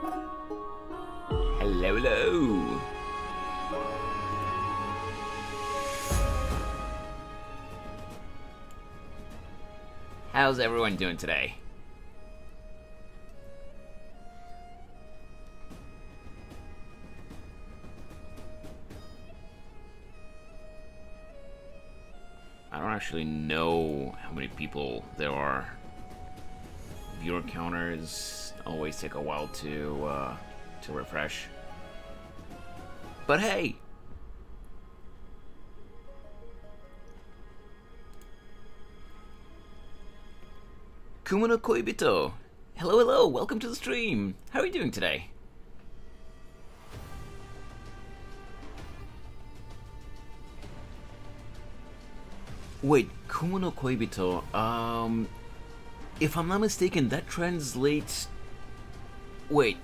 Hello, hello. How's everyone doing today? I don't actually know how many people there are. Viewer counters always take a while to refresh. But hey! Kuma no Koibito! Hello, hello! Welcome to the stream! How are you doing today? Wait, Kuma no Koibito, if I'm not mistaken, that translates... Wait,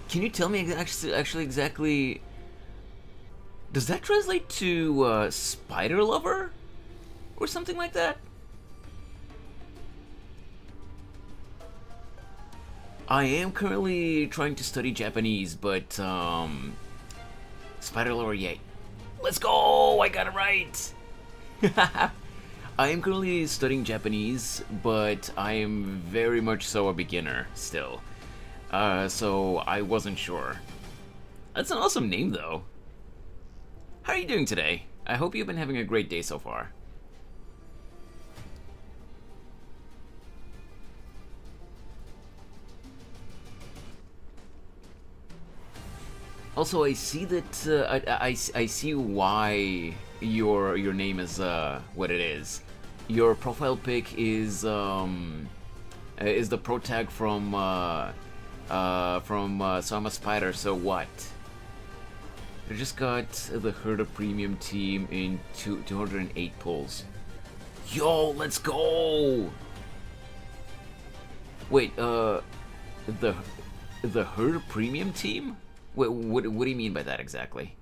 can you tell me actually exactly... Does that translate to, spider lover? Or something like that? I am currently trying to study Japanese, but, spider lover, yay. Let's go! I got it right! I am currently studying Japanese, but I am very much so a beginner still. So I wasn't sure. That's an awesome name, though. How are you doing today? I hope you've been having a great day so far. Also, I see that I see why your name is what it is. Your profile pic is the pro tag from So I'm a Spider, So What? I just got the Herda Premium team in 208 pulls. Yo, let's go! Wait, the Herda Premium team? Wait, what do you mean by that exactly?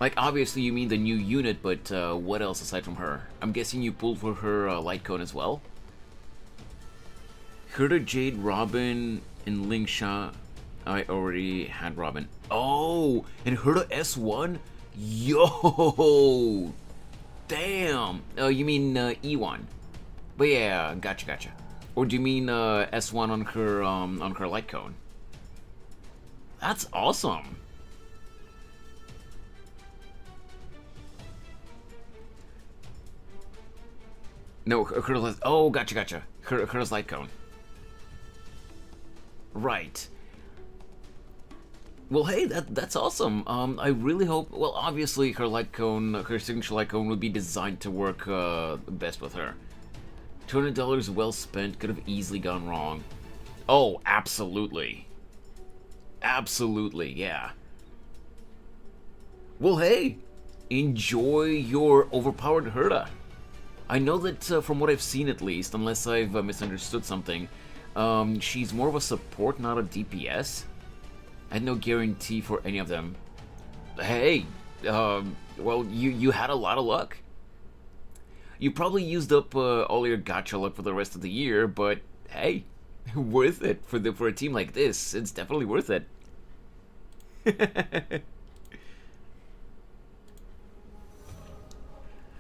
Like, obviously you mean the new unit, but what else aside from her? I'm guessing you pulled for her light cone as well? Herda Jade, Robin, and Lingsha. I already had Robin. Oh, and Herda S1? Yo! Damn! You mean E1? But yeah, gotcha. Or do you mean S1 on her light cone? That's awesome! No, Herda's... Oh, gotcha. Herda's light cone. Right. Well, hey, that's awesome. I really hope... Well, obviously, her light cone, her signature light cone would be designed to work best with her. $200 well spent, could have easily gone wrong. Oh, absolutely. Absolutely, yeah. Well, hey, enjoy your overpowered Herda. I know that from what I've seen at least, unless I've misunderstood something, she's more of a support, not a DPS. I had no guarantee for any of them. Hey, well, you had a lot of luck. You probably used up all your gacha luck for the rest of the year, but hey, worth it for a team like this. It's definitely worth it.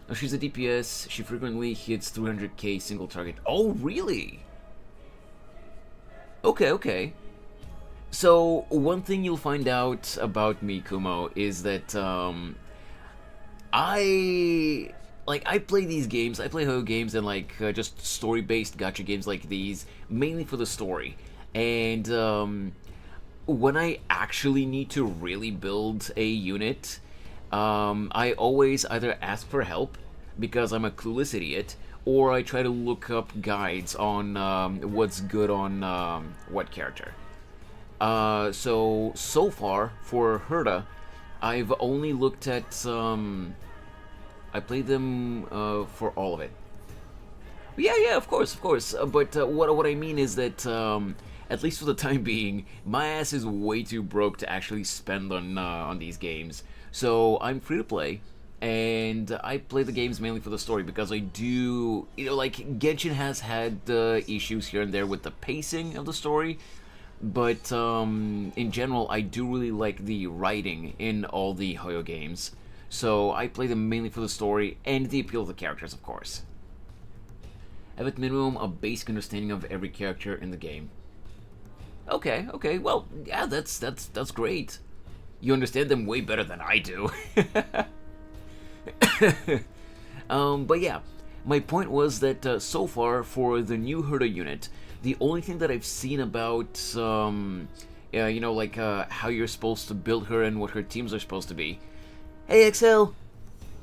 Now, she's a DPS. She frequently hits 300k single target. Oh, really? Okay. So, one thing you'll find out about me, Kumo, is that, I play these games, I play Ho games and, just story-based gacha games like these, mainly for the story. And, when I actually need to really build a unit, I always either ask for help, because I'm a clueless idiot, or I try to look up guides on, what's good on, what character. So far, for Herda, I've only looked at, I played them, for all of it. Yeah, of course, but what I mean is that, at least for the time being, my ass is way too broke to actually spend on these games. So I'm free to play, and I play the games mainly for the story because I do, like Genshin has had issues here and there with the pacing of the story, but in general, I do really like the writing in all the Hoyo games. So I play them mainly for the story and the appeal of the characters, of course. Have at minimum a basic understanding of every character in the game. Okay, well, yeah, that's great. You understand them way better than I do. But yeah, my point was that so far for the new Herda unit, the only thing that I've seen about, how you're supposed to build her and what her teams are supposed to be. Hey, XL!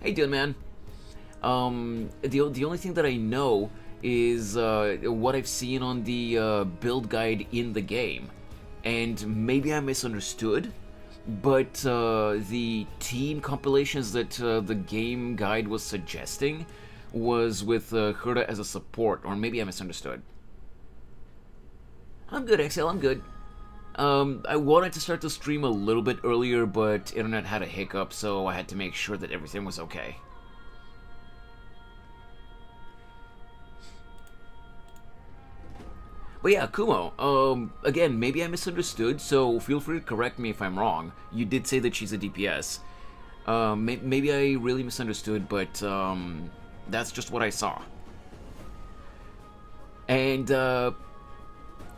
How you doing, man? The only thing that I know is what I've seen on the build guide in the game. And maybe I misunderstood, but the team compilations that the game guide was suggesting was with Herda as a support, or maybe I misunderstood. I'm good, XL, I'm good. I wanted to start the stream a little bit earlier, but internet had a hiccup, so I had to make sure that everything was okay. But yeah, Kumo, again, maybe I misunderstood, so feel free to correct me if I'm wrong. You did say that she's a DPS. Maybe I really misunderstood, but that's just what I saw. And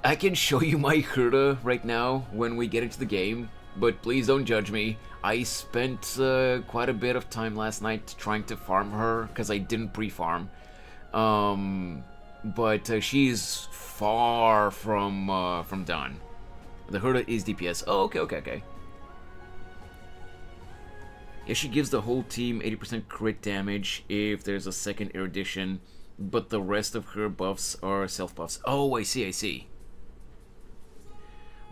I can show you my Herda right now when we get into the game, but please don't judge me. I spent quite a bit of time last night trying to farm her, because I didn't pre-farm. But she's far from done. The Herda is DPS. Oh, okay. Yeah, she gives the whole team 80% crit damage if there's a second erudition, but the rest of her buffs are self-buffs. Oh, I see.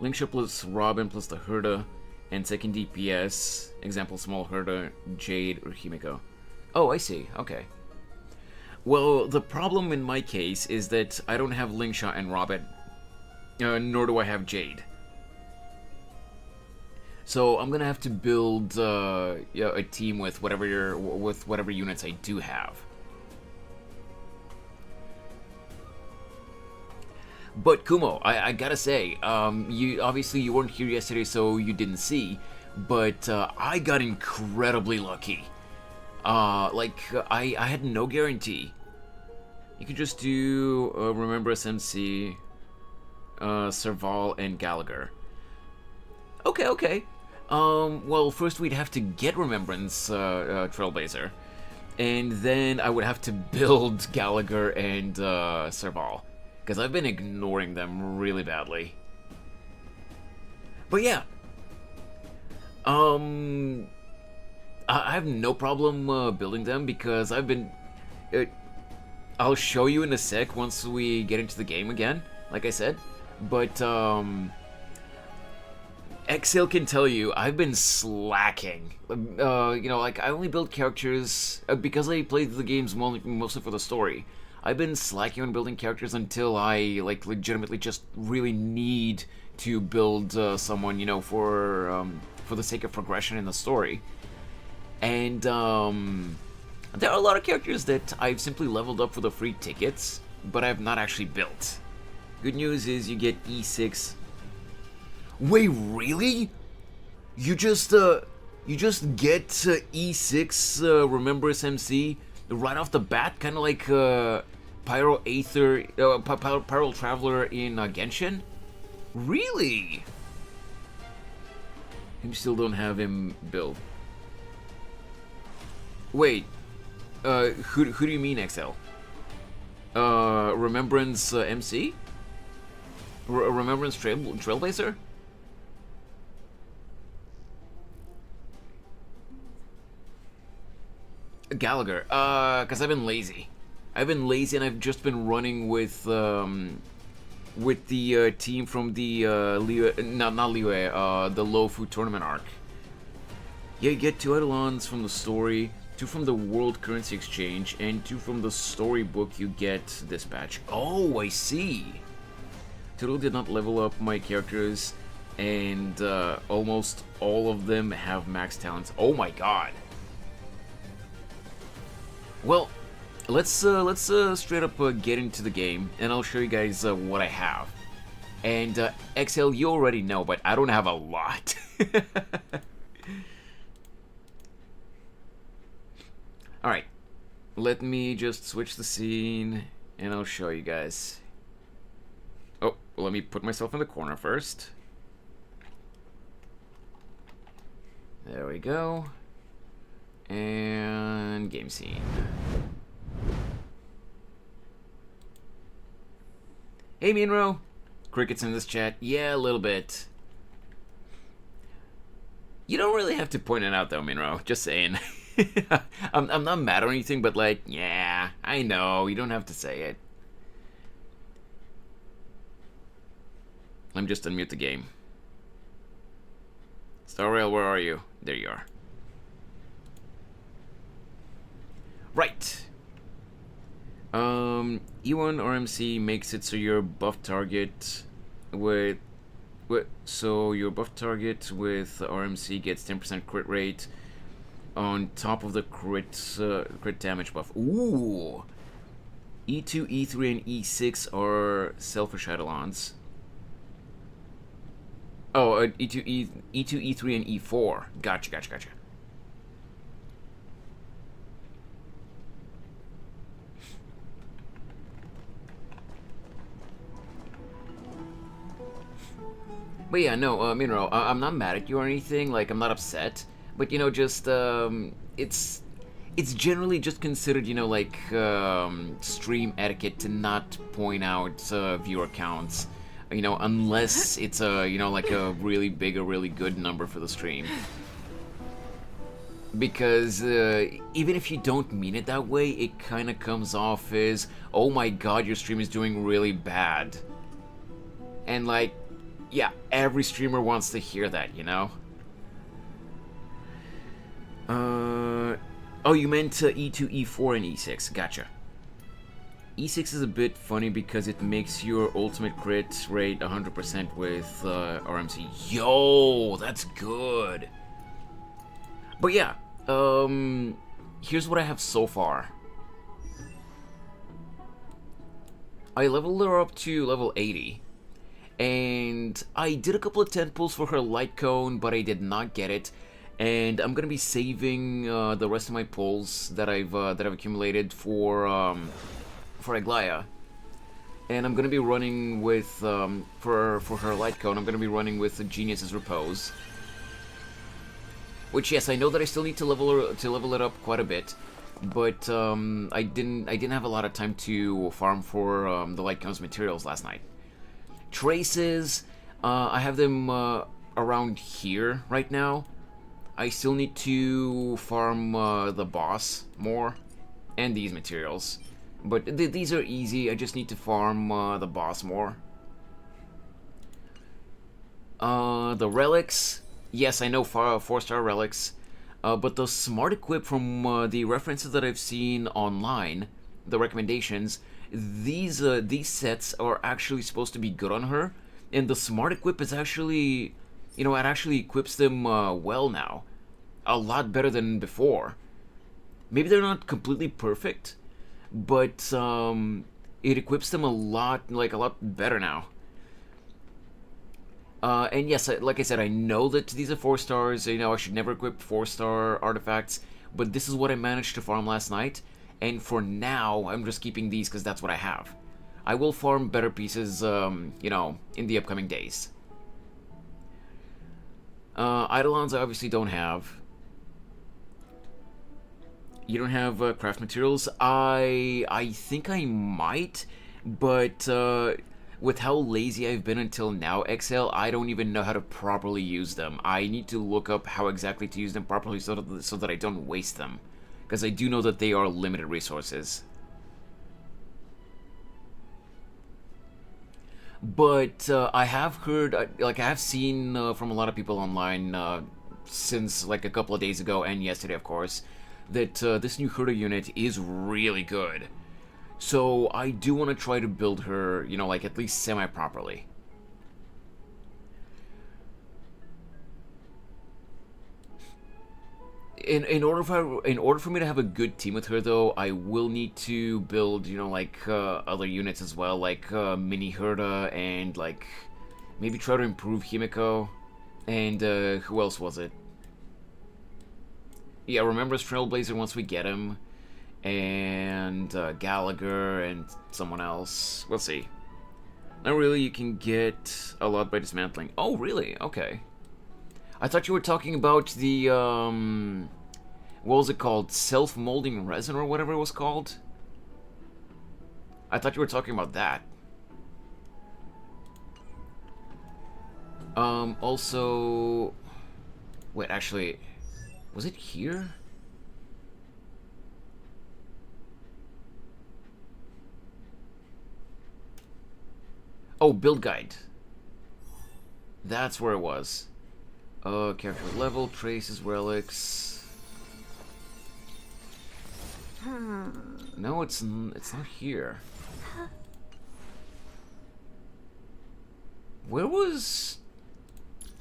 Linkship plus Robin plus the Herda, and second DPS, example small Herda, Jade, or Himiko. Oh, I see, okay. Well, the problem in my case is that I don't have Linkshot and Robin, nor do I have Jade. So I'm gonna have to build a team with whatever units I do have. But Kumo, I gotta say, you weren't here yesterday, so you didn't see, but I got incredibly lucky. I had no guarantee. You could just do Remember SMC, Serval, and Gallagher. Okay. Well, first we'd have to get Remembrance Trailblazer, and then I would have to build Gallagher and Serval, because I've been ignoring them really badly. But yeah, I have no problem building them because I've been. I'll show you in a sec once we get into the game again, like I said. But Exhale can tell you I've been slacking. I only build characters because I played the games mostly for the story. I've been slacking on building characters until I legitimately just really need to build someone, for the sake of progression in the story. And there are a lot of characters that I've simply leveled up for the free tickets, but I've not actually built. Good news is you get E6. Wait, really? You just get E6 Remember SMC right off the bat, kind of like Pyro Aether, Pyro Traveler in Genshin? Really? You still don't have him build. Wait, who do you mean, XL? Remembrance MC? Remembrance Trailblazer? Gallagher, because I've been lazy. And I've just been running with the team from the the Lofu tournament arc. Yeah, you get 2 Eidolons from the story, 2 from the World Currency Exchange, and 2 from the storybook you get dispatch. Oh, I see. Totally did not level up my characters, and almost all of them have max talents. Oh my god. Well, let's straight up get into the game, and I'll show you guys what I have. And XL, you already know, but I don't have a lot. All right, let me just switch the scene, and I'll show you guys. Oh, well, let me put myself in the corner first. There we go. And game scene. Hey, Minro. Crickets in this chat. Yeah, a little bit. You don't really have to point it out, though, Minro. Just saying. I'm not mad or anything, but like, yeah, I know. You don't have to say it. Let me just unmute the game. Starrail, where are you? There you are. Right. E1 RMC makes it so your buff target with your buff target with RMC gets 10% crit rate on top of the crit damage buff. Ooh. E2, E3, and E6 are selfish eidolons. Oh, E2, E3, and E4. Gotcha. But yeah, no, Minro, I'm not mad at you or anything. Like, I'm not upset. But, you know, just, it's generally just considered, you know, like, stream etiquette to not point out viewer counts. You know, unless it's a, you know, like a really big or really good number for the stream. Because even if you don't mean it that way, it kind of comes off as, oh my god, your stream is doing really bad. And like, yeah, every streamer wants to hear that, you know? Oh, you meant E2, E4, and E6. Gotcha. E6 is a bit funny because it makes your ultimate crit rate 100% with RMC. Yo, that's good. But yeah, here's what I have so far. I leveled her up to level 80. And I did a couple of 10 pulls for her light cone, but I did not get it. And I'm gonna be saving the rest of my pulls that I've accumulated for Aglaya. And I'm gonna be running with for her light cone. I'm gonna be running with Genius's Repose. Which, yes, I know that I still need to level it up quite a bit, but I didn't have a lot of time to farm for the light cone's materials last night. Traces, I have them around here right now. I still need to farm the boss more and these materials, but these are easy. I just need to farm the boss more. The relics, yes, I know 4-star relics, but the smart equip from the references that I've seen online, the recommendations, these sets are actually supposed to be good on her, and the smart equip is actually, you know, it actually equips them well now, a lot better than before. Maybe they're not completely perfect, but it equips them a lot better now. And yes, like I said, I know that these are 4 stars. You know, I should never equip 4-star artifacts, but this is what I managed to farm last night. And for now, I'm just keeping these because that's what I have. I will farm better pieces, you know, in the upcoming days. Eidolons I obviously don't have. You don't have craft materials? I think I might, but with how lazy I've been until now, XL, I don't even know how to properly use them. I need to look up how exactly to use them properly so that I don't waste them. Because I do know that they are limited resources. But I have heard, like I have seen from a lot of people online since like a couple of days ago and yesterday, of course, that this new Herder unit is really good. So I do want to try to build her, you know, like at least semi-properly. in order for me to have a good team with her, though, I will need to build, you know, like other units as well, like Mini Herda, and like maybe try to improve Himiko, and who else was it? Yeah, remember Trailblazer once we get him, and Gallagher and someone else. We'll see. Not really. You can get a lot by dismantling. Oh, really? Okay. I thought you were talking about the, what was it called? Self-molding resin or whatever it was called? I thought you were talking about that. Also... Wait, actually... Was it here? Oh, build guide. That's where it was. Character level, traces, relics. No, it's not here. Where was...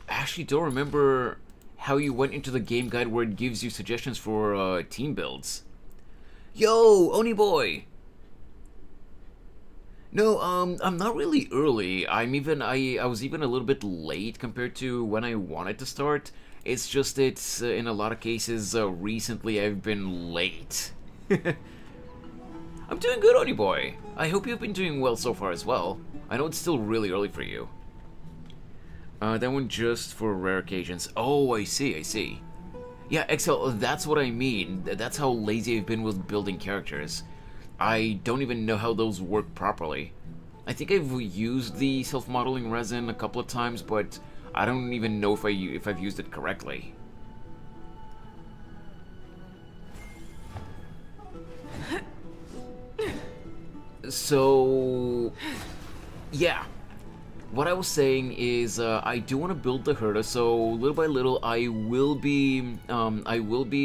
Actually, don't remember how you went into the game guide where it gives you suggestions for team builds. Yo, Oni boy. No, I'm not really early. I was even a little bit late compared to when I wanted to start. It's just that in a lot of cases recently I've been late. I'm doing good, Oni boy. I hope you've been doing well so far as well. I know it's still really early for you. That one just for rare occasions. Oh, I see. Yeah, Excel, that's what I mean. That's how lazy I've been with building characters. I don't even know how those work properly. I think I've used the self-modeling resin a couple of times, but I don't even know if I've used it correctly. So, yeah. What I was saying is, I do want to build the Herda, so little by little, I will be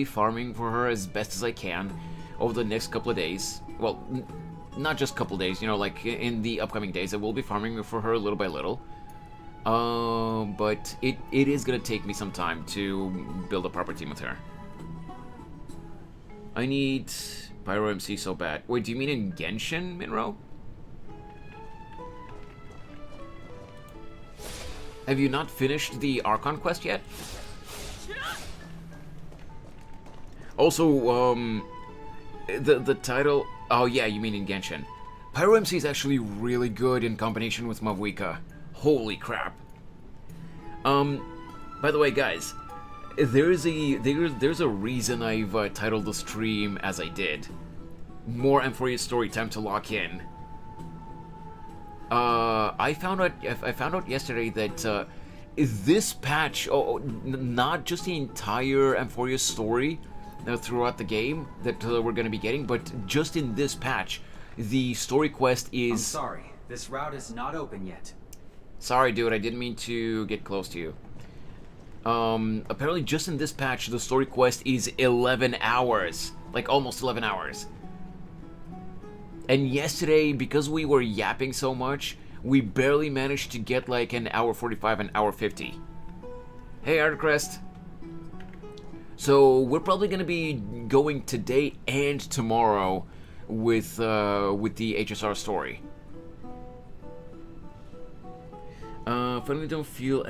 farming for her as best as I can over the next couple of days. Well, not just a couple of days, you know, like in the upcoming days, I will be farming for her little by little. But it is gonna take me some time to build a proper team with her. I need Pyro MC so bad. Wait, do you mean in Genshin, Minro? Have you not finished the Archon quest yet? Also, the title... Oh yeah, you mean in Genshin. Pyro MC is actually really good in combination with Mavuika. Holy crap. By the way, guys, there's a reason I've titled the stream as I did. More Amphoreus story time to lock in. I found out yesterday that this patch, not just the entire Amphoreus story throughout the game that we're going to be getting, but just in this patch, the story quest is... I'm sorry, this route is not open yet. Sorry, dude, I didn't mean to get close to you. Apparently just in this patch, the story quest is 11 hours. Like, almost 11 hours. And yesterday, because we were yapping so much, we barely managed to get like an hour 45, an hour 50. Hey, Artcrest. So we're probably gonna be going today and tomorrow with the HSR story. Finally, don't feel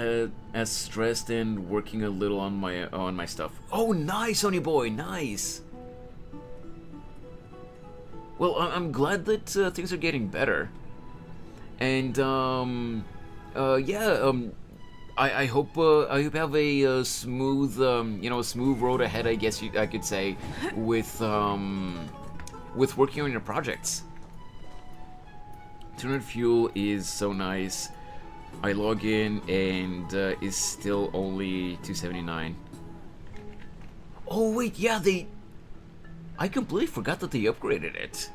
as stressed and working a little on my stuff. Oh, nice, Oni boy, nice. Well, I'm glad that things are getting better, and yeah, I hope you have a smooth, a smooth road ahead, I guess I could say, with working on your projects. 200 fuel is so nice. I log in and is still only 279. Oh wait, yeah, I completely forgot that they upgraded it.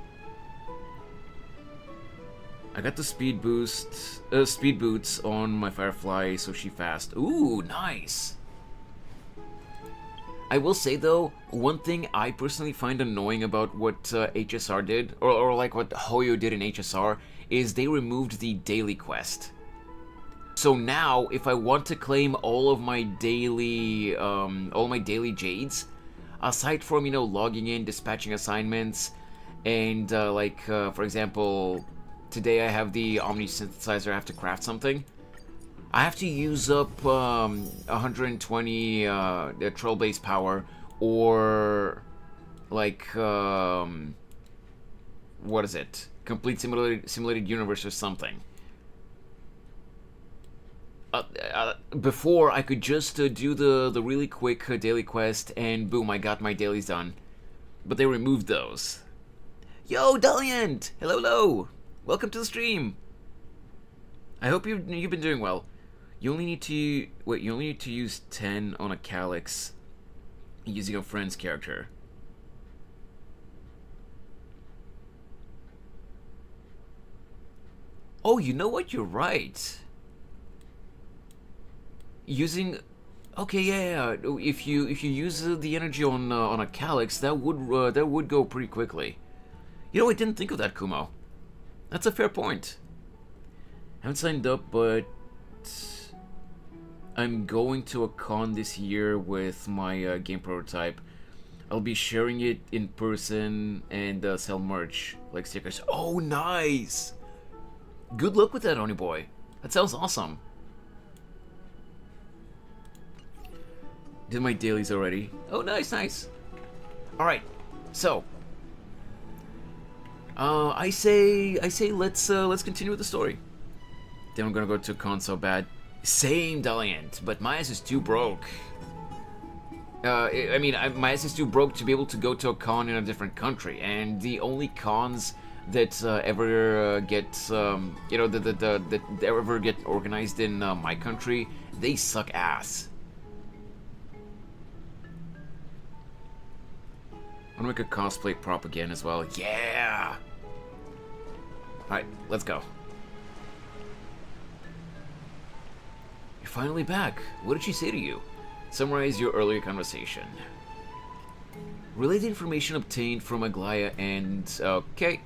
I got the speed boost, speed boots on my Firefly, so she fast. Ooh, nice. I will say though, one thing I personally find annoying about what HSR did, or like what Hoyo did in HSR, is they removed the daily quest. So now, if I want to claim all my daily jades, aside from, logging in, dispatching assignments, and, for example, today I have the Omni Synthesizer, I have to craft something. I have to use up 120 Trailblaze power, or, what is it? Complete simulated universe or something. Before, I could just do the really quick daily quest, and boom, I got my dailies done. But they removed those. Yo, Daliant! Hello, hello! Welcome to the stream! I hope you've been doing well. You only need to... Wait, you only need to use 10 on a Calyx using a friend's character. Oh, you know what? You're right. Using... Okay, yeah. If you use the energy on a Calyx, that would go pretty quickly. You know, I didn't think of that, Kumo. That's a fair point. I haven't signed up, but I'm going to a con this year with my game prototype. I'll be sharing it in person and sell merch, like stickers. Oh, nice! Good luck with that, Oni Boy. That sounds awesome. Did my dailies already. Oh, nice, nice. Alright, so I say let's continue with the story. Then I'm gonna go to a con so bad. Same, Daliant, but my ass is too broke. My ass is too broke to be able to go to a con in a different country, and the only cons that ever get, that ever get organized in my country, they suck ass. I'm gonna make a cosplay prop again as well. Yeah! Alright, let's go. You're finally back. What did she say to you? Summarize your earlier conversation. Relay the information obtained from Aglaya and... Okay.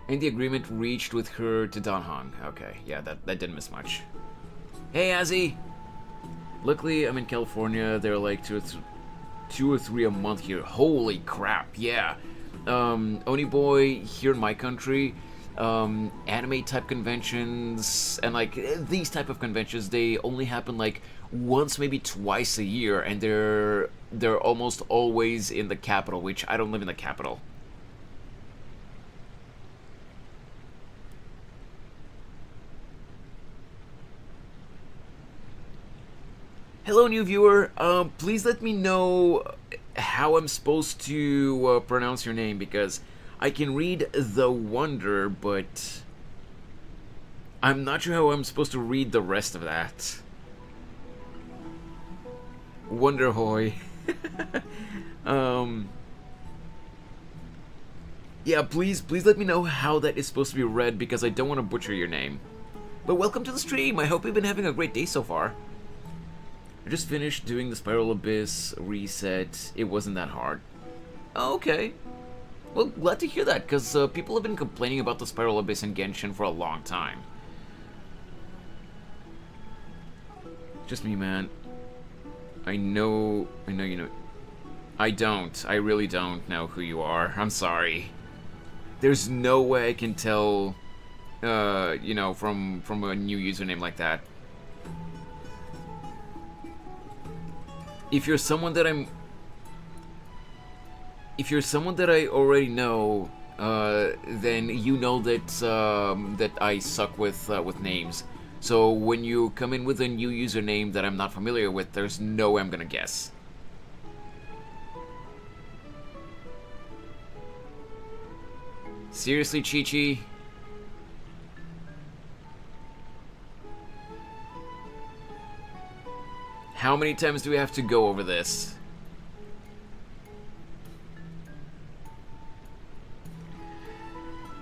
And the agreement reached with her to Danhong. Okay, yeah, that didn't miss much. Hey, Azzy! Luckily, I'm in California. They're like two or three a month here. Holy crap, yeah. Oni Boy, here in my country, anime type conventions and like these type of conventions, they only happen like once, maybe twice a year, and they're almost always in the capital, which I don't live in the capital. Hello, new viewer. Please let me know how I'm supposed to pronounce your name, because I can read The Wonder, but I'm not sure how I'm supposed to read the rest of that. Wonderhoy. Yeah, please let me know how that is supposed to be read, because I don't want to butcher your name. But welcome to the stream. I hope you've been having a great day so far. I just finished doing the Spiral Abyss reset. It wasn't that hard. Oh, okay. Well, glad to hear that, because people have been complaining about the Spiral Abyss in Genshin for a long time. Just me, man. I know you know. I don't. I really don't know who you are. I'm sorry. There's no way I can tell, from a new username like that. If you're someone that I already know, then you know that that I suck with names. So when you come in with a new username that I'm not familiar with, there's no way I'm gonna guess. Seriously, Chi-Chi? How many times do we have to go over this?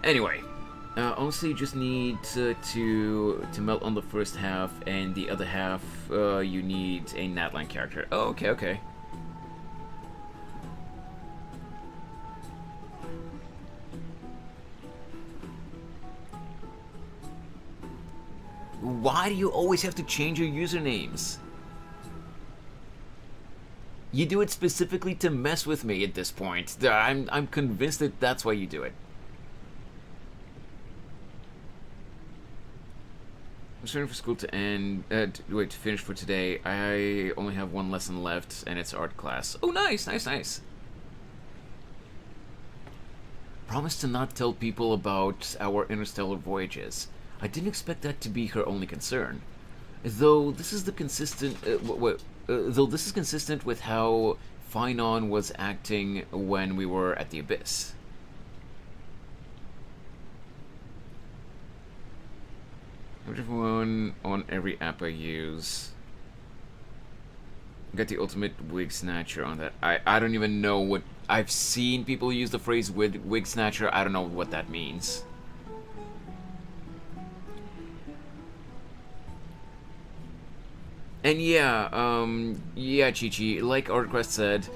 Anyway, honestly, you just need to melt on the first half, and the other half, you need a Natline character. Oh, okay, okay. Why do you always have to change your usernames? You do it specifically to mess with me at this point. I'm convinced that that's why you do it. I'm starting for school to end. To finish for today. I only have one lesson left, and it's art class. Oh, nice, nice, nice. Promise to not tell people about our interstellar voyages. I didn't expect that to be her only concern. Though this is consistent with how Finon was acting when we were at the Abyss. Everyone on every app I use. Got the ultimate wig snatcher on that. I don't even know what... I've seen people use the phrase wig snatcher. I don't know what that means. And yeah, Chi-Chi, like Artcrest said,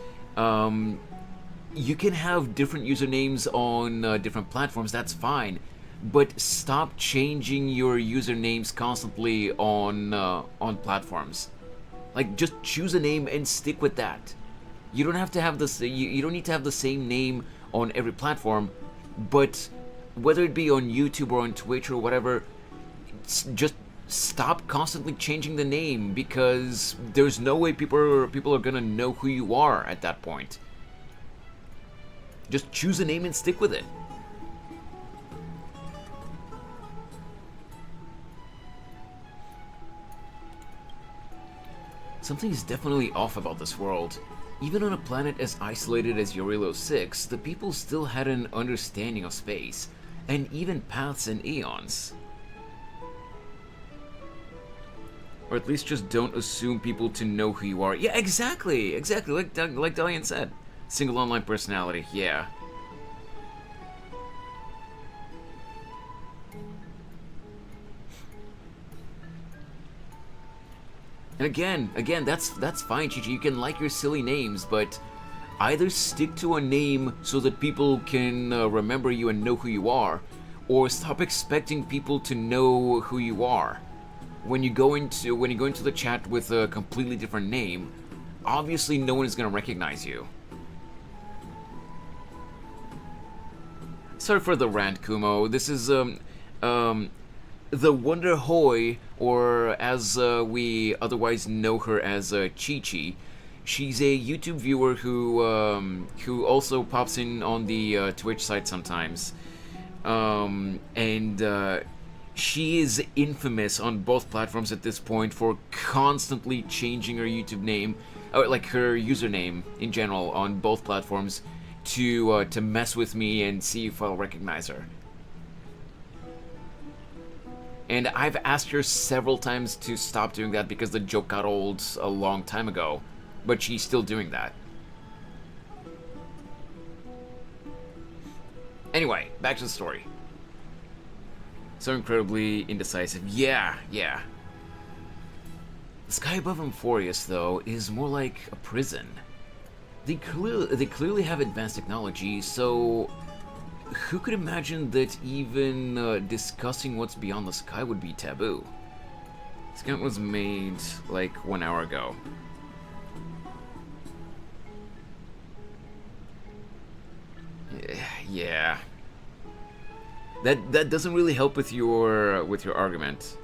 you can have different usernames on different platforms, that's fine. But stop changing your usernames constantly on platforms. Like, just choose a name and stick with that. You don't have to have this. You don't need to have the same name on every platform, but whether it be on YouTube or on Twitch or whatever, just stop constantly changing the name, because there's no way people are gonna know who you are at that point. Just choose a name and stick with it. Something is definitely off about this world. Even on a planet as isolated as Yorilo 6, the people still had an understanding of space, and even paths and eons. Or at least just don't assume people to know who you are. Yeah, exactly, like Dalian said. Single online personality, yeah. And again, that's fine, Chi-Chi. You can like your silly names, but either stick to a name so that people can remember you and know who you are, or stop expecting people to know who you are. When you go into the chat with a completely different name, obviously no one is gonna recognize you. Sorry for the rant, Kumo. This is the Wonder Hoy, or as we otherwise know her as Chi-Chi. She's a YouTube viewer who also pops in on the Twitch site sometimes, and she is infamous on both platforms at this point for constantly changing her YouTube name, or like her username in general on both platforms, to mess with me and see if I'll recognize her. And I've asked her several times to stop doing that because the joke got old a long time ago, but she's still doing that. Anyway, back to the story. So incredibly indecisive. Yeah. The sky above Amphoreus, though, is more like a prison. They clearly have advanced technology, so who could imagine that even discussing what's beyond the sky would be taboo? This account was made like 1 hour ago. Yeah. That doesn't really help with your argument.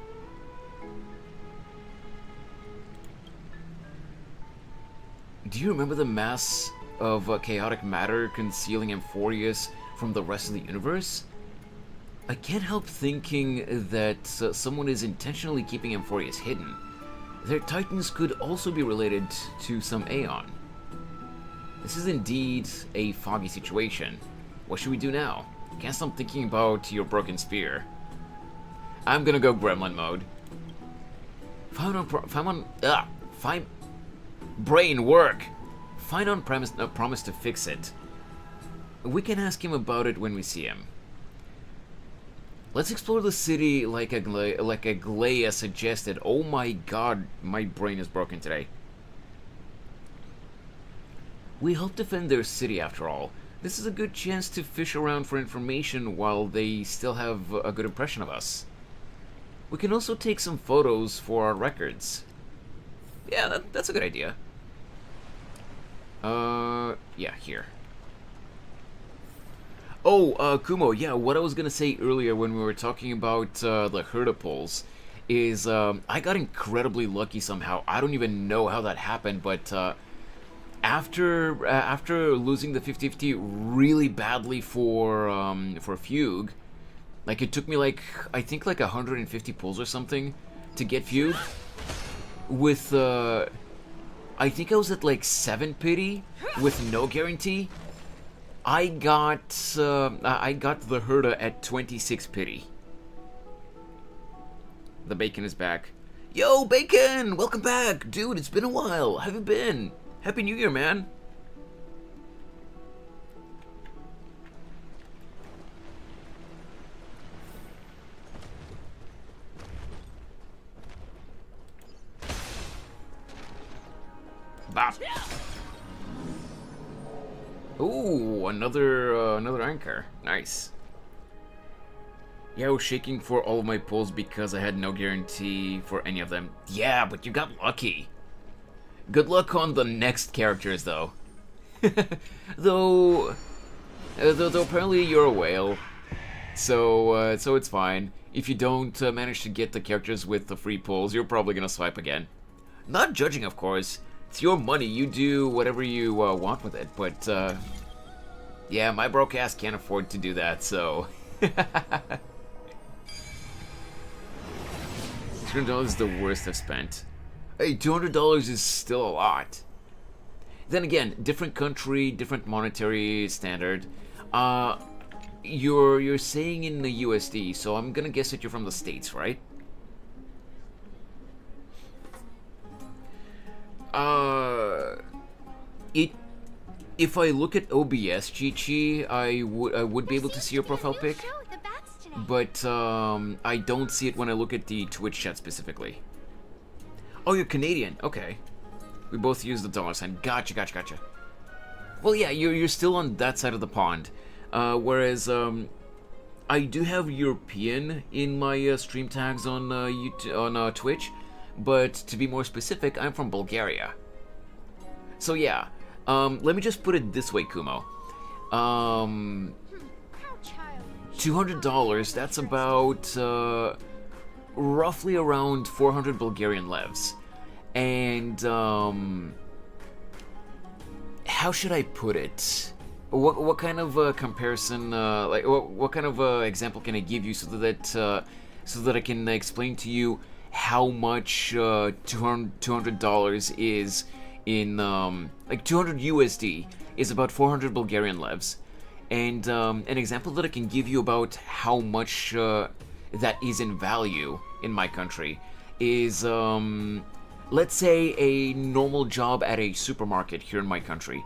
Do you remember the mass of chaotic matter concealing Amphoreus from the rest of the universe? I can't help thinking that someone is intentionally keeping Amphoreus hidden. Their titans could also be related to some Aeon. This is indeed a foggy situation. What should we do now? Can't stop thinking about your broken spear. I'm gonna go gremlin mode. Fine. Brain work! Finon promised to fix it. We can ask him about it when we see him. Let's explore the city like Aglaia suggested. Oh my god, my brain is broken today. We help defend their city after all. This is a good chance to fish around for information while they still have a good impression of us. We can also take some photos for our records. Yeah, that's a good idea. Yeah, here. Oh, Kumo, yeah, what I was gonna say earlier when we were talking about the herda polls is I got incredibly lucky somehow. I don't even know how that happened, but after losing the 50-50 really badly for Fugue, like it took me like I think like 150 pulls or something to get Fugue. With I think I was at like 7 pity with no guarantee. I got the herda at 26 pity. The Bacon is back. Yo, Bacon! Welcome back! Dude, it's been a while. How have you been? Happy New Year, man. Bop. Ooh, another anchor. Nice. Yeah, I was shaking for all of my pulls because I had no guarantee for any of them. Yeah, but you got lucky. Good luck on the next characters, though. though apparently you're a whale, so it's fine. If you don't manage to get the characters with the free pulls, you're probably gonna swipe again. Not judging, of course. It's your money. You do whatever you want with it. But yeah, my broke ass can't afford to do that. So. $200 is the worst I've spent. Hey, $200 is still a lot. Then again, different country, different monetary standard. You're saying in the USD, so I'm gonna guess that you're from the States, right? If I look at OBS, Chi-Chi, I would be able to see your profile pic. But I don't see it when I look at the Twitch chat specifically. Oh, you're Canadian. Okay. We both use the $sign. Gotcha. Well, yeah, you're still on that side of the pond. Whereas I do have European in my stream tags on Twitch, but to be more specific, I'm from Bulgaria. So yeah, let me just put it this way, Kumo. $200, that's about roughly around 400 Bulgarian levs. And how should I put it? What kind of comparison, like what kind of example can I give you so that I can explain to you how much $200 is in like 200 USD is about 400 Bulgarian levs. And an example that I can give you about how much that is in value in my country is, let's say, a normal job at a supermarket here in my country.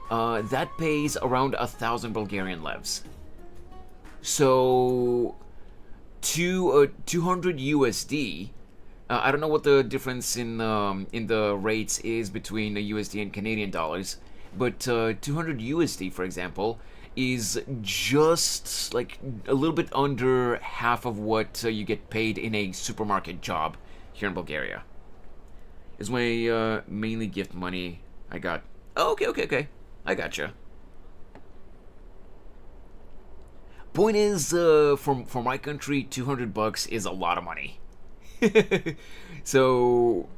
That pays around 1,000 Bulgarian levs. So, 200 USD. I don't know what the difference in the rates is between the USD and Canadian dollars, but 200 USD, for example, is just like a little bit under half of what you get paid in a supermarket job here in Bulgaria. Is my mainly gift money I got. Oh, okay. I gotcha. Point is, for my country, $200 is a lot of money. So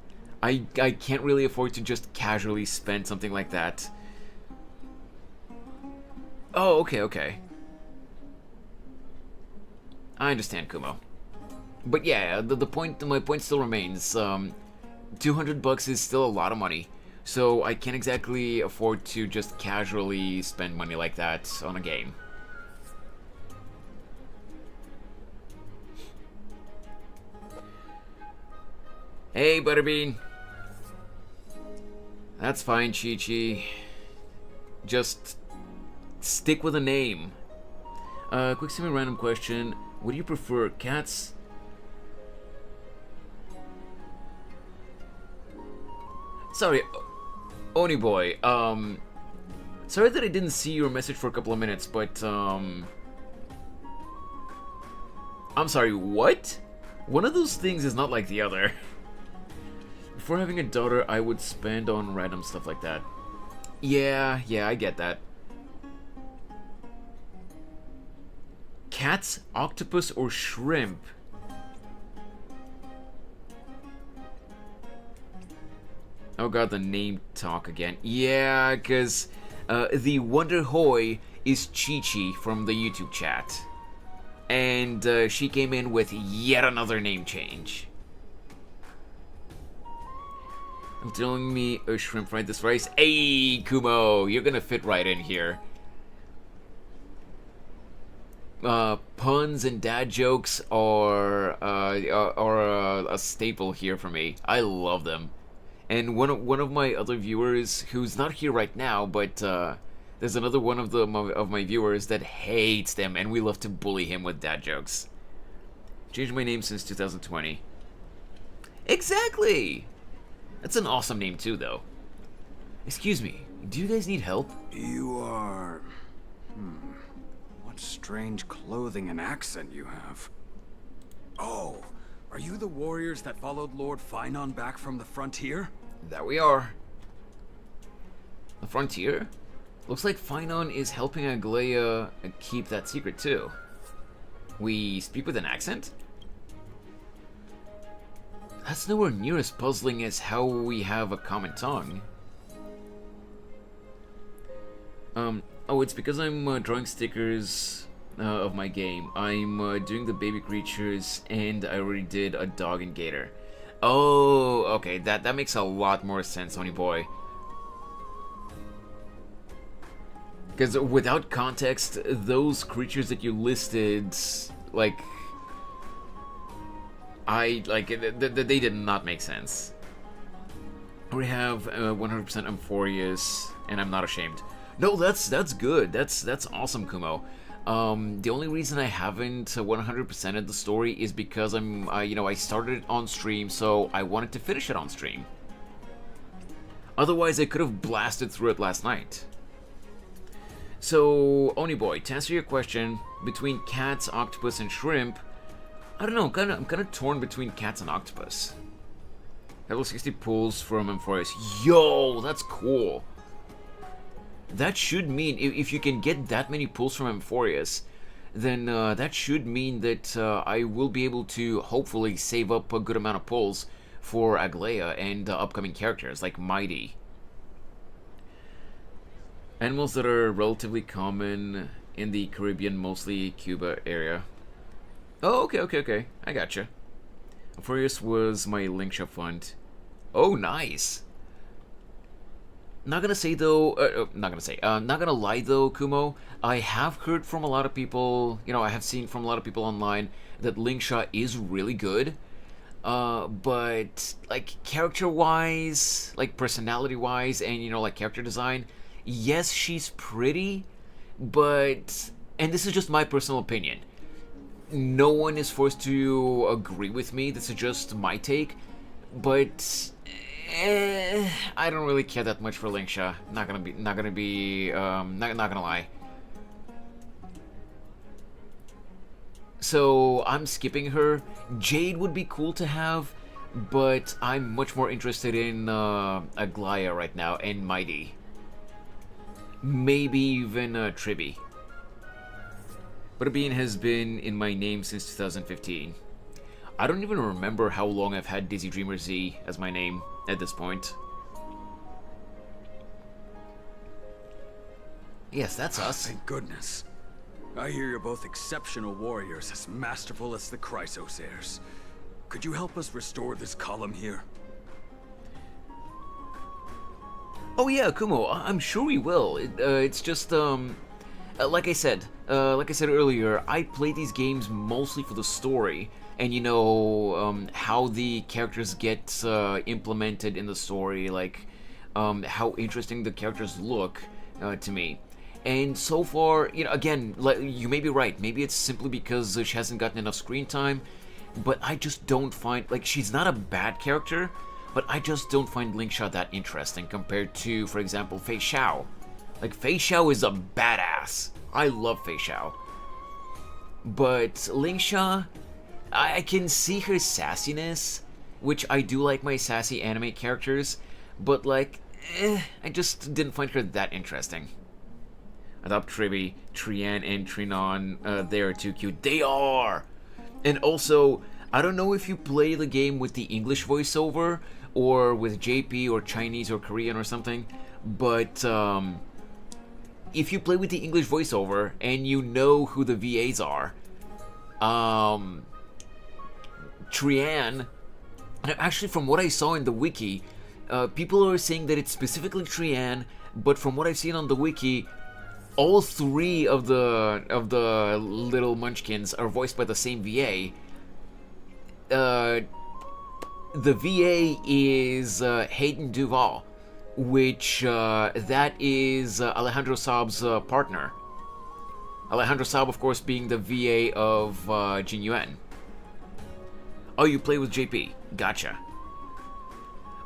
I can't really afford to just casually spend something like that. Oh, okay. I understand, Kumo. But yeah, my point still remains. $200 is still a lot of money, so I can't exactly afford to just casually spend money like that on a game. Hey, Butterbean. That's fine, Chi-Chi. Just stick with a name. Quick semi-random question. Would you prefer cats? Sorry, Oni Boy. Sorry that I didn't see your message for a couple of minutes, but I'm sorry, what? One of those things is not like the other. Before having a daughter, I would spend on random stuff like that. Yeah, I get that. Cats, octopus, or shrimp? Oh god, the name talk again. Yeah, because the Wonder Hoy is Chi-Chi from the YouTube chat. And she came in with yet another name change. I'm telling me a shrimp fried this rice. Hey, Kumo, you're gonna fit right in here. Puns and dad jokes are a staple here for me. I love them. And one of my other viewers, who's not here right now, but there's another one of my viewers that hates them, and we love to bully him with dad jokes. Changed my name since 2020. Exactly! That's an awesome name too, though. Excuse me, do you guys need help? You are... What strange clothing and accent you have. Oh, are you the warriors that followed Lord Finon back from the frontier? That we are. The frontier? Looks like Finon is helping Aglaia keep that secret too. We speak with an accent? That's nowhere near as puzzling as how we have a common tongue. Oh, it's because I'm drawing stickers of my game. I'm doing the baby creatures, and I already did a dog and gator. Oh, okay, that makes a lot more sense, honey boy. Because without context, those creatures that you listed, like... they did not make sense. We have 100% Amphoreus, and I'm not ashamed. No, that's good. That's awesome, Kumo. The only reason I haven't 100%ed the story is because I started it on stream, so I wanted to finish it on stream. Otherwise, I could have blasted through it last night. So, Oni boy, to answer your question, between cats, octopus, and shrimp, I don't know. I'm kind of torn between cats and octopus. Level 60 pulls from Amphoreus. Yo, that's cool. That should mean, if you can get that many pulls from Amphoreus, then that should mean that I will be able to hopefully save up a good amount of pulls for Aglaia and upcoming characters like Mighty. Animals that are relatively common in the Caribbean, mostly Cuba area. Oh, okay. I gotcha. Amphoreus was my link shop fund. Oh, nice. Not gonna lie though, Kumo. I have heard from a lot of people, I have seen from a lot of people online that Linkshot is really good. But like character-wise, like personality-wise, and like character design, yes, she's pretty, but, and this is just my personal opinion. No one is forced to agree with me. This is just my take, but I don't really care that much for Linksha. Not gonna lie. So I'm skipping her. Jade would be cool to have, but I'm much more interested in Aglaia right now and Mighty. Maybe even Tribby. Butterbean has been in my name since 2015. I don't even remember how long I've had Dizzy Dreamer Z as my name at this point. Yes, that's us. Thank goodness. I hear you're both exceptional warriors, as masterful as the Chrysosairs. Could you help us restore this column here? Oh yeah, Kumo, I'm sure we will. It's just, like I said earlier, I play these games mostly for the story, and how the characters get implemented in the story, like how interesting the characters look to me. And so far, again, you may be right. Maybe it's simply because she hasn't gotten enough screen time, but I just don't find, like, she's not a bad character, but I just don't find Linkshot that interesting compared to, for example, Fei Xiao. Like, Fei Xiao is a badass. I love Fei Xiao. But Linkshot, I can see her sassiness, which I do like my sassy anime characters, but like, I just didn't find her that interesting. Adopt Tribi, Trian, and Trinon, they are too cute. They are! And also, I don't know if you play the game with the English voiceover, or with JP, or Chinese, or Korean, or something, but, if you play with the English voiceover, and you know who the VAs are, Trian, actually from what I saw in the wiki, people are saying that it's specifically Trian, but from what I've seen on the wiki, all three of the little munchkins are voiced by the same VA. The VA is Hayden Duval, which that is Alejandro Saab's partner. Alejandro Saab, of course, being the VA of Jin Yuan. Oh, you play with JP. Gotcha.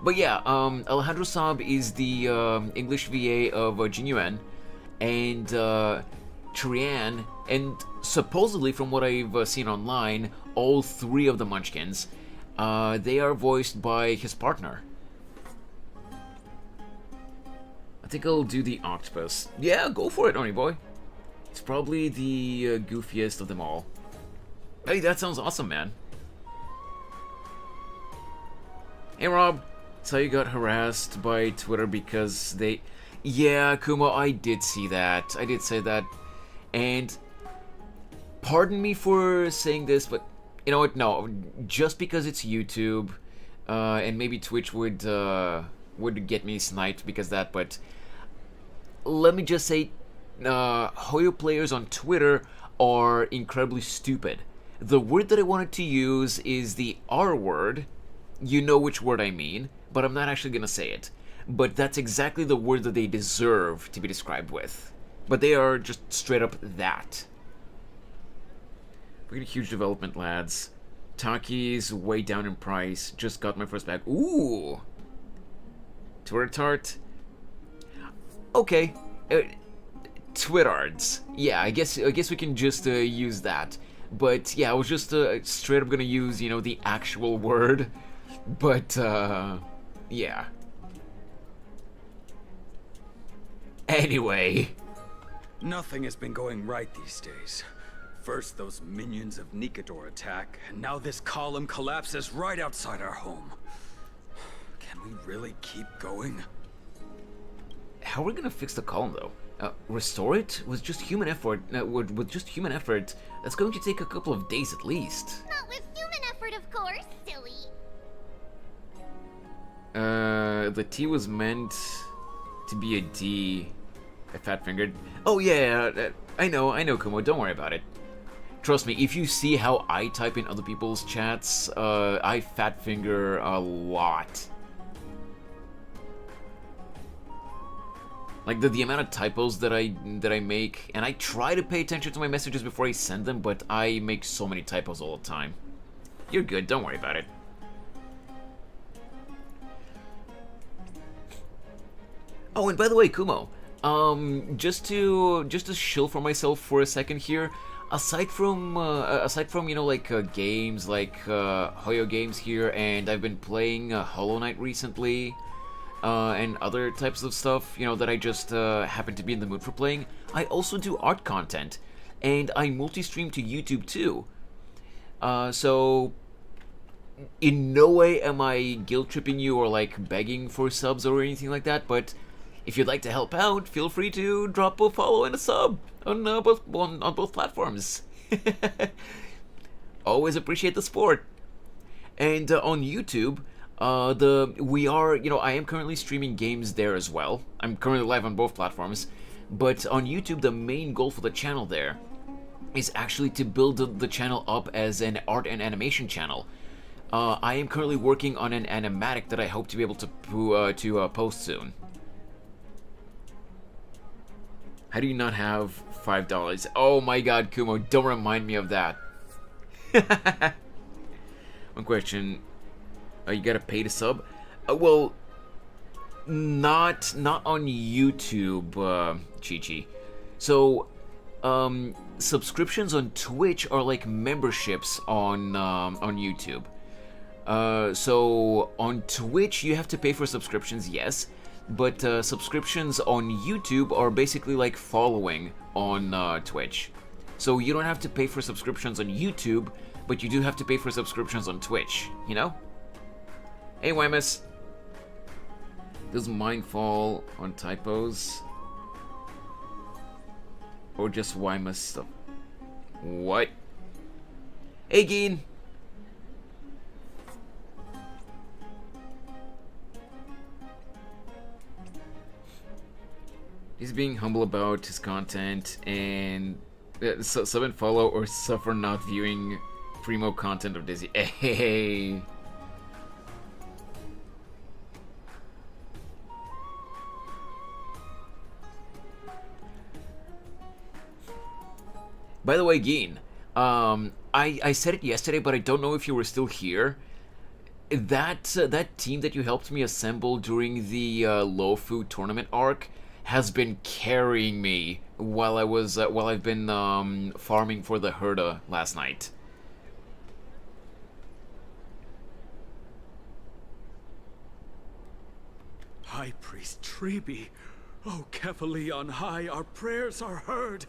But yeah, Alejandro Saab is the English VA of Jin Yuan, and Trian, and supposedly from what I've seen online, all three of the Munchkins, they are voiced by his partner. I think I'll do the octopus. Yeah, go for it, Oni boy. It's probably the goofiest of them all. Hey, that sounds awesome, man. Hey, Rob. So you got harassed by Twitter because they... Yeah, Kumo, I did see that. I did say that. And pardon me for saying this, but you know what? No, just because it's YouTube, and maybe Twitch would get me sniped because of that, but let me just say, Hoyo players on Twitter are incredibly stupid. The word that I wanted to use is the R word. You know which word I mean, but I'm not actually gonna say it. But that's exactly the word that they deserve to be described with. But they are just straight up that. We get a huge development, lads. Taki's way down in price. Just got my first bag. Ooh! Twitter tart. Okay. Twittards. Yeah, I guess we can just use that. But yeah, I was just straight up gonna use, you know, the actual word. But yeah. Anyway. Nothing has been going right these days. First those minions of Nikador attack, and now this column collapses right outside our home. Can we really keep going? How are we gonna fix the column though? Restore it with just human effort. With just human effort, that's going to take a couple of days at least. Not with human effort, of course, silly. The T was meant to be a D. I fat fingered. Oh yeah, I know, Kumo. Don't worry about it. Trust me, if you see how I type in other people's chats, I fat finger a lot. Like the amount of typos that I make, and I try to pay attention to my messages before I send them, but I make so many typos all the time. You're good, don't worry about it. Oh, and by the way, Kumo, just to shill for myself for a second here, aside from you know, like games like Hoyo games here, and I've been playing Hollow Knight recently. And other types of stuff, you know, that I just happen to be in the mood for playing. I also do art content, and I multi-stream to YouTube too. So, in no way am I guilt-tripping you or like begging for subs or anything like that, but if you'd like to help out, feel free to drop a follow and a sub on both platforms. Always appreciate the support. And on YouTube, I am currently streaming games there as well. I'm currently live on both platforms, but on YouTube, the main goal for the channel there is actually to build the channel up as an art and animation channel. I am currently working on an animatic that I hope to be able to post soon. How do you not have $5? Oh my God, Kumo, don't remind me of that. One question. You gotta pay to sub? Well, not on YouTube, Chi-Chi. So, subscriptions on Twitch are like memberships on YouTube. So on Twitch you have to pay for subscriptions, yes, but subscriptions on YouTube are basically like following on Twitch. So you don't have to pay for subscriptions on YouTube, but you do have to pay for subscriptions on Twitch, you know? Hey, Wymus. Does mine fall on typos? Or just Wymus stuff? What? Hey, Geen. He's being humble about his content and sub and follow or suffer not viewing primo content of Dizzy. Hey. By the way, Geen, I said it yesterday, but I don't know if you were still here. That team that you helped me assemble during the low food tournament arc has been carrying me while I've been farming for the Herda last night. High Priest Treeby, oh Kefali on high, our prayers are heard.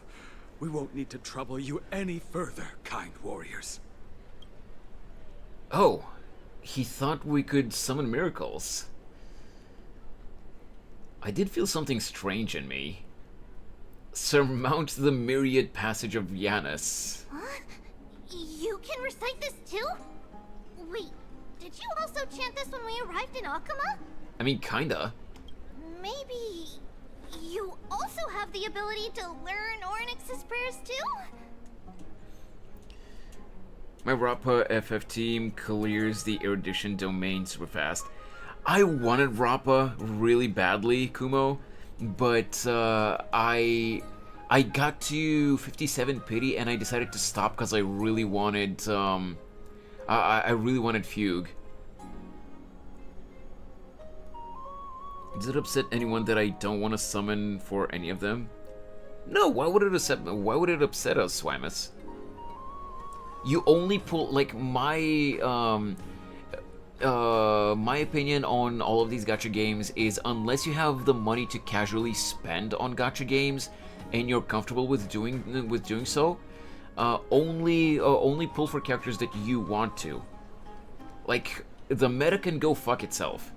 We won't need to trouble you any further, kind warriors. Oh, he thought we could summon miracles. I did feel something strange in me. Surmount the myriad passage of Janus. Huh? You can recite this too? Wait, did you also chant this when we arrived in Akama? I mean, kinda. Maybe you also have the ability to learn Ornyx's prayers too? My Rappa FF team clears the erudition domain super fast. I wanted Rappa really badly, Kumo, but I got to 57 pity and I decided to stop because I really wanted I really wanted Fugue. Does it upset anyone that I don't want to summon for any of them? No, why would it upset us, Swimus? You only pull, like, my opinion on all of these gacha games is unless you have the money to casually spend on gacha games and you're comfortable with doing so, only pull for characters that you want to. Like, the meta can go fuck itself.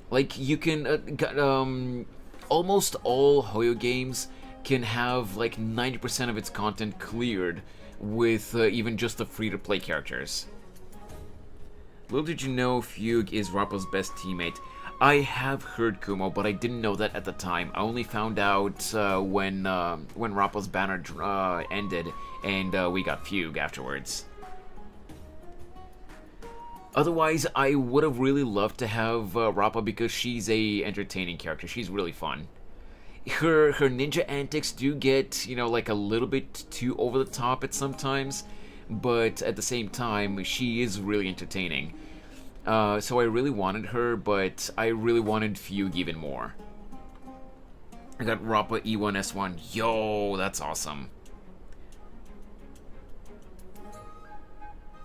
Like, you can, almost all Hoyo games can have, like, 90% of its content cleared with even just the free-to-play characters. Little did you know Fugue is Rappa's best teammate. I have heard Kumo, but I didn't know that at the time. I only found out when Rappa's banner ended and we got Fugue afterwards. Otherwise, I would have really loved to have Rappa because she's a entertaining character. She's really fun. Her ninja antics do get, you know, like a little bit too over the top at sometimes, but at the same time, she is really entertaining. So I really wanted her, but I really wanted Fugue even more. I got Rappa E1 S1. Yo, that's awesome.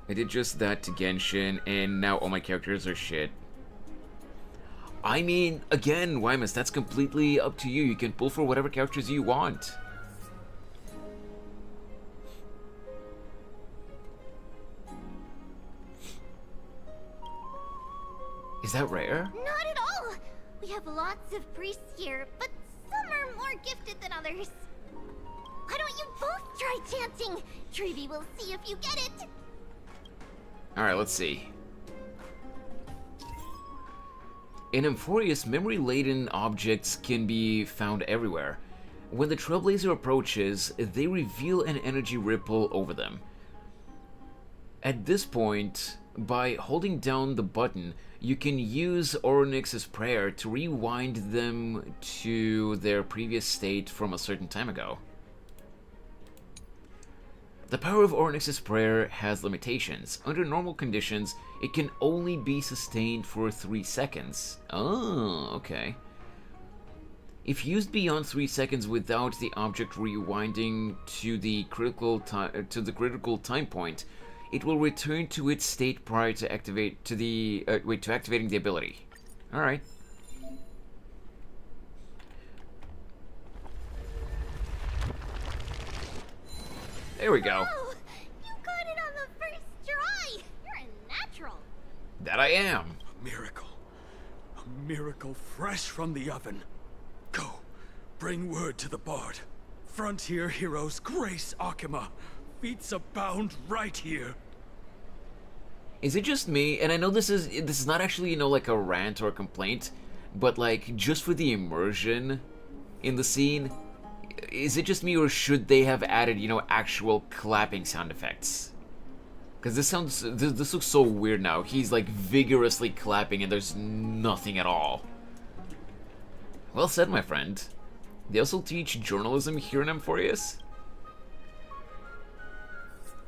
I did just that to Genshin, and now all my characters are shit. I mean, again, Wymus, that's completely up to you. You can pull for whatever characters you want. Is that rare? Not at all! We have lots of priests here, but some are more gifted than others. Why don't you both try chanting? Treeby will see if you get it. Alright, let's see. In Amphoreus, memory-laden objects can be found everywhere. When the Trailblazer approaches, they reveal an energy ripple over them. At this point, by holding down the button, you can use Ornyx's prayer to rewind them to their previous state from a certain time ago. The power of Ornyx's prayer has limitations. Under normal conditions, it can only be sustained for 3 seconds. Oh, okay. If used beyond 3 seconds without the object rewinding to the critical time point, it will return to its state prior to activating the ability. All right. There we go. Oh, you got it on the first try. You're a natural. That I am. Miracle. A miracle fresh from the oven. Go. Bring word to the bard. Frontier heroes grace Akuma. Feats abound right here. Is it just me? And I know this is not actually, you know, like a rant or a complaint, but like just for the immersion in the scene, is it just me, or should they have added, you know, actual clapping sound effects? Because this looks so weird now. He's like vigorously clapping and there's nothing at all. Well said, my friend. They also teach journalism here in Amphoreus?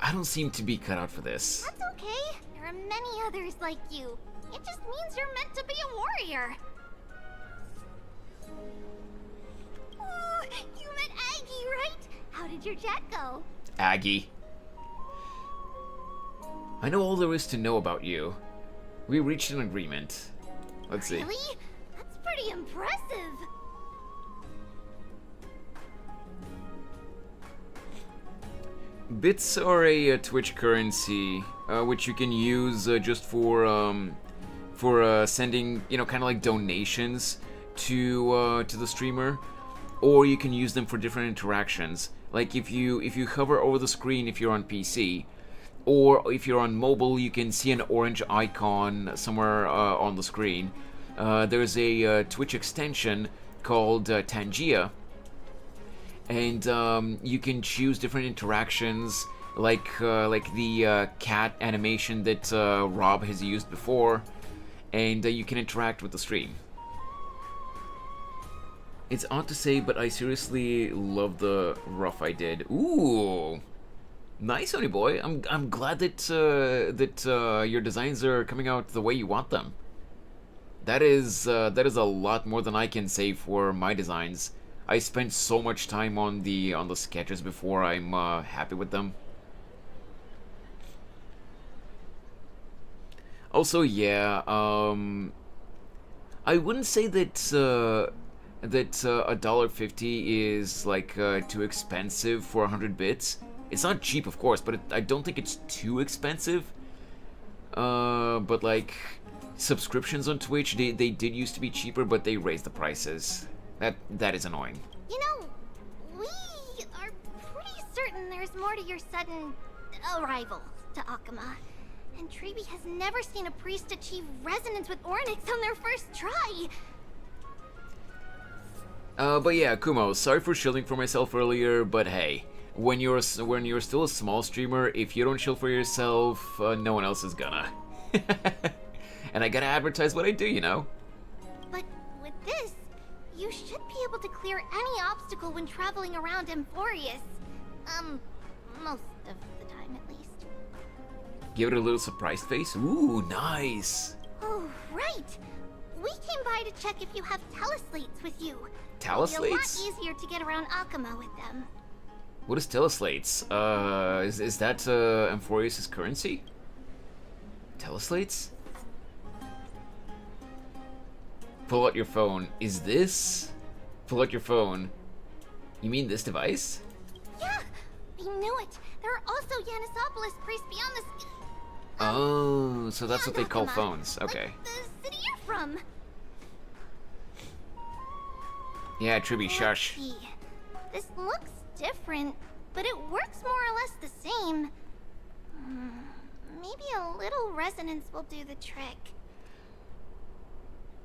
I don't seem to be cut out for this. That's okay. There are many others like you. It just means you're meant to be a warrior. Oh, you met Aggie, right? How did your jet go? Aggie. I know all there is to know about you. We reached an agreement. Let's see. Really? That's pretty impressive. Bits are a Twitch currency, which you can use just for sending, you know, kind of like donations to the streamer, or you can use them for different interactions. Like if you hover over the screen if you're on PC, or if you're on mobile, you can see an orange icon somewhere on the screen. There's a Twitch extension called Tangia. And you can choose different interactions, like the cat animation that Rob has used before, and you can interact with the stream. It's odd to say, but I seriously love the rough I did. Ooh, nice, honey boy. I'm glad that your designs are coming out the way you want them. That is a lot more than I can say for my designs. I spent so much time on the sketches before I'm happy with them. Also, yeah, I wouldn't say that $1.50 is like too expensive for 100 bits. It's not cheap, of course, but I don't think it's too expensive. But like subscriptions on Twitch, they did used to be cheaper, but they raised the prices. That is annoying. You know, we are pretty certain there's more to your sudden arrival to Akuma. And Treeby has never seen a priest achieve resonance with Ornyx on their first try. But yeah, Kumo, sorry for shielding for myself earlier, but hey, when you're still a small streamer, if you don't shield for yourself, no one else is gonna. And I gotta advertise what I do, you know? But with this, you should be able to clear any obstacle when traveling around Amphoreus. Most of the time, at least. Give it a little surprised face? Ooh, nice! Oh, right! We came by to check if you have teleslates with you. Teleslates? It'll be a lot easier to get around Akuma with them. What is teleslates? Is that Amphoreus' currency? Teleslates? Pull out your phone. Is this? Pull out your phone. You mean this device? Yeah! We knew it! There are also Yanisopolis priests beyond the Oh, so that's what they call Akuma, phones. Okay. Like the city you're from. Yeah, Triby, shush. Let's see. This looks different, but it works more or less the same. Maybe a little resonance will do the trick.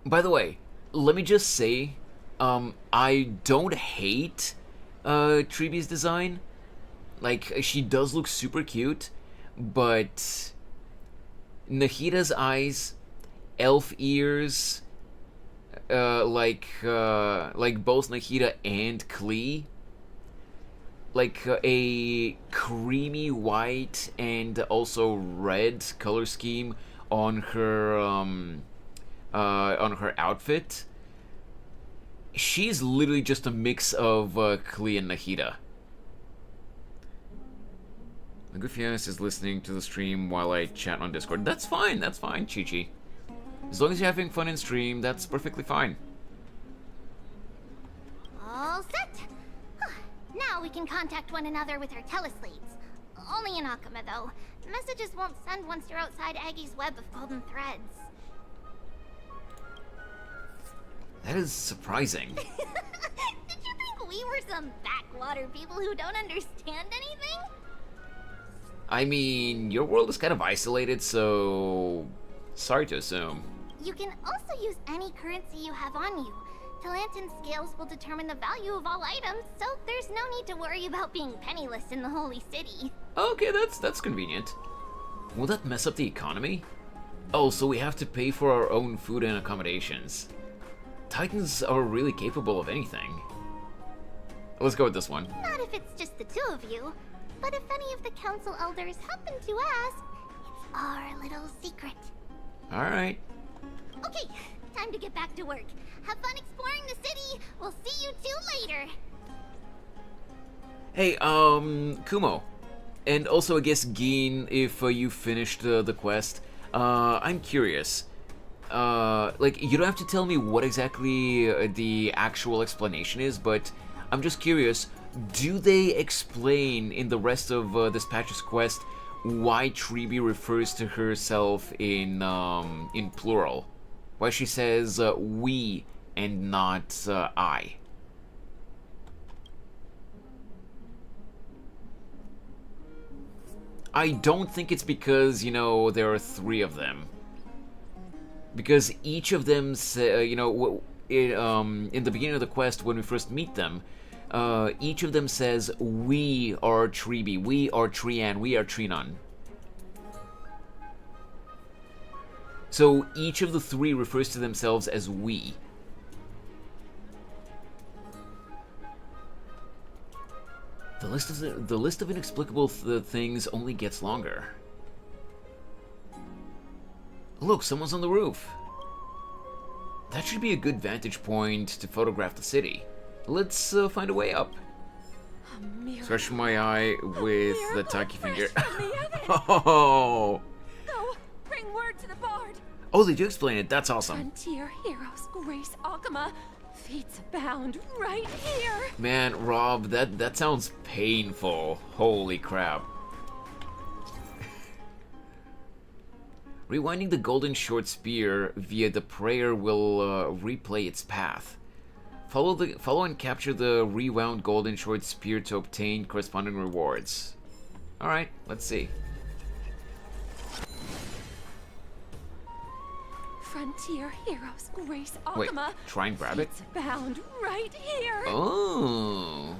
By the way, let me just say, I don't hate Triby's design. Like, she does look super cute, but Nahida's eyes, elf ears, like both Nahida and Klee, like a creamy white and also red color scheme on her outfit. she's literally just a mix of Klee and Nahida. Goofias is listening to the stream while I chat on Discord. That's fine, Chi-Chi. As long as you're having fun in stream, that's perfectly fine. All set. Now we can contact one another with our teleslates. Only in Akuma, though. Messages won't send once you're outside Aggie's web of golden threads. That is surprising. Did you think we were some backwater people who don't understand anything? I mean, your world is kind of isolated, so... sorry to assume. You can also use any currency you have on you. Talantan scales will determine the value of all items, so there's no need to worry about being penniless in the Holy City. Okay, that's convenient. Will that mess up the economy? Oh, so we have to pay for our own food and accommodations. Titans are really capable of anything. Let's go with this one. Not if it's just the two of you, but if any of the council elders happen to ask, it's our little secret. Alright. Okay, time to get back to work. Have fun exploring the city. We'll see you two later. Hey, Kumo. And also, I guess, Geen, if you finished the quest, I'm curious. Like, you don't have to tell me what exactly the actual explanation is, but I'm just curious, do they explain in the rest of this patch's quest why Tribi refers to herself in plural? Why she says we and not I? I don't think it's because, you know, there are 3 of them. Because each of them, you know, in the beginning of the quest, when we first meet them, each of them says, we are Tribi, we are Trian, we are Trinon. So each of the 3 refers to themselves as we. The list of inexplicable things only gets longer. Look, someone's on the roof. That should be a good vantage point to photograph the city. Let's find a way up. Scratch my eye with the tacky finger. Oh! Go, bring word to the bard. Oh, they do explain it. That's awesome. Frontier heroes grace Akuma. Feats abound right here. Man, Rob, that sounds painful. Holy crap. Rewinding the golden short spear via the prayer will replay its path. Follow and capture the rewound golden short spear to obtain corresponding rewards. Alright, let's see. Frontier heroes grace Akuma. Wait, try and grab it? Feats abound right here. Oh.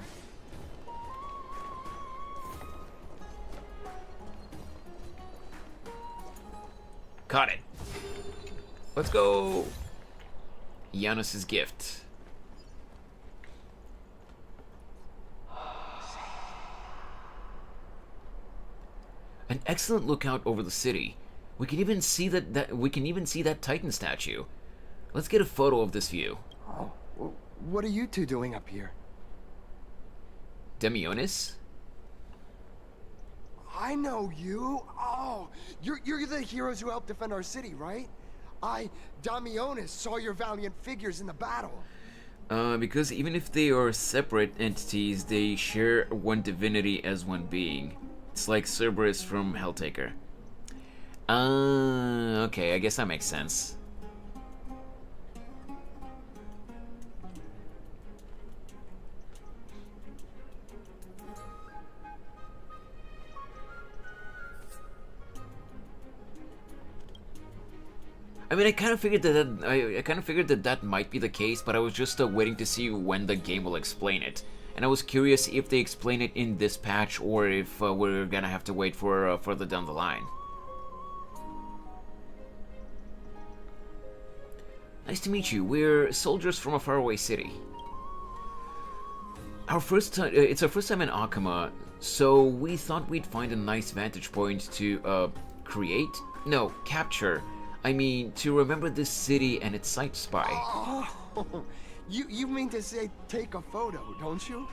Caught it. Let's go. Janus's gift. An excellent lookout over the city. We can even see that Titan statue. Let's get a photo of this view. Oh, what are you two doing up here? Demionis? I know you. Oh, you're the heroes who helped defend our city, right? Damionis, saw your valiant figures in the battle. Because even if they are separate entities, they share one divinity as one being. It's like Cerberus from Helltaker. Okay, I guess that makes sense. I mean, I kind of figured that might be the case, but I was just waiting to see when the game will explain it. And I was curious if they explain it in this patch or if we're gonna have to wait for further down the line. Nice to meet you. We're soldiers from a faraway city. It's our first time in Akuma, so we thought we'd find a nice vantage point to capture. I mean, to remember this city and its sight spy. Oh, You mean to say take a photo, don't you?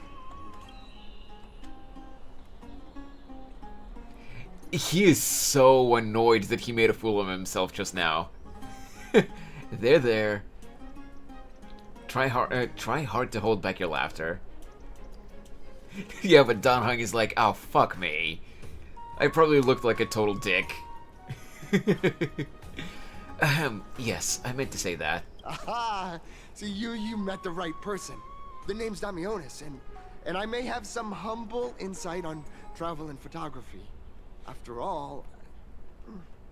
He is so annoyed that he made a fool of himself just now. There. Try hard to hold back your laughter. Yeah, but Don Hung is like, oh, fuck me. I probably looked like a total dick. Yes, I meant to say that. Aha! See, you met the right person. The name's Damionis, and I may have some humble insight on travel and photography. After all,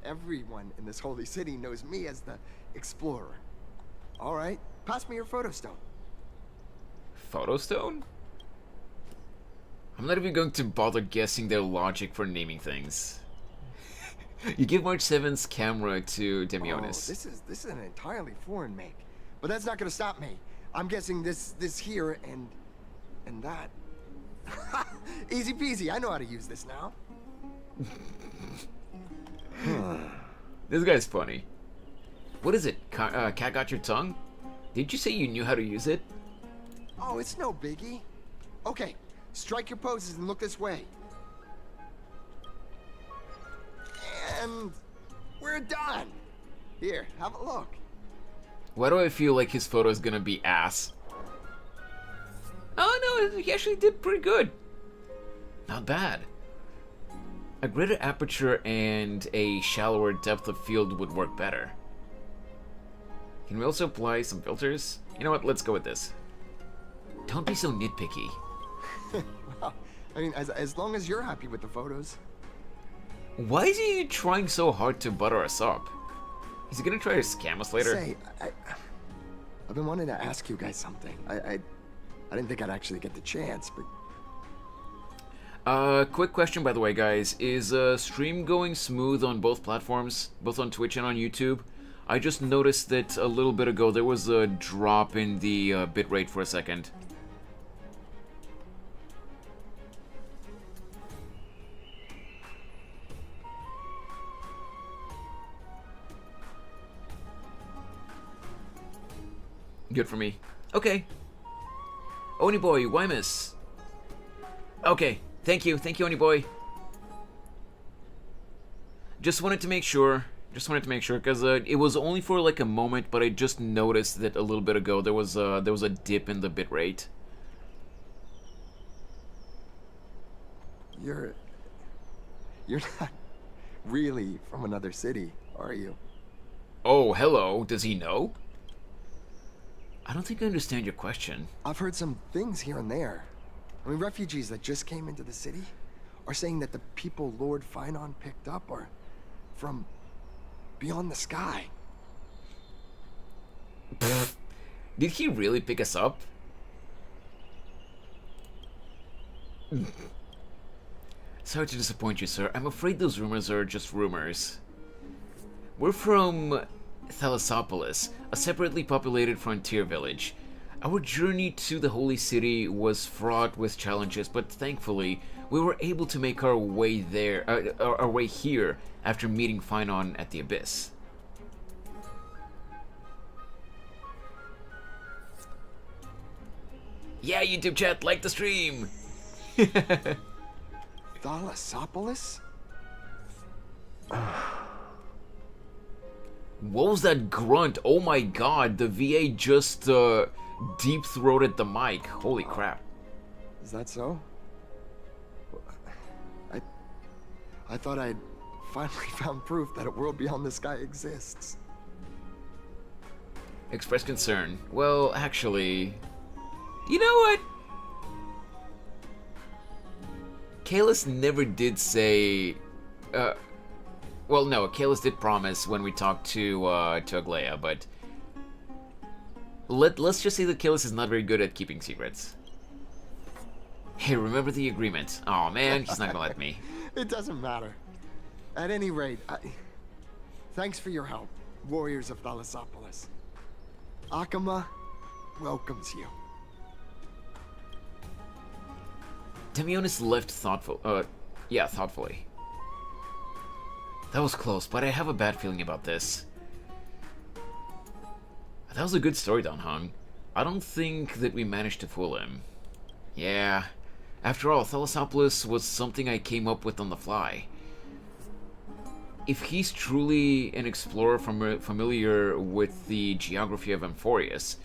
everyone in this holy city knows me as the explorer. All right, pass me your photo stone. Photo stone? I'm not even going to bother guessing their logic for naming things. You give March 7th's camera to Damionis. Oh, this is an entirely foreign make, but that's not gonna stop me. I'm guessing this here and that. Easy peasy. I know how to use this now. This guy's funny. What is it? Cat got your tongue? Did you say you knew how to use it? Oh, it's no biggie. Okay, strike your poses and look this way. And we're done. Here, have a look. Why do I feel like his photo is gonna be ass? Oh no, he actually did pretty good. Not bad. A greater aperture and a shallower depth of field would work better. Can we also apply some filters? You know what, let's go with this. Don't be so nitpicky. Well, I mean, as long as you're happy with the photos. Why is he trying so hard to butter us up? Is he gonna try to scam us later? Say, I've been wanting to ask you guys something. I didn't think I'd actually get the chance, but... Quick question by the way, guys. Is stream going smooth on both platforms? Both on Twitch and on YouTube? I just noticed that a little bit ago there was a drop in the bitrate for a second. Good for me. Okay. Oni boy, Wymus. Okay, thank you, Oni boy. Just wanted to make sure, because it was only for like a moment, but I just noticed that a little bit ago there was a dip in the bitrate. You're not really from another city, are you? Oh, hello. Does he know? I don't think I understand your question. I've heard some things here and there. I mean, refugees that just came into the city are saying that the people Lord Finon picked up are from beyond the sky. Did he really pick us up? Sorry to disappoint you, sir. I'm afraid those rumors are just rumors. We're from Thalassopolis, a separately populated frontier village. Our journey to the Holy City was fraught with challenges, but thankfully, we were able to make our way there, our way here after meeting Finon at the Abyss. Yeah, YouTube chat, like the stream! Thalassopolis? What was that grunt? Oh my god, the VA just deep-throated the mic. Holy crap. Is that so? I thought I'd finally found proof that a world beyond the sky exists. Express concern. Well, actually... You know what? Kalis never did say... well, no, Kalis did promise when we talked to Aglaia, but... Let's just say that Kalis is not very good at keeping secrets. Hey, remember the agreement. Oh man, he's not gonna let me. It doesn't matter. At any rate, thanks for your help, warriors of Thalassopolis. Akama welcomes you. Damionis left thoughtfully. That was close, but I have a bad feeling about this. That was a good story, Don Hung. I don't think that we managed to fool him. Yeah, after all, Thalassopoulos was something I came up with on the fly. If he's truly an explorer familiar with the geography of Amphoreus,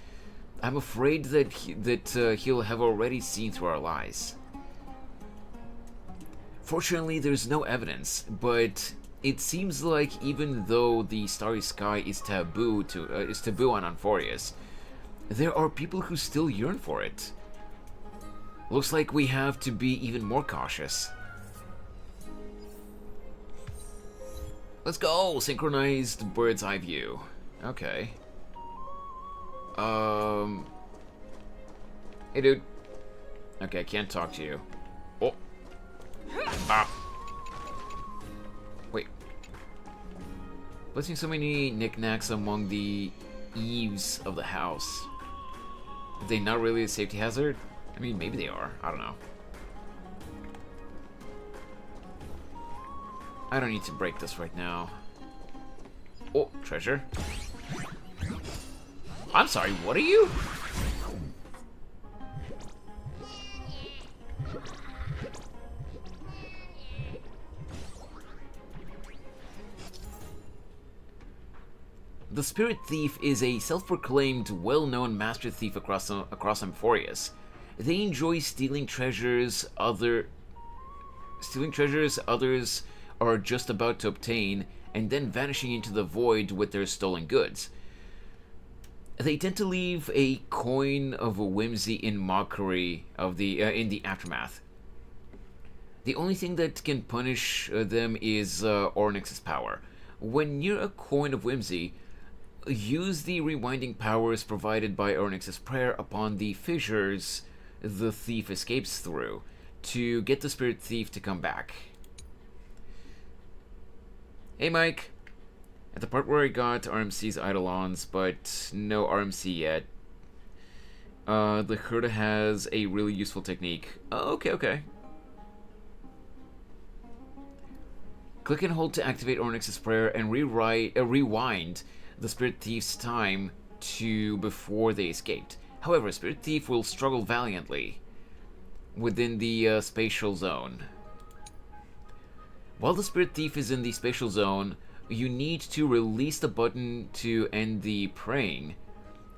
I'm afraid that he'll have already seen through our lies. Fortunately, there's no evidence, but it seems like even though the starry sky is taboo on Amphoreus, there are people who still yearn for it. Looks like we have to be even more cautious. Let's go! Synchronized bird's eye view. Okay. Hey, dude. Okay, I can't talk to you. Oh. Ah. Wait. Placing so many knickknacks among the eaves of the house. Are they not really a safety hazard? I mean, maybe they are. I don't know. I don't need to break this right now. Oh, treasure. I'm sorry, what are you? The Spirit Thief is a self-proclaimed, well-known master thief across Amphoreus. They enjoy stealing treasures others are just about to obtain, and then vanishing into the void with their stolen goods. They tend to leave a coin of whimsy in mockery of in the aftermath. The only thing that can punish them is Ornyx's power. When near a coin of whimsy, use the rewinding powers provided by Ornyx's prayer upon the fissures the thief escapes through to get the Spirit Thief to come back. Hey, Mike. At the part where I got RMC's Eidolons, but no RMC yet. The Herda has a really useful technique. Oh, okay. Click and hold to activate Ornyx's prayer and rewind the Spirit Thief's time to before they escaped. However, Spirit Thief will struggle valiantly within the spatial zone. While the Spirit Thief is in the spatial zone, you need to release the button to end the praying,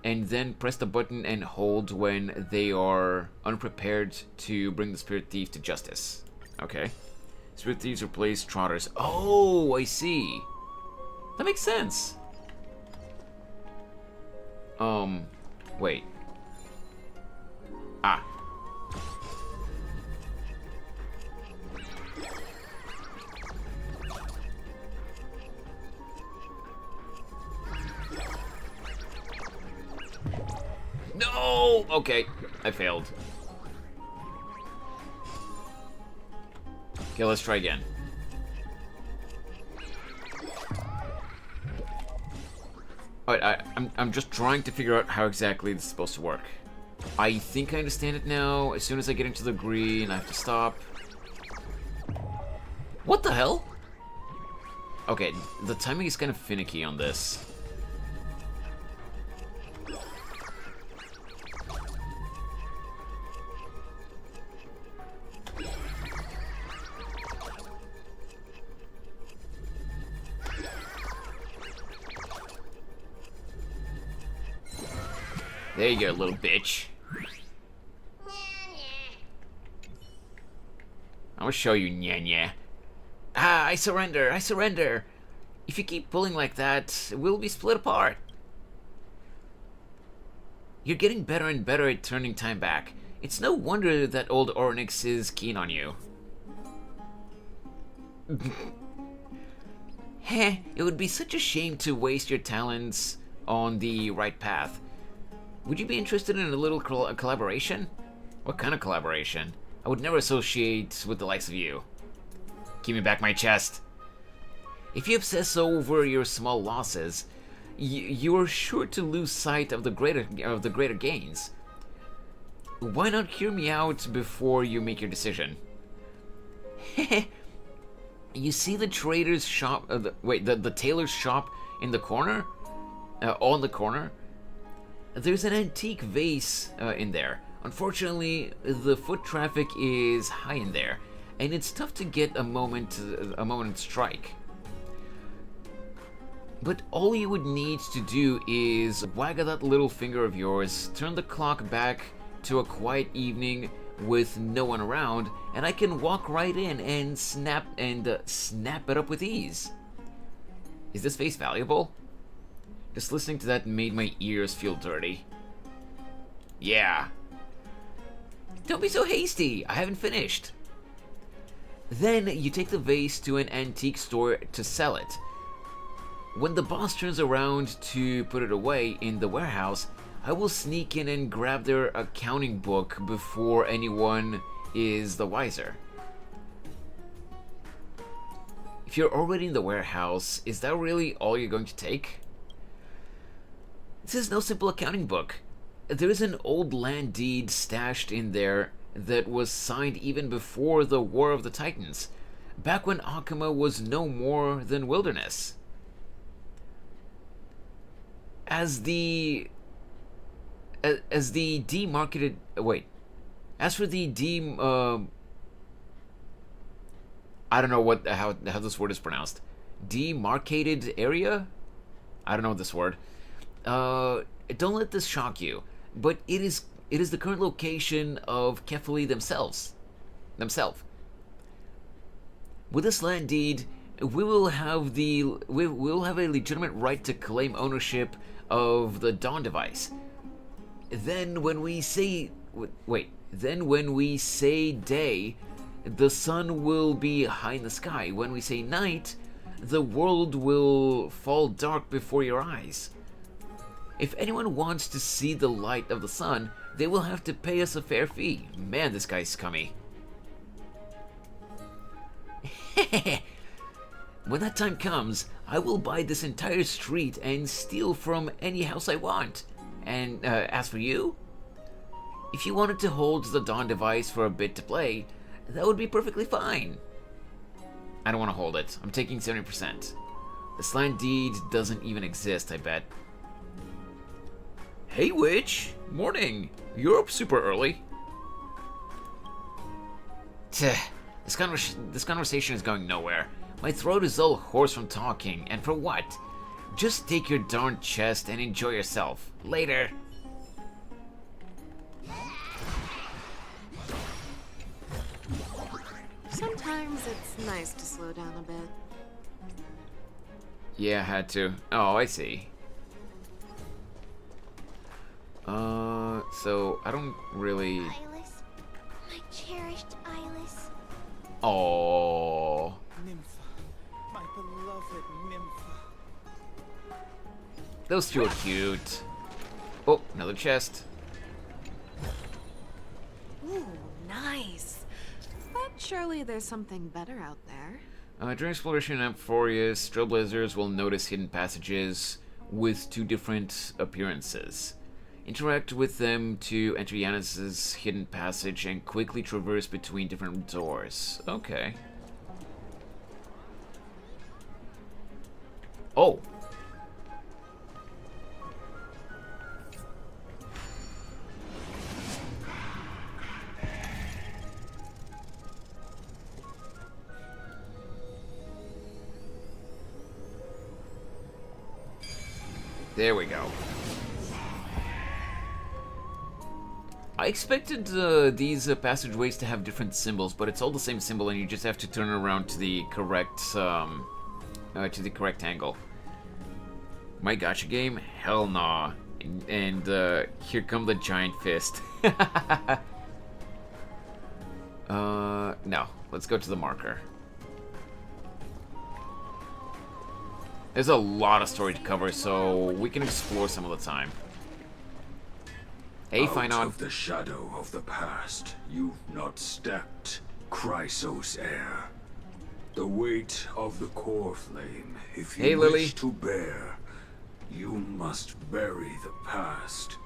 and then press the button and hold when they are unprepared to bring the Spirit Thief to justice. Okay. Spirit Thieves replace Trotters. Oh, I see. That makes sense. Wait. Ah. No! Okay, I failed. Okay, let's try again. Alright, I'm just trying to figure out how exactly this is supposed to work. I think I understand it now. As soon as I get into the green, I have to stop. What the hell? Okay, the timing is kind of finicky on this. There you go, little bitch. I'm gonna show you, nya. Ah, I surrender, I surrender. If you keep pulling like that, we'll be split apart. You're getting better and better at turning time back. It's no wonder that old Ornyx is keen on you. Heh, it would be such a shame to waste your talents on the right path. Would you be interested in a little collaboration? What kind of collaboration? I would never associate with the likes of you. Give me back my chest. If you obsess over your small losses, you are sure to lose sight of the greater gains. Why not hear me out before you make your decision? You see the trader's shop? The tailor's shop in the corner? On the corner? there's an antique vase in there. Unfortunately, the foot traffic is high in there, and it's tough to get a moment strike. But all you would need to do is wag that little finger of yours, turn the clock back to a quiet evening with no one around, and I can walk right in and snap it up with ease. Is this vase valuable? Just listening to that made my ears feel dirty. Yeah. Don't be so hasty, I haven't finished. Then you take the vase to an antique store to sell it. When the boss turns around to put it away in the warehouse, I will sneak in and grab their accounting book before anyone is the wiser. If you're already in the warehouse, is that really all you're going to take? This is no simple accounting book. There is an old land deed stashed in there that was signed even before the War of the Titans, back when Akuma was no more than wilderness. As for the I don't know how this word is pronounced. Demarcated area? I don't know this word. Don't let this shock you, but it is the current location of Kefali themselves. With this land deed, we will have a legitimate right to claim ownership of the Dawn device. Then when we say day, the sun will be high in the sky. When we say night, the world will fall dark before your eyes. If anyone wants to see the light of the sun, they will have to pay us a fair fee. Man, this guy's scummy. When that time comes, I will buy this entire street and steal from any house I want. And as for you, if you wanted to hold the Dawn device for a bit to play, that would be perfectly fine. I don't want to hold it. I'm taking 70%. This land deed doesn't even exist, I bet. Hey, witch! Morning! You're up super early. This conversation is going nowhere. My throat is all hoarse from talking, and for what? Just take your darn chest and enjoy yourself. Later. Sometimes it's nice to slow down a bit. Yeah, I had to. Oh, I see. So I don't really. Ilis, my cherished Ilis. Oh. Nympha, my beloved Nympha. Those two are cute. Oh, another chest. Ooh, nice. But surely there's something better out there. During exploration in Amphoreus, trailblazers will notice hidden passages with two different appearances. Interact with them to enter Yanis's hidden passage and quickly traverse between different doors. Okay. Oh. There we go. I expected these passageways to have different symbols, but it's all the same symbol, and you just have to turn it around to the correct angle. My gacha game? Hell nah. And here come the giant fist. No. Let's go to the marker. There's a lot of story to cover, so we can explore some of the time. Hey, Finon. Out of the shadow of the past, you've not stepped, Chrysos heir. The weight of the core flame, if you wish to bear, you must bury the past.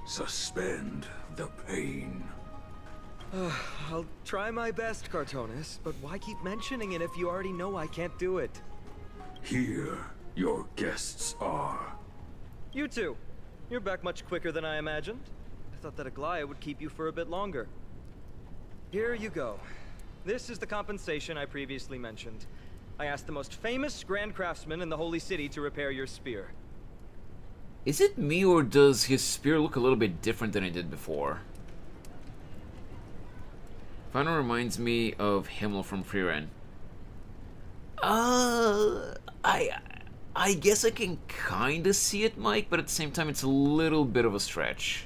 Suspend the pain. I'll try my best, Cartonis, but why keep mentioning it if you already know I can't do it? Here, your guests are. You two, You're back much quicker than I imagined. I thought that Aglaya would keep you for a bit longer. Here you go. This is the compensation I previously mentioned. I asked the most famous Grand Craftsman in the Holy City to repair your spear. Is it me, or does his spear look a little bit different than it did before? Finally reminds me of Himmel from Frieren. I guess I can kinda see it, Mike, but at the same time it's a little bit of a stretch.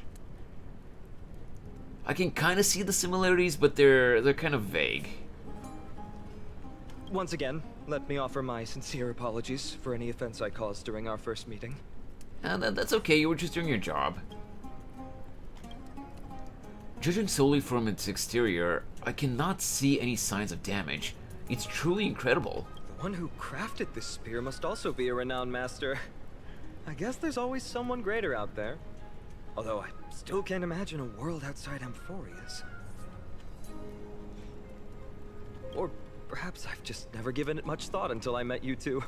I can kinda see the similarities, but they're kind of vague. Once again, let me offer my sincere apologies for any offense I caused during our first meeting. That's okay, you were just doing your job. Judging solely from its exterior, I cannot see any signs of damage. It's truly incredible. The one who crafted this spear must also be a renowned master. I guess there's always someone greater out there. Although I still can't imagine a world outside Amphoreus. Or perhaps I've just never given it much thought until I met you two.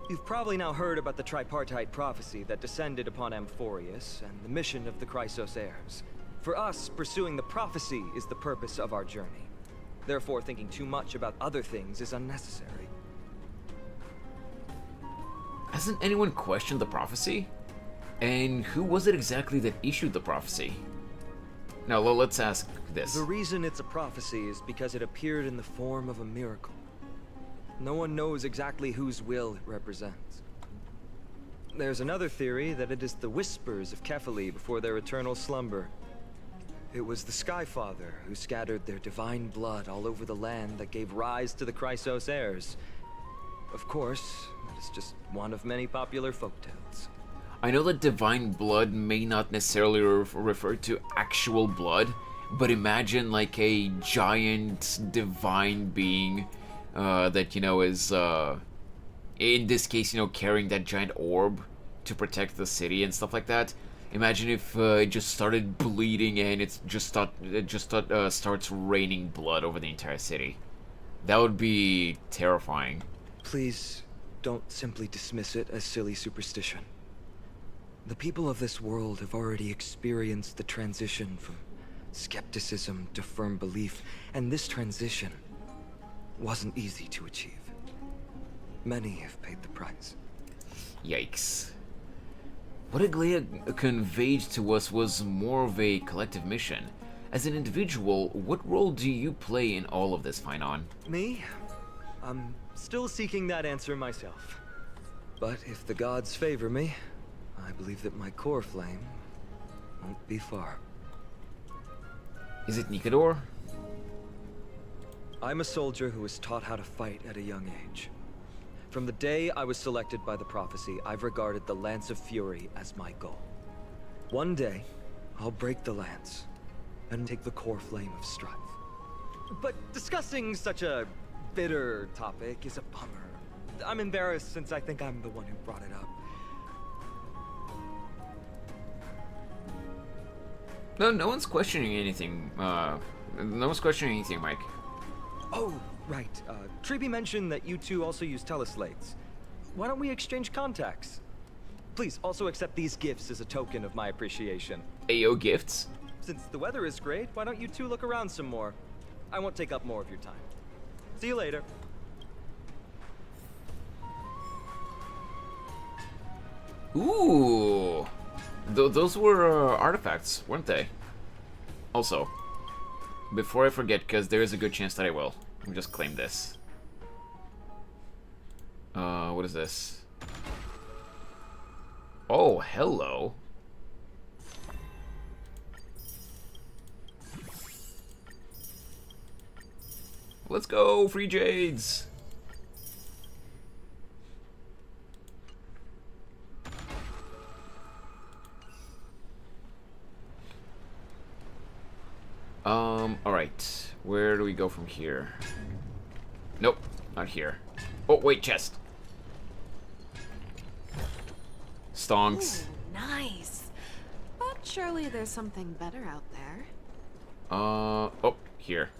You've probably now heard about the tripartite prophecy that descended upon Amphoreus and the mission of the Chrysos heirs. For us, pursuing the prophecy is the purpose of our journey. Therefore, thinking too much about other things is unnecessary. Hasn't anyone questioned the prophecy? And who was it exactly that issued the prophecy? Now, let's ask this. The reason it's a prophecy is because it appeared in the form of a miracle. No one knows exactly whose will it represents. There's another theory that it is the whispers of Kefali before their eternal slumber. It was the Skyfather who scattered their divine blood all over the land that gave rise to the Chrysos heirs. Of course, that is just one of many popular folktales. I know that divine blood may not necessarily refer to actual blood, but imagine like a giant divine being that, you know, is, in this case, you know, carrying that giant orb to protect the city and stuff like that. Imagine if it just started bleeding and it just starts raining blood over the entire city. That would be terrifying. Please don't simply dismiss it as silly superstition. The people of this world have already experienced the transition from skepticism to firm belief, and this transition wasn't easy to achieve. Many have paid the price. Yikes. What Aglaya conveyed to us was more of a collective mission. As an individual, what role do you play in all of this, Finon? Me? I'm still seeking that answer myself. But if the gods favor me, I believe that my core flame won't be far. Is it Nikador? I'm a soldier who was taught how to fight at a young age. From the day I was selected by the prophecy, I've regarded the Lance of Fury as my goal. One day, I'll break the lance and take the core flame of strife. But discussing such a bitter topic is a bummer. I'm embarrassed since I think I'm the one who brought it up. No one's questioning anything. No one's questioning anything, Mike. Oh, right. Treeby mentioned that you two also use teleslates. Why don't we exchange contacts? Please also accept these gifts as a token of my appreciation. Ayo gifts? Since the weather is great, why don't you two look around some more? I won't take up more of your time. See you later. Ooh. Those were artifacts, weren't they? Also, before I forget, because there is a good chance that I will, let me just claim this. What is this? Oh, hello. Let's go, free jades! Alright. Where do we go from here? Nope, not here. Oh, wait, chest. Stonks. Ooh, nice. But surely there's something better out there. Oh, here.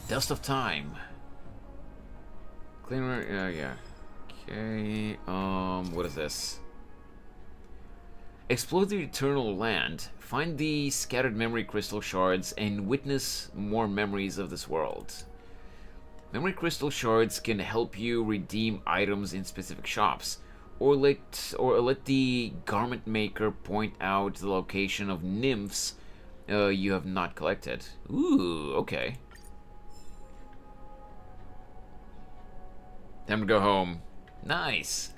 Dust of Time. Cleaner, yeah. Okay, what is this? Explore the eternal land, find the scattered memory crystal shards, and witness more memories of this world. Memory crystal shards can help you redeem items in specific shops, or let the garment maker point out the location of nymphs you have not collected. Ooh, okay. Time to go home. Nice.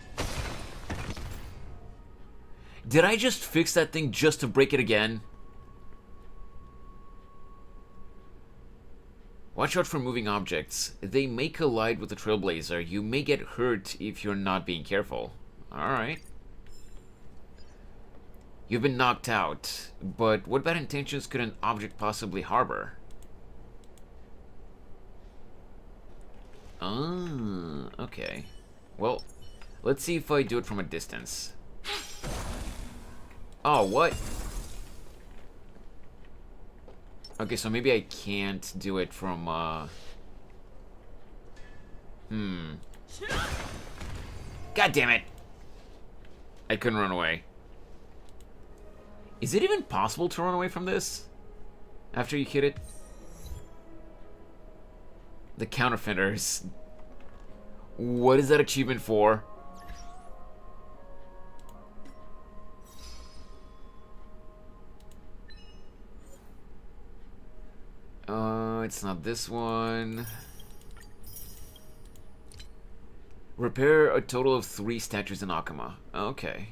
Did I just fix that thing just to break it again? Watch out for moving objects. They may collide with the Trailblazer. You may get hurt if you're not being careful. Alright. You've been knocked out, but what bad intentions could an object possibly harbor? Ah, okay. Well, let's see if I do it from a distance. Oh, what? Okay, so maybe I can't do it from, God damn it! I couldn't run away. Is it even possible to run away from this? After you hit it? The counterfeiters. What is that achievement for? It's not this one. Repair a total of 3 statues in Akama. Okay.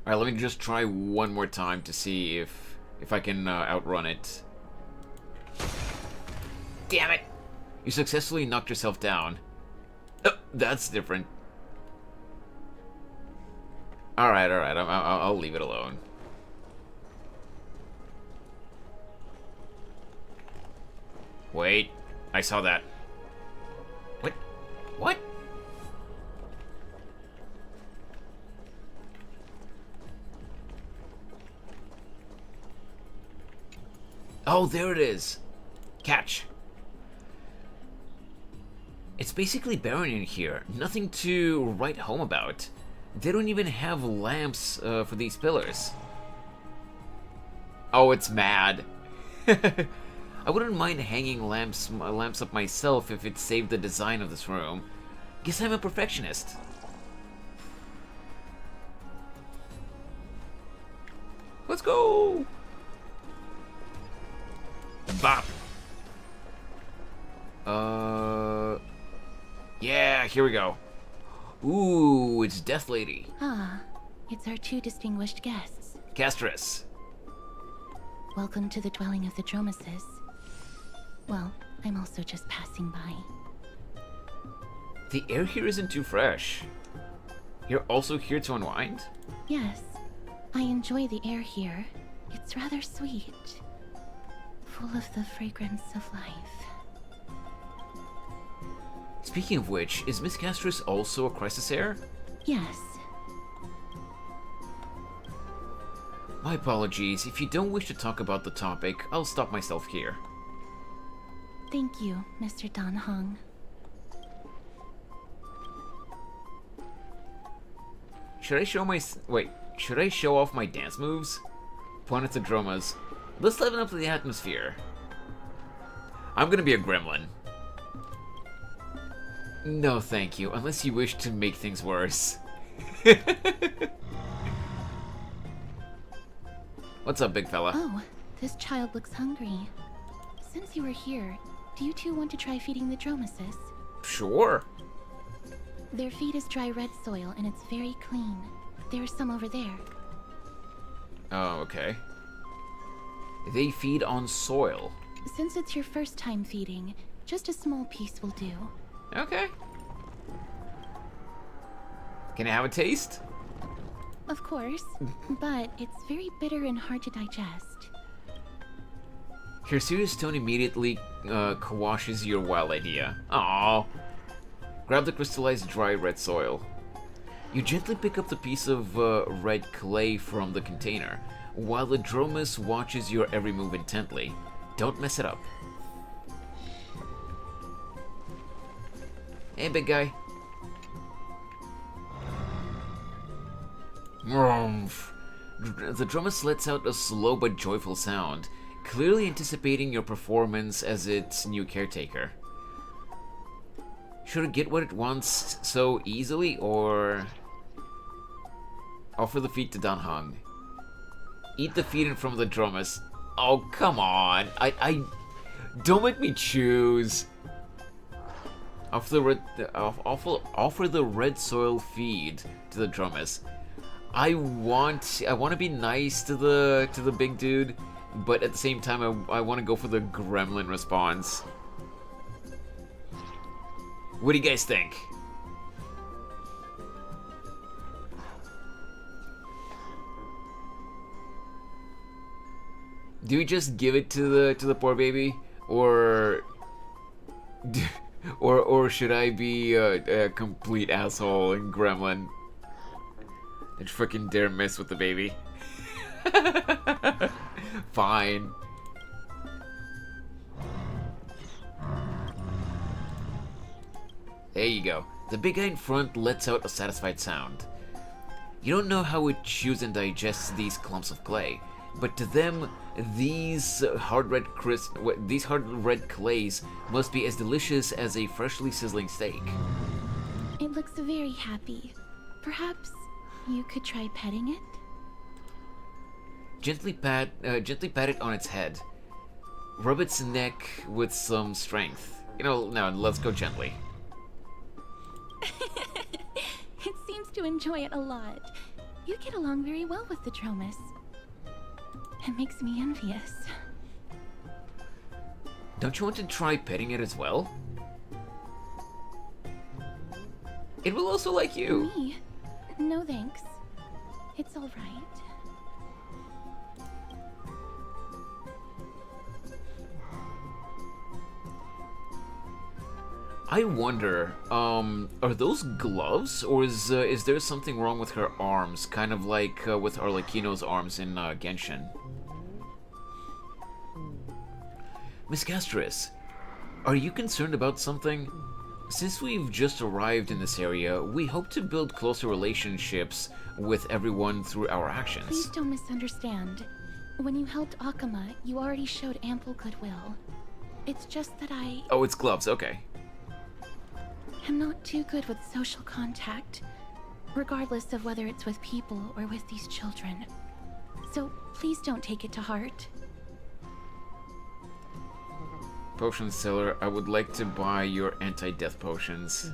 Alright, let me just try one more time to see if I can outrun it. Damn it! You successfully knocked yourself down. Oh, that's different. Alright, I'll leave it alone. Wait, I saw that. What? What? Oh, there it is. Catch. It's basically barren in here. Nothing to write home about. They don't even have lamps for these pillars. Oh, it's mad. I wouldn't mind hanging lamps up myself if it saved the design of this room. Guess I'm a perfectionist. Let's go! Bop! Yeah, here we go. Ooh, it's Death Lady. Ah, it's our 2 distinguished guests. Castris. Welcome to the dwelling of the Dromeses. Well, I'm also just passing by. The air here isn't too fresh. You're also here to unwind? Yes, I enjoy the air here. It's rather sweet. Full of the fragrance of life. Speaking of which, is Miss Castris also a crisis heir? Yes. My apologies. If you don't wish to talk about the topic, I'll stop myself here. Thank you, Mr. Dan Hong. Should I show off my dance moves? Point at the drummers. Let's liven up the atmosphere. I'm gonna be a gremlin. No, thank you, unless you wish to make things worse. What's up, big fella? Oh, this child looks hungry. Since you were here, do you 2 want to try feeding the Dromeses? Sure. Their feed is dry red soil and it's very clean. There's some over there. Oh, okay. They feed on soil. Since it's your first time feeding, just a small piece will do. Okay. Can I have a taste? Of course, but it's very bitter and hard to digest. Her serious tone immediately quashes your wild idea. Aww. Grab the crystallized dry red soil. You gently pick up the piece of red clay from the container, while the Dromus watches your every move intently. Don't mess it up. Hey, big guy. The drummer lets out a slow but joyful sound, clearly anticipating your performance as its new caretaker. Should it get what it wants so easily, or offer the feet to Danhang? Eat the feet in front of the drummers. Oh, come on. I don't make me choose. Offer the red soil feed to the drummers. I want to be nice to the big dude, but at the same time I want to go for the gremlin response. What do you guys think? Do we just give it to the poor baby, or should I be a complete asshole and gremlin and freaking dare mess with the baby? Fine. There you go. The big guy in front lets out a satisfied sound. You don't know how it chews and digests these clumps of clay, but to them, these hard red clays must be as delicious as a freshly sizzling steak. It looks very happy. Perhaps you could try petting it? Gently pat it on its head. Rub its neck with some strength. Now let's go gently. It seems to enjoy it a lot. You get along very well with the Dromus. It makes me envious. Don't you want to try petting it as well? It will also like you. Me? No thanks. It's all right. I wonder, are those gloves, or is there something wrong with her arms, kind of like with Arlecchino's arms in Genshin? Miss Castris, are you concerned about something? Since we've just arrived in this area, we hope to build closer relationships with everyone through our actions. Please don't misunderstand. When you helped Akama, you already showed ample goodwill. It's just that Oh, it's gloves, okay. I'm not too good with social contact, regardless of whether it's with people or with these children. So please don't take it to heart. Potion seller, I would like to buy your anti-death potions.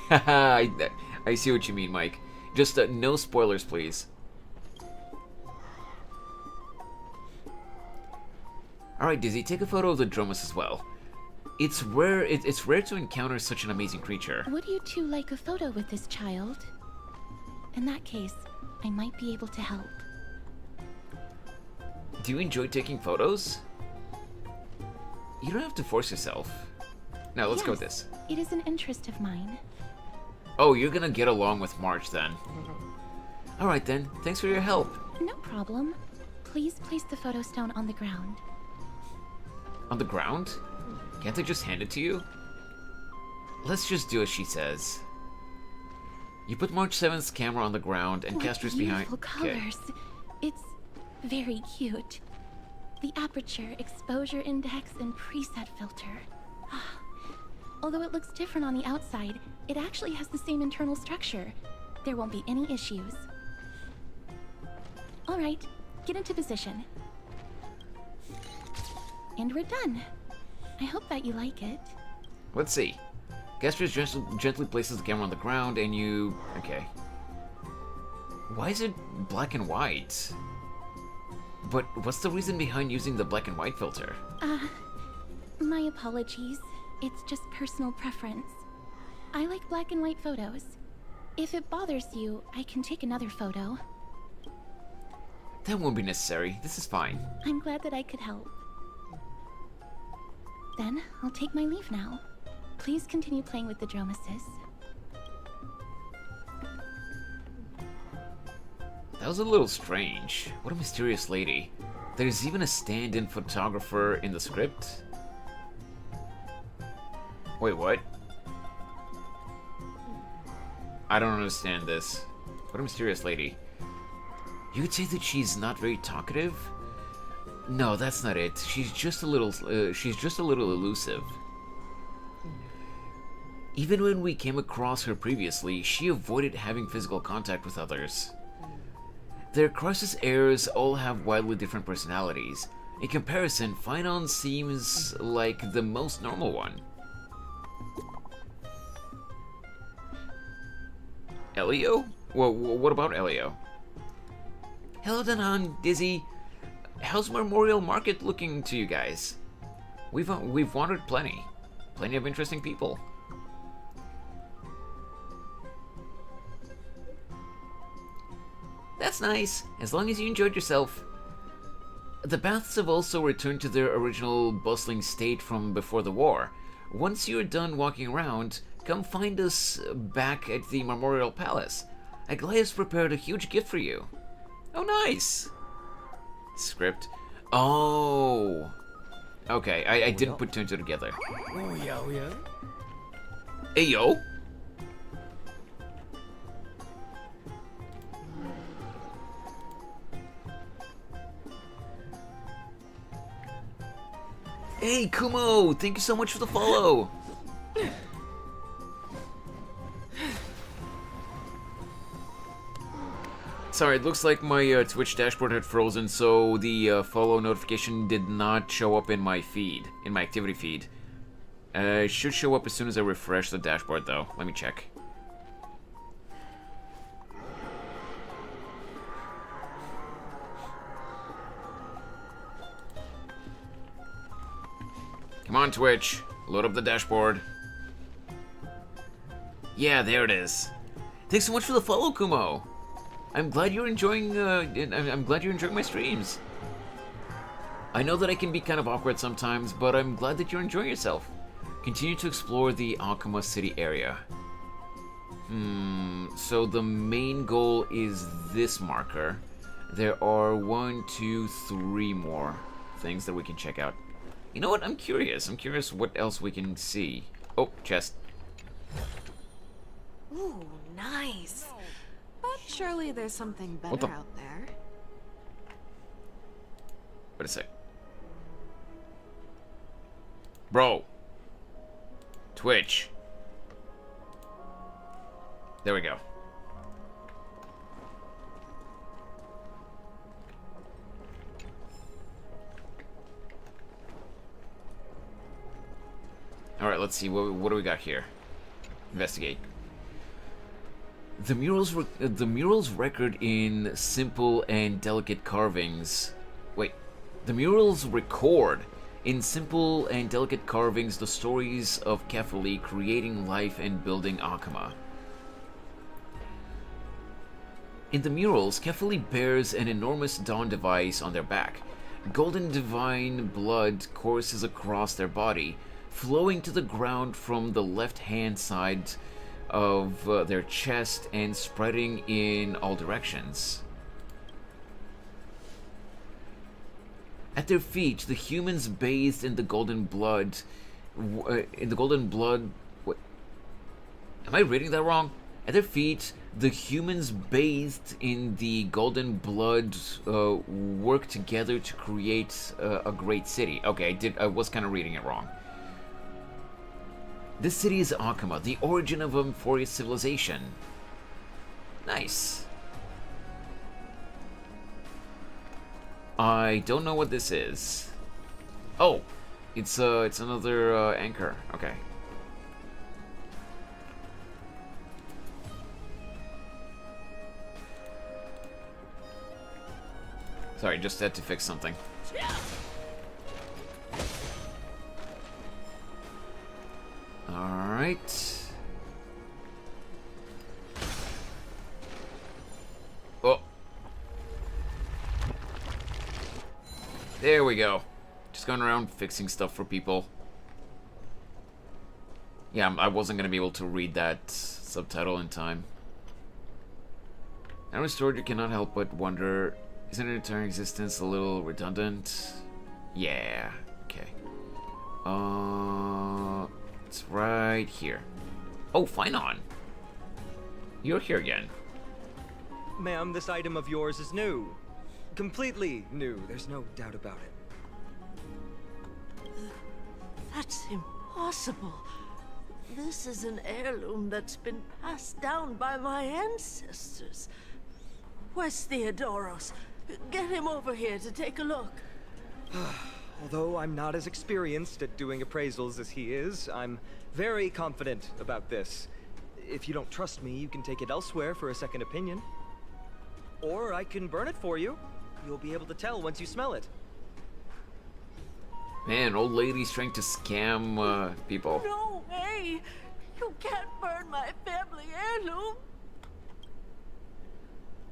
Haha, I see what you mean, Mike. Just no spoilers, please. Alright, Dizzy, take a photo of the Dromus as well. It's rare to encounter such an amazing creature. Would you two like a photo with this child? In that case, I might be able to help. Do you enjoy taking photos? You don't have to force yourself. Now, let's go with this. It is an interest of mine. Oh, you're gonna get along with March then. Alright then, thanks for your help. No problem. Please place the photo stone on the ground. On the ground? Can't I just hand it to you? Let's just do as she says. You put March 7th's camera on the ground and Castra's behind. Beautiful colors. It's very cute. The aperture, exposure index, and preset filter. Although it looks different on the outside, it actually has the same internal structure. There won't be any issues. Alright, get into position. And we're done. I hope that you like it. Let's see. Castras gently places the camera on the ground and you... Okay. Why is it black and white? But what's the reason behind using the black and white filter? My apologies. It's just personal preference. I like black and white photos. If it bothers you, I can take another photo. That won't be necessary. This is fine. I'm glad that I could help. Then, I'll take my leave now. Please continue playing with the Dromuses. That was a little strange. What a mysterious lady. There's even a stand-in photographer in the script. Wait, what? I don't understand this. What a mysterious lady. You could say that she's not very talkative? No, that's not it. She's just a little elusive. Even when we came across her previously, she avoided having physical contact with others. Their crisis heirs all have wildly different personalities. In comparison, Finon seems like the most normal one. Elio? Well, what about Elio? Hello, Danan, Dizzy. How's Memorial Market looking to you guys? We've wandered plenty of interesting people. That's nice, as long as you enjoyed yourself. The baths have also returned to their original bustling state from before the war. Once you're done walking around, come find us back at the Memorial Palace. Aglaeus prepared a huge gift for you. Oh, nice! Script. Oh! Okay, I didn't put two and two together. Oh yeah. Hey, yo! Hey, Kumo! Thank you so much for the follow! Sorry, it looks like my Twitch dashboard had frozen, so the follow notification did not show up in my feed, in my activity feed. It should show up as soon as I refresh the dashboard, though. Let me check. Come on, Twitch. Load up the dashboard. Yeah, there it is. Thanks so much for the follow, Kumo. I'm glad you're enjoying. I'm glad you're enjoying my streams. I know that I can be kind of awkward sometimes, but I'm glad that you're enjoying yourself. Continue to explore the Akuma City area. So the main goal is this marker. There are 1, 2, 3 more things that we can check out. You know what? I'm curious. I'm curious what else we can see. Oh, chest. Ooh, nice. But surely there's something better out there. Wait a sec. Bro. Twitch. There we go. Alright, let's see. What do we got here? Investigate. The murals record in simple and delicate carvings. Wait. The murals record in simple and delicate carvings the stories of Kefali creating life and building Akuma. In the murals, Kefali bears an enormous dawn device on their back. Golden divine blood courses across their body, flowing to the ground from the left-hand side of their chest and spreading in all directions. At their feet, the humans bathed in the golden blood. What? Am I reading that wrong? At their feet, the humans bathed in the golden blood work together to create a great city. Okay, I was kind of reading it wrong. This city is Akuma, the origin of Amphoreus civilization. Nice. I don't know what this is. Oh, it's another anchor. Okay. Sorry, just had to fix something. Alright. Oh. There we go. Just going around fixing stuff for people. Yeah, I wasn't going to be able to read that subtitle in time. Now restored, you cannot help but wonder, Isn't an entire existence a little redundant? Yeah. Okay. It's right here. Oh, Finon. You're here again. Ma'am, this item of yours is new. Completely new, there's no doubt about it. That's impossible. This is an heirloom that's been passed down by my ancestors. Where's Theodoros? Get him over here to take a look. Although I'm not as experienced at doing appraisals as he is, I'm very confident about this. If you don't trust me, you can take it elsewhere for a second opinion. Or I can burn it for you. You'll be able to tell once you smell it. Man, old lady's trying to scam people. No way! You can't burn my family heirloom!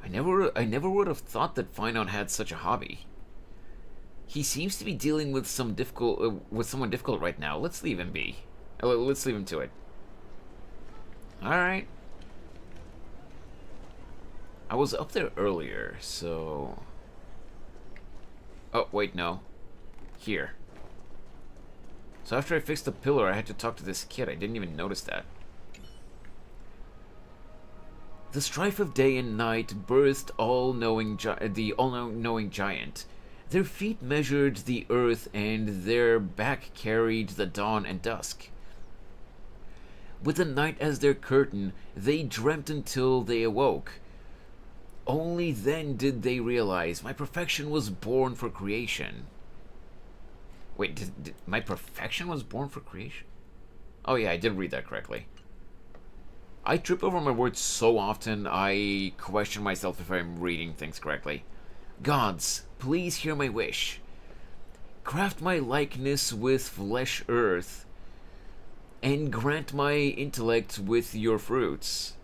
I never would have thought that Finon had such a hobby. He seems to be dealing with someone difficult right now. Let's leave him be. Let's leave him to it. Alright. I was up there earlier, so... Oh, wait, no. Here. So after I fixed the pillar, I had to talk to this kid. I didn't even notice that. The strife of day and night birthed the all-knowing giant. Their feet measured the earth, and their back carried the dawn and dusk. With the night as their curtain, they dreamt until they awoke. Only then did they realize my perfection was born for creation. Wait, did my perfection was born for creation? Oh yeah, I did read that correctly. I trip over my words so often, I question myself if I'm reading things correctly. Gods, please hear my wish. Craft my likeness with flesh earth, and grant my intellect with your fruits.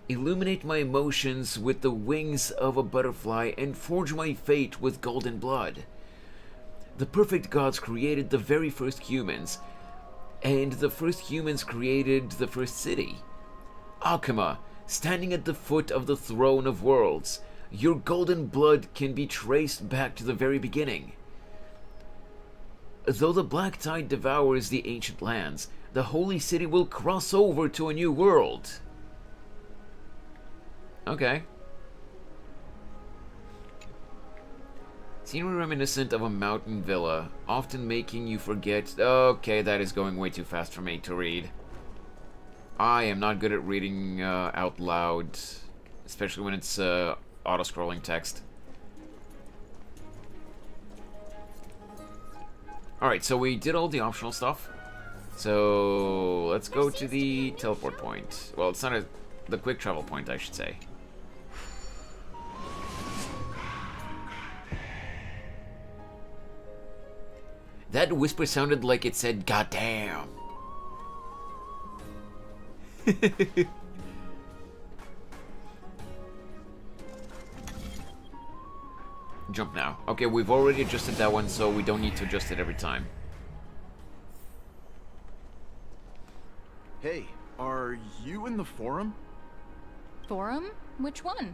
Illuminate my emotions with the wings of a butterfly, and forge my fate with golden blood. The perfect gods created the very first humans, and the first humans created the first city. Akama, standing at the foot of the throne of worlds, your golden blood can be traced back to the very beginning. Though the black tide devours the ancient lands, the holy city will cross over to a new world. Okay. Scenery reminiscent of a mountain villa, often making you forget... Okay, that is going way too fast for me to read. I am not good at reading out loud, especially when it's auto-scrolling text. Alright, so we did all the optional stuff. So let's go to the teleport point. Well, it's not the quick travel point, I should say. That whisper sounded like it said, "Goddamn." Jump now. Okay, we've already adjusted that one, so we don't need to adjust it every time. Hey, are you in the forum? Forum? Which one?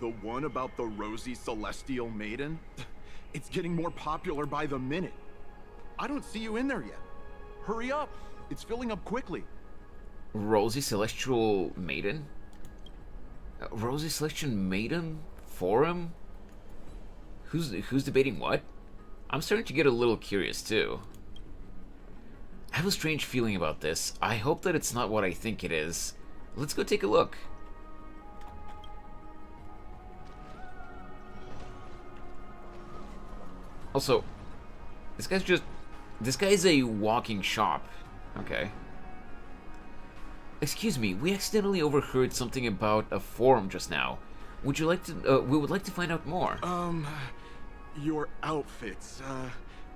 The one about the rosy celestial maiden? It's getting more popular by the minute. I don't see you in there yet. Hurry up. It's filling up quickly. Rosy Celestial Maiden? Rosy Celestial Maiden? Forum? Who's debating what? I'm starting to get a little curious too. I have a strange feeling about this. I hope that it's not what I think it is. Let's go take a look. Also, this guy's a walking shop. Okay. Excuse me, we accidentally overheard something about a forum just now. Would you like to, we would like to find out more. Your outfits,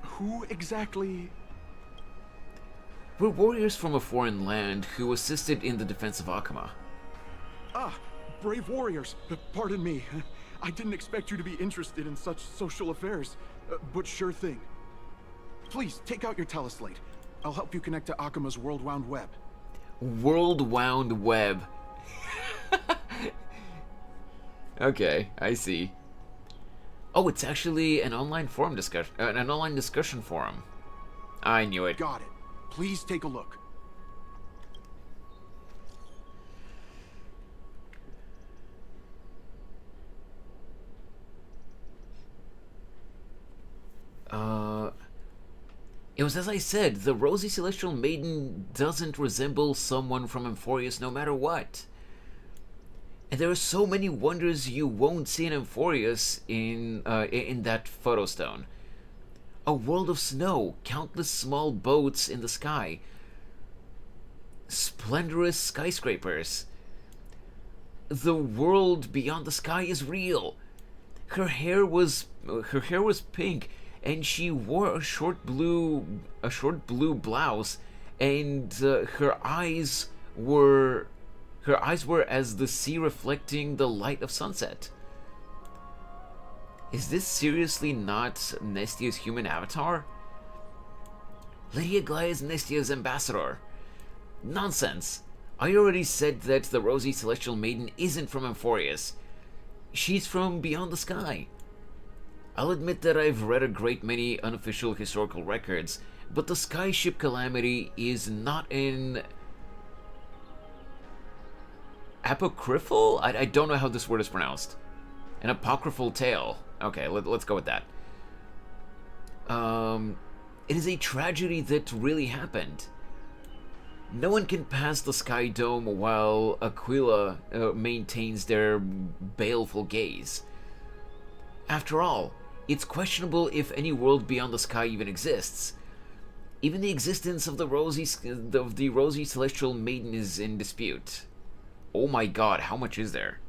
who exactly? We're warriors from a foreign land who assisted in the defense of Akama. Ah, brave warriors. Pardon me. I didn't expect you to be interested in such social affairs, but sure thing. Please, take out your teleslate. I'll help you connect to Akama's World Wound Web. World Wound Web. Okay, I see. Oh, it's actually an online forum discussion, an online discussion forum. I knew it. Got it. Please take a look. It was as I said, the rosy celestial maiden doesn't resemble someone from Amphoreus no matter what. And there are so many wonders you won't see in Amphoreus in that photo stone. A world of snow, countless small boats in the sky, splendorous skyscrapers. The world beyond the sky is real. Her hair was pink, and she wore a short blue blouse, and her eyes were as the sea reflecting the light of sunset. Is this seriously not Nestia's human avatar? Lady Aglaia is Nestia's ambassador. Nonsense. I already said that the rosy celestial maiden isn't from Amphoreus. She's from beyond the sky. I'll admit that I've read a great many unofficial historical records, but the skyship calamity is not an apocryphal? I don't know how this word is pronounced. An apocryphal tale. Okay, let's go with that. It is a tragedy that really happened. No one can pass the Sky Dome while Aquila maintains their baleful gaze. After all, it's questionable if any world beyond the sky even exists. Even the existence of the rosy celestial maiden is in dispute. Oh my god, how much is there?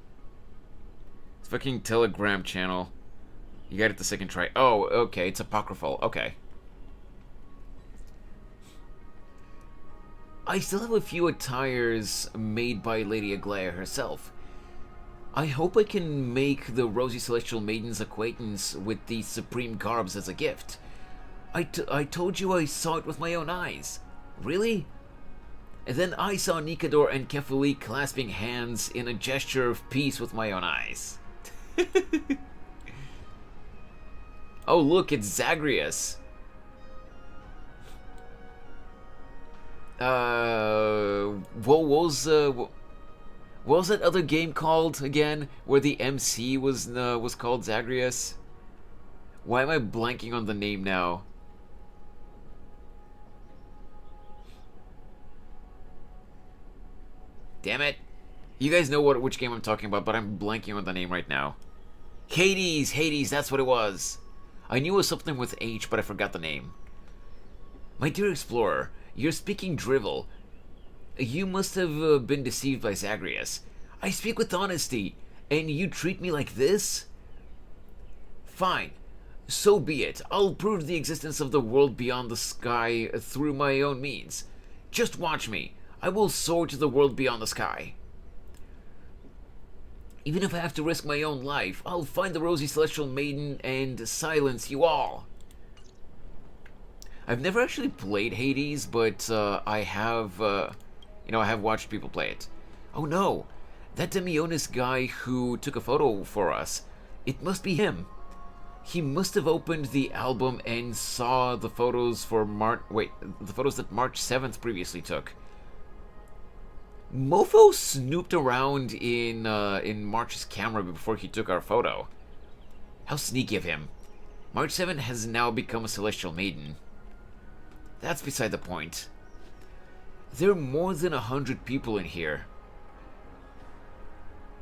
It's fucking Telegram channel. You got it the second try. Oh, okay, it's apocryphal. Okay. I still have a few attires made by Lady Aglaia herself. I hope I can make the rosy celestial maiden's acquaintance with these supreme garbs as a gift. I told you I saw it with my own eyes. Really? And then I saw Nikador and Kefali clasping hands in a gesture of peace with my own eyes. Oh look, it's Zagreus. What was that other game called again, where the MC was called Zagreus? Why am I blanking on the name now? Damn it! You guys know which game I'm talking about, but I'm blanking on the name right now. Hades, that's what it was. I knew it was something with H, but I forgot the name. My dear explorer, you're speaking drivel. You must have been deceived by Zagreus. I speak with honesty, and you treat me like this? Fine. So be it. I'll prove the existence of the world beyond the sky through my own means. Just watch me. I will soar to the world beyond the sky. Even if I have to risk my own life, I'll find the rosy celestial maiden and silence you all. I've never actually played Hades, but I have watched people play it. Oh no, that Demionis guy who took a photo for us, it must be him. He must have opened the album and saw the photos for the photos that March 7th previously took. Mofo snooped around in March's camera before he took our photo. How sneaky of him. March 7 has now become a celestial maiden. That's beside the point. There are more than 100 people in here.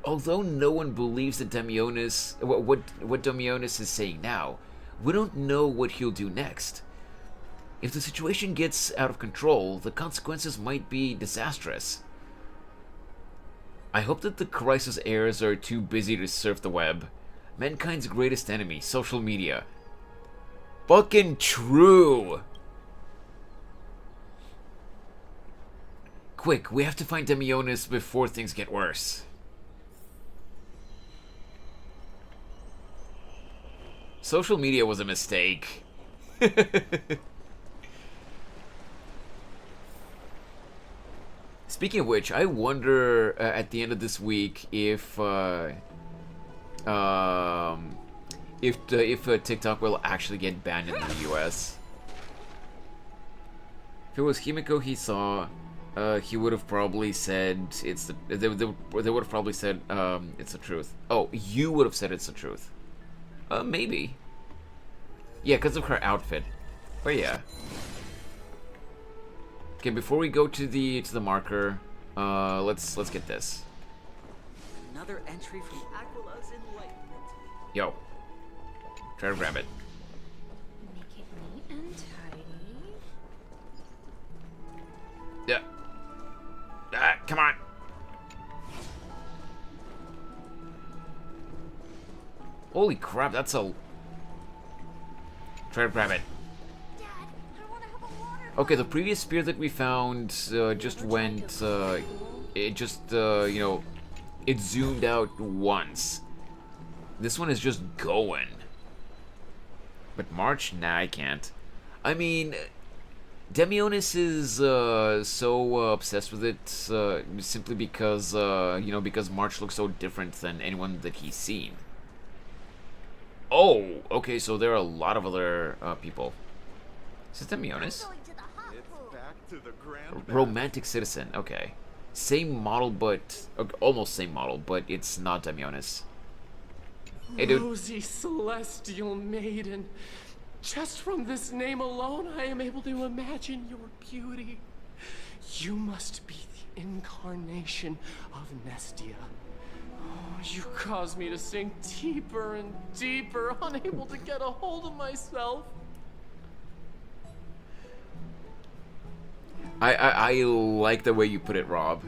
Although no one believes that Demionis, what Demionis is saying now, we don't know what he'll do next. If the situation gets out of control, the consequences might be disastrous. I hope that the crisis heirs are too busy to surf the web. Mankind's greatest enemy, social media. Fucking true! Quick, we have to find Demionis before things get worse. Social media was a mistake. Speaking of which, I wonder at the end of this week if if TikTok will actually get banned in the US. If it was Himiko he saw, he would have probably said it's the. They would have probably said it's the truth. Oh, you would have said it's the truth. Maybe. Yeah, because of her outfit. But yeah. Okay, before we go to the marker, let's get this. Another entry from Aquila's Enlightenment. Yo. Try to grab it. Make it neat and tidy. Yeah. Ah, come on. Holy crap, that's a... Try to grab it. Okay, the previous spear that we found just went... it just, you know... It zoomed out once. This one is just going. But March? Nah, I can't. I mean... Demionis is so obsessed with it simply because, you know, because March looks so different than anyone that he's seen. Oh, okay, so there are a lot of other people. Is this Demionis? Romantic Citizen, okay. Same model, but... almost same model, but it's not Demionis. Hey, dude. Rosy Celestial Maiden. Just from this name alone, I am able to imagine your beauty. You must be the incarnation of Nestia. Oh, you cause me to sink deeper and deeper, unable to get a hold of myself. I like the way you put it, Rob.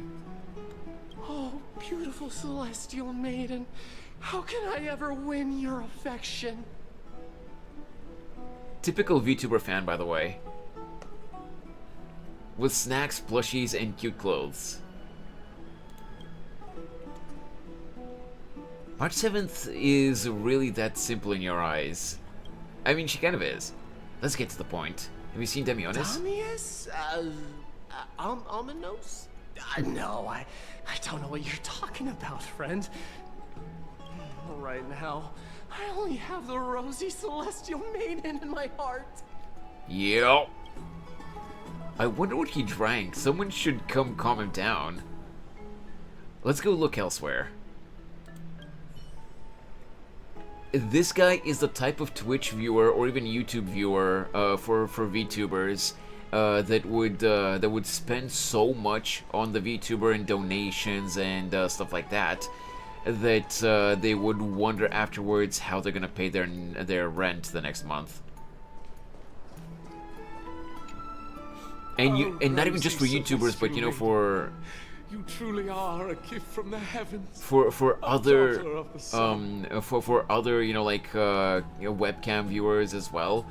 Oh, beautiful Celestial Maiden. How can I ever win your affection? Typical VTuber fan, by the way. With snacks, plushies, and cute clothes. March 7th is really that simple in your eyes. I mean, she kind of is. Let's get to the point. Have you seen Demionis? Demionis? Ominos? No, I don't know what you're talking about, friend. Right now, I only have the rosy celestial maiden in my heart. Yep. I wonder what he drank. Someone should come calm him down. Let's go look elsewhere. This guy is the type of Twitch viewer or even YouTube viewer for VTubers that would spend so much on the VTuber and donations and stuff like that they would wonder afterwards how they're gonna pay their rent the next month. And not even just for YouTubers, but you know, for you truly are a gift from the heavens. For other for other, you know, like you know, webcam viewers as well,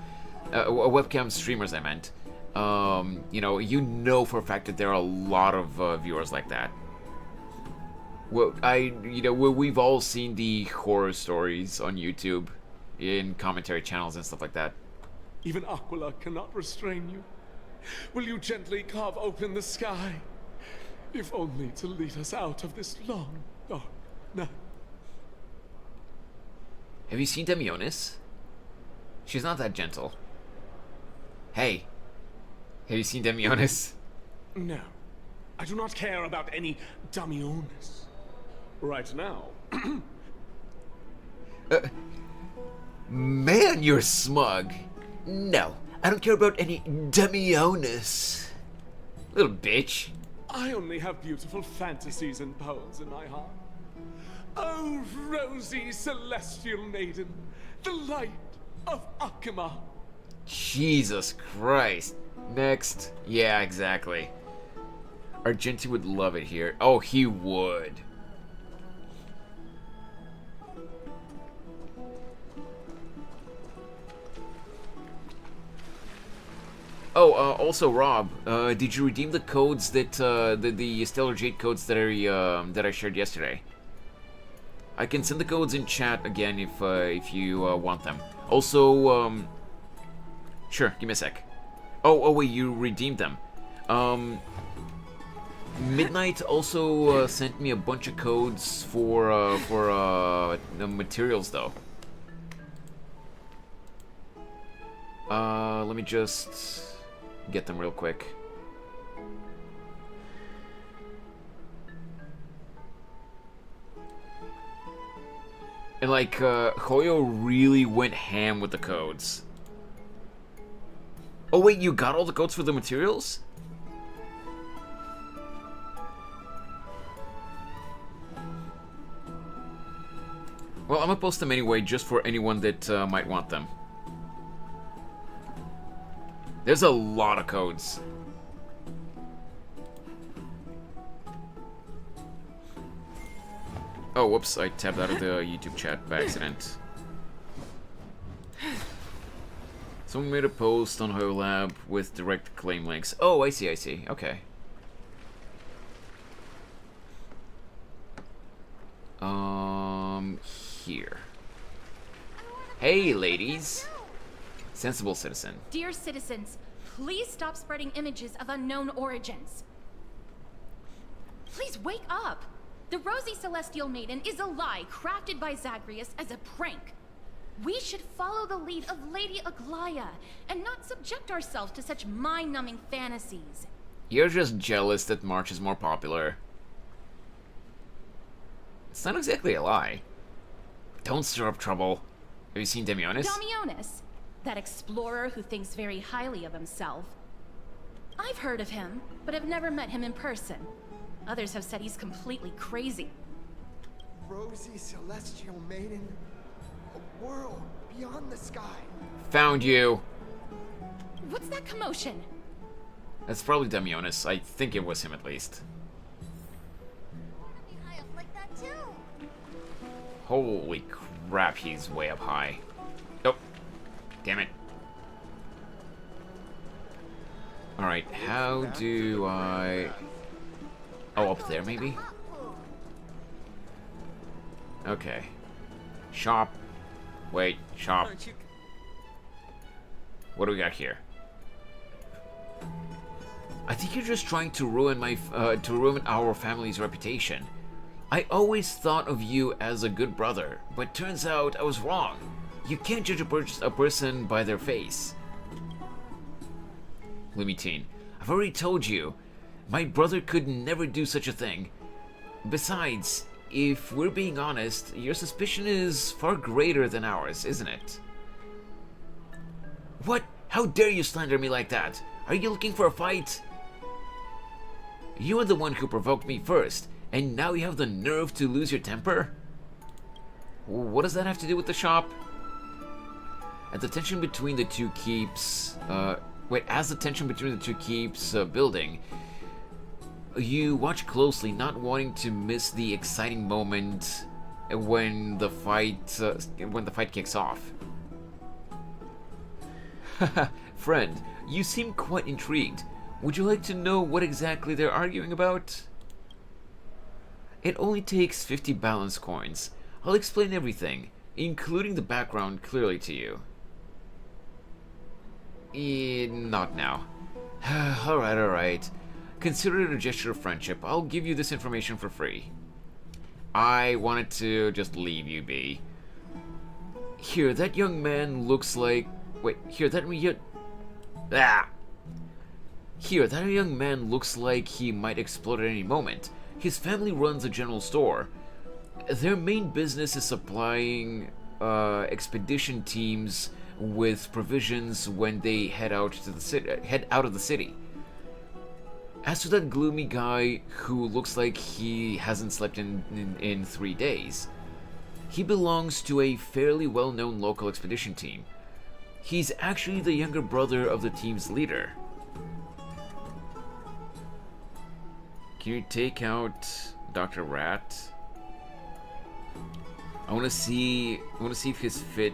webcam streamers I meant. You know for a fact that there are a lot of viewers like that. Well, we've all seen the horror stories on YouTube, in commentary channels and stuff like that. Even Aquila cannot restrain you. Will you gently carve open the sky, if only to lead us out of this long, dark night? Have you seen Demionis? She's not that gentle. Hey, have you seen Demionis? No, I do not care about any Demionis. Right now. Man, you're smug. No, I don't care about any Demionis. Little bitch. I only have beautiful fantasies and poems in my heart. Oh, rosy celestial maiden, the light of Akima. Jesus Christ. Next. Yeah, exactly. Argenti would love it here. Oh, he would. Oh, also, Rob, did you redeem the codes that the Stellar Jade codes that I shared yesterday? I can send the codes in chat again if you want them. Also, sure, give me a sec. Oh wait, you redeemed them. Midnight also sent me a bunch of codes for the materials, though. Let me just get them real quick. And like, Hoyo really went ham with the codes. Oh wait, you got all the codes for the materials? Well, I'm gonna post them anyway, just for anyone that might want them. There's a lot of codes. Oh, whoops, I tapped out of the YouTube chat by accident. Someone made a post on HoYoLab with direct claim links. Oh, I see, okay. Here. Hey, ladies. Sensible citizen. Dear citizens, please stop spreading images of unknown origins. Please wake up! The Rosy Celestial Maiden is a lie crafted by Zagreus as a prank. We should follow the lead of Lady Aglaya and not subject ourselves to such mind-numbing fantasies. You're just jealous that March is more popular. It's not exactly a lie. Don't stir up trouble. Have you seen Demionis? Demionis? That explorer who thinks very highly of himself. I've heard of him, but have never met him in person. Others have said he's completely crazy. Rosy Celestial Maiden, a world beyond the sky. Found you. What's that commotion? That's probably Demionis. I think it was him at least. Holy crap, he's way up high. Oh, damn it. Alright, how do I... Oh, up there maybe? Okay. Shop. Wait, shop. What do we got here? I think you're just trying to ruin our family's reputation. I always thought of you as a good brother, but turns out I was wrong. You can't judge a person by their face. Lumitine, I've already told you, my brother could never do such a thing. Besides, if we're being honest, your suspicion is far greater than ours, isn't it? What? How dare you slander me like that? Are you looking for a fight? You are the one who provoked me first. And now you have the nerve to lose your temper? What does that have to do with the shop? As the tension between the two keeps... building, you watch closely, not wanting to miss the exciting moment when the fight kicks off. Haha, friend, you seem quite intrigued. Would you like to know what exactly they're arguing about? It only takes 50 balance coins. I'll explain everything, including the background, clearly to you. Not now. Alright. Consider it a gesture of friendship. I'll give you this information for free. I wanted to just leave you be. Here, that young man looks like... Here, that young man looks like he might explode at any moment. His family runs a general store. Their main business is supplying expedition teams with provisions when they head out of the city. As to that gloomy guy who looks like he hasn't slept in 3 days, he belongs to a fairly well-known local expedition team. He's actually the younger brother of the team's leader. Can you take out Dr. Rat? I want to see if his fit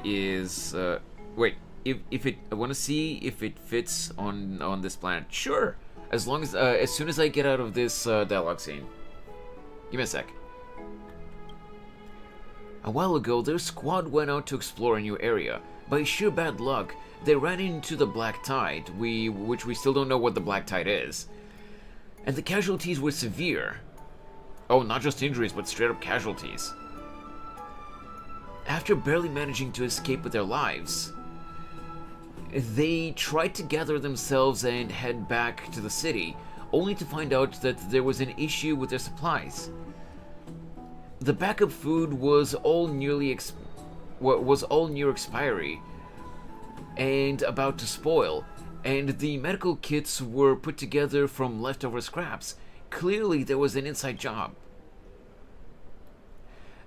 is I want to see if it fits on this planet. Sure, as long as soon as I get out of this dialogue scene. Give me a sec. A while ago, their squad went out to explore a new area. By sheer bad luck, they ran into the Black Tide, which we still don't know what the Black Tide is. and the casualties were severe. Oh, not just injuries, but straight up casualties. After barely managing to escape with their lives, they tried to gather themselves and head back to the city, only to find out that there was an issue with their supplies. The backup food was all near expiry and about to spoil, and the medical kits were put together from leftover scraps. Clearly, there was an inside job.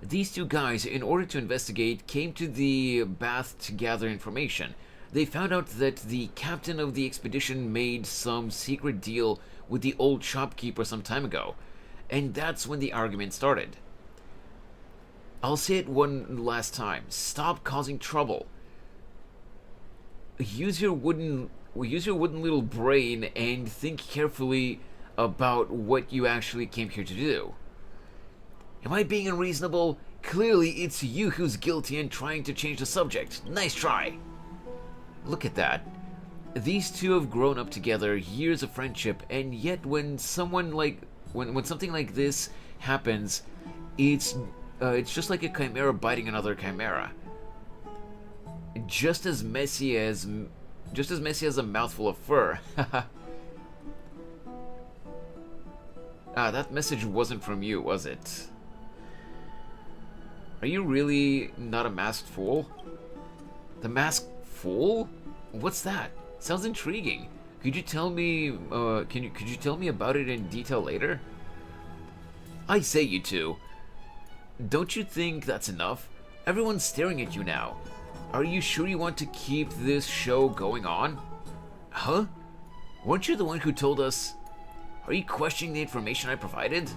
These two guys, in order to investigate, came to the bath to gather information. They found out that the captain of the expedition made some secret deal with the old shopkeeper some time ago, and that's when the argument started. I'll say it one last time. Stop causing trouble. Use your wooden little brain and think carefully about what you actually came here to do. Am I being unreasonable? Clearly it's you who's guilty and trying to change the subject. Nice try. Look at that. These two have grown up together, years of friendship, and yet when something like this happens, it's just like a chimera biting another chimera. Just as messy as a mouthful of fur. That message wasn't from you, was it? Are you really not a masked fool? The masked fool? What's that? Sounds intriguing. Could you tell me? Could you tell me about it in detail later? I say, you two. Don't you think that's enough? Everyone's staring at you now. Are you sure you want to keep this show going on? Huh? Weren't you the one who told us? Are you questioning the information I provided?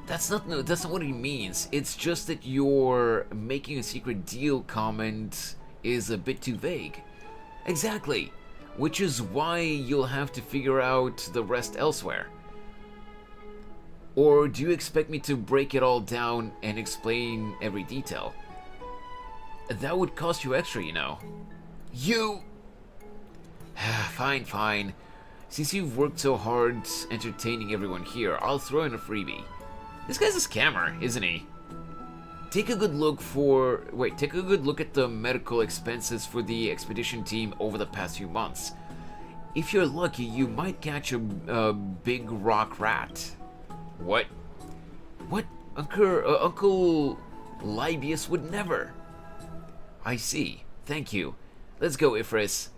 That's not what he means. It's just that your making a secret deal comment is a bit too vague. Exactly. Which is why you'll have to figure out the rest elsewhere. Or do you expect me to break it all down and explain every detail? That would cost you extra, you know. You... Fine. Since you've worked so hard entertaining everyone here, I'll throw in a freebie. This guy's a scammer, isn't he? Take a good look at the medical expenses for the expedition team over the past few months. If you're lucky, you might catch a big rock rat. What? What? Uncle Libius would never. I see. Thank you. Let's go, Ifris.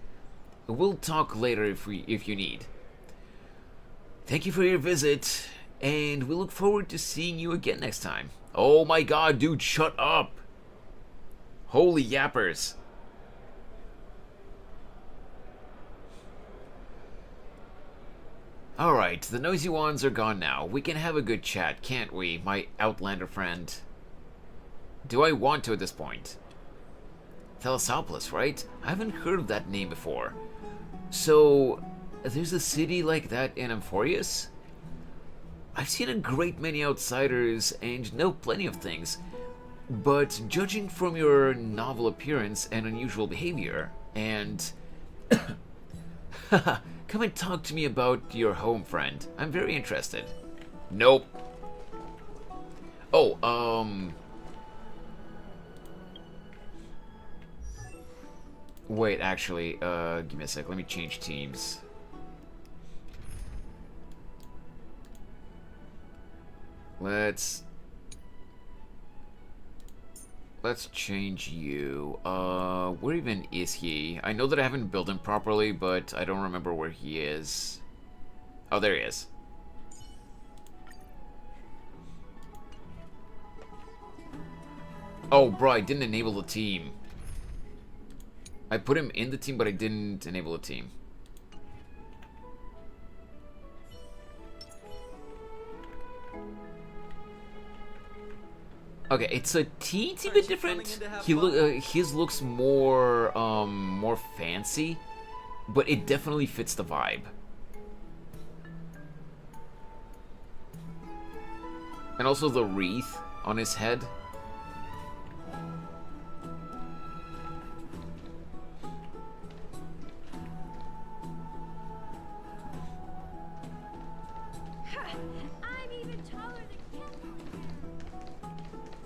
We'll talk later if you need. Thank you for your visit, and we look forward to seeing you again next time. Oh my god, dude, shut up! Holy yappers. Alright, the noisy ones are gone now. We can have a good chat, can't we, my Outlander friend? Do I want to at this point? Thalassopoulos, right? I haven't heard of that name before. So, there's a city like that in Amphoreus? I've seen a great many outsiders and know plenty of things, but judging from your novel appearance and unusual behavior, and... Come and talk to me about your home, friend. I'm very interested. Nope. Oh, wait, actually, give me a sec. Let me change teams. Let's change you. Where even is he? I know that I haven't built him properly, but I don't remember where he is. Oh, there he is. Oh, bro, I didn't enable the team. I put him in the team, but I didn't enable the team. Okay, it's a teensy bit different. His looks more more fancy, but it definitely fits the vibe. And also the wreath on his head.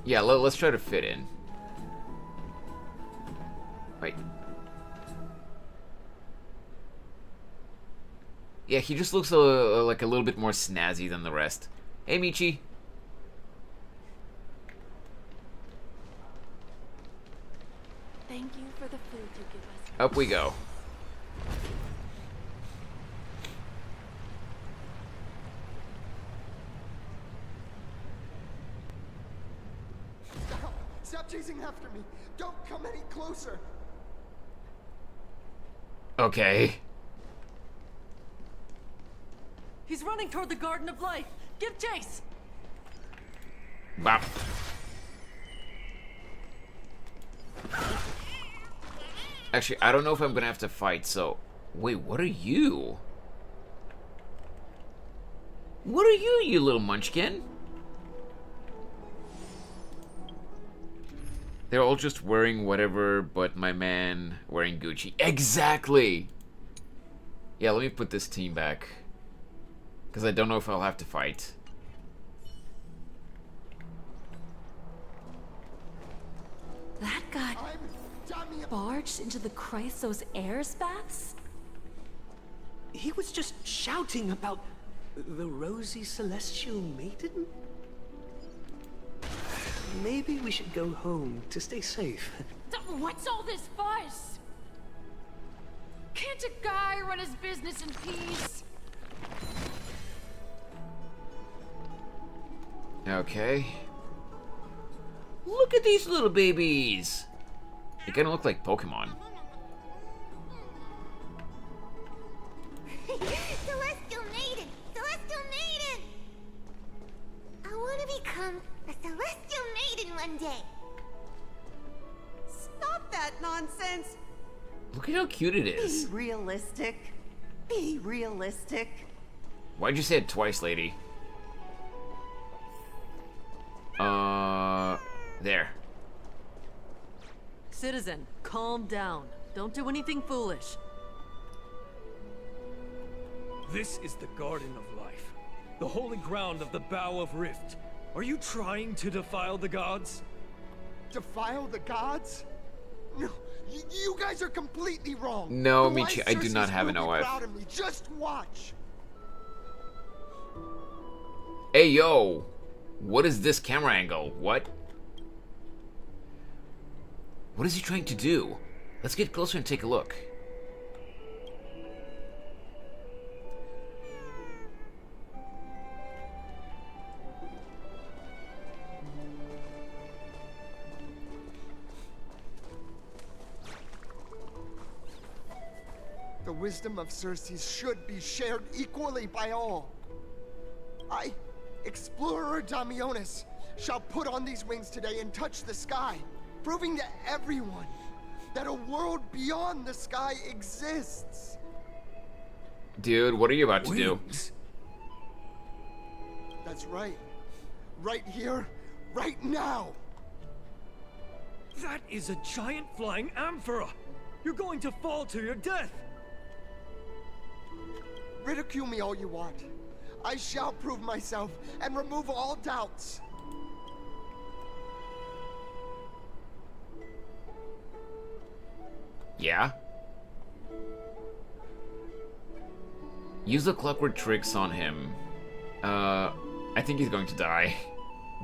Yeah, let's try to fit in. Wait. Yeah, he just looks like a little bit more snazzy than the rest. Hey, Michi. Thank you for the food you give us. Up we go. Stop chasing after me. Don't come any closer. Okay. He's running toward the Garden of Life. Give chase. Bop. Actually, I don't know if I'm gonna have to fight, so... Wait, what are you? What are you, you little munchkin? They're all just wearing whatever, but my man wearing Gucci. Exactly! Yeah, let me put this team back. Because I don't know if I'll have to fight. That got barged into the Chrysos Heirs baths? He was just shouting about the rosy celestial maiden? Maybe we should go home to stay safe. What's all this fuss? Can't a guy run his business in peace? Okay. Look at these little babies! They kind of look like Pokemon. Celestial maiden! Celestial maiden! I want to become a celestial maiden one day. Stop that nonsense! Look at how cute it is. Be realistic. Be realistic. Why'd you say it twice, lady? There. Citizen, calm down. Don't do anything foolish. This is the Garden of Life, the holy ground of the Bow of Rift. Are you trying to defile the gods? Defile the gods? No, you guys are completely wrong. No, The Michi, wise I do not Circes have an will be OF. proud of me. Just watch. Hey, yo! What is this camera angle? What? What is he trying to do? Let's get closer and take a look. The wisdom of Circes should be shared equally by all. I, Explorer Damionis, shall put on these wings today and touch the sky, proving to everyone that a world beyond the sky exists. Dude, what are you about to do? That's right. Right here, right now. That is a giant flying amphora! You're going to fall to your death! Ridicule me all you want. I shall prove myself and remove all doubts. Yeah? Use the clockwork tricks on him. I think he's going to die.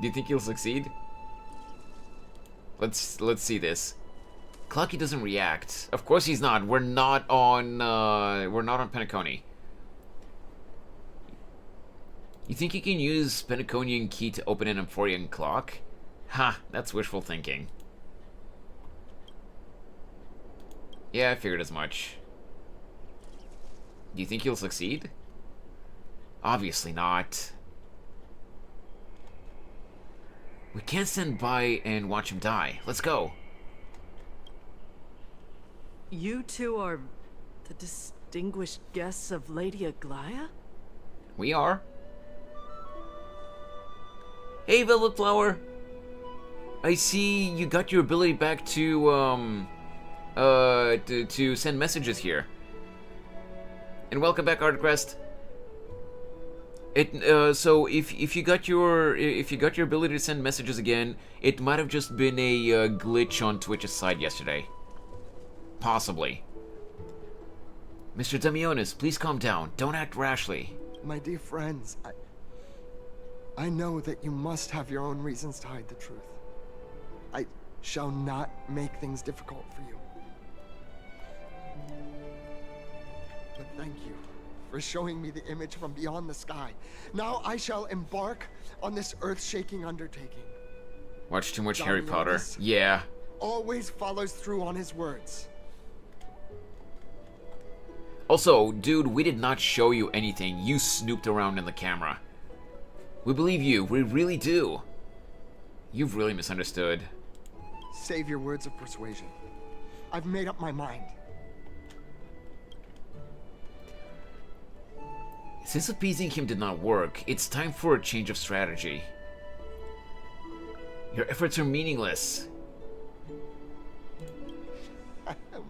Do you think he'll succeed? Let's see this. Clocky doesn't react. Of course he's not. We're not on Penacony. You think you can use Penaconian key to open an Amphorean clock? Ha, that's wishful thinking. Yeah, I figured as much. Do you think he'll succeed? Obviously not. We can't stand by and watch him die. Let's go. You two are the distinguished guests of Lady Aglaia? We are. Hey, Velvet Flower. I see you got your ability back to send messages here. And welcome back, Artcrest. So if you got your ability to send messages again, it might have just been a glitch on Twitch's side yesterday. Possibly. Mr. Demionis, please calm down. Don't act rashly. My dear friends, I know that you must have your own reasons to hide the truth. I shall not make things difficult for you. But thank you for showing me the image from beyond the sky. Now I shall embark on this earth-shaking undertaking. Watch too much Harry Potter. Yeah. Always follows through on his words. Also, dude, we did not show you anything. You snooped around in the camera. We believe you. We really do. You've really misunderstood. Save your words of persuasion. I've made up my mind. Since appeasing him did not work, it's time for a change of strategy. Your efforts are meaningless.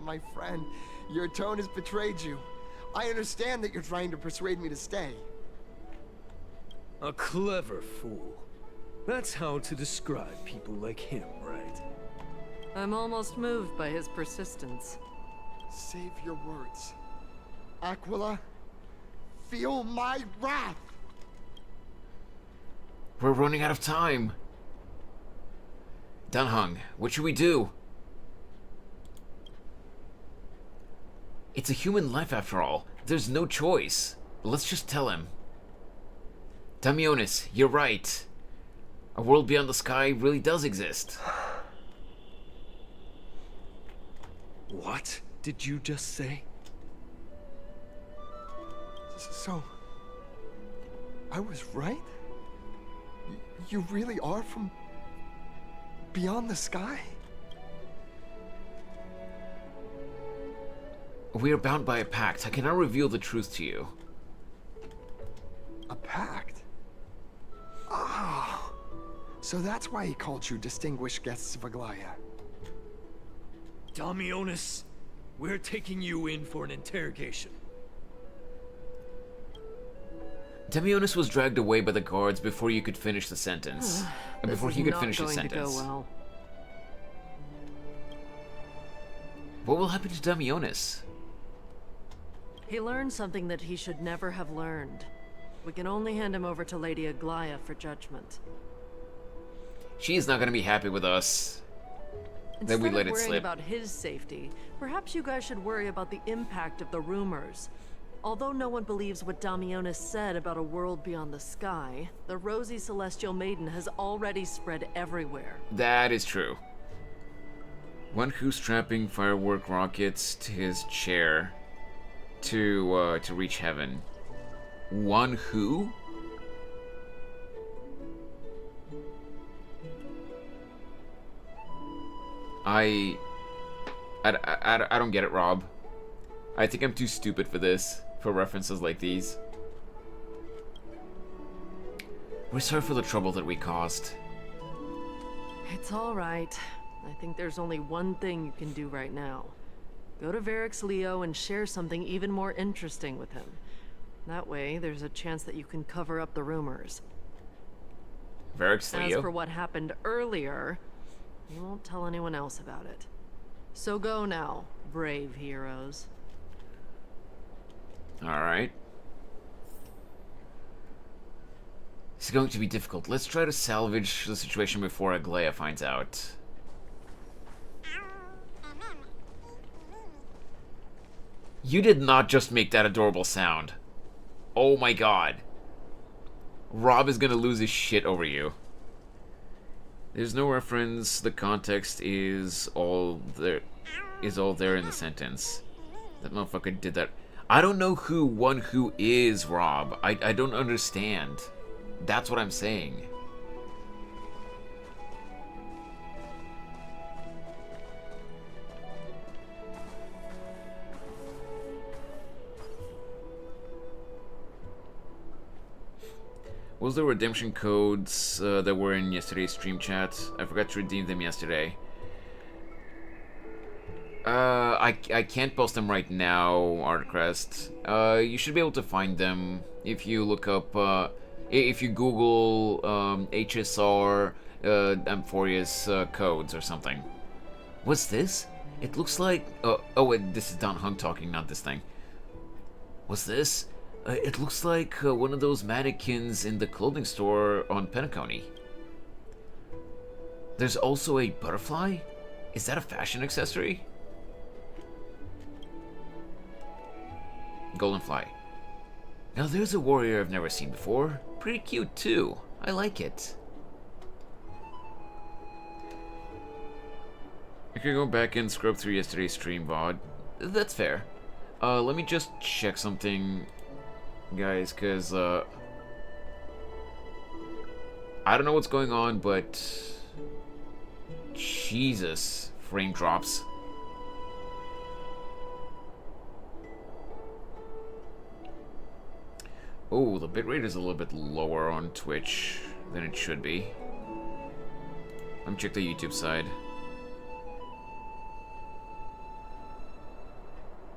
My friend, your tone has betrayed you. I understand that you're trying to persuade me to stay. A clever fool. That's how to describe people like him, right? I'm almost moved by his persistence. Save your words. Aquila, feel my wrath! We're running out of time. Dunhung, what should we do? It's a human life after all. There's no choice. Let's just tell him. Damionis, you're right. A world beyond the sky really does exist. What did you just say? So, I was right? You really are from beyond the sky? We are bound by a pact. I cannot reveal the truth to you. A pact? Ah, so that's why he called you distinguished guests of Aglaya. Damionis, we're taking you in for an interrogation. Damionis was dragged away by the guards before you could finish the sentence. Before he could finish his sentence. Well. What will happen to Damionis? He learned something that he should never have learned. We can only hand him over to Lady Aglaya for judgment. She's not gonna be happy with us. Then we let it slip. Instead of worrying about his safety, perhaps you guys should worry about the impact of the rumors. Although no one believes what Damionis said about a world beyond the sky, the rosy celestial maiden has already spread everywhere. That is true. One who's strapping firework rockets to his chair to reach heaven. One who? I don't get it, Rob. I think I'm too stupid for this, for references like these. We're sorry for the trouble that we caused. It's all right. I think there's only one thing you can do right now. Go to Varric's Leo and share something even more interesting with him. That way, there's a chance that you can cover up the rumors. Varric's Leo? As for what happened earlier, you won't tell anyone else about it. So go now, brave heroes. Alright. It's going to be difficult. Let's try to salvage the situation before Aglaya finds out. You did not just make that adorable sound. Oh my god. Rob is gonna lose his shit over you. There's no reference. The context is all there in the sentence. That motherfucker did that. I don't know who one who is, Rob. I don't understand. That's what I'm saying. What was the redemption codes that were in yesterday's stream chat? I forgot to redeem them yesterday. I can't post them right now, Artcrest. You should be able to find them if you look up, if you Google, HSR, Amphoreus, codes or something. What's this? It looks like, oh wait, this is Don Hung talking, not this thing. What's this? It looks like one of those mannequins in the clothing store on Penacony. There's also a butterfly? Is that a fashion accessory? Goldenfly. Now there's a warrior I've never seen before. Pretty cute too. I like it. I could go back and scrub through yesterday's stream VOD. That's fair. Let me just check something, guys, because I don't know what's going on, but Jesus, frame drops. Oh, the bitrate is a little bit lower on Twitch than it should be. Let me check the YouTube side.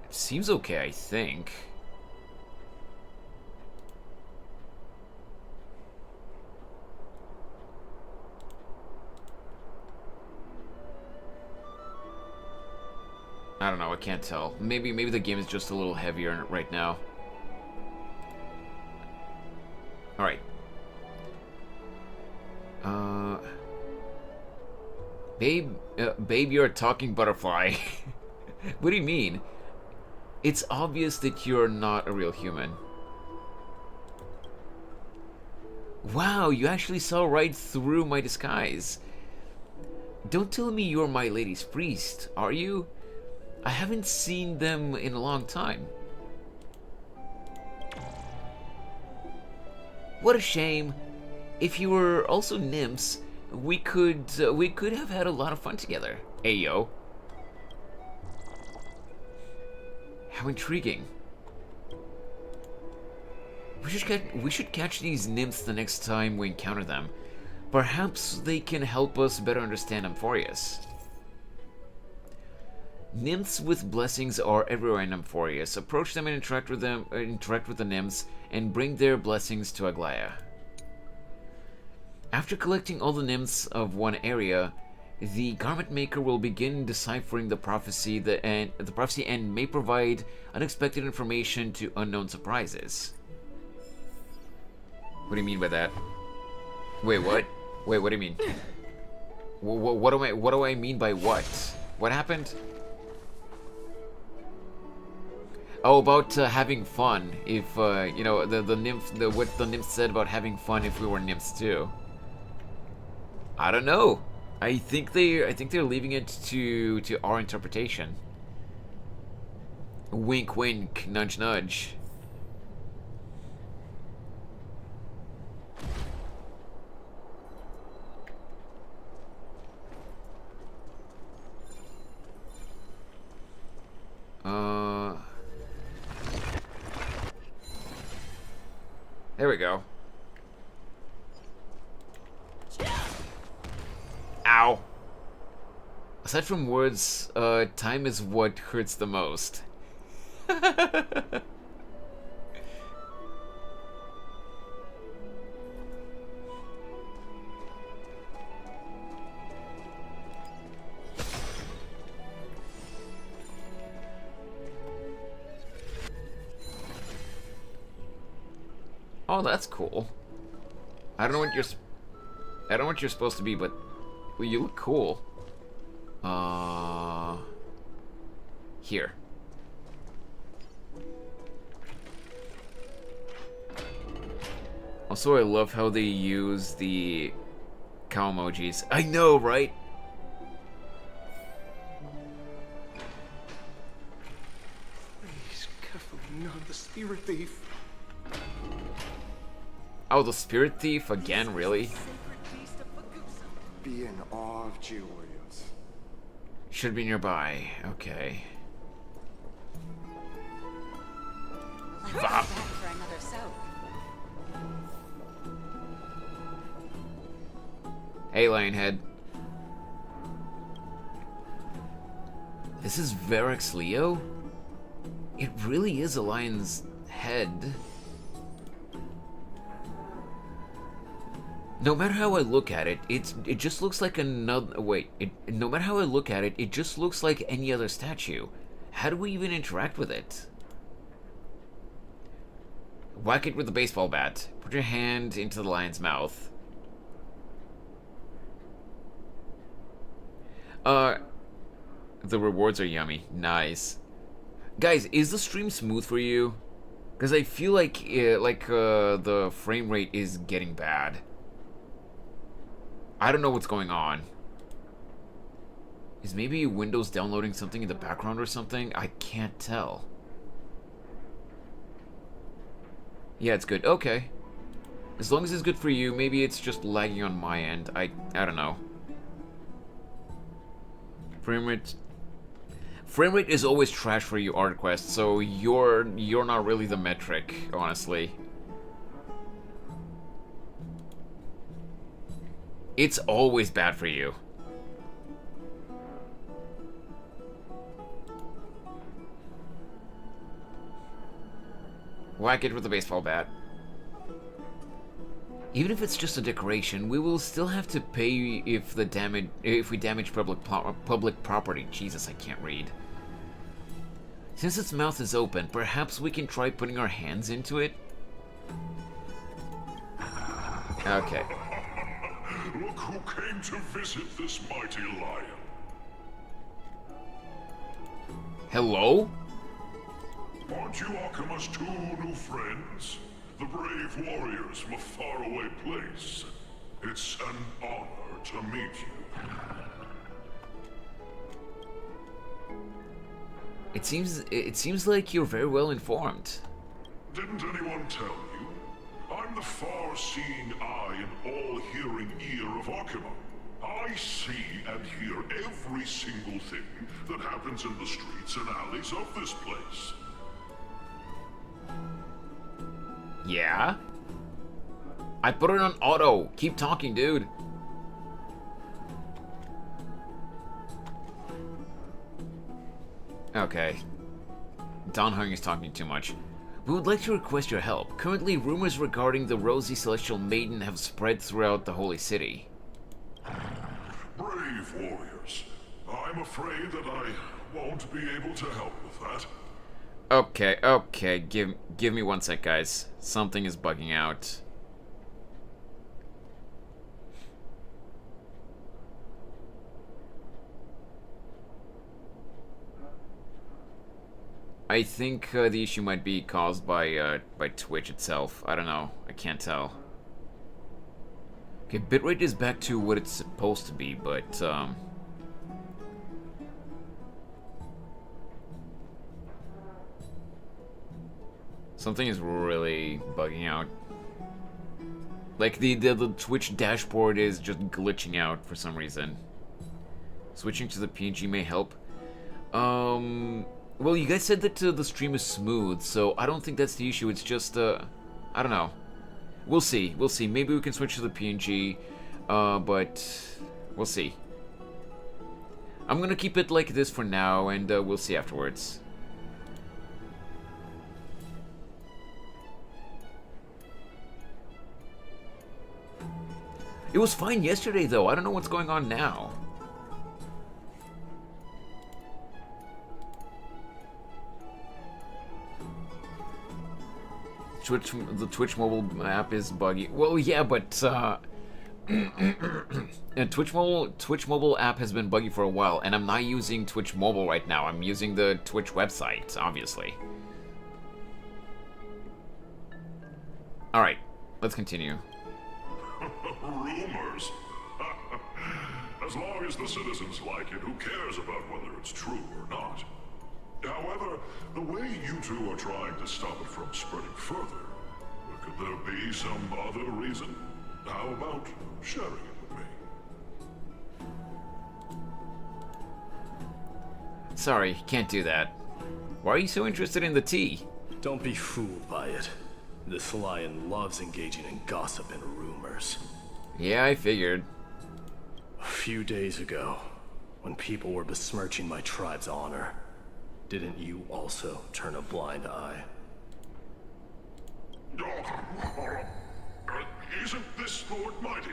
It seems okay, I think. I don't know, I can't tell. Maybe the game is just a little heavier right now. Alright. Babe, you're a talking butterfly. What do you mean? It's obvious that you're not a real human. Wow, you actually saw right through my disguise. Don't tell me you're my lady's priest, are you? I haven't seen them in a long time. What a shame. If you were also nymphs, we could have had a lot of fun together. Ayo. How intriguing. We should catch these nymphs the next time we encounter them. Perhaps they can help us better understand Amphoreus. Nymphs with blessings are everywhere in Amphoreus. Approach them and interact with the nymphs, and bring their blessings to Aglaya. After collecting all the nymphs of one area, the garment maker will begin deciphering the prophecy and may provide unexpected information to unknown surprises. What do you mean by that? Wait, what? Wait, what do you mean? What do I mean by what? What happened? Oh, about having fun. If you know, what the nymph said about having fun if we were nymphs too. I don't know. I think they're leaving it to our interpretation. Wink, wink, nudge, nudge. There we go. Ow. Aside from words, time is what hurts the most. Oh, that's cool. I don't know what you're supposed to be, but well, you look cool. Here. Also, I love how they use the cow emojis. I know, right? Please, careful, not the spirit thief. Oh, the spirit thief again, really? Be in awe of G-Warriors. Should be nearby. Okay. Let's go back for another soap. Hey, Lionhead. This is Varix Leo? It really is a lion's head. No matter how I look at it, it just looks like another... Wait, no matter how I look at it, it just looks like any other statue. How do we even interact with it? Whack it with a baseball bat. Put your hand into the lion's mouth. The rewards are yummy. Nice. Guys, is the stream smooth for you? Because I feel like the frame rate is getting bad. I don't know what's going on. Is maybe Windows downloading something in the background or something? I can't tell. Yeah, it's good. Okay. As long as it's good for you, maybe it's just lagging on my end. I don't know. Frame rate is always trash for you, ArtQuest, so you're not really the metric, honestly. It's always bad for you. Whack it with a baseball bat. Even if it's just a decoration, we will still have to pay if we damage public property. Jesus, I can't read. Since its mouth is open, perhaps we can try putting our hands into it? Okay. Look who came to visit this mighty lion. Hello? Aren't you Akima's two new friends? The brave warriors from a faraway place. It's an honor to meet you. It seems like you're very well informed. Didn't anyone tell you? I'm the far-seeing eye and all-hearing ear of Akima. I see and hear every single thing that happens in the streets and alleys of this place. Yeah? I put it on auto. Keep talking, dude. Okay. Don Hung is talking too much. We would like to request your help. Currently, rumors regarding the Rosy Celestial Maiden have spread throughout the Holy City. Brave warriors. I'm afraid that I won't be able to help with that. Okay. Give me 1 sec, guys. Something is bugging out. I think the issue might be caused by Twitch itself. I don't know. I can't tell. Okay, bitrate is back to what it's supposed to be, but something is really bugging out. Like the Twitch dashboard is just glitching out for some reason. Switching to the PNG may help. Well, you guys said that the stream is smooth, so I don't think that's the issue. It's just, I don't know. We'll see. Maybe we can switch to the PNG, but we'll see. I'm gonna keep it like this for now, and we'll see afterwards. It was fine yesterday, though. I don't know what's going on now. The Twitch mobile app is buggy. Well, yeah, but and Twitch mobile app has been buggy for a while, and I'm not using Twitch mobile right now. I'm using the Twitch website, obviously. All right, let's continue. Rumors. As long as the citizens like it, who cares about whether it's true or not? However, the way you two are trying to stop it from spreading further, could there be some other reason? How about sharing it with me? Sorry, can't do that. Why are you so interested in the tea? Don't be fooled by it. This lion loves engaging in gossip and rumors. Yeah, I figured. A few days ago, When people were besmirching my tribe's honor, didn't you also turn a blind eye? Isn't this Lord Mighty?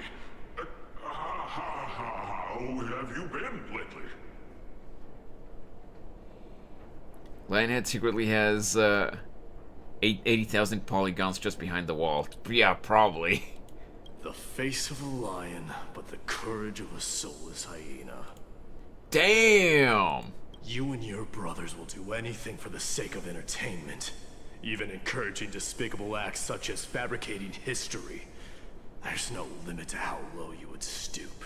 How have you been lately? Lionhead secretly has 80,000 polygons just behind the wall. Yeah, probably. The face of a lion, but the courage of a soulless hyena. Damn! You and your brothers will do anything for the sake of entertainment, even encouraging despicable acts such as fabricating history. There's no limit to how low you would stoop.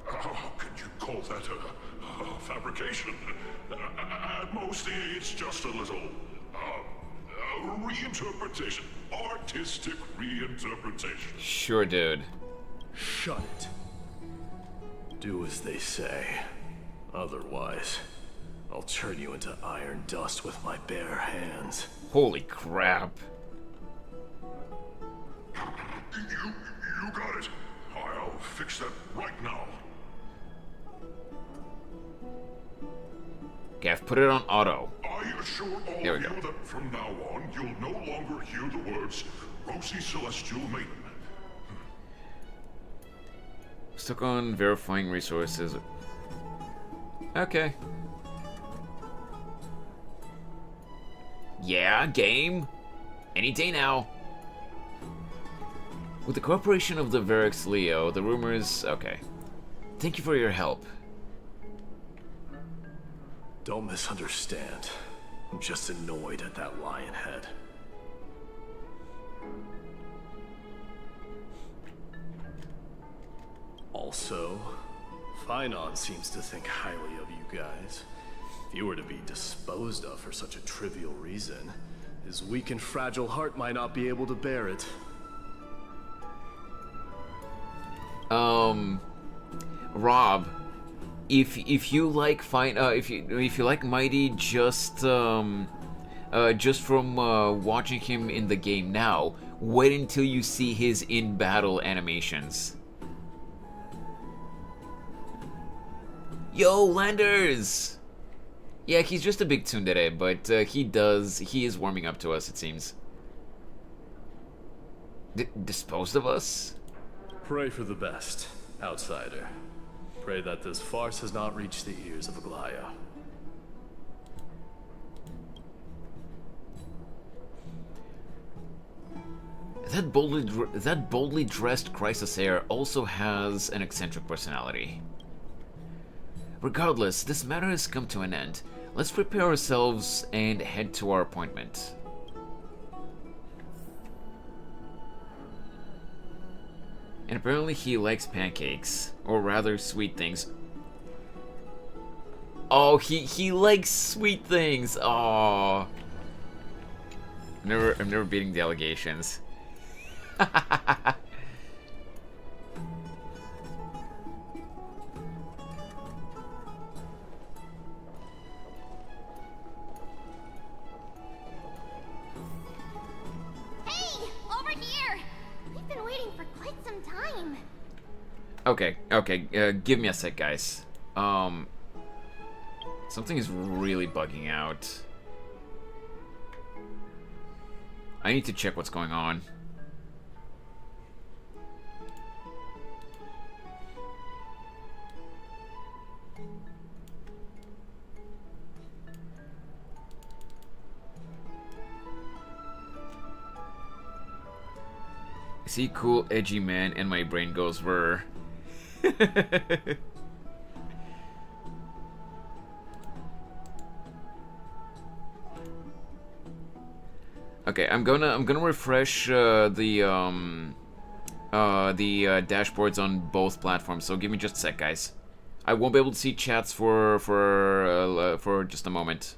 How can you call that a fabrication? At most, it's just a little reinterpretation. Artistic reinterpretation. Sure, dude. Shut it. Do as they say. Otherwise, I'll turn you into iron dust with my bare hands. Holy crap. You got it. I'll fix that right now. Okay, I've put it on auto. I assure all of you that from now on, you'll no longer hear the words Rosy Celestial Maiden. Stuck on verifying resources. Okay. Yeah, game. Any day now. With the cooperation of the Verix Leo, the rumors... Okay. Thank you for your help. Don't misunderstand. I'm just annoyed at that lion head. Also, Finon seems to think highly of you guys. If you were to be disposed of for such a trivial reason, his weak and fragile heart might not be able to bear it. Rob, if you like if you like Mighty just from watching him in the game now, wait until you see his in-battle animations. Yo, Landers! Yeah, he's just a big tsundere, but he is warming up to us, it seems. Disposed of us? Pray for the best, outsider. Pray that this farce has not reached the ears of Aglaya. That boldly dressed Chrysosaur also has an eccentric personality. Regardless, this matter has come to an end. Let's prepare ourselves and head to our appointment. And apparently he likes pancakes, or rather sweet things. Oh, he likes sweet things. Oh, I'm never beating the allegations. Okay, give me a sec, guys. Something is really bugging out. I need to check what's going on. I see cool, edgy man, and my brain goes vrr. Okay, I'm gonna refresh the dashboards on both platforms. So give me just a sec, guys. I won't be able to see chats for just a moment.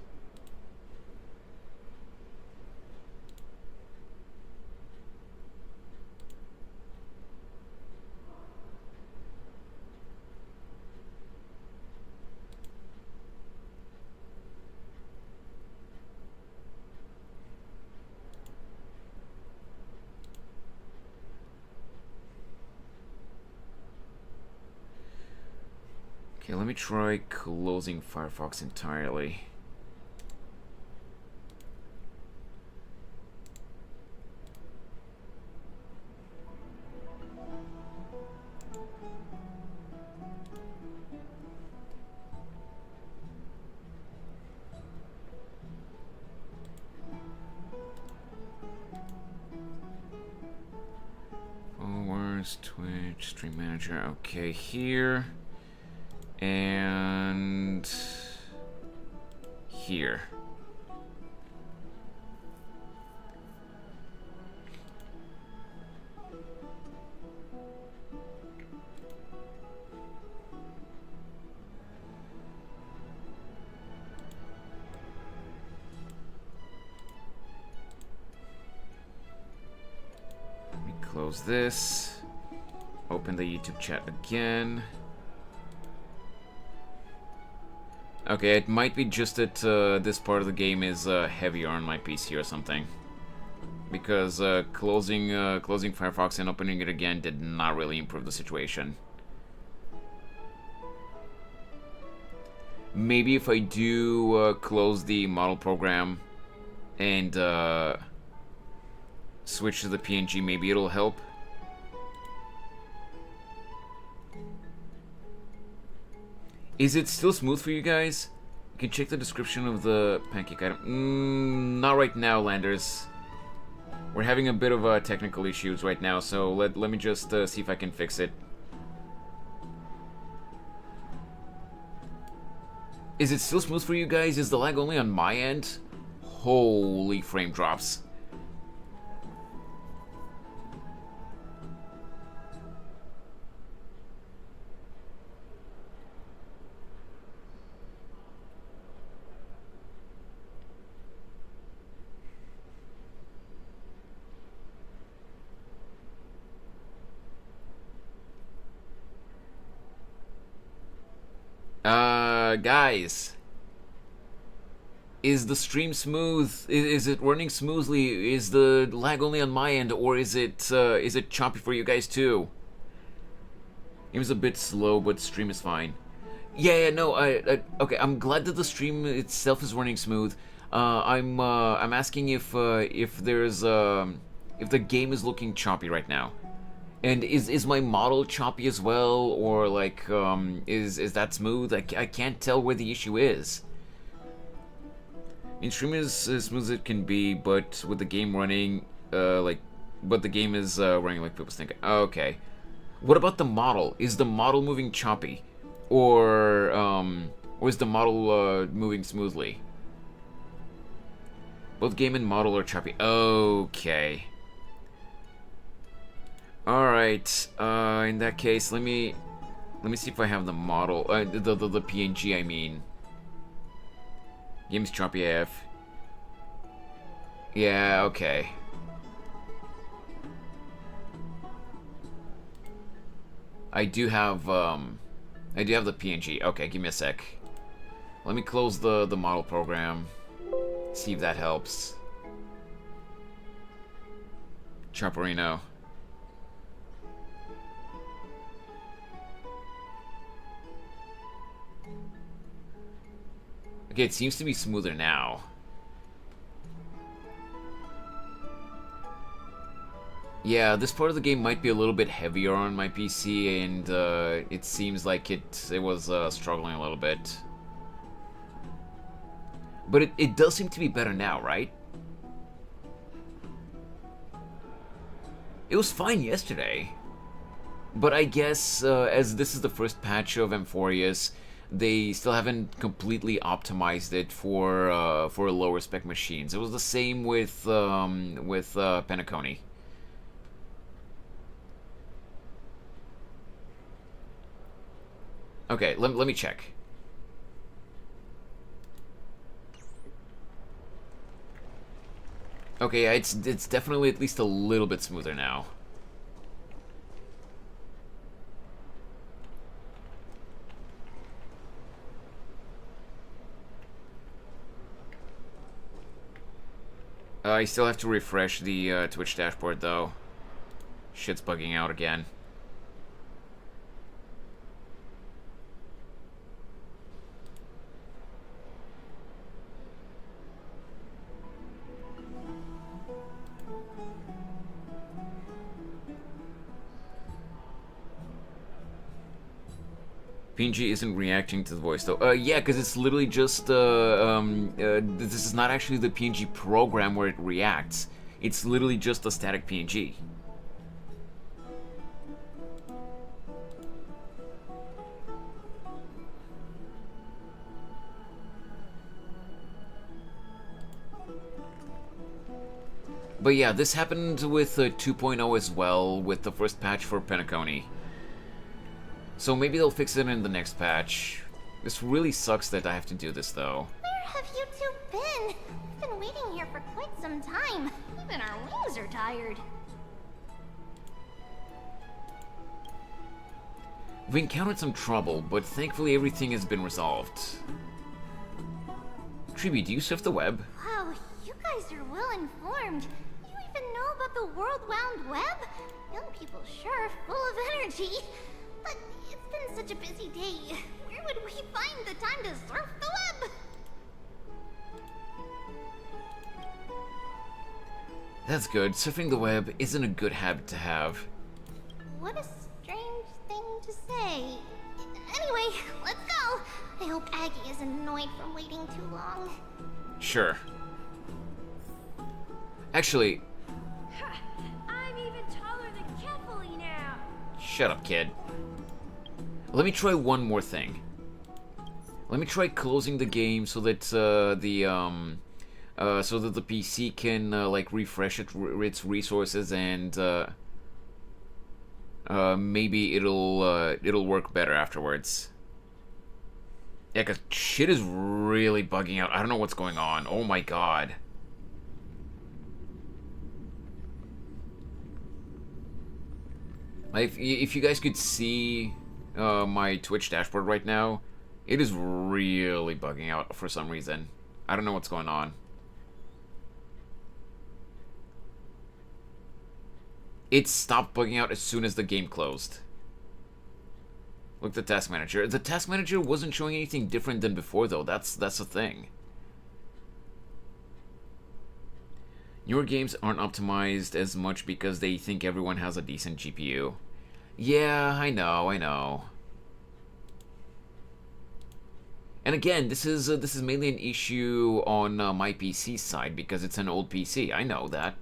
Okay, let me try closing Firefox entirely. Followers, Twitch, Stream Manager. Okay, here. And here. Let me close this. Open the YouTube chat again. Okay, it might be just that this part of the game is heavier on my PC or something. Because closing Firefox and opening it again did not really improve the situation. Maybe if I do close the model program and switch to the PNG, maybe it'll help. Is it still smooth for you guys? You can check the description of the pancake item. Not right now, Landers. We're having a bit of technical issues right now, so let me just see if I can fix it. Is it still smooth for you guys? Is the lag only on my end? Holy frame drops. Guys, is the stream smooth? Is it running smoothly? Is the lag only on my end, or is it choppy for you guys too? It was a bit slow, but stream is fine. Yeah, no, okay. I'm glad that the stream itself is running smooth. I'm asking if there's if the game is looking choppy right now. And is my model choppy as well, or like is that smooth? I can't tell where the issue is. In stream is as smooth as it can be, but with the game running but the game is running like people think. Okay, what about the model? Is the model moving choppy, or is the model moving smoothly? Both game and model are choppy. Okay. Alright, in that case, let me see if I have the model, the PNG, I mean. Game's choppy AF. Yeah, okay. I do have the PNG. Okay, give me a sec. Let me close the model program. See if that helps. Chopperino. Okay, it seems to be smoother now. Yeah, this part of the game might be a little bit heavier on my PC, and it seems like it was struggling a little bit. But it does seem to be better now, right? It was fine yesterday. But I guess, as this is the first patch of Amphoreus, they still haven't completely optimized it for lower spec machines. It was the same with Penacony. Okay, let me check. Okay, yeah, it's definitely at least a little bit smoother now. I still have to refresh the Twitch dashboard, though. Shit's bugging out again. PNG isn't reacting to the voice though. Yeah, because it's literally just this is not actually the PNG program where it reacts. It's literally just a static PNG. But yeah, this happened with 2.0 as well, with the first patch for Penacony. So maybe they'll fix it in the next patch. This really sucks that I have to do this, though. Where have you two been? We've been waiting here for quite some time. Even our wings are tired. We encountered some trouble, but thankfully everything has been resolved. Tribi, do you surf the web? Wow, you guys are well informed. You even know about the World Wound Web? Young people sure are full of energy. But it's been such a busy day. Where would we find the time to surf the web? That's good. Surfing the web isn't a good habit to have. What a strange thing to say. Anyway, let's go. I hope Aggie is annoyed from waiting too long. Sure. Actually... I'm even taller than Kefali now. Shut up, kid. Let me try one more thing. Let me try closing the game so that so that the PC can like refresh its resources and maybe it'll work better afterwards. Yeah, cause shit is really bugging out. I don't know what's going on. Oh my god. If you guys could see my Twitch dashboard right now, it is really bugging out for some reason. I don't know what's going on. It stopped bugging out as soon as the game closed. Look at the task manager. The task manager wasn't showing anything different than before, though. That's the thing. Newer games aren't optimized as much because they think everyone has a decent GPU. Yeah, I know. And again, this is mainly an issue on my PC side because it's an old PC. I know that.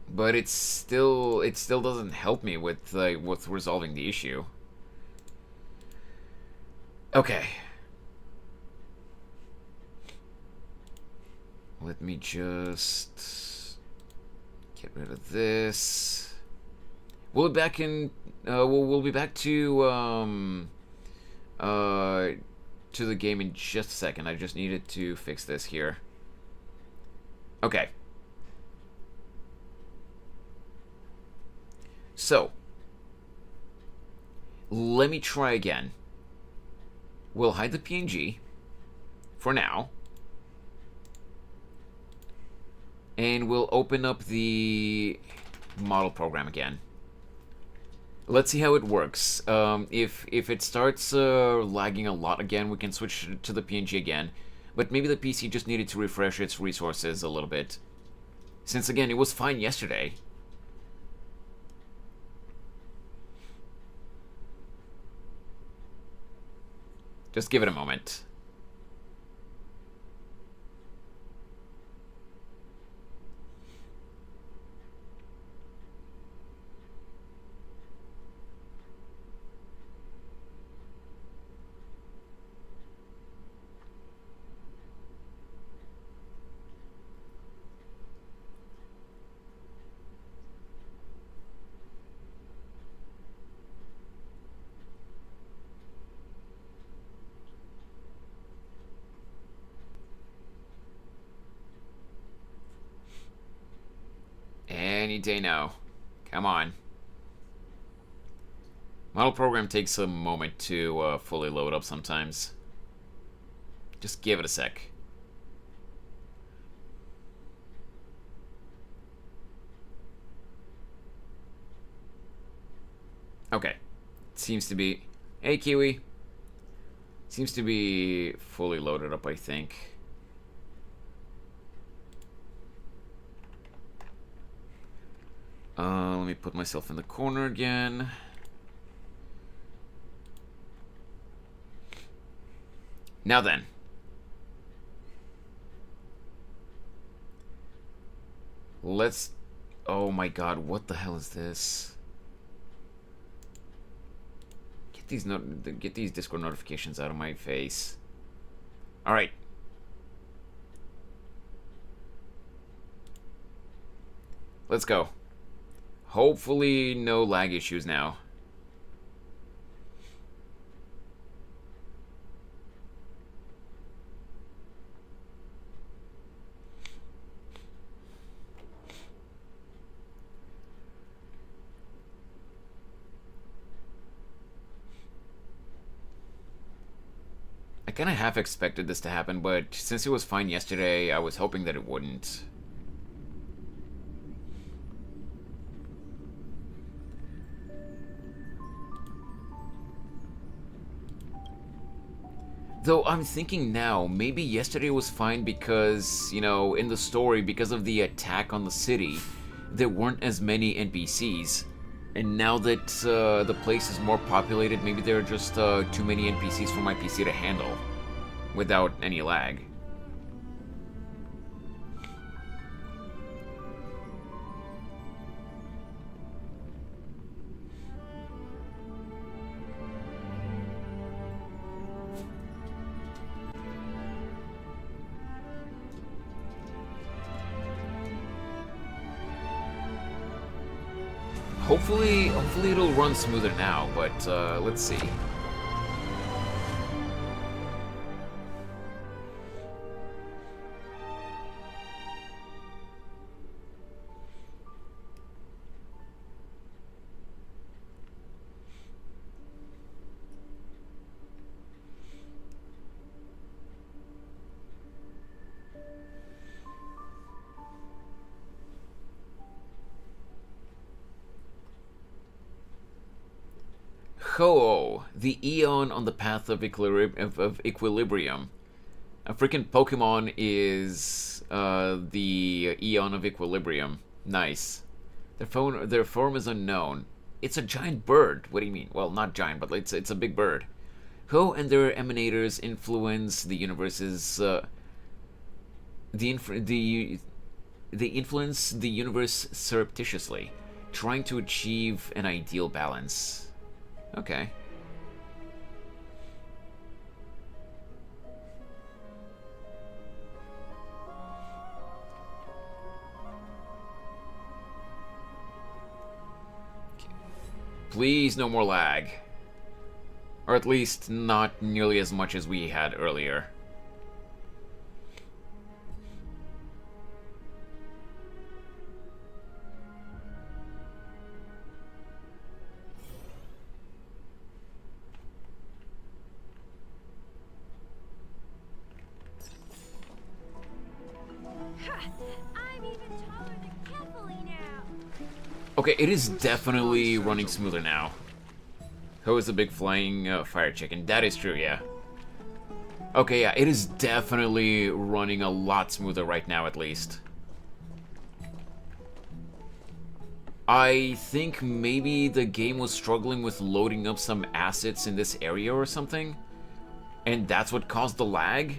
But it still doesn't help me with resolving the issue. Okay. Let me just get rid of this. We'll be back in. We'll be back to the game in just a second. I just needed to fix this here. Okay. So, let me try again. We'll hide the PNG for now. And we'll open up the model program again. Let's see how it works. If it starts lagging a lot again, we can switch to the PNG again. But maybe the PC just needed to refresh its resources a little bit. Since again, it was fine yesterday. Just give it a moment. Any day now. Come on. Model program takes a moment to fully load up sometimes. Just give it a sec. Okay. Seems to be... Hey, Kiwi. Seems to be fully loaded up, I think. Let me put myself in the corner again. Now then. Let's... Oh my god, what the hell is this? Get these Discord notifications out of my face. Alright. Let's go. Hopefully no lag issues now. I kind of half expected this to happen, but since it was fine yesterday, I was hoping that it wouldn't. Though I'm thinking now, maybe yesterday was fine because, you know, in the story, because of the attack on the city, there weren't as many NPCs. And now that the place is more populated, maybe there are just too many NPCs for my PC to handle without any lag. Hopefully it'll run smoother now, but let's see. Ho-Oh, the Eon on the path of equilibrium. A freaking Pokemon is the Eon of equilibrium. Nice. Their form is unknown. It's a giant bird. What do you mean? Well, not giant, but it's a big bird. Ho and their emanators influence the universe's they influence the universe surreptitiously, trying to achieve an ideal balance. Okay. Please, no more lag. Or at least not nearly as much as we had earlier. Okay, it is definitely running smoother now. Ho is a big flying fire chicken. That is true, yeah. Okay, yeah, it is definitely running a lot smoother right now, at least. I think maybe the game was struggling with loading up some assets in this area or something. And that's what caused the lag?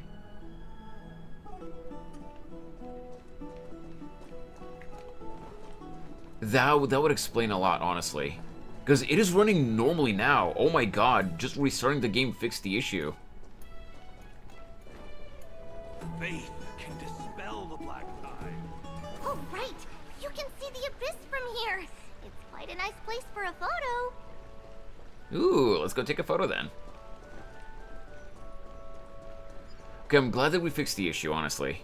That would explain a lot, honestly. Because it is running normally now. Oh my god, just restarting the game fixed the issue. Faith can dispel the black tide. Oh, right! You can see the abyss from here! It's quite a nice place for a photo. Ooh, let's go take a photo then. Okay, I'm glad that we fixed the issue, honestly.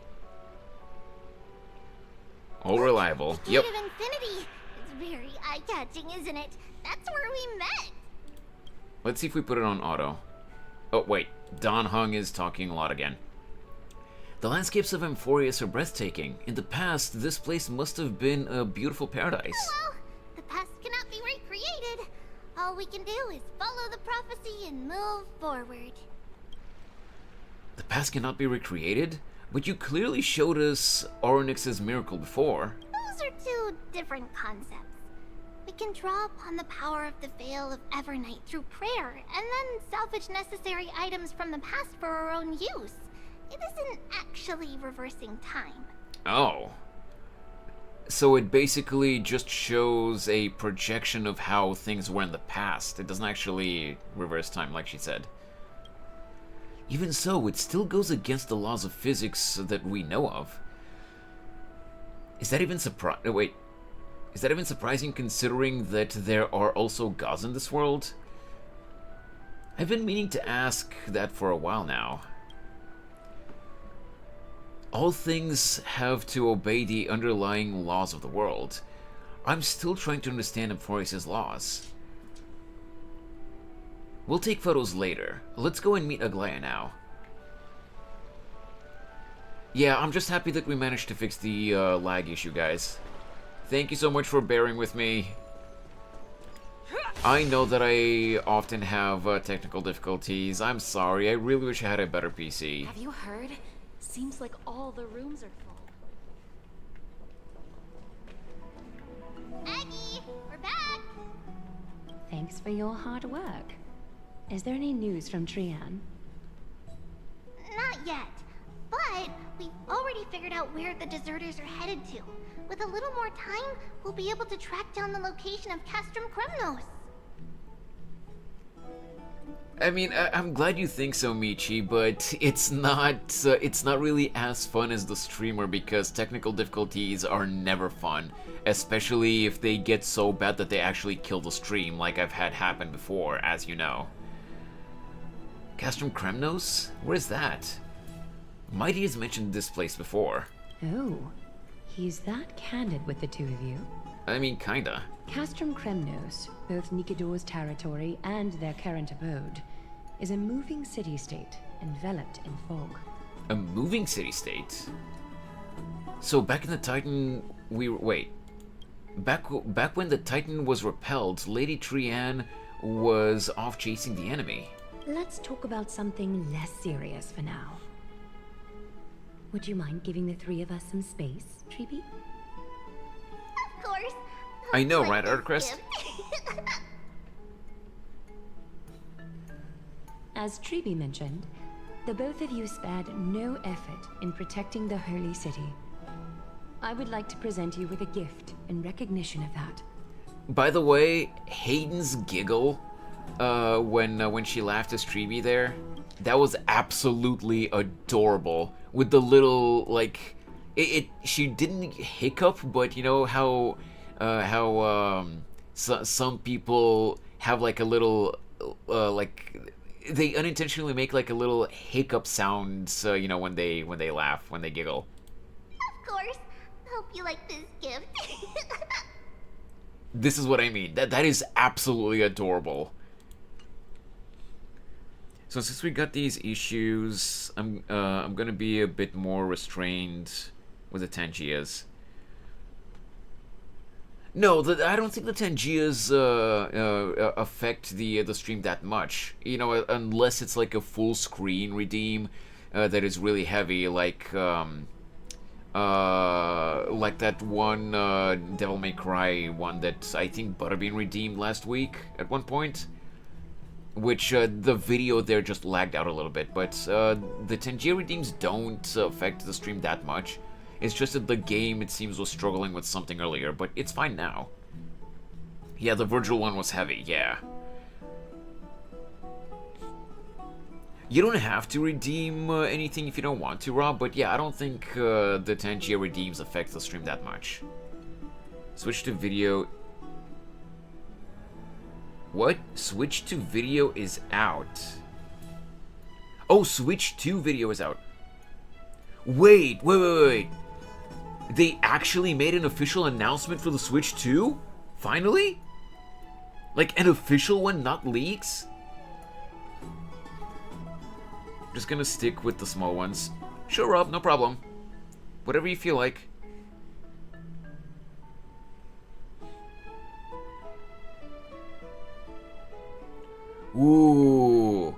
All reliable. The Yep. Gate of Infinity. It's very eye-catching, isn't it? That's where we met. Let's see if we put it on auto. Oh, wait. Don Hung is talking a lot again. The landscapes of Amphoreus are breathtaking. In the past, this place must have been a beautiful paradise. Oh well, the past cannot be recreated. All we can do is follow the prophecy and move forward. The past cannot be recreated? But you clearly showed us Oryx's miracle before. Those are two different concepts. We can draw upon the power of the Veil of Evernight through prayer, and then salvage necessary items from the past for our own use. It isn't actually reversing time. Oh. So it basically just shows a projection of how things were in the past. It doesn't actually reverse time, like she said. Even so, it still goes against the laws of physics that we know of. Is that even Wait. Is that even surprising considering that there are also gods in this world? I've been meaning to ask that for a while now. All things have to obey the underlying laws of the world. I'm still trying to understand Amphoreus' laws. We'll take photos later. Let's go and meet Aglaya now. Yeah, I'm just happy that we managed to fix the lag issue, guys. Thank you so much for bearing with me. I know that I often have technical difficulties. I'm sorry. I really wish I had a better PC. Have you heard? Seems like all the rooms are full. Aggie, we're back! Thanks for your hard work. Is there any news from Trian? Not yet, but we've already figured out where the deserters are headed to. With a little more time, we'll be able to track down the location of Castrum Kremnos. I mean, I'm glad you think so, Michi, but it's not really as fun as the streamer because technical difficulties are never fun, especially if they get so bad that they actually kill the stream, like I've had happen before, as you know. Castrum Kremnos? Where's that? Mighty has mentioned this place before. Oh, he's that candid with the two of you. I mean, kinda. Castrum Kremnos, both Nikidor's territory and their current abode, is a moving city-state enveloped in fog. A moving city-state? So back in the Titan, wait. Back when the Titan was repelled, Lady Trian was off chasing the enemy. Let's talk about something less serious for now. Would you mind giving the three of us some space, Treeby? Of course. I know, right, Artcrest? As Treeby mentioned, the both of you spared no effort in protecting the Holy City. I would like to present you with a gift in recognition of that. By the way, Hayden's giggle when she laughed at Treeby there, that was absolutely adorable. With the little, like, she didn't hiccup, but you know how some people have like a little, like, they unintentionally make like a little hiccup sound, you know, when they laugh, when they giggle. Of course. Hope you like this gift. This is what I mean. That is absolutely adorable. So since we got these issues, I'm gonna be a bit more restrained with the Tangias. No, I don't think the Tangias affect the stream that much. You know, unless it's like a full screen redeem that is really heavy, like that one Devil May Cry one that I think Butterbean redeemed last week at one point. Which the video there just lagged out a little bit, but the Tangier redeems don't affect the stream that much. It's just that the game, it seems, was struggling with something earlier, but it's fine now. Yeah, the Virgil one was heavy, yeah. You don't have to redeem anything if you don't want to, Rob, but yeah, I don't think the Tangier redeems affect the stream that much. Switch to video. What? Switch to video is out. Oh, Switch to video is out. Wait. They actually made an official announcement for the Switch 2? Finally? Like an official one, not leaks? Just gonna stick with the small ones. Sure, Rob, no problem. Whatever you feel like. Ooh.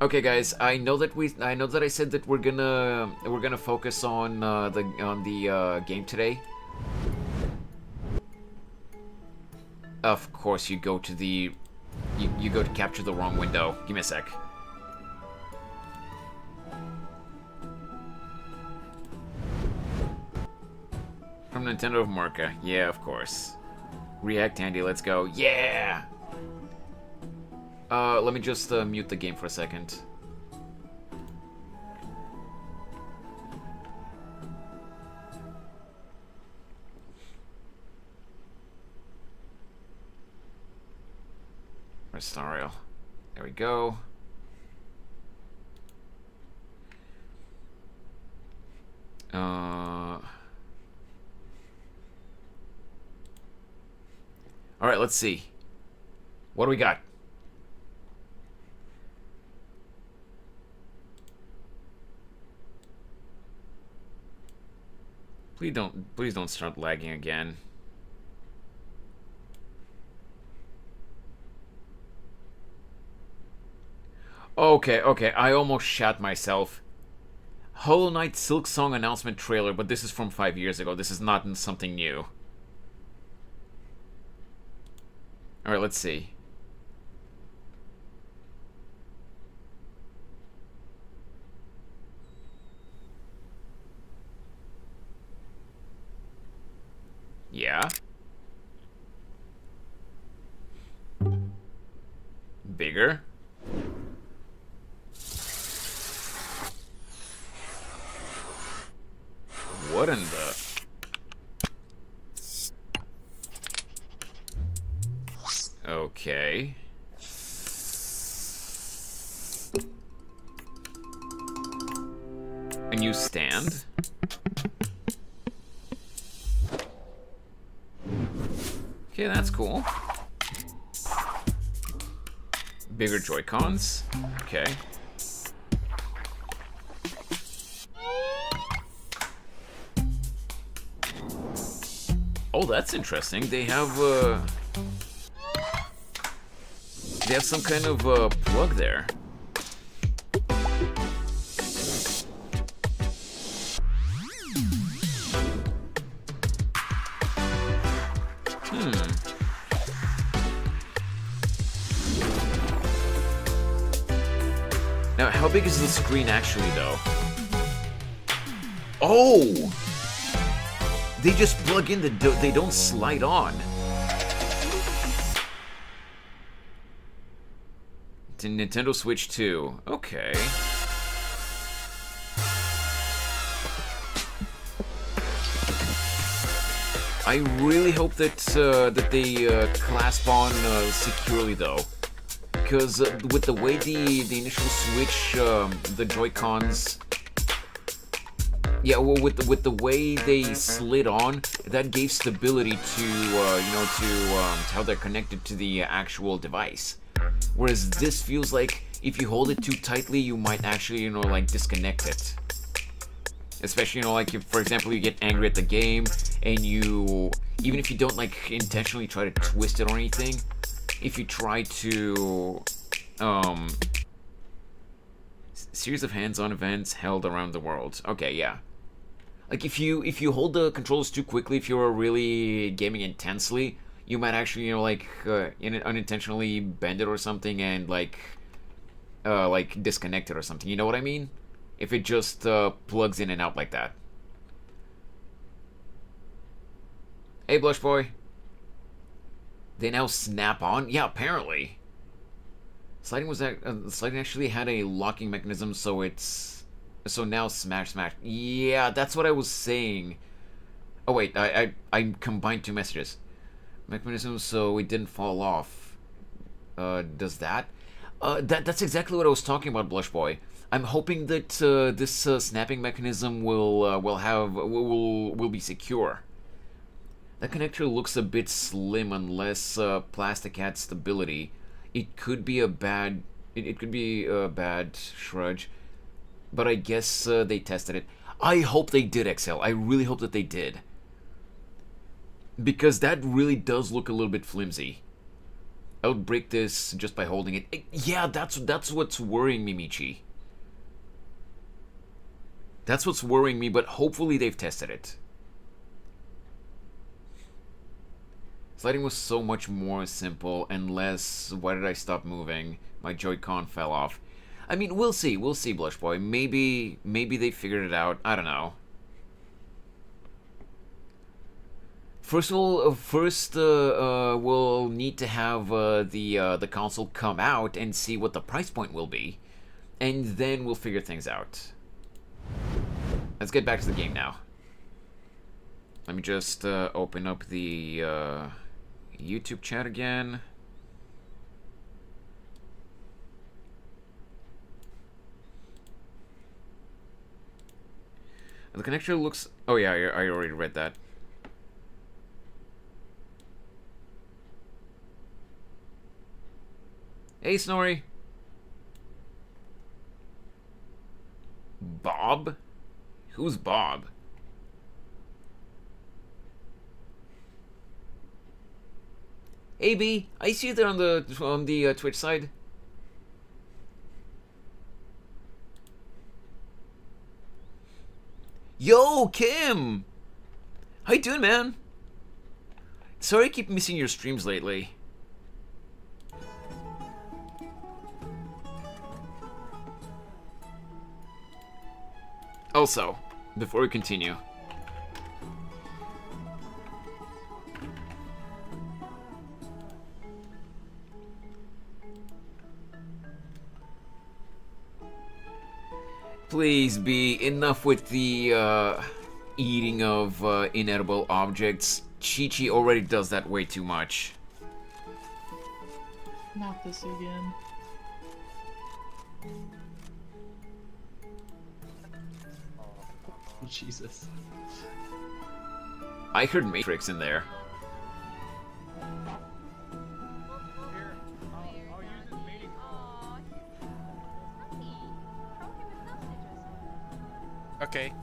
Okay, guys. I know that I said that we're gonna focus on the game today. Of course, you go to the... You go to capture the wrong window. Give me a sec. From Nintendo of America. Yeah, of course. React Andy, let's go. Yeah! Let me just mute the game for a second. Where's Stariel? There we go. Alright, let's see. What do we got? Please don't start lagging again. Okay, I almost shat myself. Hollow Knight Silk Song announcement trailer, but this is from 5 years ago. This is not something new. Alright, let's see. Yeah. Bigger. What in the... Okay. A new stand? Okay, that's cool. Bigger Joy-Cons? Okay. Oh, that's interesting. They have some kind of plug there. Now, how big is the screen actually, though? Oh! They just plug in, they don't slide on. To Nintendo Switch 2. Okay. I really hope that that they clasp on securely, though, because with the way the initial Switch, the Joy-Cons. Yeah, well, with the way they slid on, that gave stability to, you know, to how they're connected to the actual device. Whereas this feels like if you hold it too tightly, you might actually, you know, like disconnect it. Especially, you know, like if, for example, you get angry at the game and you, even if you don't like intentionally try to twist it or anything, if you try to, series of hands-on events held around the world. Okay, yeah. Like if you hold the controllers too quickly, if you're really gaming intensely, you might actually, you know, like unintentionally bend it or something and like disconnect it or something. You know what I mean? If it just plugs in and out like that. Hey, Blush Boy. They now snap on? Yeah, apparently. Sliding actually had a locking mechanism, so it's. So now smash. Yeah, that's what I was saying. Oh wait, I combined two messages. Mechanism so it didn't fall off. Does that? That's exactly what I was talking about, Blush Boy. I'm hoping that this snapping mechanism will be secure. That connector looks a bit slim unless plastic adds stability. It could be a bad. It could be a bad shrudge. But I guess they tested it. I hope they did, XL. I really hope that they did. Because that really does look a little bit flimsy. I would break this just by holding it. Yeah, that's what's worrying me, Michi. That's what's worrying me, but hopefully they've tested it. Sliding was so much more simple and less... Why did I stop moving? My Joy-Con fell off. I mean, we'll see, Blush Boy. Maybe they figured it out. I don't know. First, we'll need to have the console come out and see what the price point will be, and then we'll figure things out. Let's get back to the game now. Let me just open up the YouTube chat again. The connector looks... Oh yeah, I already read that. Hey, Snorri. Bob? Who's Bob? Hey, B. I see you there on the Twitch side. Yo, Kim! How you doing, man? Sorry I keep missing your streams lately. Also, before we continue, please be enough with the eating of inedible objects. Chi-Chi already does that way too much. Not this again. Oh, Jesus. I heard Matrix in there. Okay.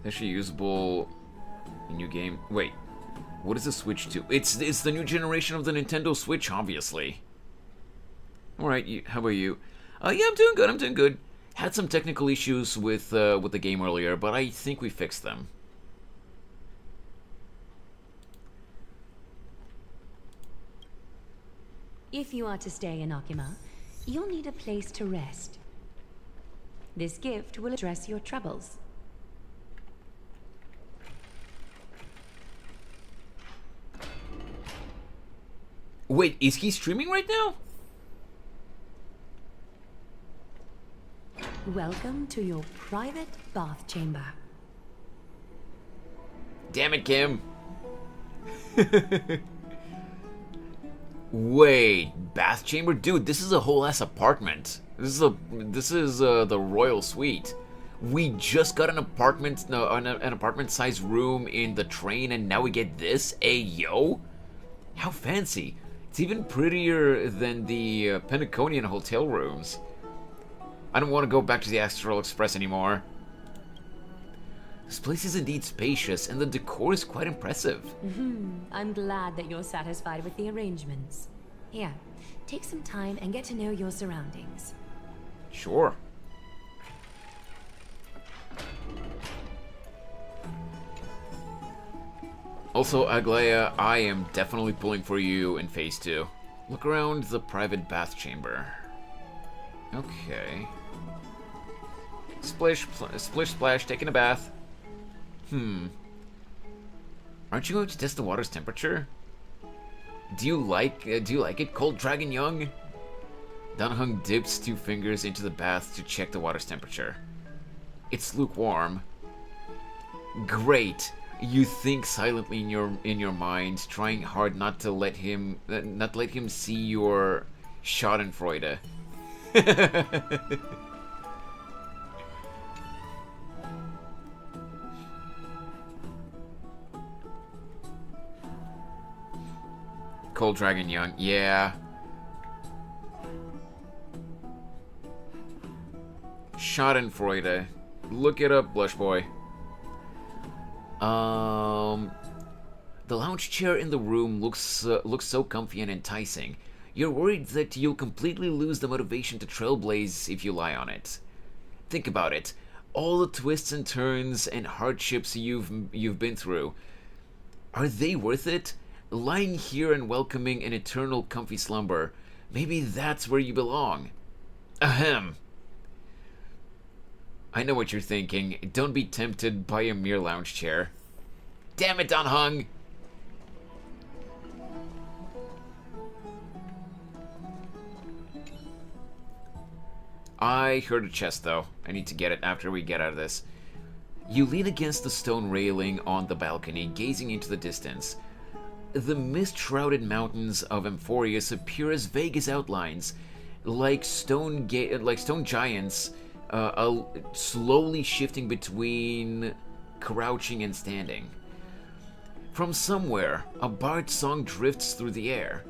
Actually usable new game. Wait, what is the Switch to? It's the new generation of the Nintendo Switch, obviously. All right, how about you? Yeah, I'm doing good. I'm doing good. Had some technical issues with the game earlier, but I think we fixed them. If you are to stay in Akima, you'll need a place to rest. This gift will address your troubles. Wait, is he streaming right now? Welcome to your private bath chamber. Damn it, Kim. Wait, bath chamber? Dude, this is a whole ass apartment. This is the royal suite. We just got an apartment, no, an apartment-sized room in the train, and now we get this? Ayo? How fancy. It's even prettier than the Pentaconian hotel rooms. I don't want to go back to the Astral Express anymore. This place is indeed spacious, and the decor is quite impressive. I'm glad that you're satisfied with the arrangements. Here, take some time and get to know your surroundings. Sure. Also, Aglaya, I am definitely pulling for you in Phase 2. Look around the private bath chamber. Okay. Splish, splash, taking a bath. Aren't you going to test the water's temperature? Do you like it, Cold Dragon Young? Danhung dips 2 fingers into the bath to check the water's temperature. It's lukewarm. Great. You think silently in your mind, trying hard not to let him see your Schadenfreude. Cold Dragon Young, yeah. Schadenfreude. Look it up, Blush Boy. The lounge chair in the room looks so comfy and enticing. You're worried that you'll completely lose the motivation to trailblaze if you lie on it. Think about it. all the twists and turns and hardships you've been through, are they worth it? Lying here and welcoming an eternal comfy slumber, maybe that's where you belong. Ahem. I know what you're thinking. Don't be tempted by a mere lounge chair. Damn it, Don Hung! I heard a chest, though. I need to get it after we get out of this. You lean against the stone railing on the balcony, gazing into the distance. The mist-shrouded mountains of Amphoreus appear as vague as outlines, like stone giants, slowly shifting between crouching and standing. From somewhere, a bard song drifts through the air.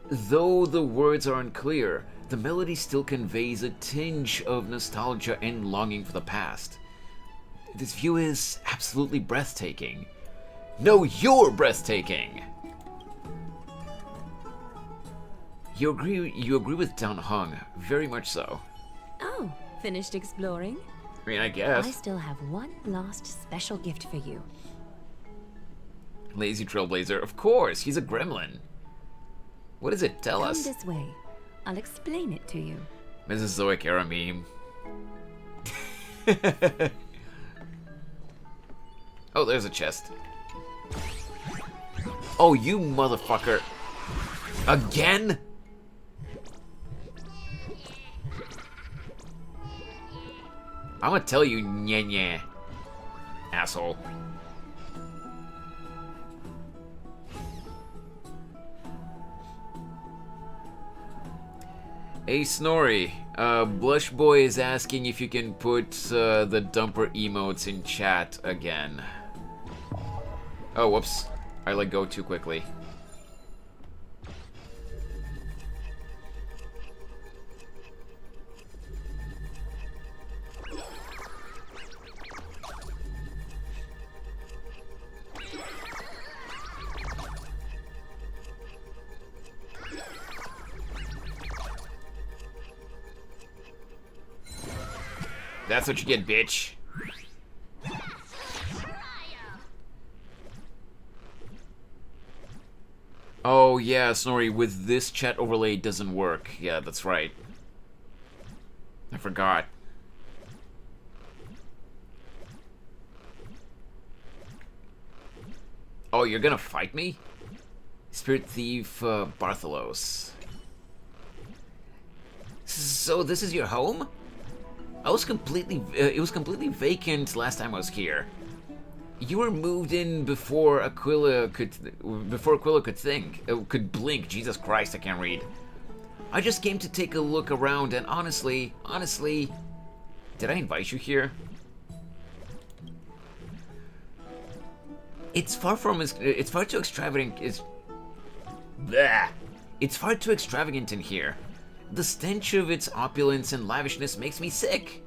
Though the words are unclear, the melody still conveys a tinge of nostalgia and longing for the past. This view is absolutely breathtaking. No, you're breathtaking! You agree with Don Hung, very much so. Oh, finished exploring? I mean, I guess. I still have one last special gift for you. Lazy Trailblazer, of course, he's a gremlin. What is it? Tell us. Come this way. I'll explain it to you. Mesozoic era meme. Oh, there's a chest. Oh, you motherfucker. Again? I'm gonna tell you, nye, asshole. Hey Snorri, Blush Boy is asking if you can put the dumper emotes in chat again. Oh, whoops. I let go too quickly. That's what you get, bitch. Oh yeah, Snorri, with this chat overlay it doesn't work. Yeah, that's right. I forgot. Oh, you're gonna fight me? Spirit Thief Bartholos. So this is your home? I was completely, it was completely vacant last time I was here. You were moved in before Aquila could blink. Jesus Christ, I can't read. I just came to take a look around and honestly, did I invite you here? It's far too extravagant in here. The stench of its opulence and lavishness makes me sick.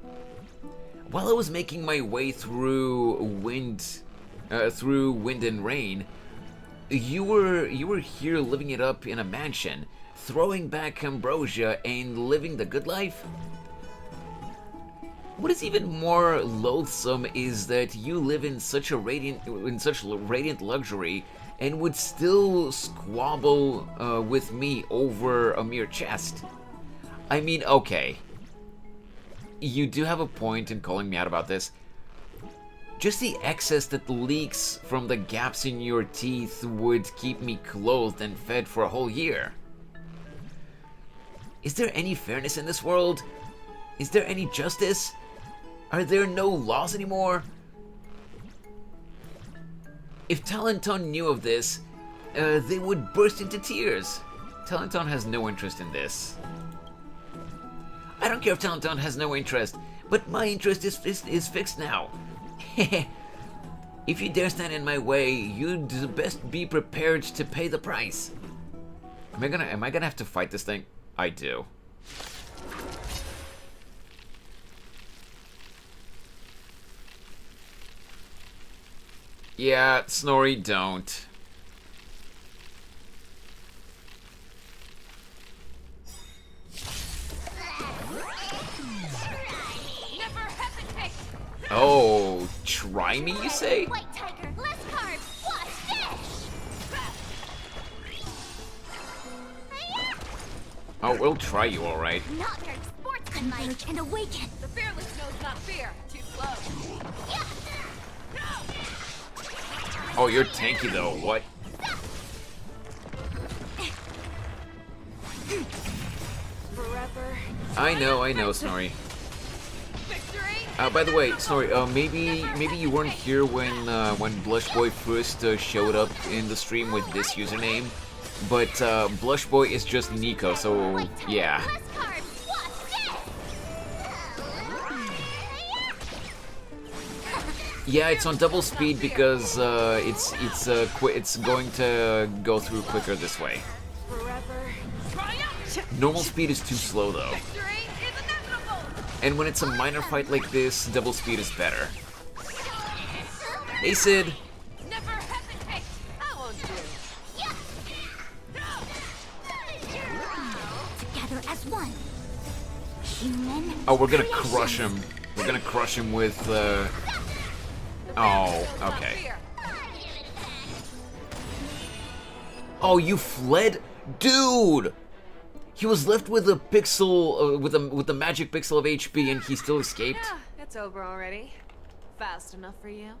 While I was making my way through wind and rain, you were here living it up in a mansion, throwing back ambrosia and living the good life. What is even more loathsome is that you live in such radiant luxury and would still squabble with me over a mere chest. I mean, okay. You do have a point in calling me out about this. Just the excess that leaks from the gaps in your teeth would keep me clothed and fed for a whole year. Is there any fairness in this world? Is there any justice? Are there no laws anymore? If Talenton knew of this, they would burst into tears. Talenton has no interest in this. I don't care if Talenton has no interest, but my interest is fixed now. If you dare stand in my way, you'd best be prepared to pay the price. Am I gonna have to fight this thing? I do. Yeah, Snorri, don't. Never Oh, try me, you say? White tiger, less carbs. Watch this. Oh, we'll try you, alright. Not very sportsmanlike and awaken. The fearless knows not fear. Too slow. Oh, you're tanky though, what? Forever. I know, Snorri. By the way, Snorri, maybe you weren't here when Blush Boy first showed up in the stream with this username, but Blush Boy is just Nico, so yeah. Yeah, it's on double speed because it's going to go through quicker this way. Normal speed is too slow though. And when it's a minor fight like this, double speed is better. Hey Sid! Never hesitate. I won't do. Together as one. Human. Oh, we're gonna crush him. We're gonna crush him with Oh, okay. Oh, you fled? Dude! He was left with a pixel, with the magic pixel of HP, and he still escaped. Yeah, it's over already. Fast enough for you?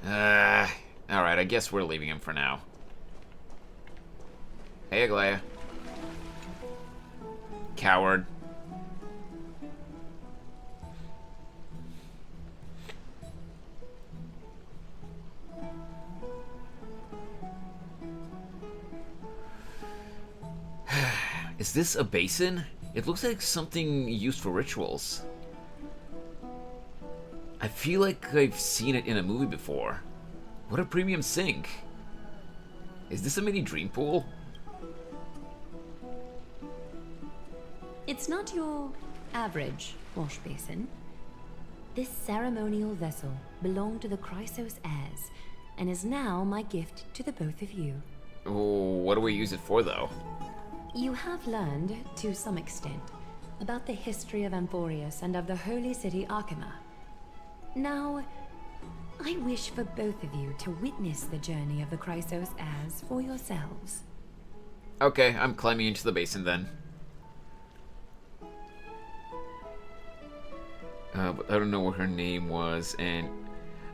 Alright, I guess we're leaving him for now. Hey, Aglaya. Coward. Is this a basin? It looks like something used for rituals. I feel like I've seen it in a movie before. What a premium sink. Is this a mini dream pool? It's not your average wash basin. This ceremonial vessel belonged to the Chrysos heirs, and is now my gift to the both of you. Oh, what do we use it for, though? You have learned, to some extent, about the history of Amphoreus and of the holy city Arkema. Now, I wish for both of you to witness the journey of the Chrysos heirs for yourselves. Okay, I'm climbing into the basin then. But I don't know what her name was, and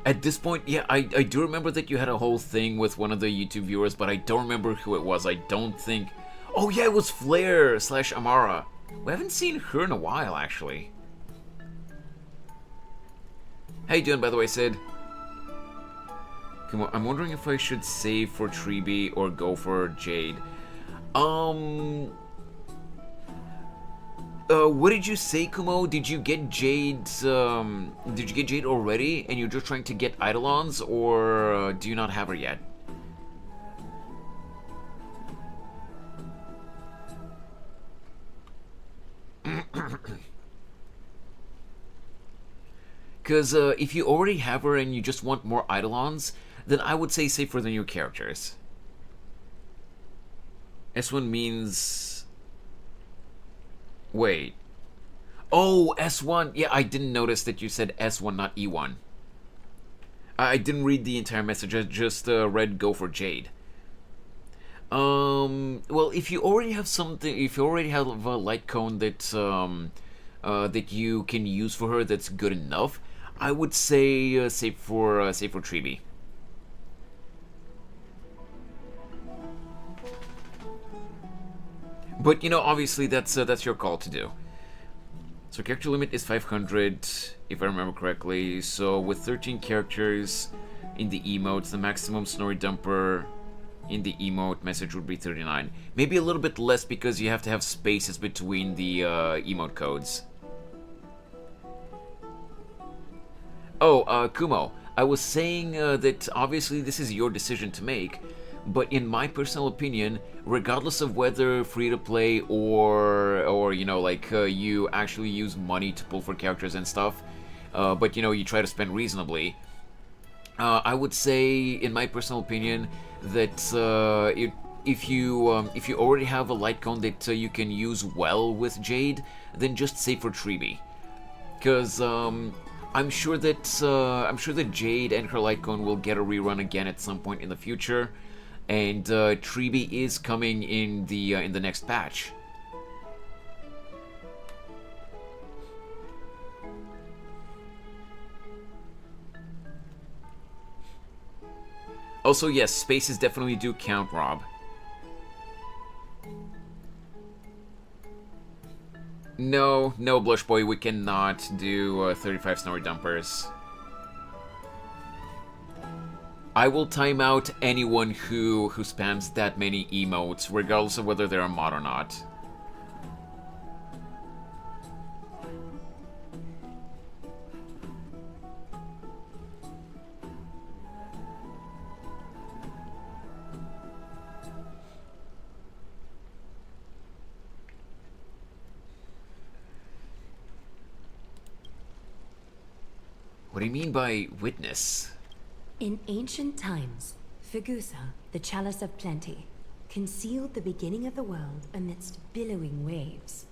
at this point, yeah, I do remember that you had a whole thing with one of the YouTube viewers, but I don't remember who it was. I don't think... Oh yeah, it was Flair / Amara. We haven't seen her in a while, actually. How you doing, by the way, Sid? Come on, I'm wondering if I should save for Treeby or go for Jade. What did you say, Kumo? Did you get Jade, already, and you're just trying to get Eidolons, or do you not have her yet? Because if you already have her and you just want more Eidolons, then I would say save for the new characters. S1 means... Wait. Oh, S1. Yeah, I didn't notice that you said S1, not E1. I didn't read the entire message. I just read go for Jade. Well, if you already have something, if you already have a light cone that that you can use for her, that's good enough, I would say save for Treeby. But you know, obviously that's your call to do. So character limit is 500, if I remember correctly. So with 13 characters in the emotes, the maximum Snorri Dumper in the emote message would be 39. Maybe a little bit less because you have to have spaces between the emote codes. Oh, Kumo, I was saying that obviously this is your decision to make, but in my personal opinion, regardless of whether free-to-play or you know, like, you actually use money to pull for characters and stuff, but, you know, you try to spend reasonably, I would say, in my personal opinion, that if you already have a light cone that you can use well with Jade, then just save for Treeby. Because I'm sure that Jade and her light cone will get a rerun again at some point in the future, and Treeby is coming in the next patch. Also, yes, spaces definitely do count, Rob. No, Blush Boy, we cannot do 35 snowy dumpers. I will time out anyone who spams that many emotes, regardless of whether they're a mod or not. What do you mean by witness? In ancient times, Fegusa, the Chalice of Plenty, concealed the beginning of the world amidst billowing waves.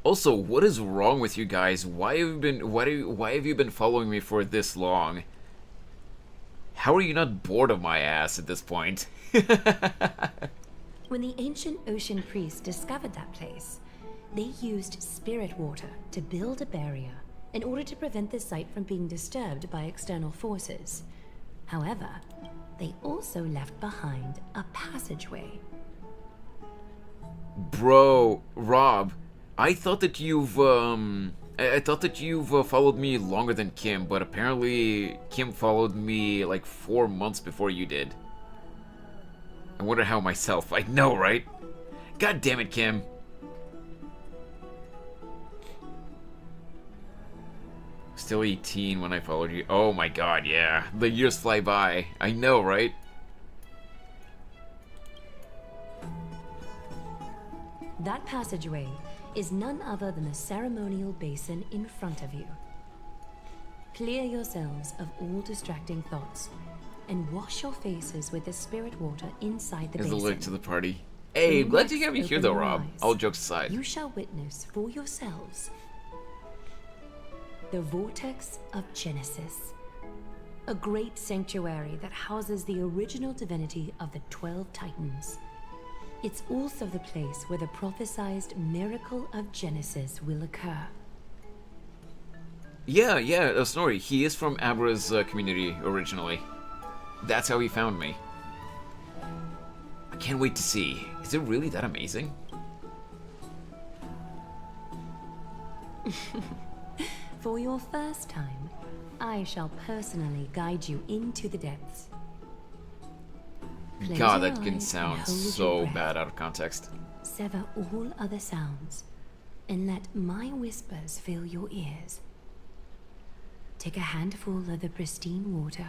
Also, what is wrong with you guys? Why have you been following me for this long? How are you not bored of my ass at this point? When the ancient ocean priests discovered that place, they used spirit water to build a barrier in order to prevent the site from being disturbed by external forces. However, they also left behind a passageway. Bro, Rob, I thought that you've followed me longer than Kim, but apparently Kim followed me like 4 months before you did. I wonder how myself. I know, right? God damn it, Kim. Still 18 when I followed you. Oh my god, yeah. The years fly by. I know, right? That passageway is none other than the ceremonial basin in front of you. Clear yourselves of all distracting thoughts and wash your faces with the spirit water inside the basin. There's a link to the party. Hey, glad to have you here though, Rob. All jokes aside. You shall witness for yourselves the Vortex of Genesis, a great sanctuary that houses the original divinity of the 12 Titans. It's also the place where the prophesized miracle of Genesis will occur. Yeah, Snorri. He is from Abra's community originally. That's how he found me. I can't wait to see. Is it really that amazing? For your first time, I shall personally guide you into the depths. Close God, your that can eyes sound and hold your so breath. bad out of context. Sever all other sounds, and let my whispers fill your ears. Take a handful of the pristine water.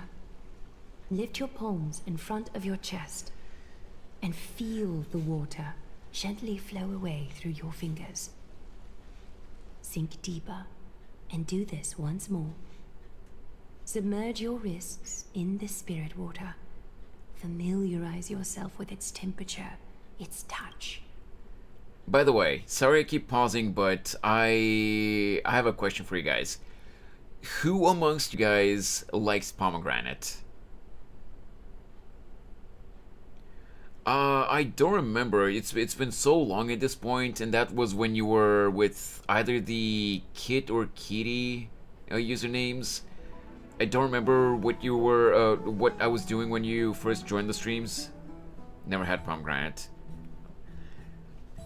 Lift your palms in front of your chest, and feel the water gently flow away through your fingers. Sink deeper, and do this once more. Submerge your wrists in the spirit water. Familiarize yourself with its temperature, its touch. By the way, sorry I keep pausing, but I have a question for you guys. Who amongst you guys likes pomegranate? I don't remember. It's been so long at this point, and that was when you were with either the Kit or Kitty usernames. I don't remember what you were, what I was doing when you first joined the streams. Never had pomegranate.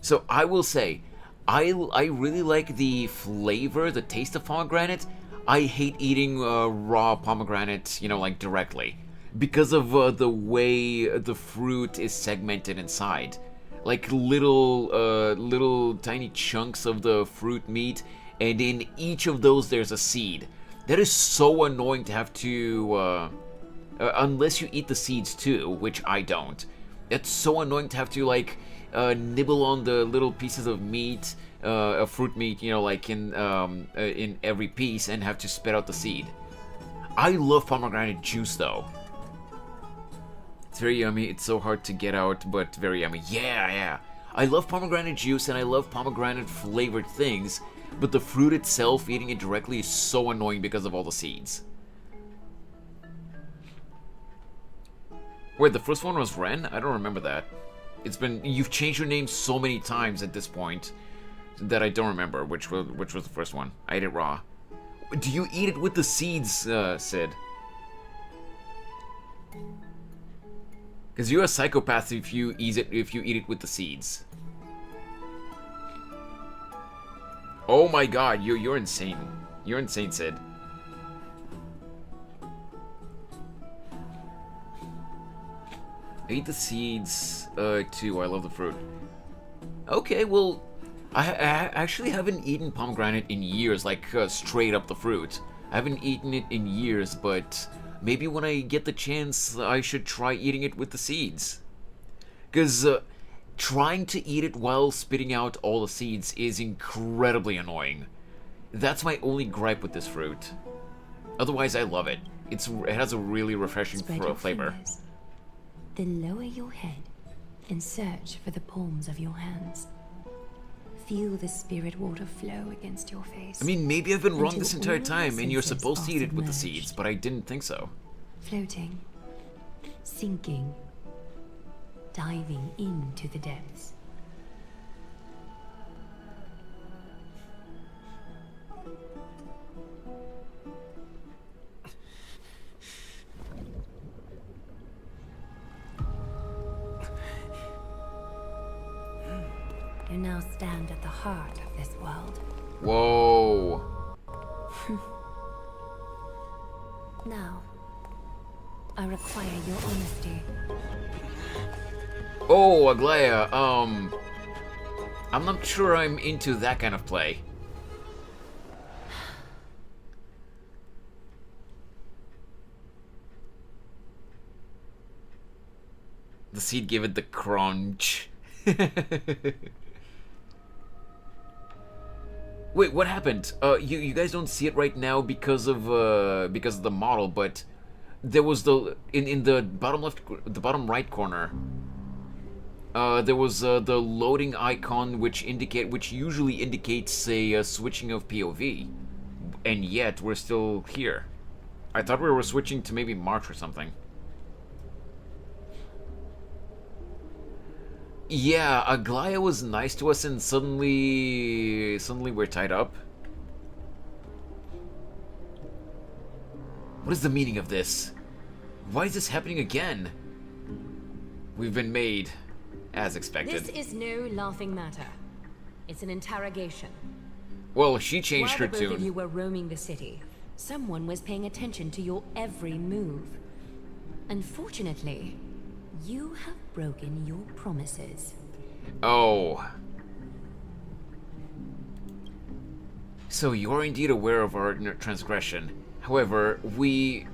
So I will say, I really like the flavor, the taste of pomegranate. I hate eating raw pomegranate, you know, like directly, because of the way the fruit is segmented inside. Like little tiny chunks of the fruit meat, and in each of those there's a seed. That is so annoying to have to, unless you eat the seeds too, which I don't. It's so annoying to have to like nibble on the little pieces of meat, of fruit meat, you know, like in every piece, and have to spit out the seed. I love pomegranate juice though. It's very yummy. It's so hard to get out, but very yummy. Yeah. I love pomegranate juice, and I love pomegranate flavored things. but the fruit itself, eating it directly, is so annoying because of all the seeds. Wait, the first one was Ren? I don't remember that. You've changed your name so many times at this point that I don't remember which was the first one. I ate it raw. Do you eat it with the seeds, Sid? Because you're a psychopath if you eat it with the seeds. Oh my god, you're insane. You're insane, Sid. I eat the seeds, too. I love the fruit. Okay, well, I actually haven't eaten pomegranate in years, like, straight up the fruit. I haven't eaten it in years, but maybe when I get the chance, I should try eating it with the seeds. Because, trying to eat it while spitting out all the seeds is incredibly annoying. That's my only gripe with this fruit. Otherwise, I love it. It has a really refreshing flavor. Fingers. Then lower your head and search for the palms of your hands. Feel the spirit water flow against your face. I mean, maybe I've been wrong this entire time and you're supposed to eat it with the seeds, but I didn't think so. Floating, sinking, diving into the depths. You now stand at the heart of this world. Whoa. Now, I require your honesty. Oh, Aglaya, I'm not sure I'm into that kind of play. The seed gave it the crunch. Wait, what happened? You guys don't see it right now because of the model, but there was in the bottom left, the bottom right corner. There was the loading icon, which usually indicates a switching of POV, and yet we're still here. I thought we were switching to maybe March or something. Yeah, Aglaya was nice to us and suddenly we're tied up. What is the meaning of this? Why is this happening again? We've been made, as expected. This is no laughing matter. It's an interrogation. Well, she changed her While tune. both of you were roaming the city, someone was paying attention to your every move. Unfortunately, you have broken your promises. Oh. So you're indeed aware of our transgression. However, we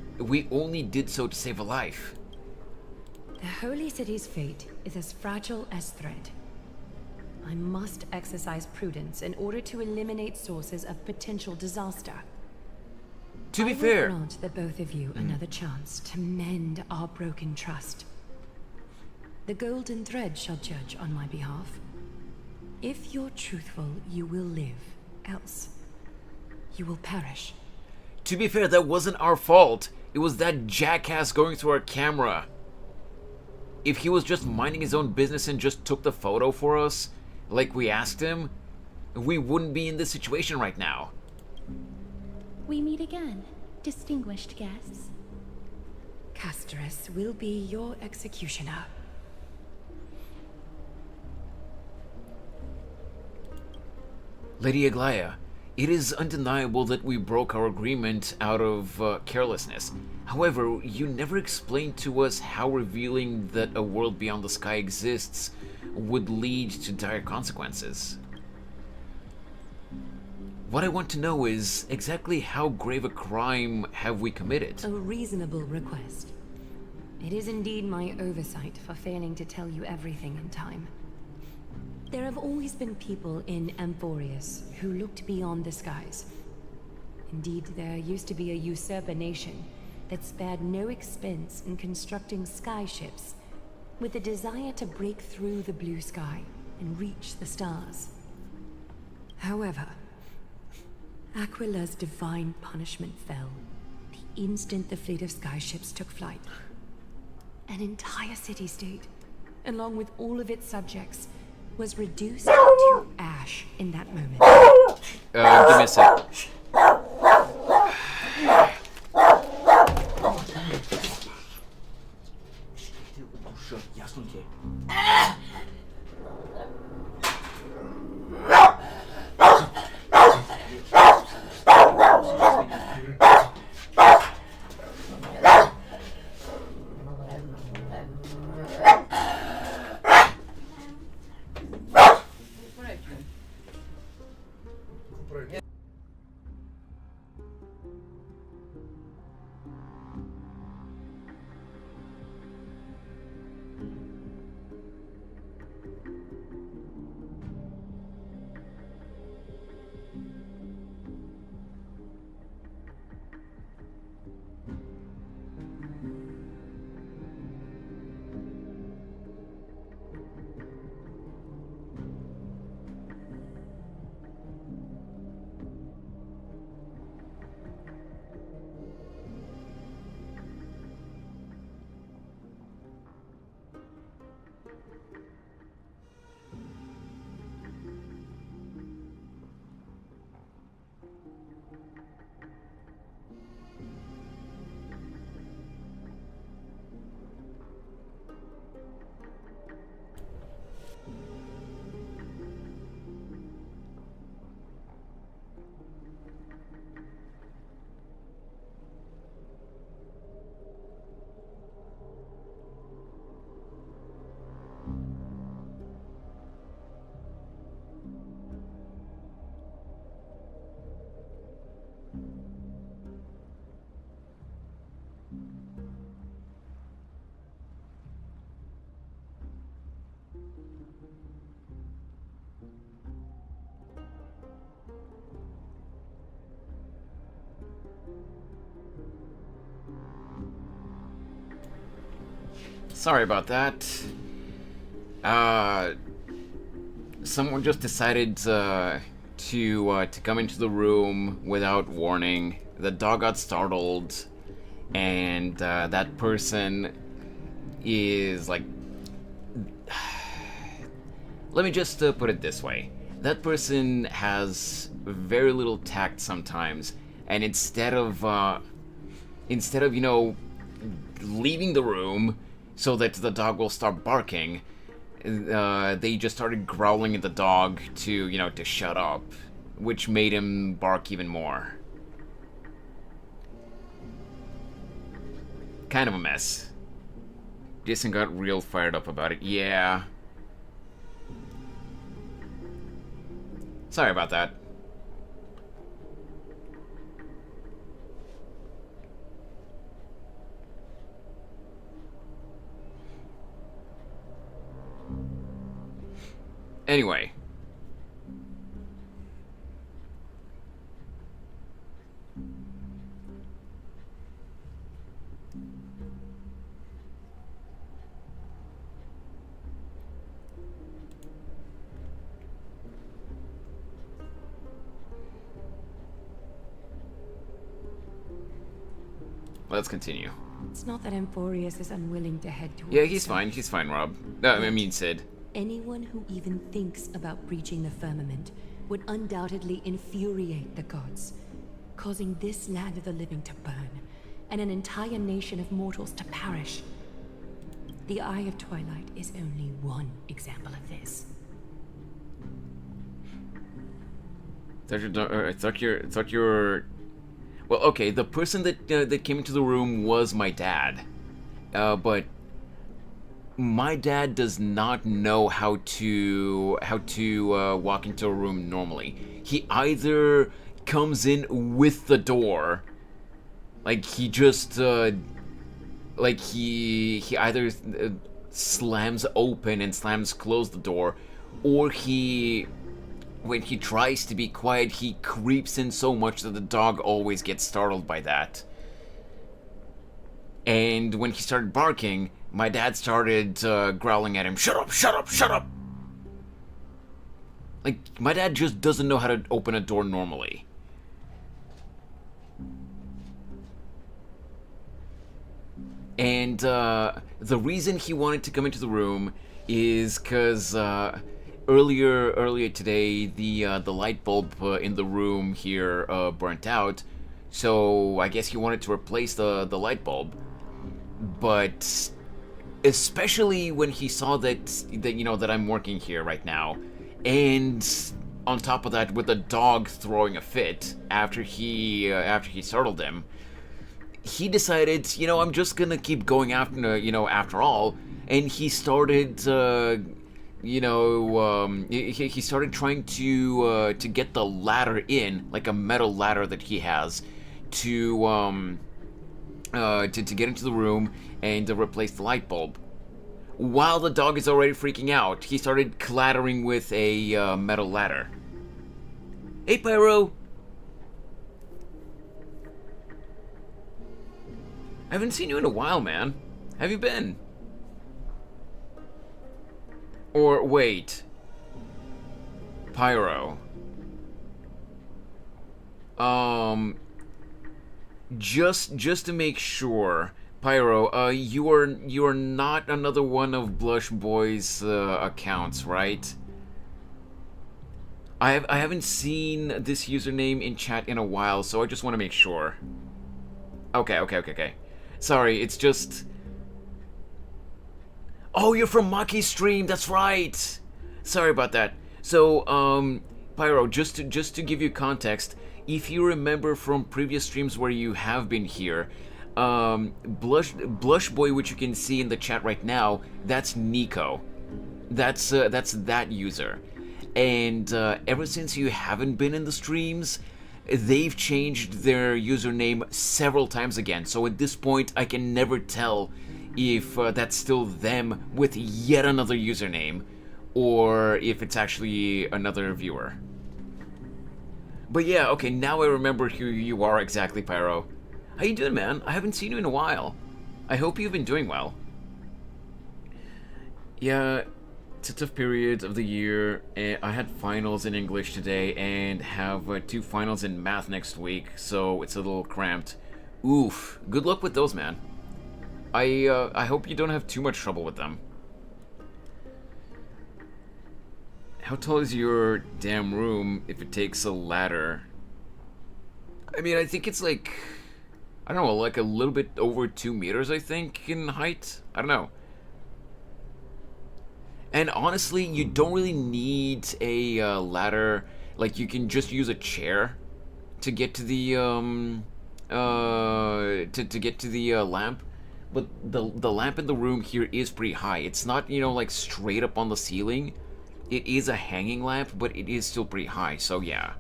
only did so to save a life. The Holy City's fate is as fragile as thread. I must exercise prudence in order to eliminate sources of potential disaster. To be fair, I will grant the both of you another chance to mend our broken trust. The golden thread shall judge on my behalf. If you're truthful, you will live. Else, you will perish. to be fair, that wasn't our fault. It was that jackass going through our camera. If he was just minding his own business and just took the photo for us, like we asked him, we wouldn't be in this situation right now. We meet again, distinguished guests. Casterus will be your executioner. Lady Aglaya, it is undeniable that we broke our agreement out of carelessness. However, you never explained to us how revealing that a world beyond the sky exists would lead to dire consequences. What I want to know is exactly how grave a crime have we committed? A reasonable request. It is indeed my oversight for failing to tell you everything in time. There have always been people in Amphoreus who looked beyond the skies. Indeed, there used to be a usurper nation that spared no expense in constructing skyships with a desire to break through the blue sky and reach the stars. However, Aquila's divine punishment fell the instant the fleet of skyships took flight. An entire city-state, along with all of its subjects, was reduced to ash in that moment. Give me a sec. Sorry about that. Someone just decided to come into the room without warning. The dog got startled, and that person is like... Let me just put it this way. That person has very little tact sometimes, and instead of you know, leaving the room so that the dog will start barking, they just started growling at the dog to, you know, to shut up, which made him bark even more. Kind of a mess. Jason got real fired up about it. Yeah. Sorry about that. Anyway. Let's continue. It's not that Amphoreus is unwilling to head towards... Yeah, he's fine. He's fine, Rob. I mean, Sid. Anyone who even thinks about breaching the firmament would undoubtedly infuriate the gods, causing this land of the living to burn, and an entire nation of mortals to perish. The Eye of Twilight is only one example of this. I thought your... Well, okay, the person that came into the room was my dad, but my dad does not know how to walk into a room normally. He either comes in with the door, like he just like he either slams open and slams close the door, or when he tries to be quiet, he creeps in so much that the dog always gets startled by that. And when he started barking, my dad started growling at him, "Shut up, shut up, shut up!" Like, my dad just doesn't know how to open a door normally. And the reason he wanted to come into the room is because earlier today the light bulb in the room here burnt out, so I guess he wanted to replace the light bulb. But especially when he saw that you know that I'm working here right now, and on top of that with the dog throwing a fit after he startled him, he decided, you know, I'm just gonna keep going after, you know, after all, and he started, he started trying to get the ladder in, like a metal ladder that he has, to get into the room and to replace the light bulb. While the dog is already freaking out, he started clattering with a metal ladder. Hey, Pyro! I haven't seen you in a while, man. Have you been? Or wait. Pyro. Just to make sure, Pyro, you are not another one of Blush Boy's accounts, right? I haven't seen this username in chat in a while, so I just want to make sure. Okay. Sorry, it's just... Oh, you're from Maki's stream, that's right! Sorry about that. So, Pyro, just to give you context, if you remember from previous streams where you have been here, Blush Boy, which you can see in the chat right now, that's Nico. That's that user. And ever since you haven't been in the streams, they've changed their username several times again. So at this point, I can never tell if that's still them with yet another username, or if it's actually another viewer. But yeah, okay, now I remember who you are exactly, Pyro. How you doing, man? I haven't seen you in a while. I hope you've been doing well. Yeah, it's a tough period of the year. I had finals in English today and have 2 finals in math next week, so it's a little cramped. Oof, good luck with those, man. I hope you don't have too much trouble with them. How tall is your damn room if it takes a ladder? I mean, I think it's like, I don't know, like a little bit over 2 meters, I think, in height? I don't know. And honestly, you don't really need a ladder. Like, you can just use a chair to get to the to get to the lamp. But the lamp in the room here is pretty high. It's not, you know, like straight up on the ceiling. It is a hanging lamp, but it is still pretty high. So yeah.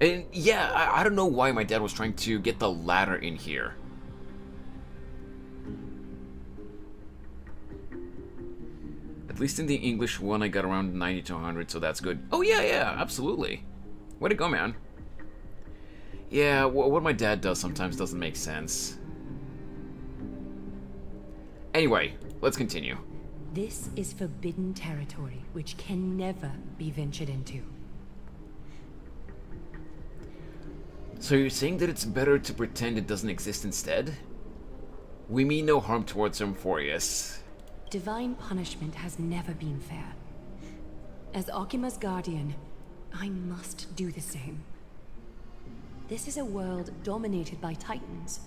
And yeah, I don't know why my dad was trying to get the ladder in here. At least in the English one, I got around 90 to 100, so that's good. Oh yeah, absolutely. Way to go, man. Yeah, what my dad does sometimes doesn't make sense. Anyway, let's continue. This is forbidden territory, which can never be ventured into. So you're saying that it's better to pretend it doesn't exist instead? We mean no harm towards Amphoreus. Divine punishment has never been fair. As Akima's guardian, I must do the same. This is a world dominated by Titans,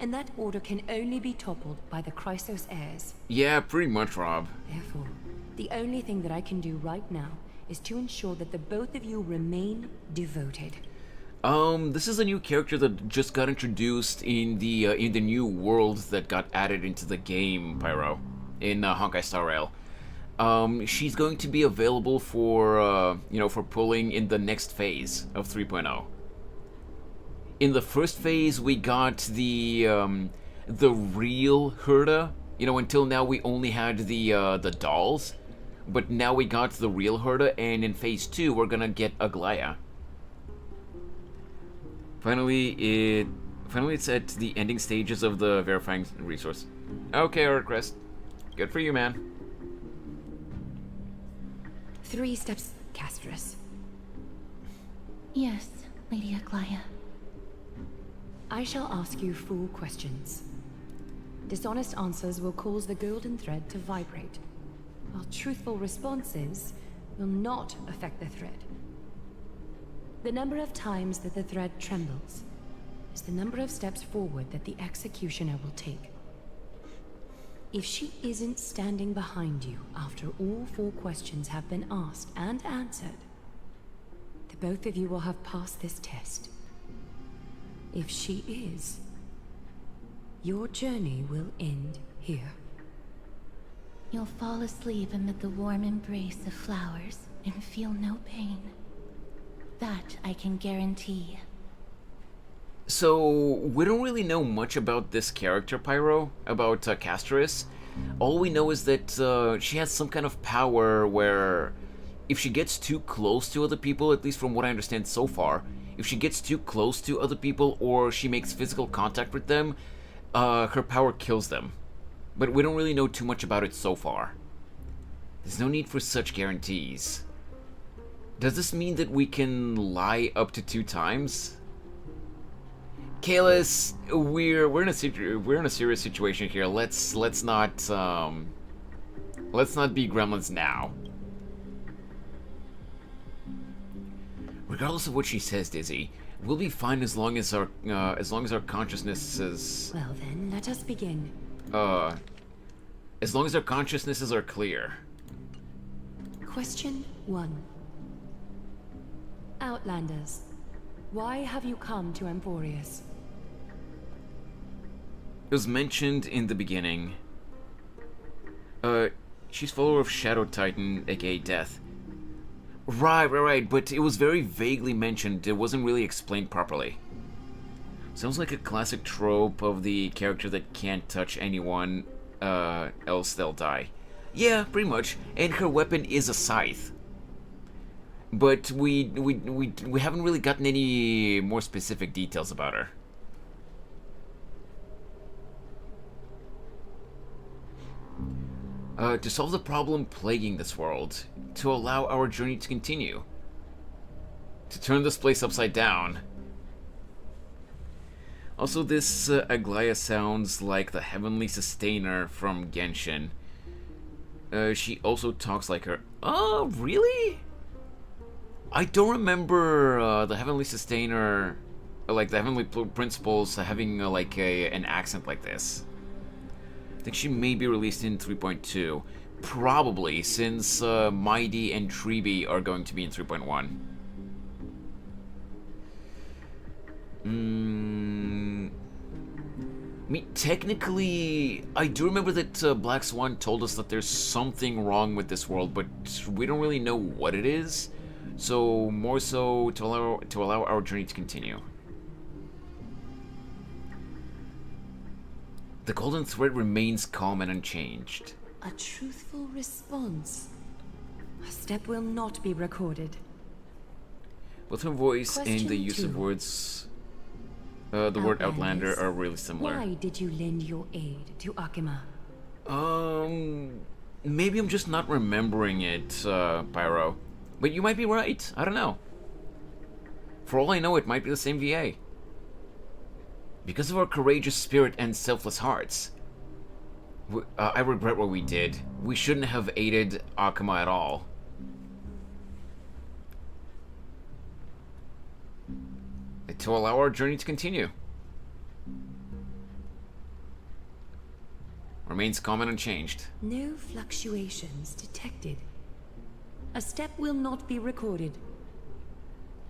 and that order can only be toppled by the Chrysos heirs. Yeah, pretty much, Rob. Therefore, the only thing that I can do right now is to ensure that the both of you remain devoted. This is a new character that just got introduced in the new world that got added into the game, Pyro, in Honkai Star Rail. She's going to be available for, for pulling in the next phase of 3.0. In the first phase, we got the real Herda. You know, until now we only had the dolls, but now we got the real Herda, and in phase 2 we're gonna get Aglaya. Finally, it's at the ending stages of the verifying resource. Okay, Artcrest. Good for you, man. 3 steps, Castris. Yes, Lady Aglaya. I shall ask you 4 questions. Dishonest answers will cause the golden thread to vibrate, while truthful responses will not affect the thread. The number of times that the thread trembles is the number of steps forward that the executioner will take. If she isn't standing behind you after all 4 questions have been asked and answered, the both of you will have passed this test. If she is, your journey will end here. You'll fall asleep amid the warm embrace of flowers and feel no pain. That I can guarantee. So, we don't really know much about this character, Pyro, about Castris. All we know is that she has some kind of power where if she gets too close to other people, at least from what I understand so far, if she gets too close to other people or she makes physical contact with them, her power kills them. But we don't really know too much about it so far. There's no need for such guarantees. Does this mean that we can lie up to 2 times? Kalis, we're in a serious situation here. Let's not be gremlins now. Regardless of what she says, Dizzy, we'll be fine as long as our consciousnesses. Well then, let us begin. As long as our consciousnesses are clear. Question 1. Outlanders, why have you come to Amphoreus? It was mentioned in the beginning. She's follower of Shadow Titan, aka Death. Right, but it was very vaguely mentioned. It wasn't really explained properly. Sounds like a classic trope of the character that can't touch anyone, else they'll die. Yeah, pretty much. And her weapon is a scythe. But we haven't really gotten any more specific details about her. To solve the problem plaguing this world, to allow our journey to continue, to turn this place upside down. Also, this Aglaya sounds like the Heavenly Sustainer from Genshin. She also talks like her. Oh, really? I don't remember the Heavenly Sustainer, like the Heavenly Principles, having like an accent like this. I think she may be released in 3.2. Probably, since Mighty and Treeby are going to be in 3.1. I mean, technically, I do remember that Black Swan told us that there's something wrong with this world, but we don't really know what it is. So, more so to allow our journey to continue. The golden thread remains calm and unchanged. A truthful response. A step will not be recorded. Both her voice Question and the use 2. of words, the word Outlander, are really similar. Why did you lend your aid to Akima? Maybe I'm just not remembering it, Pyro. But you might be right. I don't know. For all I know, it might be the same VA. Because of our courageous spirit and selfless hearts, I regret what we did. We shouldn't have aided Akima at all. To allow our journey to continue. Remains calm and unchanged. No fluctuations detected. A step will not be recorded.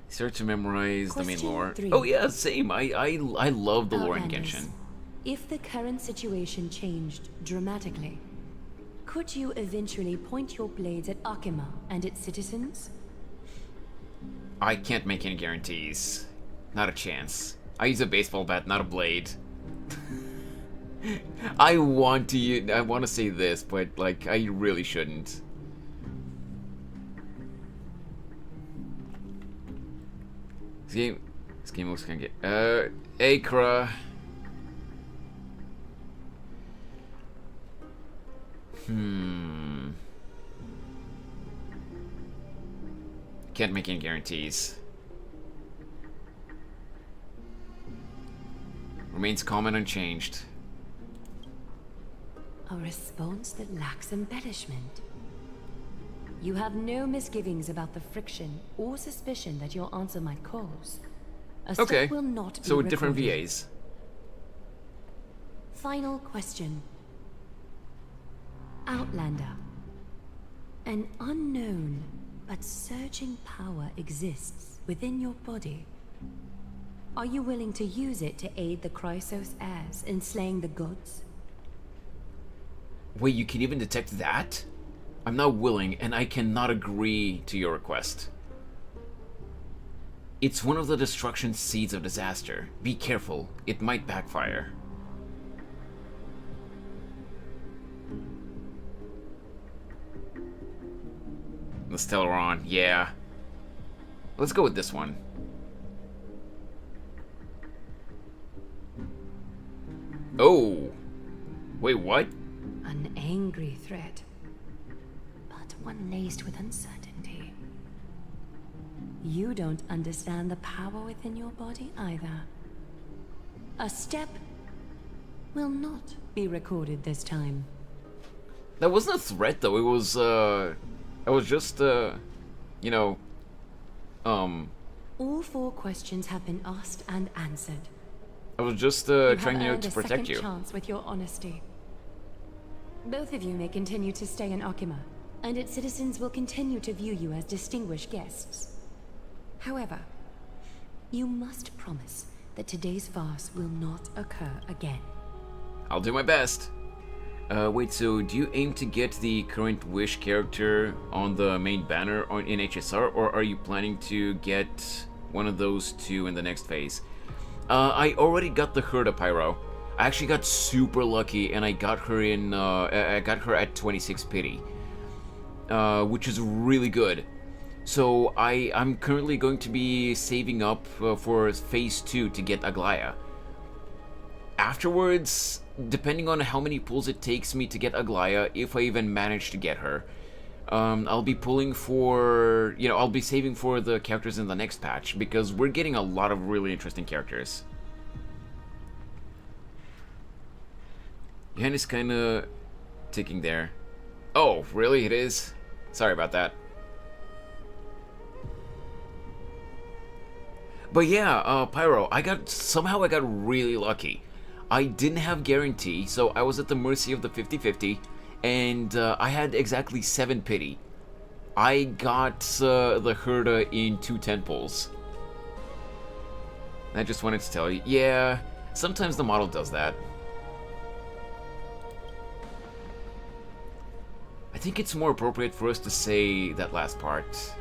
Start to memorize the main Question lore. 3. Oh yeah, same. I love the lore in Outlanders, Genshin. If the current situation changed dramatically, could you eventually point your blades at Akima and its citizens? I can't make any guarantees. Not a chance. I use a baseball bat, not a blade. I want to say this, but like I really shouldn't. This game looks kind of good. Akra. Can't make any guarantees. Remains calm and unchanged. A response that lacks embellishment. You have no misgivings about the friction or suspicion that your answer might cause. A step Okay, will not be so with different recorded. VAs. Final question. Outlander. An unknown but surging power exists within your body. Are you willing to use it to aid the Chrysos heirs in slaying the gods? Wait, you can even detect that? I'm not willing, and I cannot agree to your request. It's one of the destruction seeds of disaster. Be careful, it might backfire. The Stellaron, yeah. Let's go with this one. Oh! Wait, what? An angry threat, but one laced with uncertainty. You don't understand the power within your body either. A step will not be recorded this time. That wasn't a threat, though. It was, I was just, you know, All 4 questions have been asked and answered. I was just, You trying, have you know, earned to a protect second you. chance with your honesty. Both of you may continue to stay in Akima, and its citizens will continue to view you as distinguished guests. However, you must promise that today's farce will not occur again. I'll do my best. Wait, so do you aim to get the current Wish character on the main banner in HSR, or are you planning to get one of those two in the next phase? I already got the Herda Pyro. I actually got super lucky, and I got her in. I got her at 26 pity, which is really good. So I'm currently going to be saving up for phase 2 to get Aglaya. Afterwards, depending on how many pulls it takes me to get Aglaya, if I even manage to get her, I'll be pulling for, you know, I'll be saving for the characters in the next patch, because we're getting a lot of really interesting characters. Your hand is kind of ticking there. Oh, really? It is? Sorry about that. But yeah, Pyro, somehow I got really lucky. I didn't have guarantee, so I was at the mercy of the 50-50, and I had exactly 7 pity. I got the Herda in 2 10 pulls. I just wanted to tell you, yeah, sometimes the model does that. I think it's more appropriate for us to say that last part.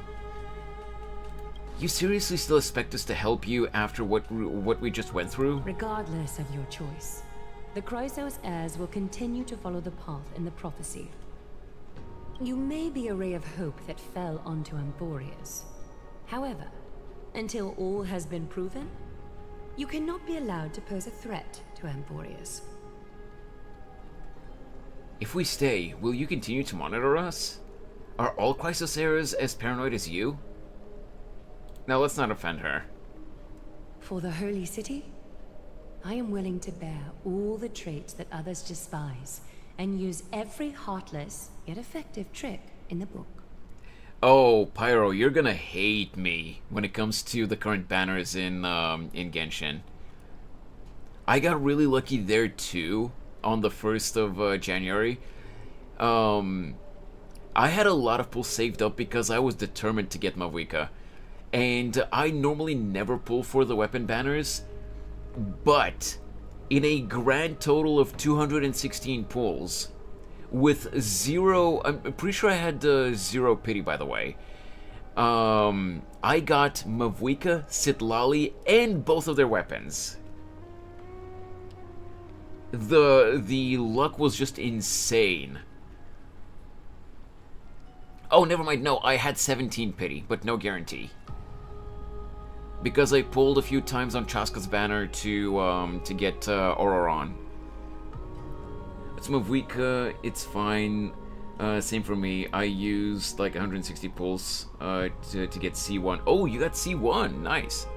You seriously still expect us to help you after what we just went through? Regardless of your choice, the Chrysos heirs will continue to follow the path in the prophecy. You may be a ray of hope that fell onto Amphoreus. However, until all has been proven, you cannot be allowed to pose a threat to Amphoreus. If we stay, will you continue to monitor us? Are all Chrysos heirs as paranoid as you? Now let's not offend her. For the Holy City, I am willing to bear all the traits that others despise and use every heartless yet effective trick in the book. Oh, Pyro, you're gonna hate me when it comes to the current banners in Genshin. I got really lucky there too on the 1st of January. I had a lot of pulls saved up because I was determined to get Mavuika. And I normally never pull for the weapon banners, but in a grand total of 216 pulls, with 0, I'm pretty sure I had 0 pity, by the way, I got Mavuika, Citlali, and both of their weapons. The luck was just insane. Oh, never mind, no, I had 17 pity, but no guarantee. Because I pulled a few times on Chaska's banner to get Auroron. Let's move Mavuika, it's fine. Same for me. I used like 160 pulls to get C1. Oh, you got C1, nice.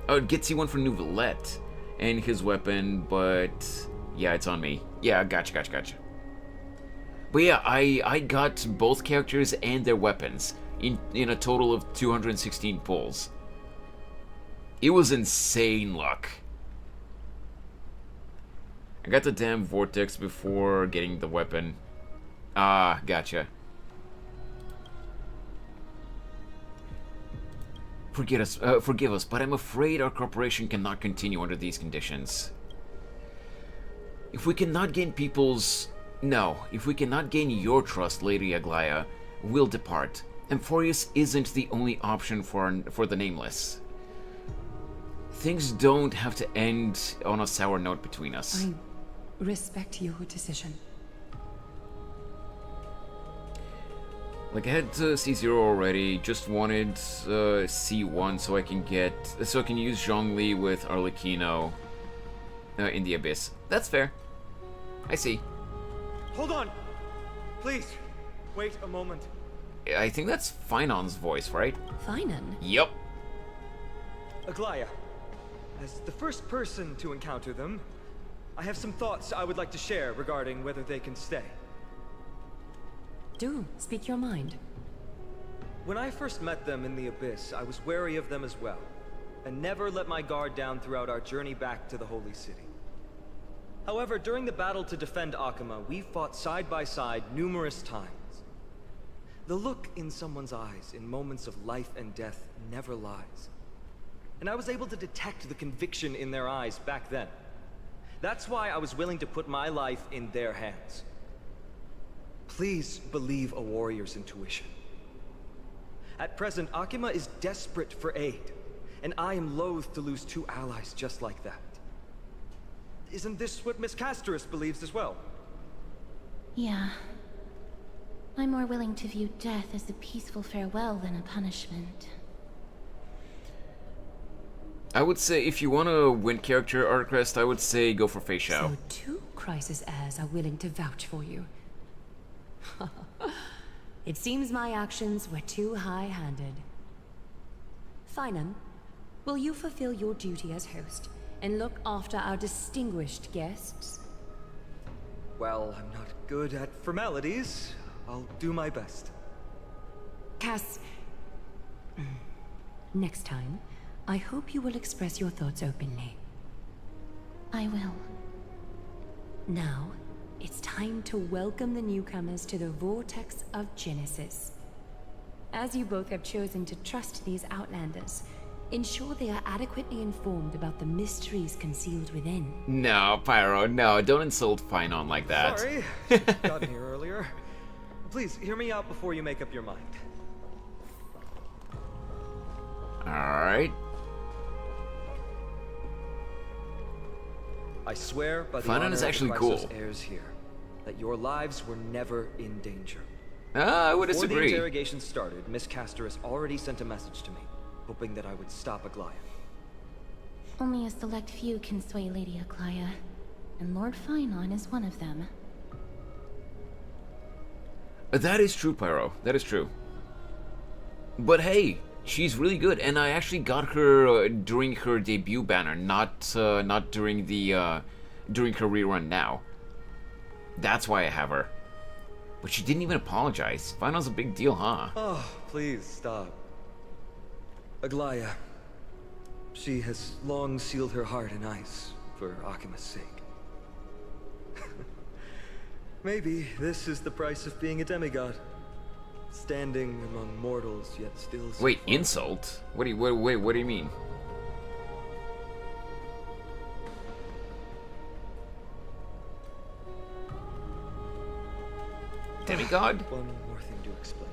Get C1 for Nouvellette. and his weapon, but yeah, it's on me. Yeah, gotcha. But yeah, I got both characters and their weapons in a total of 216 pulls. It was insane luck. I got the damn vortex before getting the weapon. Ah, gotcha. Forgive us, but I'm afraid our corporation cannot continue under these conditions. If we cannot gain if we cannot gain your trust, Lady Aglaya, we'll depart. Amphoreus isn't the only option for the Nameless. Things don't have to end on a sour note between us. I respect your decision. Like, I had C0 already, just wanted C1 so I can use Zhongli with Arlecchino in the Abyss. That's fair. I see. Hold on! Please, wait a moment. I think that's Finon's voice, right? Finon? Yep. Aglaya, as the first person to encounter them, I have some thoughts I would like to share regarding whether they can stay. Do speak your mind. When I first met them in the Abyss, I was wary of them as well, and never let my guard down throughout our journey back to the Holy City. However, during the battle to defend Akama, we fought side by side numerous times. The look in someone's eyes in moments of life and death never lies. And I was able to detect the conviction in their eyes back then. That's why I was willing to put my life in their hands. Please believe a warrior's intuition. At present, Akima is desperate for aid, and I am loath to lose two allies just like that. Isn't this what Miss Casterus believes as well? Yeah. I'm more willing to view death as a peaceful farewell than a punishment. I would say if you want to win character arc crest, I would say go for Fei Xiao. So 2 Crisis heirs are willing to vouch for you. It seems my actions were too high-handed. Finon, will you fulfill your duty as host and look after our distinguished guests? Well, I'm not good at formalities. I'll do my best. Cass, next time, I hope you will express your thoughts openly. I will. Now, it's time to welcome the newcomers to the Vortex of Genesis. As you both have chosen to trust these Outlanders, ensure they are adequately informed about the mysteries concealed within. No, Pyro, no, don't insult Finon like that. Sorry, got here earlier. Please, hear me out before you make up your mind. Alright. I swear by the Finon honor is actually of the cool. Chrysos heirs here, that your lives were never in danger. I would Before disagree. the interrogation started, Miss Casterus already sent a message to me, hoping that I would stop Aglaya. Only a select few can sway Lady Aglaya, and Lord Finon is one of them. That is true, Pyro. That is true. But hey, she's really good, and I actually got her during her debut banner, not during the during her rerun now. That's why I have her. But she didn't even apologize. Final's a big deal, huh? Oh, please stop. Aglaya. She has long sealed her heart in ice for Akima's sake. Maybe this is the price of being a demigod. Standing among mortals, yet still so Wait, far. insult? What do you mean? Demigod? One more thing to explain.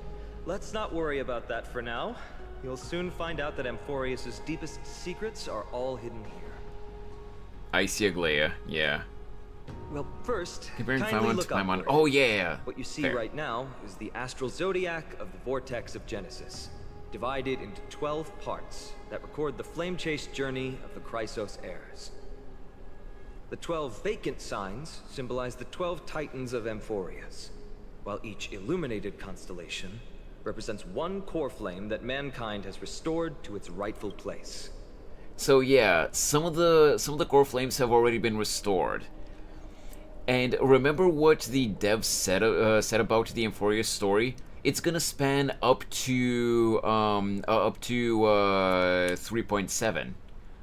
Let's not worry about that for now. You'll soon find out that Amphoreus' deepest secrets are all hidden here. Icy Aglaya, yeah. Well, first, Comparing kindly Paimon look to up Paimon. for it. Oh, yeah. What you see Fair. right now is the astral zodiac of the Vortex of Genesis, divided into 12 parts that record the flame-chased journey of the Chrysos heirs. The 12 vacant signs symbolize the 12 titans of Amphoreus, while each illuminated constellation represents one core flame that mankind has restored to its rightful place. So yeah, some of the core flames have already been restored. And remember what the devs said about the Amphoreus story? It's gonna span up to 3.7.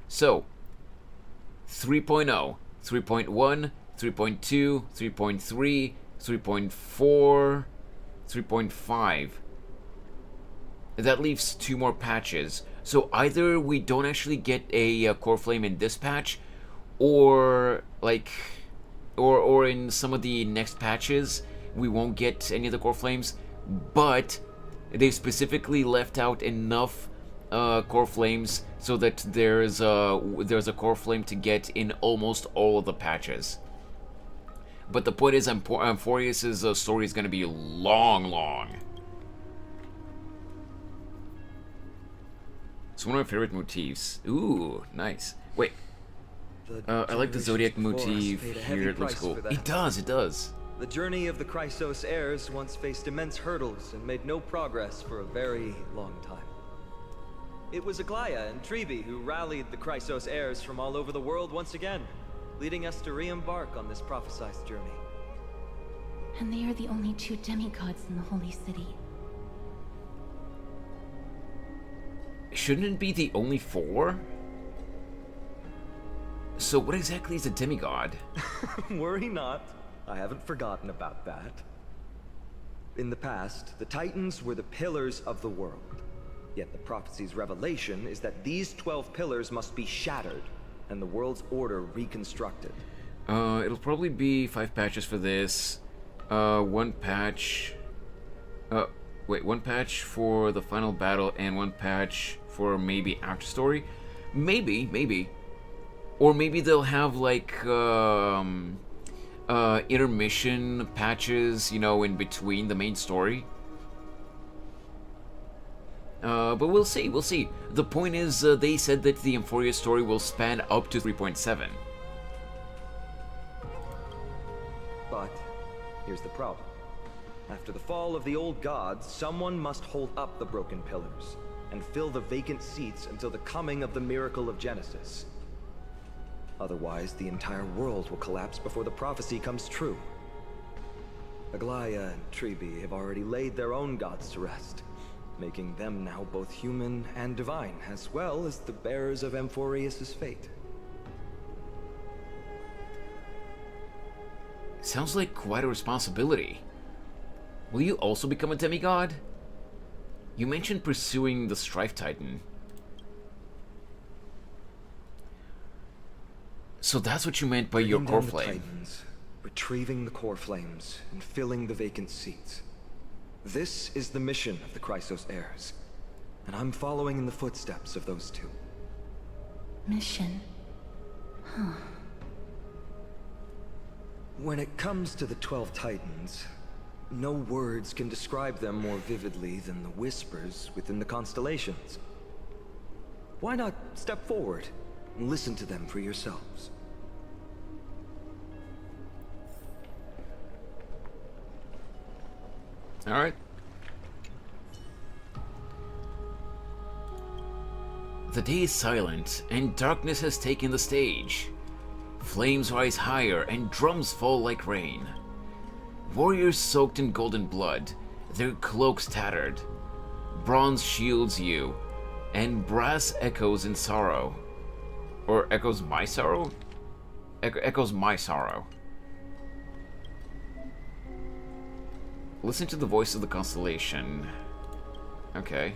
So 3.0, 3.1, 3.2, 3.3, 3.4, 3.5. That leaves 2 more patches. So either we don't actually get a core flame in this patch, or like, or in some of the next patches we won't get any of the core flames. But they specifically left out enough core flames so that there's a core flame to get in almost all of the patches. But the point is, Amphoreus' story is going to be long. It's one of my favorite motifs. Ooh, nice. Wait. I like the Zodiac motif here. It looks cool. It does. The journey of the Chrysos heirs once faced immense hurdles and made no progress for a very long time. It was Aglaya and Treeby who rallied the Chrysos heirs from all over the world once again, leading us to re-embark on this prophesized journey. And they are the only 2 demigods in the Holy City. Shouldn't it be the only 4? So what exactly is a demigod? Worry not. I haven't forgotten about that. In the past, the Titans were the pillars of the world. Yet the prophecy's revelation is that these 12 pillars must be shattered, and the world's order reconstructed. It'll probably be 5 patches for this. 1 patch... wait, 1 patch for the final battle, and 1 patch for maybe after story? Maybe. Or maybe they'll have, like, intermission patches, you know, in between the main story. But we'll see. The point is, they said that the Amphoreus story will span up to 3.7. But here's the problem. After the fall of the old gods, someone must hold up the broken pillars and fill the vacant seats until the coming of the miracle of Genesis. Otherwise, the entire world will collapse before the prophecy comes true. Aglaya and Treeby have already laid their own gods to rest, making them now both human and divine, as well as the bearers of Amphoreus' fate. Sounds like quite a responsibility. Will you also become a demigod? You mentioned pursuing the Strife Titan. So that's what you meant by your core flame. Titans, retrieving the core flames, and filling the vacant seats. This is the mission of the Chrysos heirs, and I'm following in the footsteps of those 2. Mission? Huh. When it comes to the 12 Titans, no words can describe them more vividly than the whispers within the constellations. Why not step forward and listen to them for yourselves? All right. The day is silent, and darkness has taken the stage. Flames rise higher, and drums fall like rain. Warriors soaked in golden blood, their cloaks tattered. Bronze shields you, and brass echoes in sorrow. Or echoes my sorrow? Echoes my sorrow. Listen to the voice of the constellation. Okay.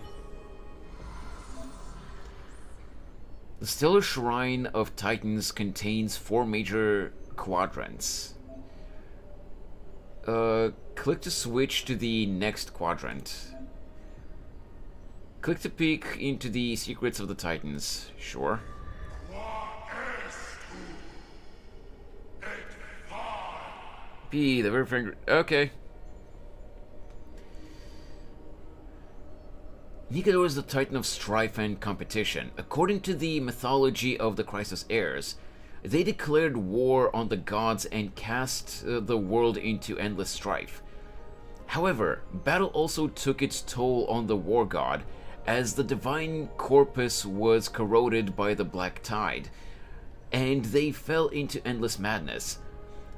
The Stellar Shrine of Titans contains 4 major quadrants. Click to switch to the next quadrant. Click to peek into the secrets of the Titans. Sure. P, the very finger. Okay. Nicanor is the Titan of strife and competition. According to the mythology of the Chrysos heirs, they declared war on the gods and cast the world into endless strife. However, battle also took its toll on the war god, as the divine corpus was corroded by the black tide, and they fell into endless madness.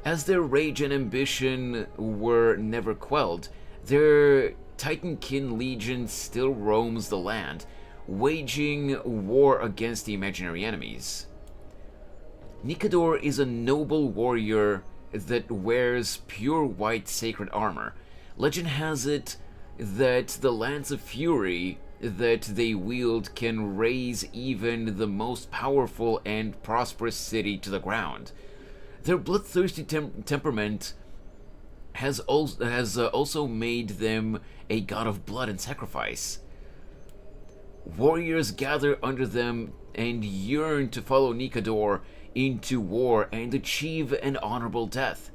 As their rage and ambition were never quelled, their Titankin legion still roams the land, waging war against the imaginary enemies. Nikador is a noble warrior that wears pure white sacred armor. Legend has it that the Lance of Fury that they wield can raze even the most powerful and prosperous city to the ground. Their bloodthirsty temperament has also made them a god of blood and sacrifice. Warriors gather under them and yearn to follow Nikador into war and achieve an honorable death.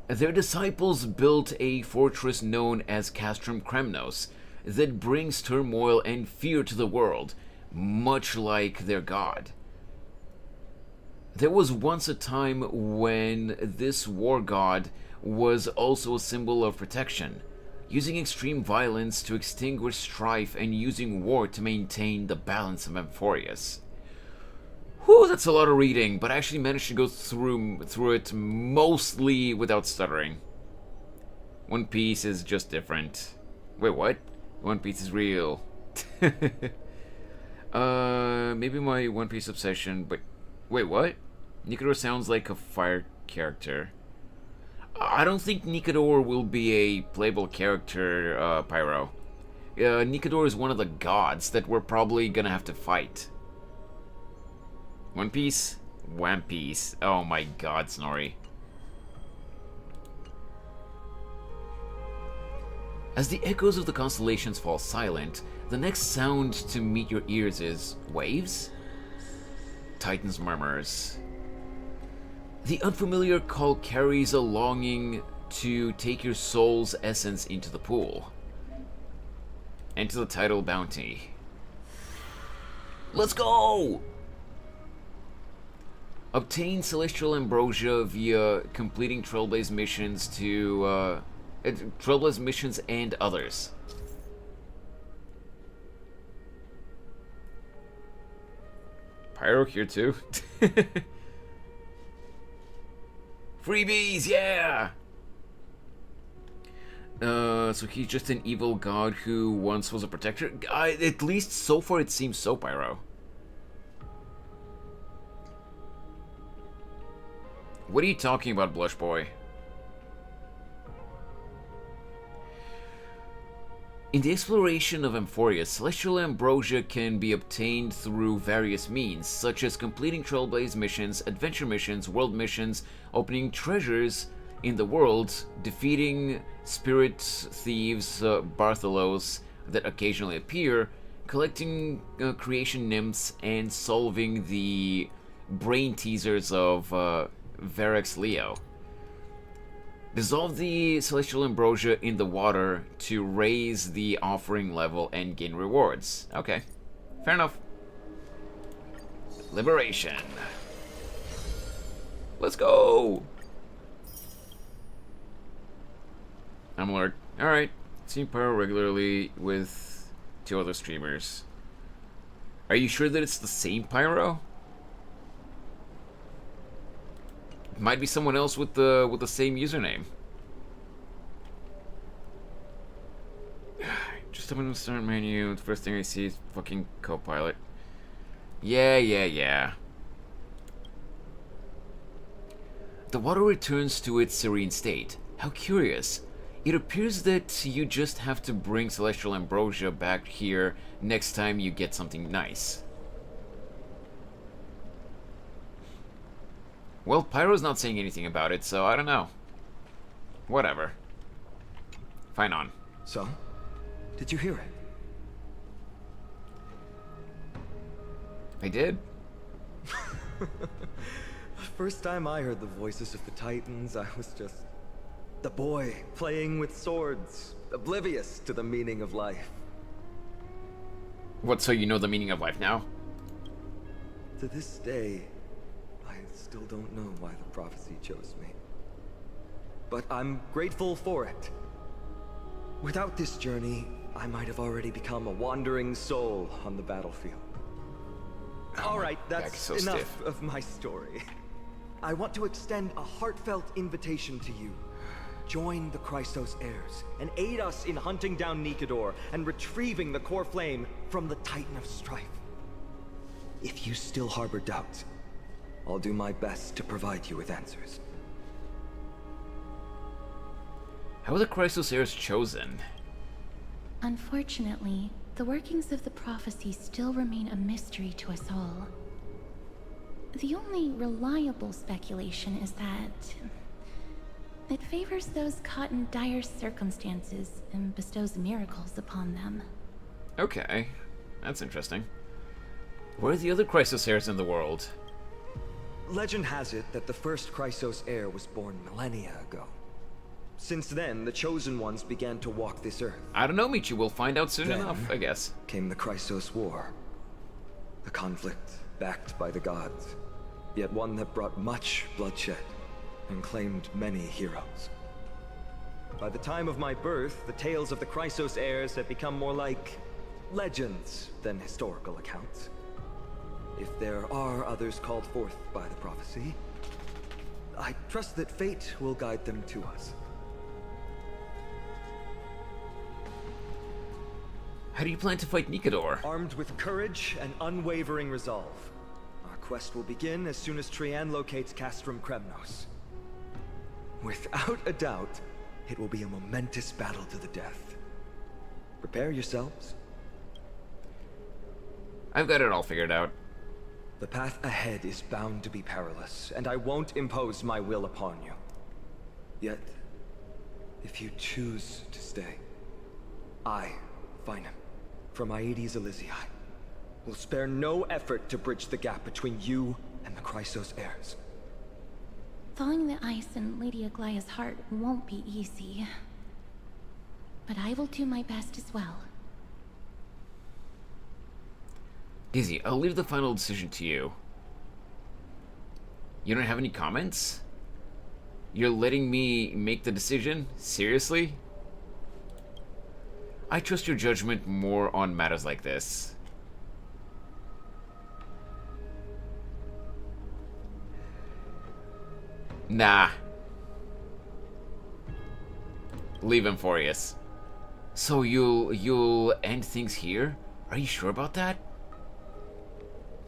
Their disciples built a fortress known as Castrum Kremnos that brings turmoil and fear to the world, much like their god. There was once a time when this war god was also a symbol of protection, using extreme violence to extinguish strife and using war to maintain the balance of Amphoreus. Whew, that's a lot of reading, but I actually managed to go through it mostly without stuttering. One Piece is just different. Wait, what? One Piece is real. Maybe my One Piece obsession, but... Wait, what? Nikador sounds like a fire character. I don't think Nikador will be a playable character, Pyro. Nikador is one of the gods that we're probably gonna have to fight. One Piece? One Piece. Oh my god, Snorri. As the echoes of the constellations fall silent, the next sound to meet your ears is waves? Titan's murmurs. The unfamiliar call carries a longing to take your soul's essence into the pool. Enter the title bounty. Let's go! Obtain Celestial Ambrosia via completing Trailblaze missions to Trailblaze missions and others. Pyro here too. Freebies, yeah! So he's just an evil god who once was a protector? At least so far it seems so, Pyro. What are you talking about, Blush Boy? In the exploration of Amphoreus, Celestial Ambrosia can be obtained through various means, such as completing Trailblaze missions, adventure missions, world missions, opening treasures in the world, defeating spirit thieves, Bartholos, that occasionally appear, collecting creation nymphs, and solving the brain teasers of VTuber Leo. Dissolve the Celestial Ambrosia in the water to raise the offering level and gain rewards. Okay, fair enough. Liberation. Let's go! I'm alert. Alright, seen Pyro regularly with 2 other streamers. Are you sure that it's the same Pyro? Might be someone else with the same username. Just open the start menu. The first thing I see is fucking Copilot. Yeah. The water returns to its serene state. How curious. It appears that you just have to bring Celestial Ambrosia back here next time you get something nice. Well, Pyro's not saying anything about it, so I don't know. Whatever. Fine on. So? Did you hear it? I did. The first time I heard the voices of the Titans, I was just the boy playing with swords, oblivious to the meaning of life. What, so you know the meaning of life now? To this day, I still don't know why the prophecy chose me. But I'm grateful for it. Without this journey, I might have already become a wandering soul on the battlefield. Alright, that's so enough stiff. of my story. I want to extend a heartfelt invitation to you. Join the Chrysos heirs, and aid us in hunting down Nikador and retrieving the core flame from the Titan of Strife. If you still harbor doubts, I'll do my best to provide you with answers. How are the Chrysos heirs chosen? Unfortunately, the workings of the prophecy still remain a mystery to us all. The only reliable speculation is that it favors those caught in dire circumstances and bestows miracles upon them. Okay, that's interesting. Where are the other Chrysos heirs in the world? Legend has it that the first Chrysos heir was born millennia ago. Since then, the Chosen Ones began to walk this earth. I don't know, Michi. We'll find out soon enough, I guess. Came the Chrysos War. A conflict backed by the gods, yet one that brought much bloodshed and claimed many heroes. By the time of my birth, the tales of the Chrysos heirs had become more like legends than historical accounts. If there are others called forth by the prophecy, I trust that fate will guide them to us. How do you plan to fight Nikador? Armed with courage and unwavering resolve. Our quest will begin as soon as Trian locates Castrum Kremnos. Without a doubt, it will be a momentous battle to the death. Prepare yourselves. I've got it all figured out. The path ahead is bound to be perilous, and I won't impose my will upon you. Yet, if you choose to stay, I, Finam, from Aedes Elysiae, will spare no effort to bridge the gap between you and the Chrysos heirs. Thawing the ice in Lady Aglaya's heart won't be easy. But I will do my best as well. Dizzy, I'll leave the final decision to you. You don't have any comments? You're letting me make the decision? Seriously? I trust your judgment more on matters like this. Nah. Leave Amphoreus. So you'll end things here? Are you sure about that?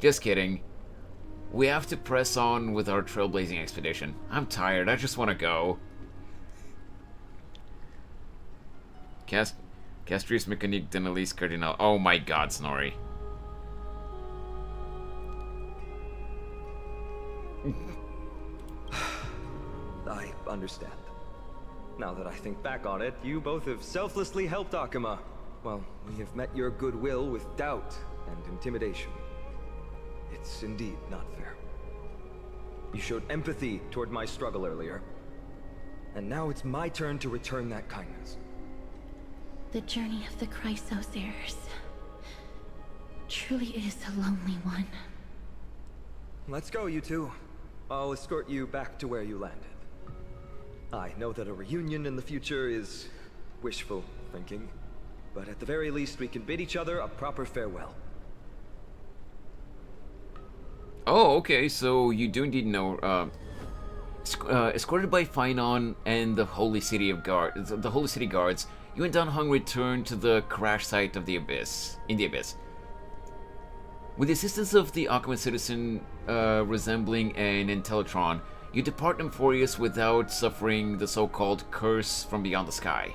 Just kidding. We have to press on with our trailblazing expedition. I'm tired. I just want to go. Castris Mécanique d'Annalise Cardinal. Oh my god, Snorri. I understand. Now that I think back on it, you both have selflessly helped Akuma. Well, we have met your goodwill with doubt and intimidation. It's indeed not fair. You showed empathy toward my struggle earlier, and now it's my turn to return that kindness. The journey of the Chrysos heirs truly is a lonely one. Let's go, you two. I'll escort you back to where you landed. I know that a reunion in the future is wishful thinking, but at the very least we can bid each other a proper farewell. Oh, okay, so you do indeed know, escorted by Phynon and the Holy City Guards, you and Dan Hung return to the crash site of the Abyss, in the Abyss. With the assistance of the Akuma citizen resembling an Intellitron, you depart Amphoreus without suffering the so-called curse from beyond the sky.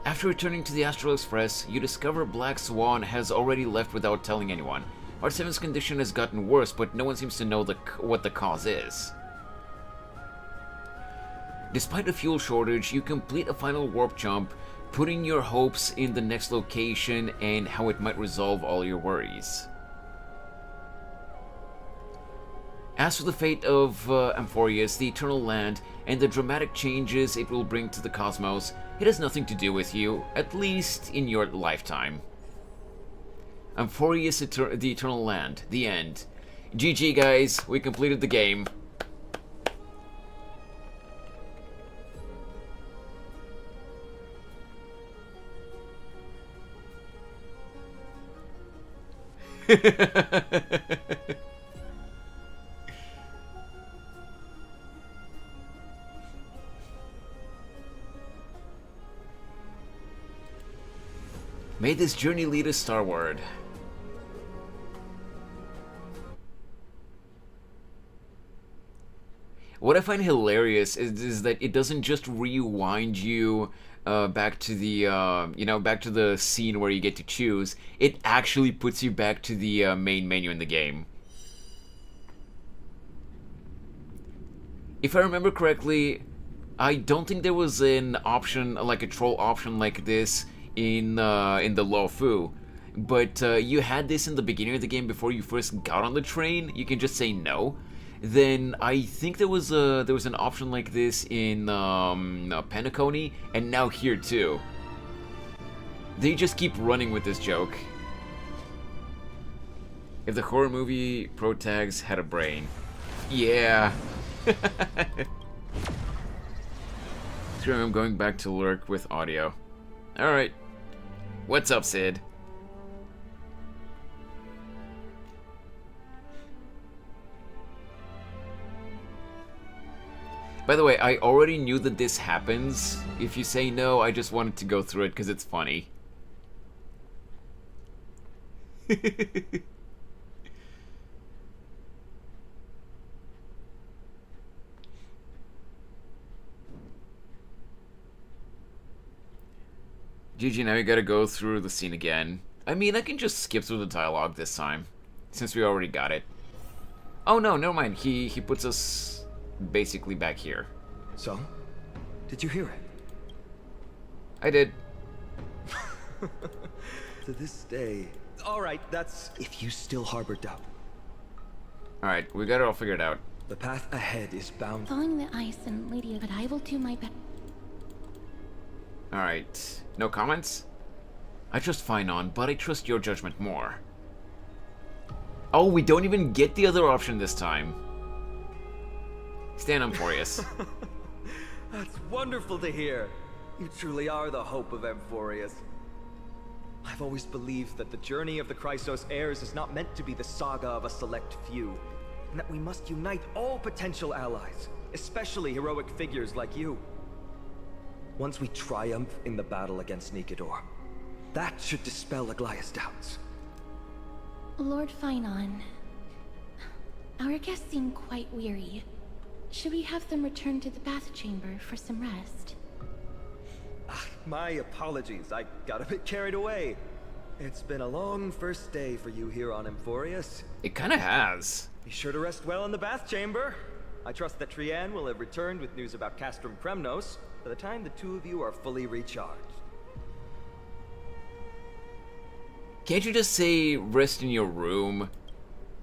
After returning to the Astral Express, you discover Black Swan has already left without telling anyone. Part 7's condition has gotten worse, but no one seems to know what the cause is. Despite a fuel shortage, you complete a final warp jump, putting your hopes in the next location and how it might resolve all your worries. As for the fate of Amphoreus, the Eternal Land, and the dramatic changes it will bring to the cosmos, it has nothing to do with you, at least in your lifetime. Amphoreus, the Eternal Land, the end. GG guys, we completed the game. May this journey lead us starward. What I find hilarious is that it doesn't just rewind you back to the back to the scene where you get to choose. It actually puts you back to the main menu in the game. If I remember correctly, I don't think there was an option like a troll option like this in the Lo Fu, but you had this in the beginning of the game before you first got on the train. You can just say no. Then I think there was an option like this in Penacony, and now here too. They just keep running with this joke. If the horror movie pro tags had a brain, yeah. Screw, I'm going back to lurk with audio. All right, what's up, Sid? By the way, I already knew that this happens. If you say no, I just wanted to go through it because it's funny. GG, now you gotta go through the scene again. I mean, I can just skip through the dialogue this time, since we already got it. Oh no, never mind. He puts us basically back here. So? Did you hear it? I did. To this day. Alright, that's if you still harbor doubt. Alright, we got it all figured out. The path ahead is bound. Following the ice and Lady, but I will do my best. Alright, no comments? I trust Finon, but I trust your judgment more. Oh, we don't even get the other option this time. Stand Amphoreus. That's wonderful to hear. You truly are the hope of Amphoreus. I've always believed that the journey of the Chrysos heirs is not meant to be the saga of a select few, and that we must unite all potential allies, especially heroic figures like you. Once we triumph in the battle against Nikedor, that should dispel Aglaya's doubts. Lord Finon, our guests seem quite weary. Should we have them return to the bath chamber for some rest? My apologies, I got a bit carried away. It's been a long first day for you here on Amphoreus. It kinda has. Be sure to rest well in the bath chamber. I trust that Trianne will have returned with news about Castrum Kremnos by the time the two of you are fully recharged. Can't you just say rest in your room?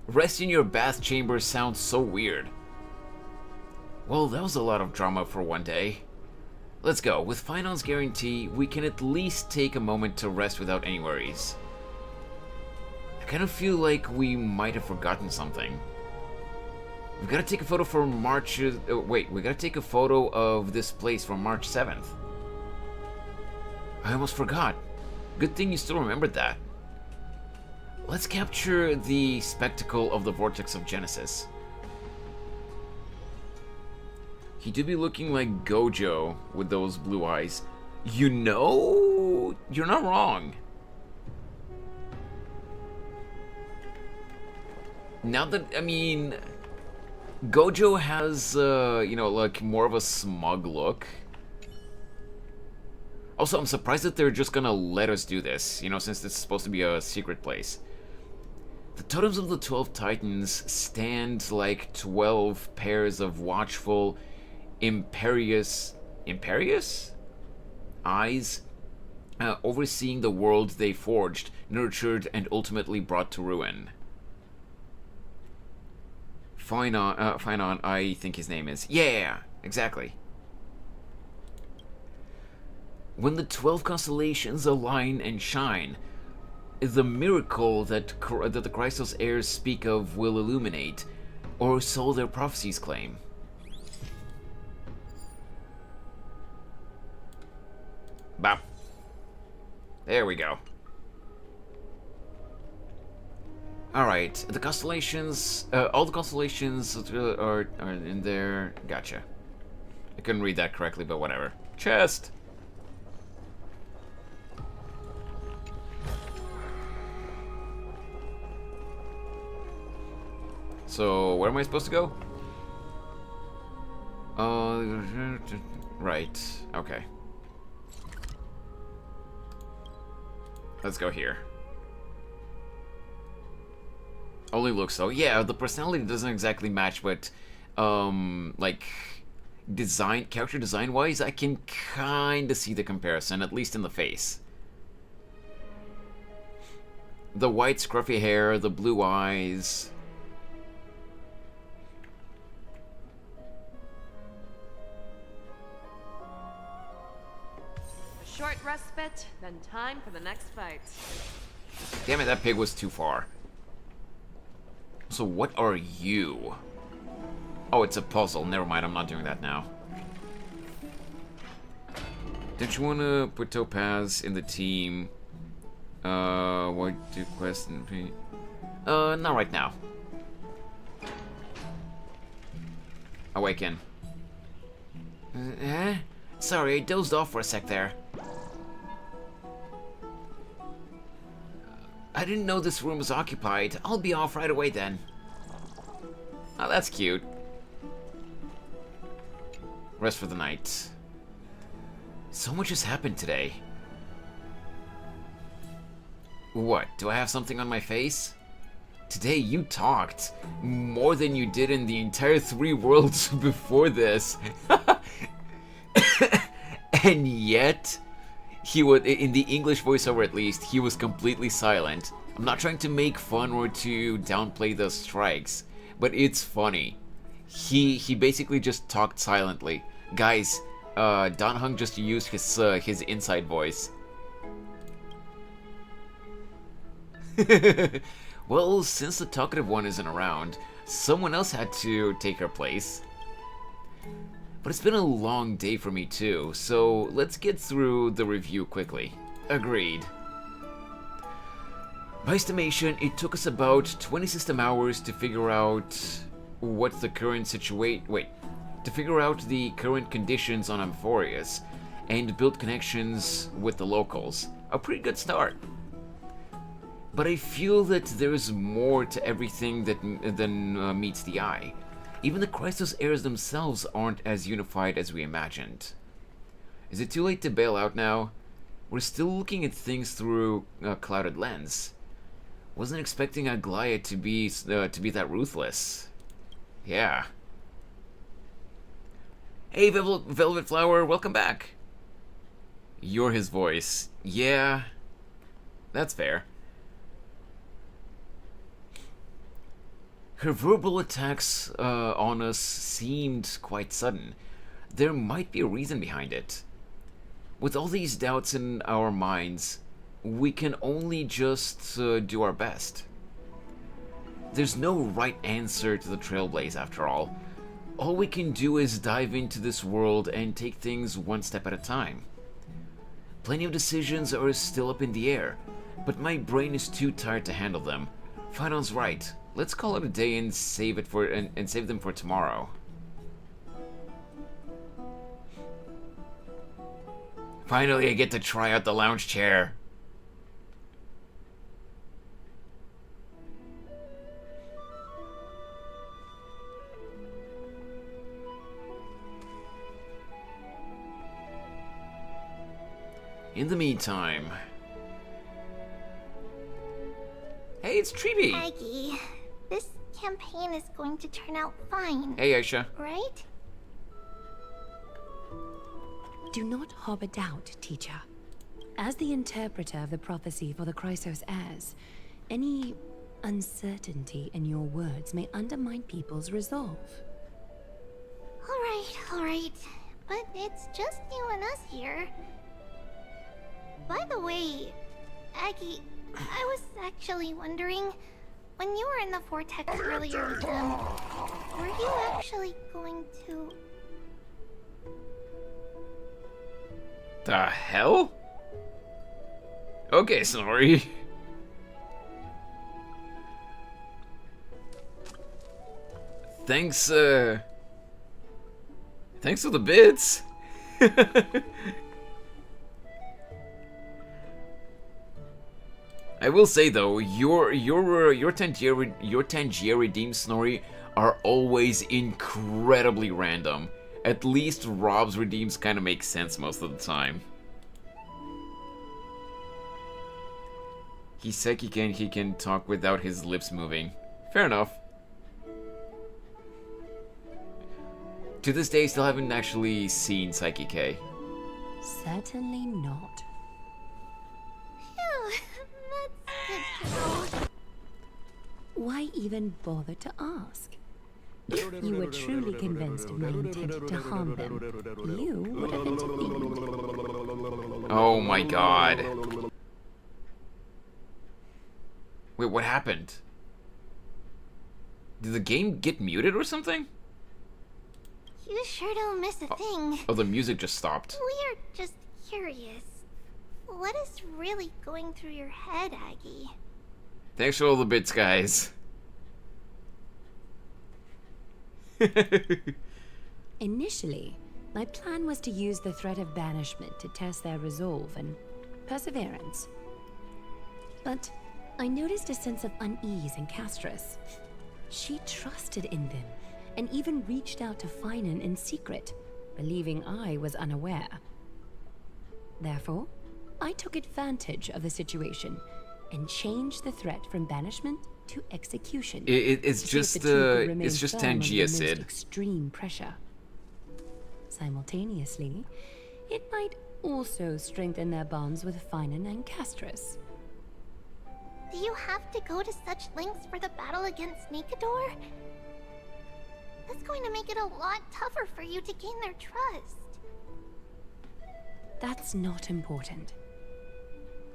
Rest in your bath chamber sounds so weird. Well, that was a lot of drama for one day. Let's go. With Finon's guarantee, we can at least take a moment to rest without any worries. I kind of feel like we might have forgotten something. We've got to take a photo for March... wait, we got to take a photo of this place for March 7th. I almost forgot. Good thing you still remembered that. Let's capture the spectacle of the Vortex of Genesis. He do be looking like Gojo with those blue eyes. You know, you're not wrong. Now that, I mean, Gojo has, you know, like more of a smug look. Also, I'm surprised that they're just gonna let us do this, you know, since this is supposed to be a secret place. The totems of the 12 Titans stand like 12 pairs of watchful, imperious eyes, overseeing the world they forged, nurtured, and ultimately brought to ruin. Finon, I think his name is. Yeah, exactly. When the 12 constellations align and shine, the miracle that the Chrysos heirs speak of will illuminate, or so their prophecies claim. Bop. There we go. Alright, the constellations, all the constellations are in there. Gotcha. I couldn't read that correctly, but whatever. Chest! So, where am I supposed to go? Right, okay. Let's go here. Only looks so. Yeah, the personality doesn't exactly match, but, like, character design-wise, I can kinda see the comparison, at least in the face. The white scruffy hair, the blue eyes. A short respite, then time for the next fight. Damn it, that pig was too far. So what are you? Oh, it's a puzzle. Never mind, I'm not doing that now. Don't you want to put Topaz in the team? What do quest and pay? Not right now. Awaken. Sorry, I dozed off for a sec there. I didn't know this room was occupied. I'll be off right away then. Oh, that's cute. Rest for the night. So much has happened today. What? Do I have something on my face? Today you talked more than you did in the entire 3 worlds before this. And yet, he would, in the English voiceover at least, he was completely silent. I'm not trying to make fun or to downplay the strikes, but it's funny. He basically just talked silently. Guys, Don Hung just used his inside voice. Well, since the talkative one isn't around, someone else had to take her place. But it's been a long day for me too, so let's get through the review quickly. Agreed. By estimation, it took us about 20 system hours to figure out what the current to figure out the current conditions on Amphoreus and build connections with the locals. A pretty good start. But I feel that there is more to everything than meets the eye. Even the Chrysos heirs themselves aren't as unified as we imagined. Is it too late to bail out now? We're still looking at things through a clouded lens. Wasn't expecting Aglaya to be that ruthless. Yeah. Hey, Velvet Flower, welcome back. You're his voice. Yeah, that's fair. Her verbal attacks on us seemed quite sudden. There might be a reason behind it. With all these doubts in our minds, we can only just do our best. There's no right answer to the Trailblaze after all. All we can do is dive into this world and take things one step at a time. Plenty of decisions are still up in the air, but my brain is too tired to handle them. Finon's right. Let's call it a day and save them for tomorrow. Finally, I get to try out the lounge chair. In the meantime... Hey, it's Treeby! Aggie, this campaign is going to turn out fine. Hey, Aisha. Right? Do not harbor doubt, teacher. As the interpreter of the prophecy for the Chrysos heirs, any uncertainty in your words may undermine people's resolve. Alright. But it's just you and us here. By the way, Aggie, I was actually wondering, when you were in the vortex earlier with them, were you actually going to... The hell? Okay, Snorri. Thanks, thanks for the bits. I will say though, your Tangier redeems, Snorri, are always incredibly random. At least Rob's redeems kind of make sense most of the time. He's psychic and he can talk without his lips moving. Fair enough. To this day, still haven't actually seen Psyche K. Certainly not. Phew, that's good to know. Why even bother to ask? If you were truly convinced of my intent to harm them, you would have intervened. Oh my god. Wait, what happened? Did the game get muted or something? You sure don't miss a thing. Oh, the music just stopped. We are just curious. What is really going through your head, Aggie? Thanks for all the bits, guys. Initially, my plan was to use the threat of banishment to test their resolve and perseverance. But I noticed a sense of unease in Castris. She trusted in them, and even reached out to Finan in secret, believing I was unaware. Therefore, I took advantage of the situation and changed the threat from banishment to execution. It's just Tangia, Sid. Extreme pressure. Simultaneously, it might also strengthen their bonds with Finan and Castris. Do you have to go to such lengths for the battle against Nikador? That's going to make it a lot tougher for you to gain their trust. That's not important.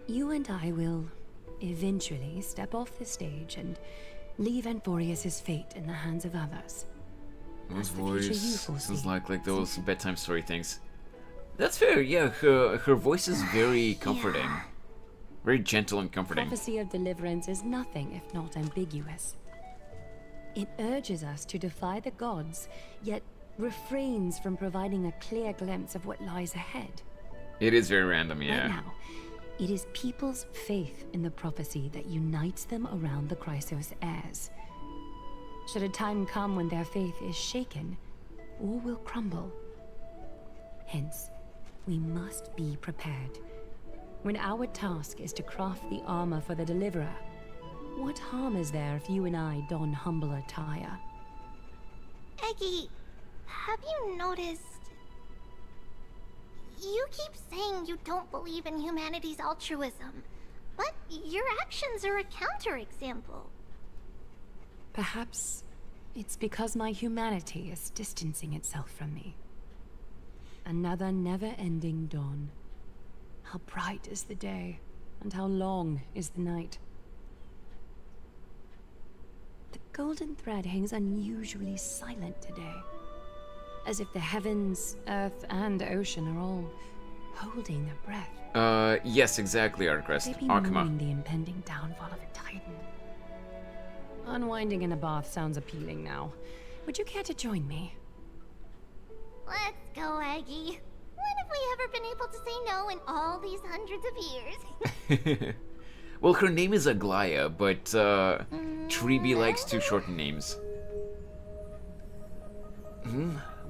You and I will eventually step off the stage and leave Amphoreus' fate in the hands of others. Those voice sounds like those bedtime story things. That's fair, yeah, her voice is very comforting. Yeah. Very gentle and comforting. Prophecy of deliverance is nothing if not ambiguous. It urges us to defy the gods, yet refrains from providing a clear glimpse of what lies ahead. It is very random, yeah. Right now, it is people's faith in the prophecy that unites them around the Chrysos heirs. Should a time come when their faith is shaken, all will crumble. Hence, we must be prepared. When our task is to craft the armor for the deliverer, what harm is there if you and I don humble attire? Eggie, have you noticed... You keep saying you don't believe in humanity's altruism, but your actions are a counterexample. Perhaps it's because my humanity is distancing itself from me. Another never-ending dawn. How bright is the day, and how long is the night. The golden thread hangs unusually silent today, as if the heavens, earth, and ocean are all holding their breath. Yes, exactly, Artcrest. Akuma. The impending downfall of a titan. Unwinding in a bath sounds appealing now. Would you care to join me? Let's go, Aggie. When have we ever been able to say no in all these hundreds of years? Well, her name is Aglaya, but Treeby likes to shorten names.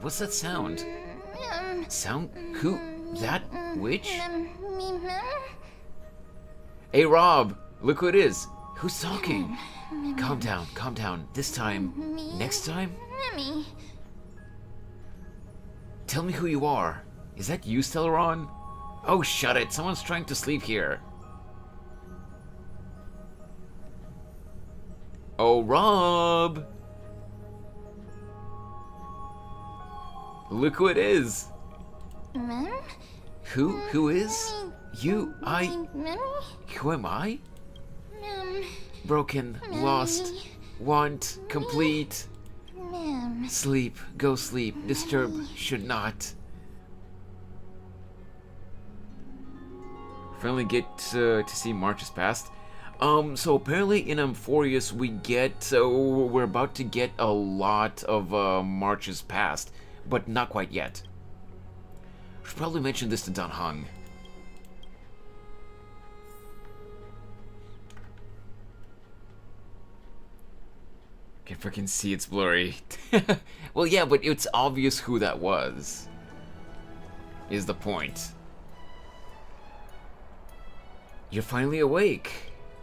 What's that sound? Sound? Who? That witch? Hey, Rob! Look who it is! Who's talking? Calm down, calm down. This time. Next time? Tell me who you are. Is that you, Stellaron? Oh, shut it. Someone's trying to sleep here. Oh, Rob! Look who it is. Who is? You, who am I? Broken, lost, want, complete. Sleep, go sleep, disturb, should not. Finally get to see March has passed. So apparently in Amphoreus we're about to get a lot of marches past, but not quite yet. Should probably mention this to Dan Heng. Can freaking see it's blurry. Well, yeah, but it's obvious who that was. Is the point. You're finally awake.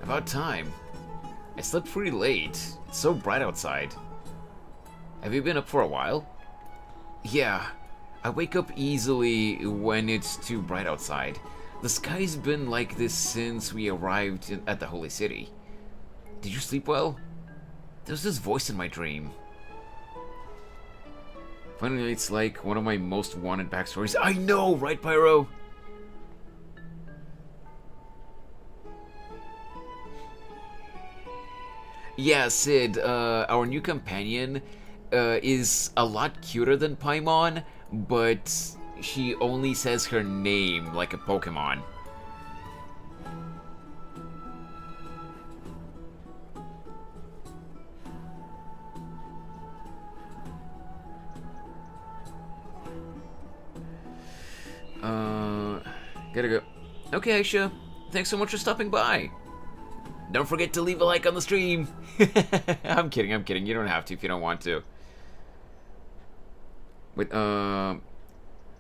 About time. I slept pretty late. It's so bright outside. Have you been up for a while? Yeah. I wake up easily when it's too bright outside. The sky's been like this since we arrived at the Holy City. Did you sleep well? There's this voice in my dream. Finally, it's like one of my most wanted backstories. I know, right, Pyro? Yeah, Sid, our new companion is a lot cuter than Paimon, but she only says her name like a Pokemon. Gotta go. Okay, Aisha. Thanks so much for stopping by. Don't forget to leave a like on the stream. I'm kidding, I'm kidding. You don't have to if you don't want to. Wait,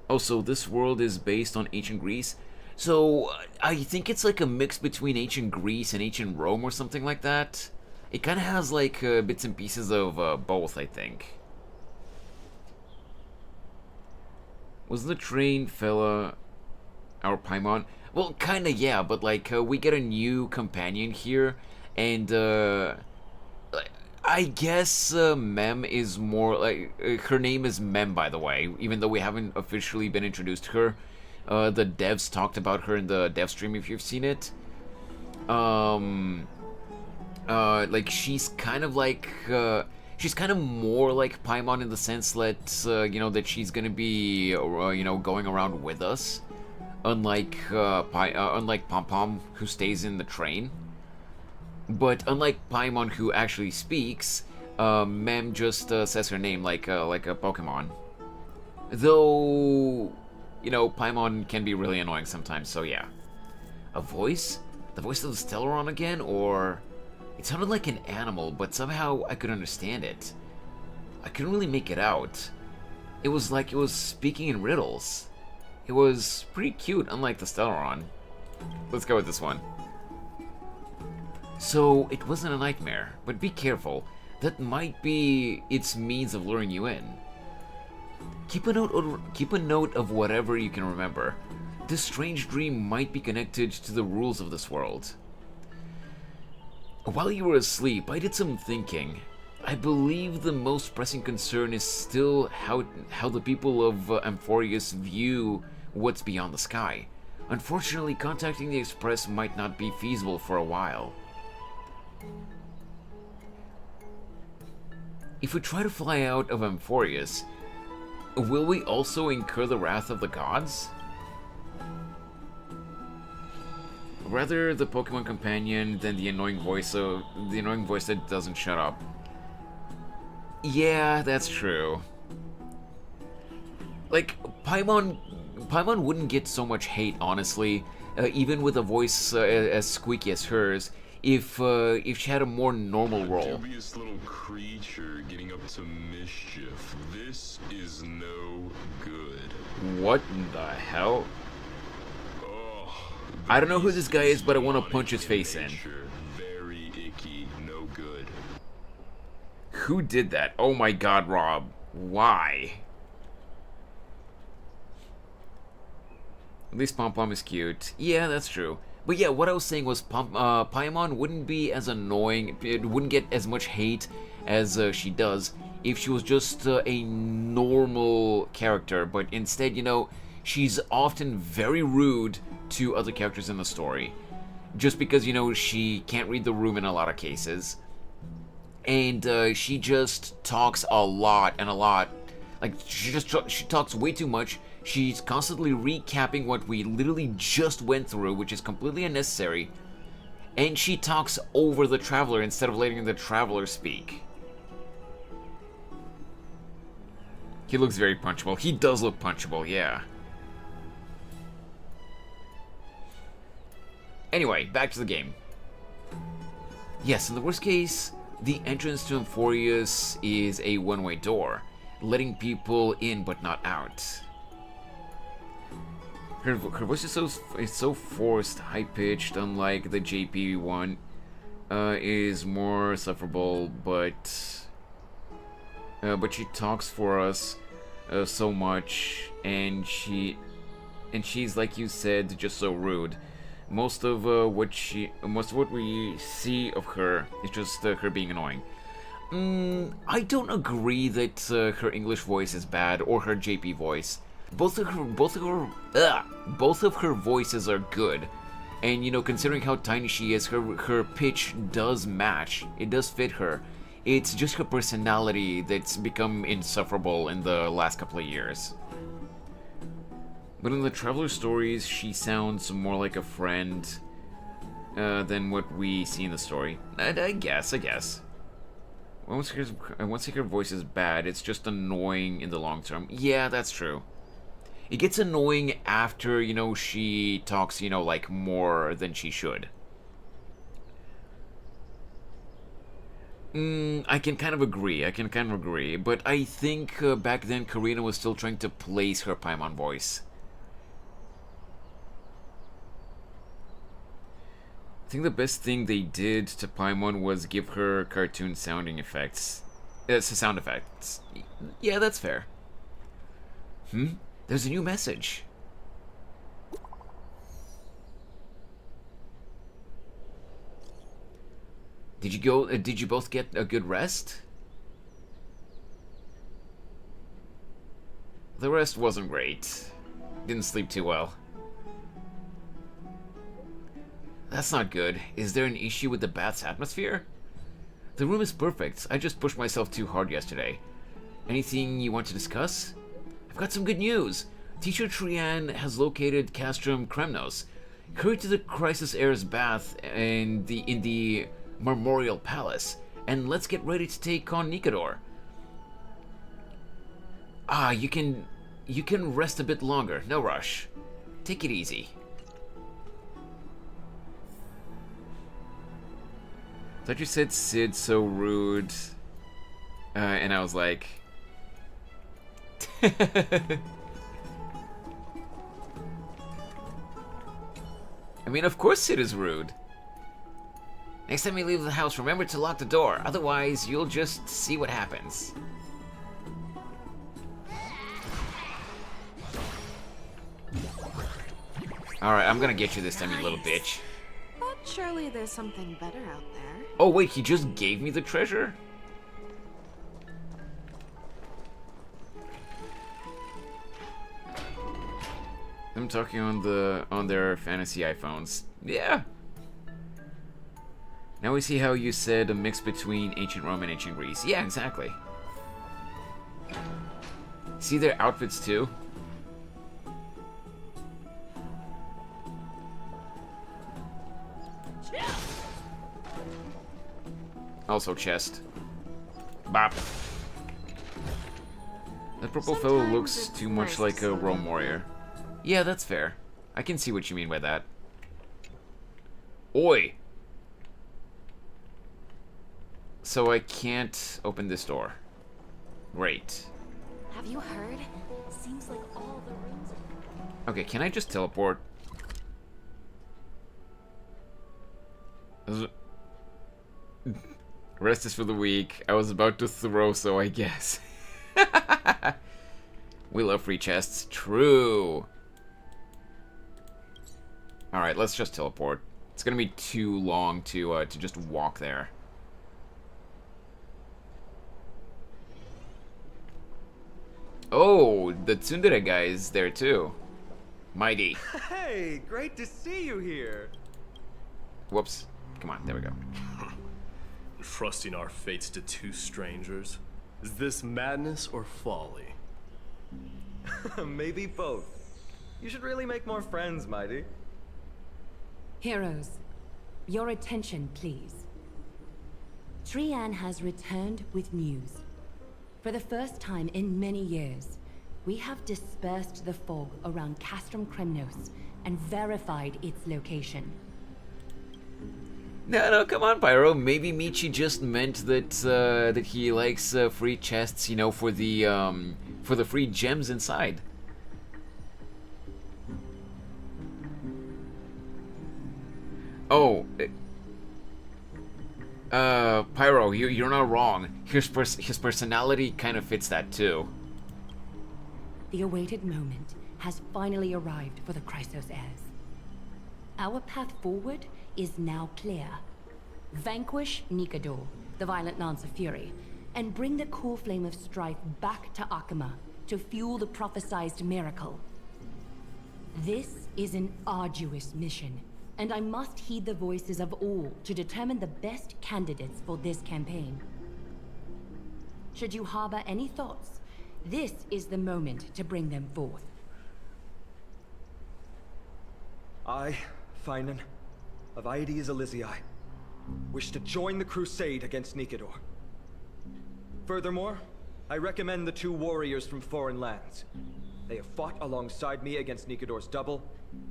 also, this world is based on ancient Greece. So, I think it's like a mix between ancient Greece and ancient Rome or something like that. It kind of has like bits and pieces of both, I think. Was the train fella our Paimon? Well, kinda, yeah, but like, we get a new companion here, and, I guess, Mem is more, like, her name is Mem, by the way, even though we haven't officially been introduced to her. The devs talked about her in the dev stream, if you've seen it. Like, she's kind of more like Paimon in the sense that, you know, that she's gonna be, you know, going around with us. Unlike Pom Pom, who stays in the train. But unlike Paimon, who actually speaks, Mem just says her name like a Pokemon. Though, you know, Paimon can be really annoying sometimes, so yeah. A voice? The voice of the Stellaron again? Or... It sounded like an animal, but somehow I could understand it. I couldn't really make it out. It was like it was speaking in riddles. It was pretty cute, unlike the Stellaron. Let's go with this one. So, it wasn't a nightmare, but be careful. That might be its means of luring you in. Keep a note of whatever you can remember. This strange dream might be connected to the rules of this world. While you were asleep, I did some thinking. I believe the most pressing concern is still how the people of Amphoreus view what's beyond the sky. Unfortunately, contacting the Express might not be feasible for a while. If we try to fly out of Amphoreus, will we also incur the wrath of the gods? Rather the Pokemon companion than the annoying voice that doesn't shut up. Yeah, that's true. Like, Paimon wouldn't get so much hate, honestly, even with a voice as squeaky as hers, if she had a more normal role. Dubious little creature getting up to mischief. This is no good. What the hell? I don't know who this guy is, but I want to punch his face in. Very icky, no good. Who did that? Oh my god, Rob. Why? At least Pom Pom is cute. Yeah, that's true. But yeah, what I was saying was Paimon wouldn't be as annoying, it wouldn't get as much hate as she does if she was just a normal character, but instead, you know, she's often very rude to other characters in the story. Just because, you know, she can't read the room in a lot of cases. And she just talks a lot and a lot. Like, she talks way too much. She's constantly recapping what we literally just went through, which is completely unnecessary. and she talks over the traveler instead of letting the traveler speak. He looks very punchable. He does look punchable, yeah. Anyway, back to the game. Yes, in the worst case, the entrance to Amphoreus is a one-way door, letting people in but not out. Her voice is so forced, high-pitched, unlike the JP one. Is more sufferable, but she talks for us so much, and she's, like you said, just so rude. Most of what we see of her is just her being annoying. I don't agree that her English voice is bad or her JP voice. Both of her voices are good, and you know, considering how tiny she is, her pitch does match. It does fit her. It's just her personality that's become insufferable in the last couple of years. But in the Traveler stories, she sounds more like a friend than what we see in the story. I guess. Once her voice is bad, it's just annoying in the long term. Yeah, that's true. It gets annoying after, you know, she talks, you know, like, more than she should. I can kind of agree, but I think back then Karina was still trying to place her Paimon voice. I think the best thing they did to Paimon was give her cartoon sounding effects. Sound effects. Yeah, that's fair. There's a new message. Did you both get a good rest? The rest wasn't great. Didn't sleep too well. That's not good. Is there an issue with the bath's atmosphere? The room is perfect. I just pushed myself too hard yesterday. Anything you want to discuss? I've got some good news. Teacher Trian has located Castrum Kremnos. Hurry to the Crisis Heir's bath in the Memorial Palace, and let's get ready to take on Nikador. You can rest a bit longer. No rush. Take it easy. Thought you said Sid so rude, and I was like, I mean, of course Sid is rude. Next time you leave the house, remember to lock the door. Otherwise, you'll just see what happens. Alright, I'm gonna get you this time, you little bitch. But surely there's something better out there. Oh wait, he just gave me the treasure? I'm talking on their fantasy iPhones. Yeah. Now we see how you said a mix between ancient Rome and ancient Greece. Yeah, exactly. See their outfits too? Also chest. Bop. That purple fellow looks too much like a Rome warrior. Yeah, that's fair. I can see what you mean by that. Oi! So I can't open this door. Great. Have you heard? Seems like all the rooms are... Okay, can I just teleport? Rest is for the weak. I was about to throw, so I guess. We love free chests. True. Alright, let's just teleport. It's gonna be too long to just walk there. Oh, the tsundere guy is there too. Mighty. Hey, great to see you here. Whoops. Come on, there we go. Trusting our fates to two strangers? Is this madness or folly? Maybe both. You should really make more friends, Mighty. Heroes, Your attention, please. Trian has returned with news. For the first time in many years, we have dispersed the fog around Castrum Kremnos and verified its location. No, come on, Pyro. Maybe Michi just meant that that he likes free chests, you know, for the free gems inside. Oh, Pyro, you're not wrong. His personality kind of fits that too. The awaited moment has finally arrived for the Chrysos heirs. Our path forward is now clear. Vanquish Nikador, the violent Lance of Fury, and bring the core flame of strife back to Akama to fuel the prophesized miracle. This is an arduous mission, and I must heed the voices of all to determine the best candidates for this campaign. Should you harbor any thoughts, this is the moment to bring them forth. I, Finan, of Aedes Elysiae, wish to join the crusade against Nikador. Furthermore, I recommend the 2 warriors from foreign lands. They have fought alongside me against Nikador's double,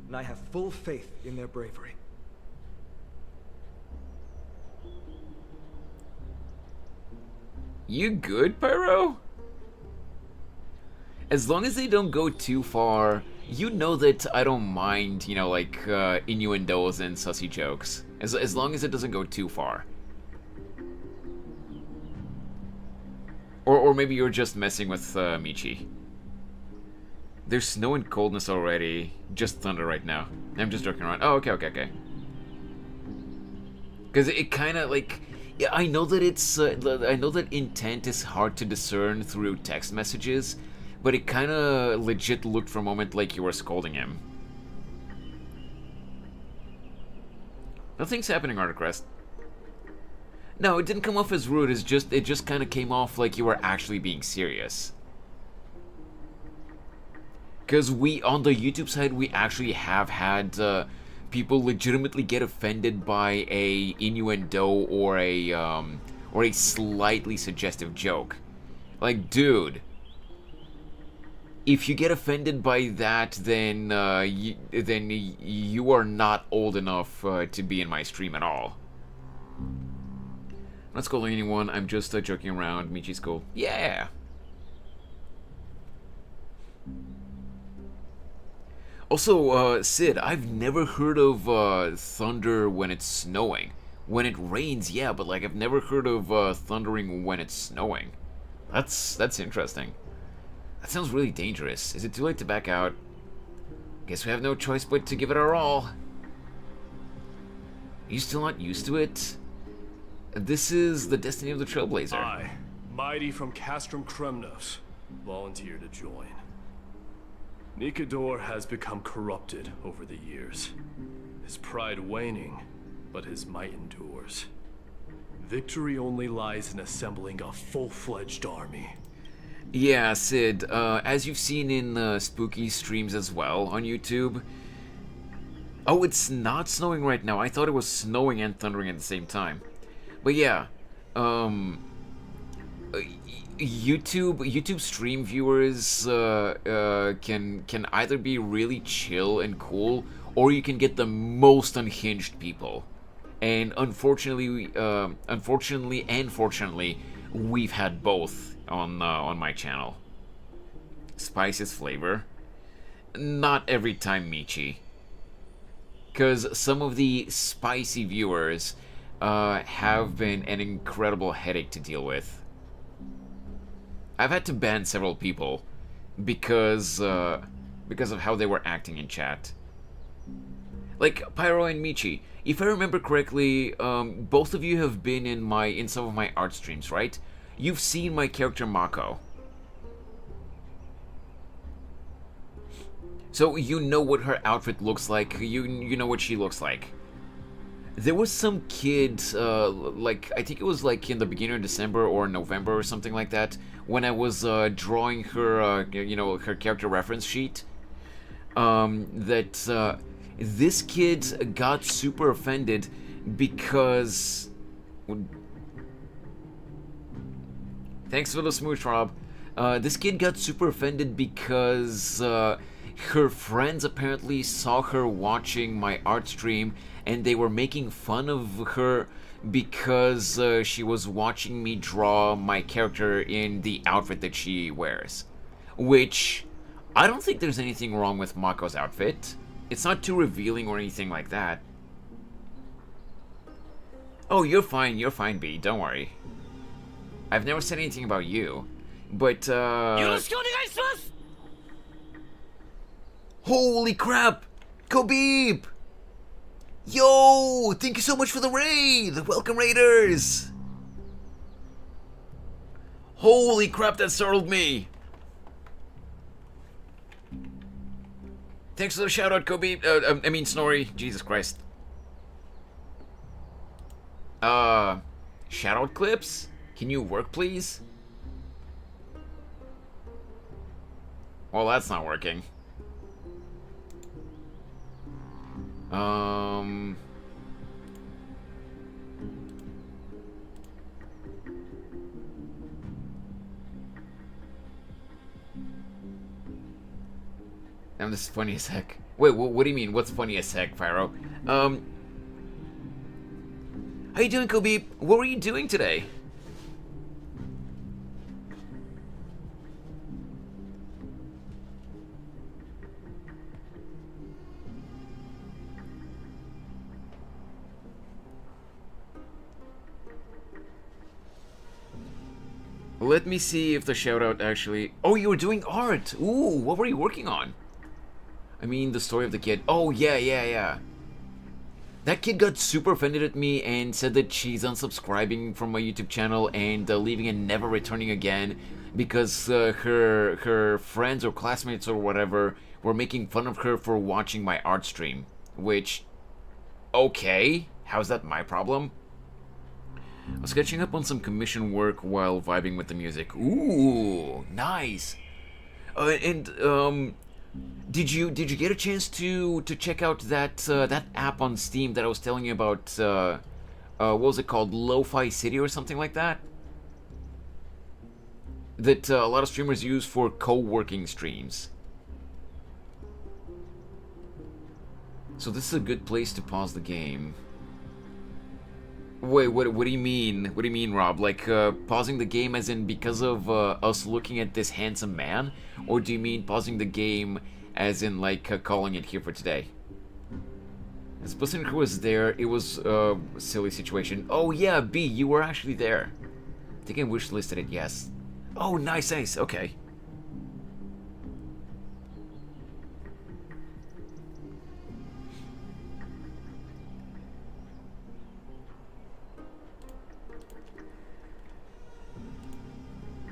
and I have full faith in their bravery. You good, Pyro? As long as they don't go too far, you know that I don't mind, you know, like, innuendos and sussy jokes. As long as it doesn't go too far. Or maybe you're just messing with Michi. There's snow and coldness already. Just thunder right now. I'm just joking around. Oh, okay. Because it kind of, like... Yeah, I know that it's... I know that intent is hard to discern through text messages, but it kind of legit looked for a moment like you were scolding him. Nothing's happening, Articrest. No, it didn't come off as rude. It just kind of came off like you were actually being serious. Because on the YouTube side, we actually have had people legitimately get offended by a innuendo or a slightly suggestive joke. Like, dude, if you get offended by that, then you are not old enough to be in my stream at all. I'm not scolding anyone. I'm just joking around. Michi's cool. Yeah. Also, Sid, I've never heard of thunder when it's snowing. When it rains, yeah, but like I've never heard of thundering when it's snowing. That's interesting. That sounds really dangerous. Is it too late to back out? Guess we have no choice but to give it our all. Are you still not used to it? This is the destiny of the Trailblazer. I, Mighty from Castrum Kremnos, volunteer to join. Nikador has become corrupted over the years. His pride waning, but his might endures. Victory only lies in assembling a full-fledged army. Yeah, Sid, as you've seen in spooky streams as well on YouTube. Oh, it's not snowing right now. I thought it was snowing and thundering at the same time. But yeah, YouTube stream viewers can either be really chill and cool, or you can get the most unhinged people. And unfortunately, and fortunately, we've had both on my channel. Spice is flavor. Not every time, Michi. Because some of the spicy viewers have been an incredible headache to deal with. I've had to ban several people because of how they were acting in chat. Like Pyro and Michi, if I remember correctly, both of you have been in some of my art streams, right? You've seen my character Mako. So you know what her outfit looks like, you know what she looks like. There was some kid, like, I think it was like in the beginning of December or November or something like that, when I was drawing her, you know, her character reference sheet, that this kid got super offended because... Thanks for the smooch, Rob. This kid got super offended because her friends apparently saw her watching my art stream and they were making fun of her because she was watching me draw my character in the outfit that she wears. Which, I don't think there's anything wrong with Mako's outfit. It's not too revealing or anything like that. Oh, you're fine, B, don't worry. I've never said anything about you, but holy crap! Khabib! Yo! Thank you so much for the raid! Welcome, Raiders! Holy crap, that startled me! Thanks for the shout out, Khabib. I mean, Snorri. Jesus Christ. Shout out clips? Can you work, please? Well, that's not working. This is funny as heck. Wait, what do you mean? What's funny as heck, Pyro? How you doing, Khabib? What were you doing today? Let me see if the shoutout actually... Oh, you were doing art! Ooh, what were you working on? I mean, the story of the kid. Oh, yeah. That kid got super offended at me and said that she's unsubscribing from my YouTube channel and leaving and never returning again because her friends or classmates or whatever were making fun of her for watching my art stream. Which, okay, how's that my problem? I was catching up on some commission work while vibing with the music. Ooh, nice. Did you get a chance to check out that app on Steam that I was telling you about? What was it called? Lo-Fi City or something like that? That a lot of streamers use for co-working streams. So this is a good place to pause the game. Wait, what do you mean? What do you mean, Rob? Like, pausing the game as in because of us looking at this handsome man? Or do you mean pausing the game as in, like, calling it here for today? As Blizzard Crew was there, it was a silly situation. Oh, yeah, B, you were actually there. I think I wish listed it, yes. Oh, nice, okay.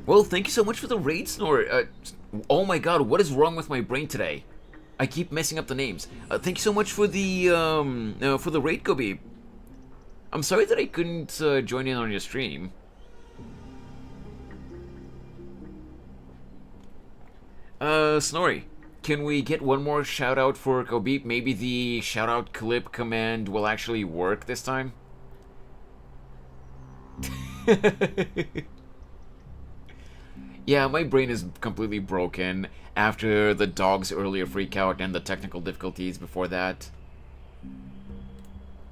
Well, thank you so much for the raid, Snore. Oh my god, what is wrong with my brain today? I keep messing up the names. Thank you so much for the raid, Khabib. I'm sorry that I couldn't join in on your stream. Snorri, can we get one more shout out for Khabib? Maybe the shout out clip command will actually work this time? Yeah, my brain is completely broken after the dog's earlier freakout and the technical difficulties before that.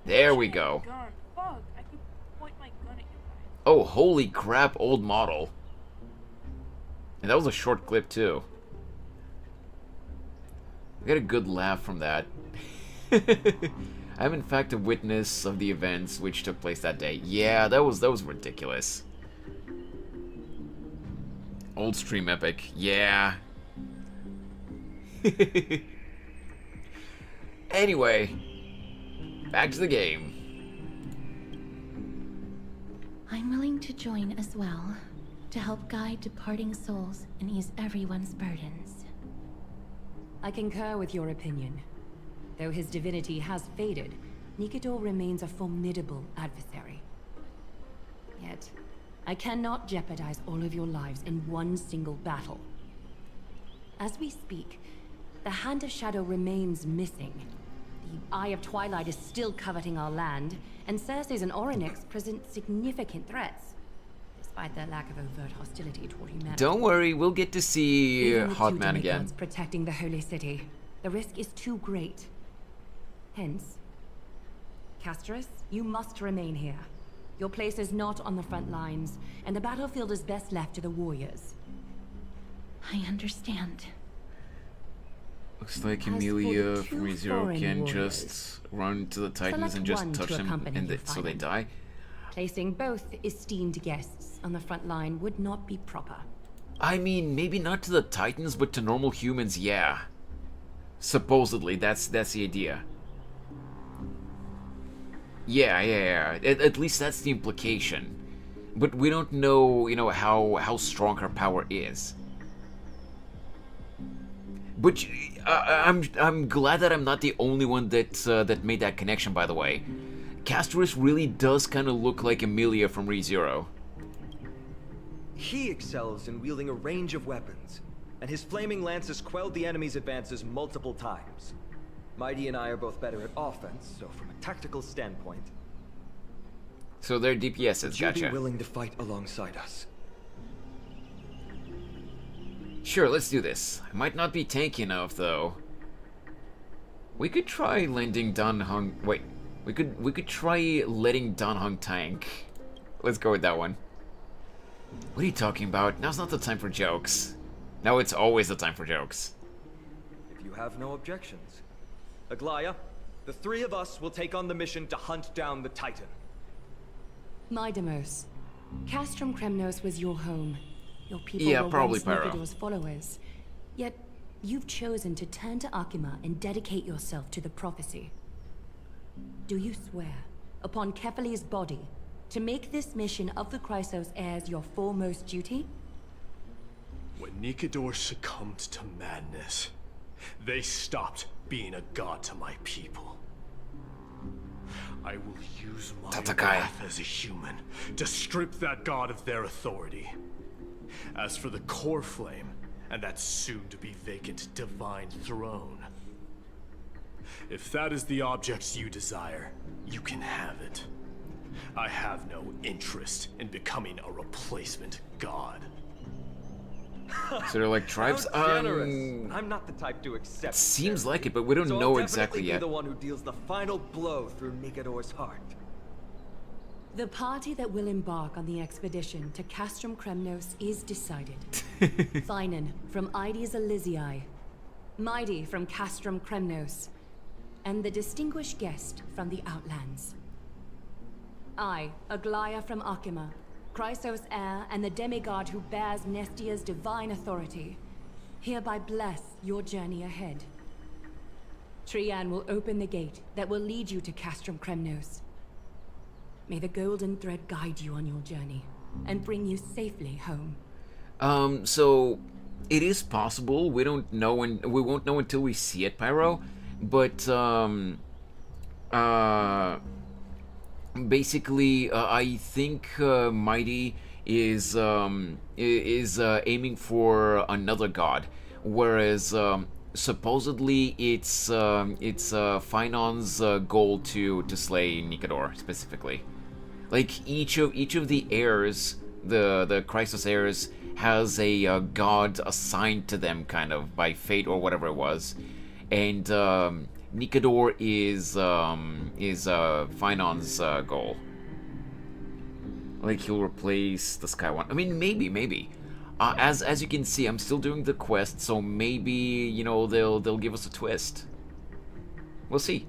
There we go. Oh, holy crap, old model. And that was a short clip, too. I got a good laugh from that. I'm in fact a witness of the events which took place that day. Yeah, that was ridiculous. Old stream epic, yeah. Anyway, back to the game. I'm willing to join as well, to help guide departing souls and ease everyone's burdens. I concur with your opinion. Though his divinity has faded, Nikidor remains a formidable adversary. Yet, I cannot jeopardize all of your lives in one single battle. As we speak, the Hand of Shadow remains missing. The Eye of Twilight is still coveting our land, and Cersei's and Orynyx present significant threats, despite their lack of overt hostility toward humanity. Don't worry, we'll get to see Even with Hot two Man again. demigods protecting the Holy City, the risk is too great. Hence, Casterus, you must remain here. Your place is not on the front lines, and the battlefield is best left to the warriors. I understand. Looks like As for the Emilia two from ReZero foreign can warriors, just run to the Titans select and just one touch to them accompany and you, so they Final. die. Placing both esteemed guests on the front line would not be proper. I mean, maybe not to the Titans, but to normal humans, yeah. Supposedly, that's the idea. Yeah. At least that's the implication. But we don't know, you know, how strong her power is. But I'm glad that I'm not the only one that made that connection. By the way, Casterus really does kind of look like Emilia from ReZero. He excels in wielding a range of weapons, and his flaming lance has quelled the enemy's advances multiple times. Mighty and I are both better at offense, so from a tactical standpoint... So they're DPSs, would you gotcha. be willing to fight alongside us? Sure, let's do this. I might not be tanky enough, though. We could try lending Dan Hung... Wait. We could try letting Dan Hung tank. Let's go with that one. What are you talking about? Now's not the time for jokes. Now it's always the time for jokes. If you have no objections. Aglaya, the three of us will take on the mission to hunt down the Titan. Mydamos, Castrum Kremnos was your home. Your people Yeah, were probably once Pyro. Nikador's followers. Yet, you've chosen to turn to Akima and dedicate yourself to the prophecy. Do you swear, upon Kefali's body, to make this mission of the Chrysos heirs your foremost duty? When Nikador succumbed to madness, they stopped being a god to my people. I will use my wrath as a human to strip that god of their authority. As for the core flame, and that soon-to-be vacant divine throne, if that is the object you desire, you can have it. I have no interest in becoming a replacement god. So they're like tribes? How generous. I'm not the type to accept. Seems like it, but we don't so know I'll exactly definitely yet. be the one who deals the final blow through Nikador's heart. The party that will embark on the expedition to Castrum Kremnos is decided. Finan from Ides Elysiae, Mighty from Castrum Kremnos, and the distinguished guest from the Outlands. I, Aglaya from Akima, Chrysos heir and the demigod who bears Nestia's divine authority, hereby bless your journey ahead. Trian will open the gate that will lead you to Castrum Kremnos. May the golden thread guide you on your journey and bring you safely home. So it is possible. We don't know, and we won't know until we see it, Pyro. But basically, I think Mighty is aiming for another god, whereas supposedly it's Finan's goal to slay Nikador specifically. Like each of the heirs, the Chrysos heirs, has a god assigned to them, kind of by fate or whatever it was, and Nikador is Finan's goal. Like he'll replace the Sky One. I mean, maybe. As you can see, I'm still doing the quest, so maybe, you know, they'll give us a twist. We'll see.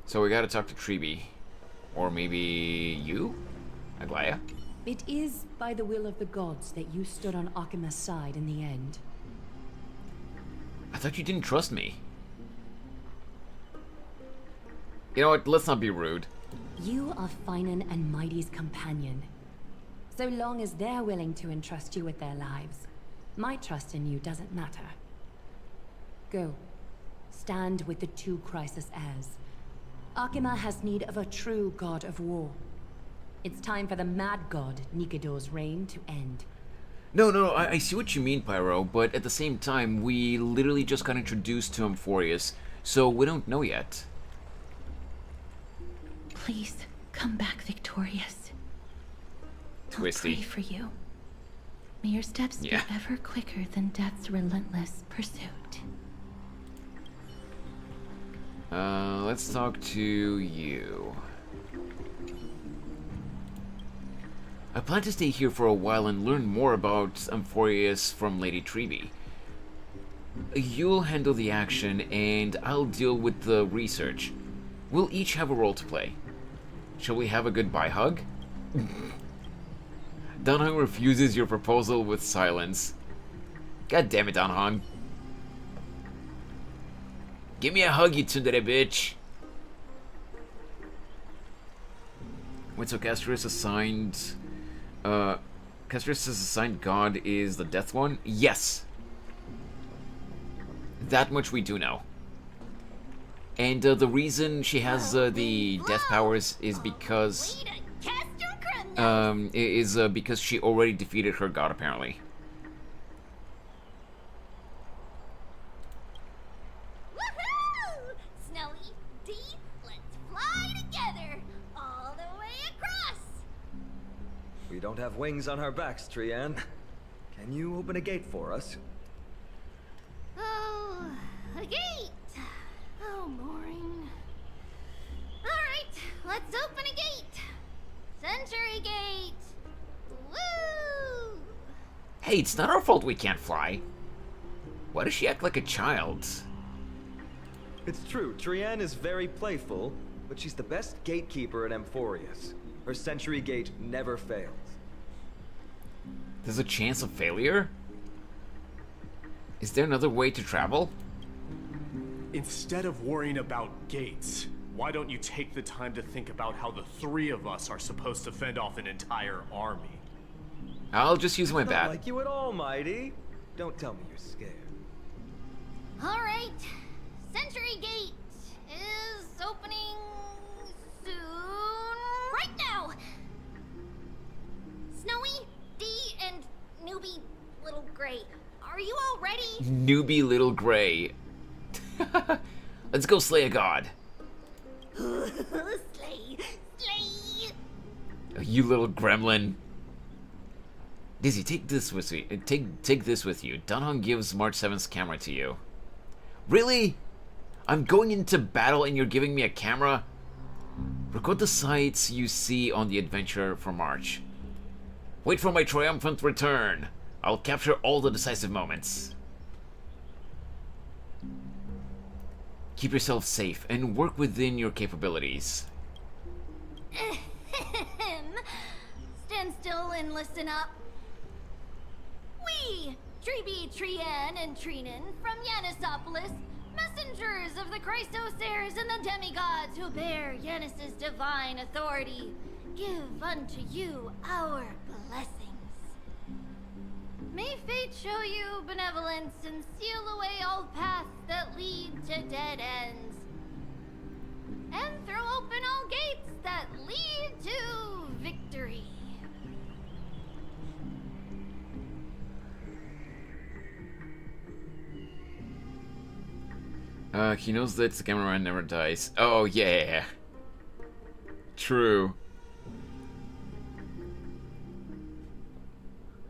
So we gotta talk to Treeby. Or maybe you? Aglaya? It is by the will of the gods that you stood on Akima's side in the end. I thought you didn't trust me. You know what, let's not be rude. You are Finan and Mighty's companion. So long as they're willing to entrust you with their lives, my trust in you doesn't matter. Go. Stand with the two Chrysos heirs. Akima has need of a true god of war. It's time for the mad god Nikador's reign to end. No, I see what you mean, Pyro, but at the same time, we literally just got introduced to Amphoreus, so we don't know yet. Please, come back victorious. Twisty. I'll pray for you. May your steps be ever quicker than death's relentless pursuit. Let's talk to you. I plan to stay here for a while and learn more about Amphoreus from Lady Treeby. You'll handle the action, and I'll deal with the research. We'll each have a role to play. Shall we have a goodbye hug? Danhong refuses your proposal with silence. God damn it, Danhong. Give me a hug, you tsundere bitch. Wait, so Castrius' assigned god is the Death One? Yes. That much we do know. And the reason she has the death powers is because because she already defeated her god, apparently. Woohoo! Snowy, D, let's fly together all the way across. We don't have wings on our backs, Trian. Can you open a gate for us? Oh, a gate. Oh, boring. All right, let's open a gate. Century Gate. Woo! Hey, it's not our fault we can't fly. Why does she act like a child? It's true, Trian is very playful, but she's the best gatekeeper at Amphoreus. Her Century Gate never fails. There's a chance of failure? Is there another way to travel? Instead of worrying about gates, why don't you take the time to think about how the three of us are supposed to fend off an entire army? I'll just use my Not bat. like you at all, Mighty. Don't tell me you're scared. All right, Century Gate is opening soon. Right now. Snowy, D, and Newbie Little Gray, are you all ready? Newbie Little Gray. Let's go slay a god. Slay, slay. You little gremlin. Dizzy, take this with you. Take this with you. Danhong gives March 7th's camera to you. Really? I'm going into battle and you're giving me a camera? Record the sights you see on the adventure for March. Wait for my triumphant return. I'll capture all the decisive moments. Keep yourself safe and work within your capabilities. Stand still and listen up. We, Treeby, Trian, and Trinan from Yanisopolis, messengers of the Christos heirs and the demigods who bear Yanis's divine authority, give unto you our blessings. May fate show you benevolence and seal away all paths that lead to dead ends. And throw open all gates that lead to victory. He knows that the cameraman never dies. Oh, yeah. True.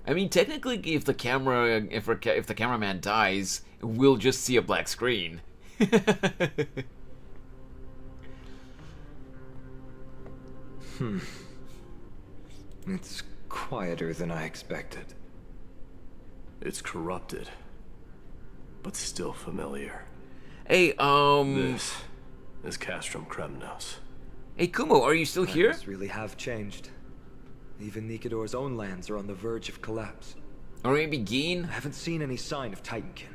I mean, technically, if the cameraman dies, we'll just see a black screen. It's quieter than I expected. It's corrupted, but still familiar. Hey, This is Castrum Kremnos. Hey, Kumo, are you still here? Things really have changed. Even Nikador's own lands are on the verge of collapse. Or maybe Geen? I haven't seen any sign of Titankin.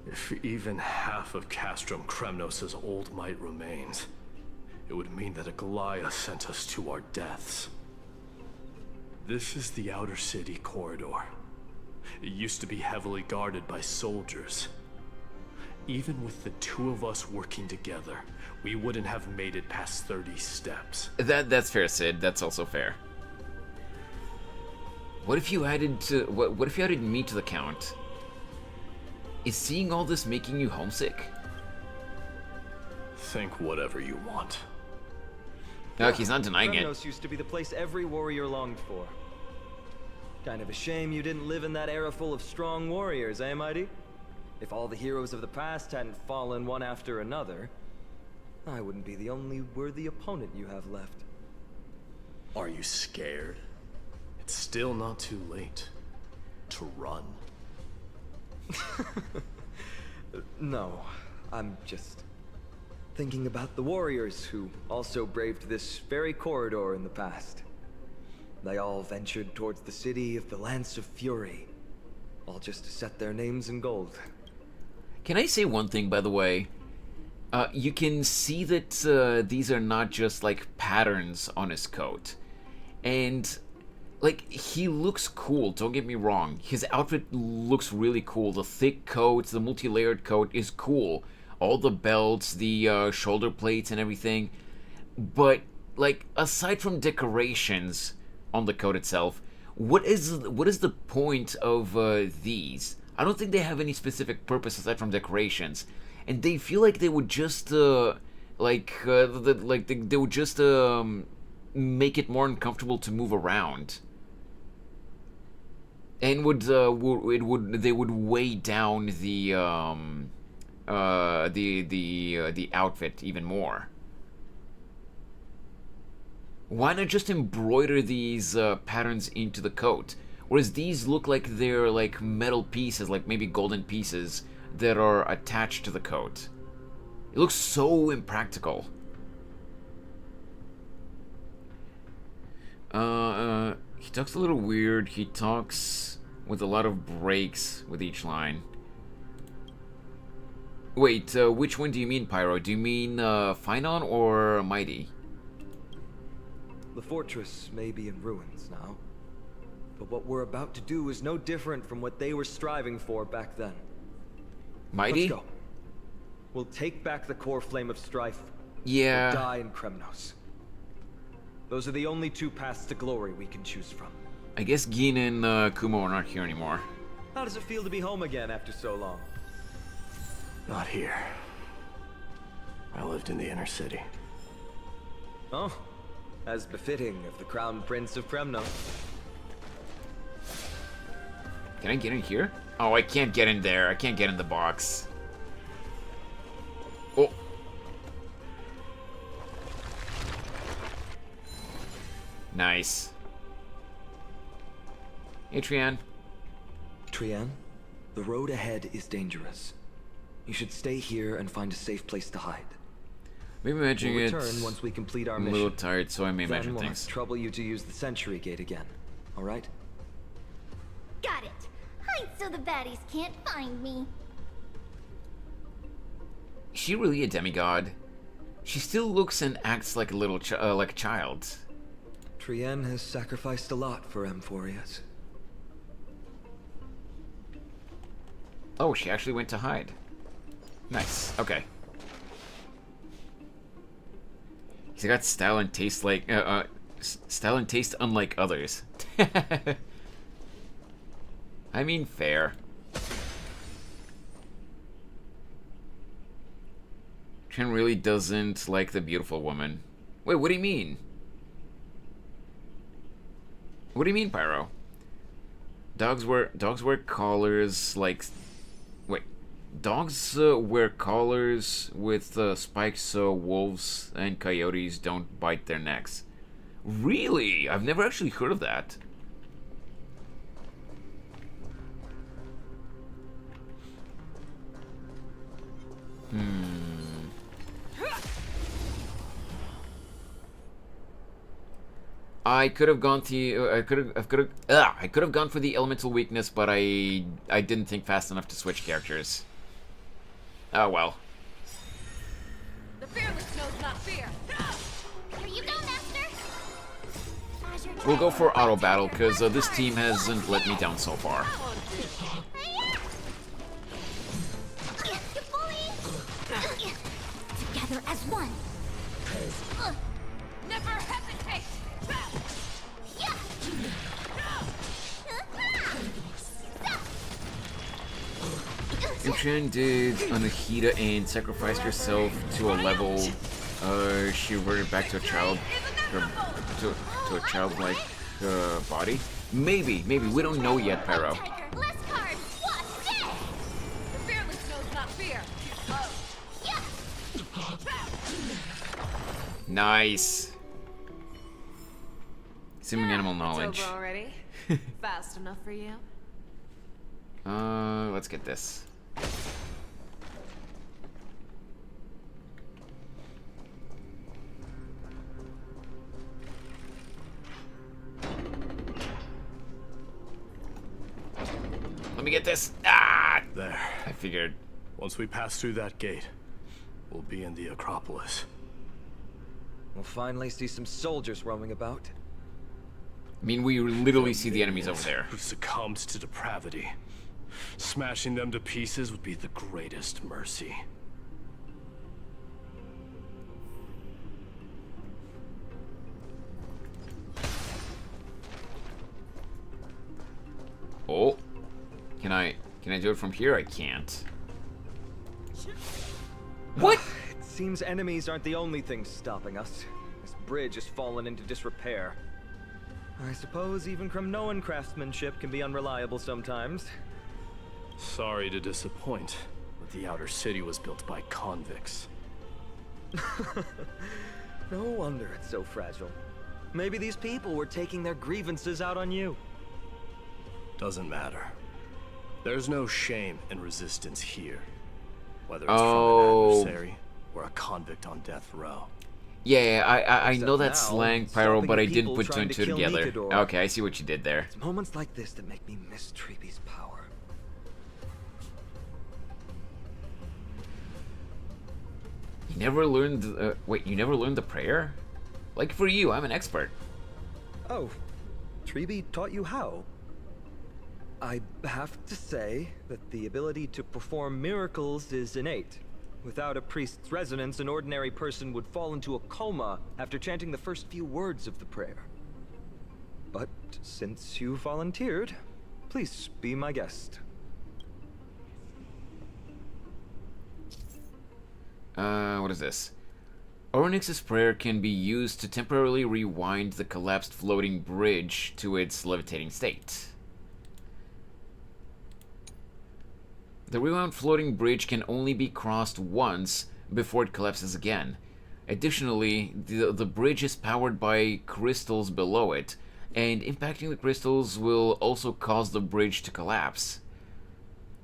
If even half of Castrum Kremnos' old might remains, it would mean that a Goliath sent us to our deaths. This is the outer city corridor. It used to be heavily guarded by soldiers. Even with the two of us working together, we wouldn't have made it past 30 steps. That's fair, Sid. That's also fair. What if you added what if you added me to the count? Is seeing all this making you homesick? Think whatever you want. No, he's not denying it. Kremnos used to be the place every warrior longed for. Kind of a shame you didn't live in that era full of strong warriors, eh, Mighty? If all the heroes of the past hadn't fallen one after another, I wouldn't be the only worthy opponent you have left. Are you scared? It's still not too late to run. No, I'm just thinking about the warriors who also braved this very corridor in the past. They all ventured towards the city of the Lance of Fury, all just to set their names in gold. Can I say one thing, by the way? You can see that these are not just like patterns on his coat. And like, he looks cool, don't get me wrong. His outfit looks really cool. The thick coat, the multi-layered coat is cool. All the belts, the shoulder plates and everything. But, like, aside from decorations on the coat itself, what is the point of these? I don't think they have any specific purpose aside from decorations. And they feel like they would just, they would just make it more uncomfortable to move around. And they would weigh down the outfit even more. Why not just embroider these patterns into the coat? Whereas these look like they're like metal pieces, like maybe golden pieces that are attached to the coat. It looks so impractical. He talks a little weird. He talks with a lot of breaks with each line. Wait, which one do you mean, Pyro? Do you mean Phynon or Mighty? The fortress may be in ruins now, but what we're about to do is no different from what they were striving for back then. Mighty? Let's go. We'll take back the core flame of strife. Yeah. Or die in Kremnos. Those are the only two paths to glory we can choose from. I guess Gin and Kumo are not here anymore. How does it feel to be home again after so long? Not here. I lived in the inner city. Oh, as befitting of the Crown Prince of Kremnos. Can I get in here? Oh, I can't get in there. I can't get in the box. Oh. Nice. Hey, Trian. Trian, the road ahead is dangerous. You should stay here and find a safe place to hide. Maybe imagining we'll it. Return once we complete our I'm mission. a little tired, so I may Then imagine we'll things. Trouble you to use the Sentry Gate again. All right? Got it. Hide so the baddies can't find me. Is she really a demigod? She still looks and acts like a little like a child. Trian has sacrificed a lot for Amphoreus. Oh, she actually went to hide. Nice. Okay. He's got style and taste like style and taste unlike others. I mean, fair. Trin really doesn't like the beautiful woman. Wait, what do you mean? What do you mean, Pyro? Dogs wear collars like... Wait. Dogs wear collars with spikes so wolves and coyotes don't bite their necks. Really? I've never actually heard of that. I could have gone to I could have gone for the elemental weakness, but I didn't think fast enough to switch characters. Oh well. The fearless knows not fear. Here you go, Master. We'll go for auto battle because this team hasn't let me down so far. Together as one. Never hesitate. If Shan did Anahita and sacrificed herself to a level, she reverted back to a child, to a childlike body. Maybe we don't know yet, Pyro. Nice. Assuming animal knowledge. It's over already. Fast enough for you? Let's get this. Let me get this. Ah! There. I figured. Once we pass through that gate, we'll be in the Acropolis. We'll finally see some soldiers roaming about. I mean, we literally see the enemies over there. Who succumbed to depravity. Smashing them to pieces would be the greatest mercy. Oh. Can I do it from here? I can't. What? It seems enemies aren't the only things stopping us. This bridge has fallen into disrepair. I suppose even Kremnoan craftsmanship can be unreliable sometimes. Sorry to disappoint, but the outer city was built by convicts. No wonder it's so fragile. Maybe these people were taking their grievances out on you. Doesn't matter. There's no shame in resistance here. Whether it's from an adversary or a convict on death row. Yeah, I know that slang, Pyro, but I didn't put two and two together. Okay, I see what you did there. It's moments like this that make me miss Treeby's power. You never learned, wait, you never learned the prayer? Like for you, I'm an expert. Oh, Treeby taught you how? I have to say that the ability to perform miracles is innate. Without a priest's resonance, an ordinary person would fall into a coma after chanting the first few words of the prayer. But since you volunteered, please be my guest. What is this? Onyx's prayer can be used to temporarily rewind the collapsed floating bridge to its levitating state. The rewound floating bridge can only be crossed once before it collapses again. Additionally, the bridge is powered by crystals below it, and impacting the crystals will also cause the bridge to collapse.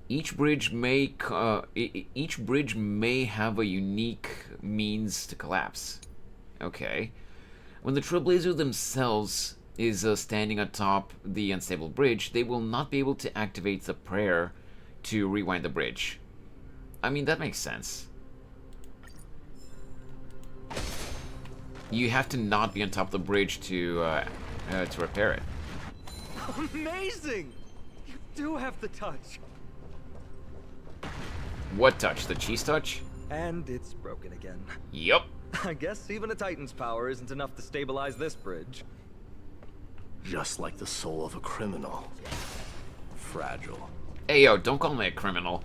Each bridge may have a unique means to collapse. Okay. When the Trailblazer themselves is standing atop the unstable bridge, they will not be able to activate the prayer to rewind the bridge. I mean, that makes sense. You have to not be on top of the bridge to repair it. Amazing! You do have the touch. What touch? The cheese touch? And it's broken again. Yup. I guess even a Titan's power isn't enough to stabilize this bridge. Just like the soul of a criminal. Fragile. Hey yo, don't call me a criminal.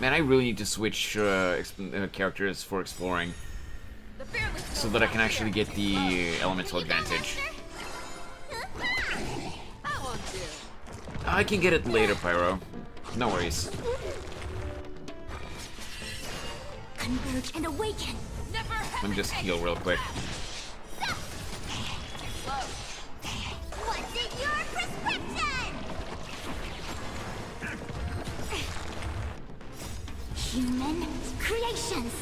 Man, I really need to switch characters for exploring so that I can actually get the elemental advantage. I can get it later, Pyro. No worries. Converge and awaken. Let me just heal real quick. What's in your prescription? Human creations.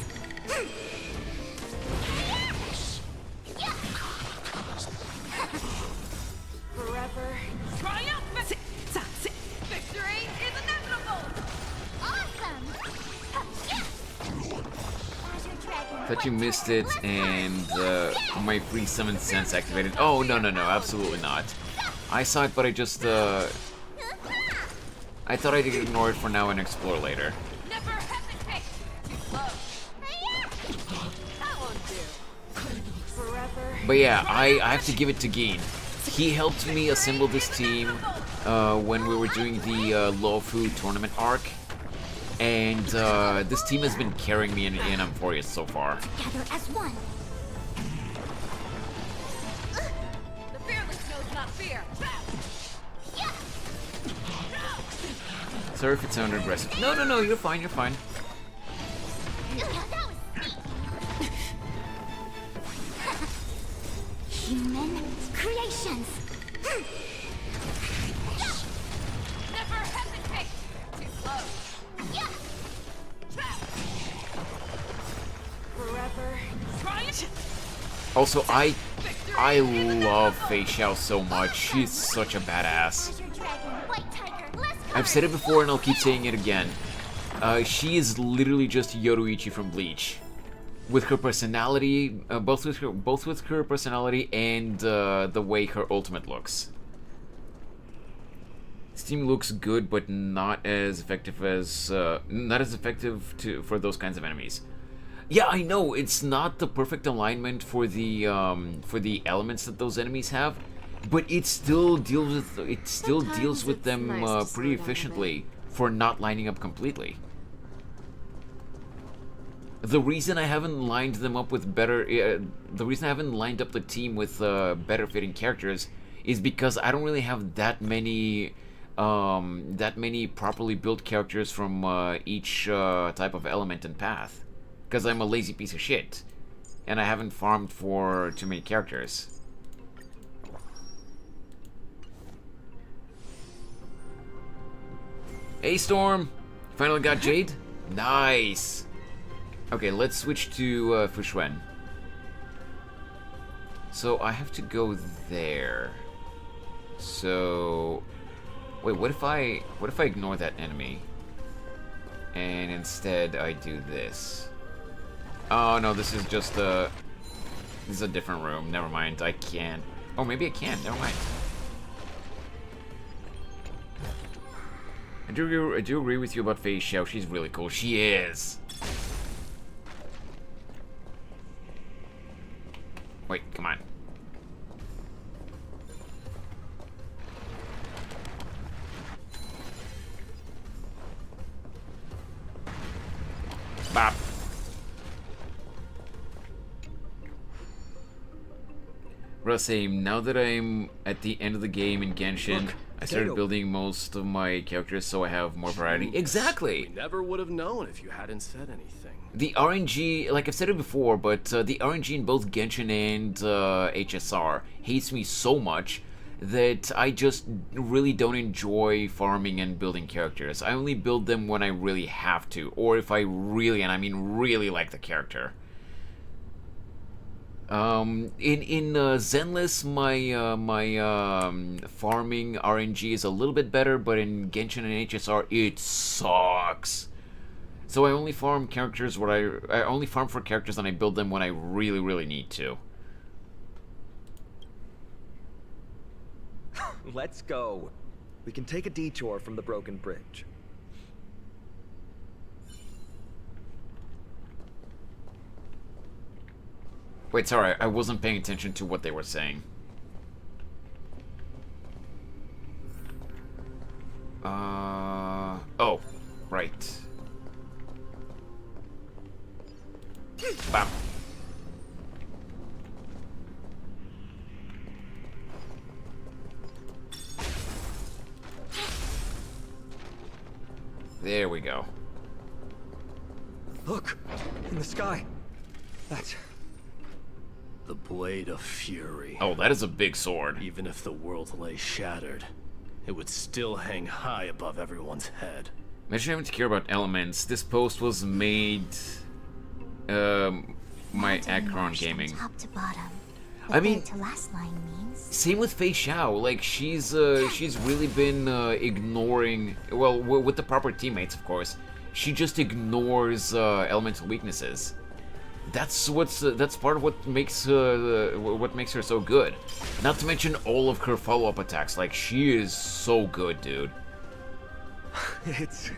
Forever triumphant! Victory is inevitable! Awesome! Thought you missed it and my free summon sense activated. Oh, no, absolutely not. I saw it, but I just, I thought I'd ignore it for now and explore later. Never hesitate! That won't do. Forever But yeah, I have to give it to Geen. He helped me assemble this team when we were doing the Lofu tournament arc. And this team has been carrying me in Amphoreus so far. Together as one. The fearless knows not fear. Sorry if it sounded aggressive. No, no, no, you're fine, you're fine. Human creations. Never hesitate. Too slow. Forever. Try it. Also, I love Fei Xiao so much. She's such a badass. I've said it before and I'll keep saying it again. She is literally just Yoruichi from Bleach. With her personality, both with her personality and the way her ultimate looks. This team looks good, but not as effective for those kinds of enemies. Yeah, I know it's not the perfect alignment for the elements that those enemies have, but it still deals with them pretty efficiently for not lining up completely. The reason I haven't lined them up with better, the reason I haven't lined up the team with better fitting characters is because I don't really have that many properly built characters from each type of element and path. Because I'm a lazy piece of shit, and I haven't farmed for too many characters. Hey Storm! Finally got Jade? Nice! Okay, let's switch to Fushuen. So I have to go there. So wait, what if I ignore that enemy? And instead I do this. Oh no, this is just this is a different room. Never mind, I can't. Oh, maybe I can. Never mind. I do agree with you about Fei Xiao. She's really cool. She is. Wait, come on. Bop. Same. Now that I'm at the end of the game in Genshin, look, I started building most of my characters so I have more variety. Exactly! We never would have known if you hadn't said anything. The RNG, like I've said it before, but the RNG in both Genshin and HSR hates me so much that I just really don't enjoy farming and building characters. I only build them when I really have to, or if I really, and I mean really like the character. In Zenless, my farming RNG is a little bit better, but in Genshin and HSR, it sucks. So I only farm characters I only farm for characters and I build them when I really, really need to. Let's go. We can take a detour from the broken bridge. Wait, sorry, I wasn't paying attention to what they were saying. Oh, right. Bam. There we go. Look, in the sky. That's the Blade of Fury. Oh, that is a big sword. Even if the world lay shattered, it would still hang high above everyone's head. Imagine having to care about elements. This post was made my Akron Gaming. Top to bottom. I mean, to last line means. Same with Fei Xiao. Like she's really been ignoring. Well, with the proper teammates, of course. She just ignores elemental weaknesses. That's part of what makes her so good. Not to mention all of her follow-up attacks. Like she is so good, dude. It's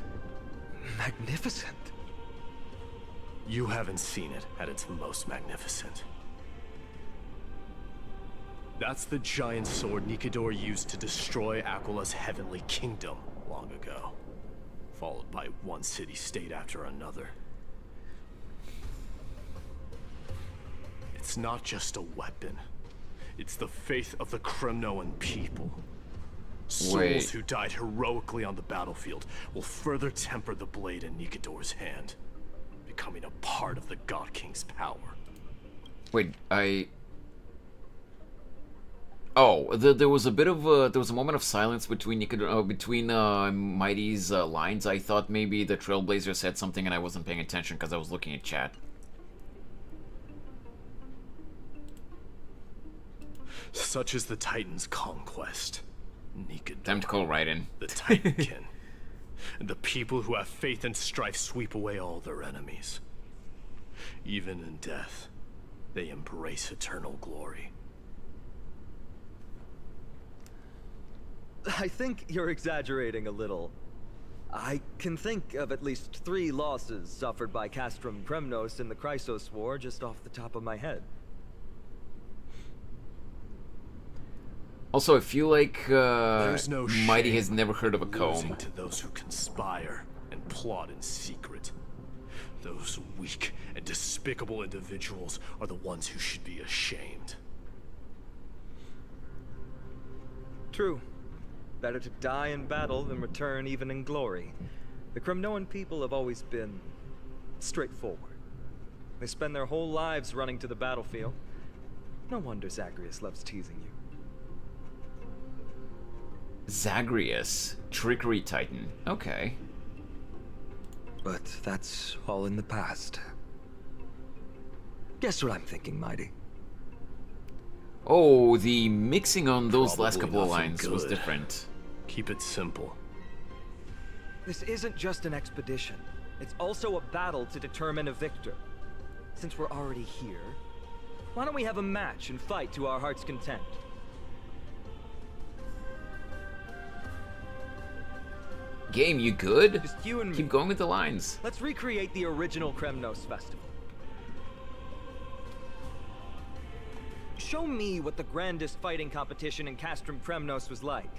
magnificent. You haven't seen it at its most magnificent. That's the giant sword Nikedor used to destroy Aquila's heavenly kingdom long ago, followed by one city-state after another. It's not just a weapon. It's the faith of the Kremnoan people. Souls who died heroically on the battlefield will further temper the blade in Nikedor's hand, becoming a part of the God King's power. Wait, Oh, there was a bit of there was a moment of silence between Mighty's lines. I thought maybe the Trailblazer said something and I wasn't paying attention because I was looking at chat. Such is the Titan's conquest. Nikedor, Time to call Raiden. the Titankin. And the people who have faith and strife sweep away all their enemies. Even in death, they embrace eternal glory. I think you're exaggerating a little. I can think of at least 3 losses suffered by Castrum Kremnos in the Chrysos War just off the top of my head. Also, I feel like There's no Mighty has never heard of a losing comb. to those who conspire and plot in secret. Those weak and despicable individuals are the ones who should be ashamed. True. Better to die in battle than return even in glory. The Kremnoan people have always been straightforward. They spend their whole lives running to the battlefield. No wonder Zagreus loves teasing you. Zagreus, Trickery Titan. Okay. But that's all in the past. Guess what I'm thinking, Mighty? Oh, the mixing on those last Probably couple of nothing lines was good. different. Keep it simple. This isn't just an expedition. It's also a battle to determine a victor. Since we're already here, why don't we have a match and fight to our heart's content? Game, you good? Just you and me. Keep going with the lines. Let's recreate the original Kremnos festival. Show me what the grandest fighting competition in Castrum Kremnos was like.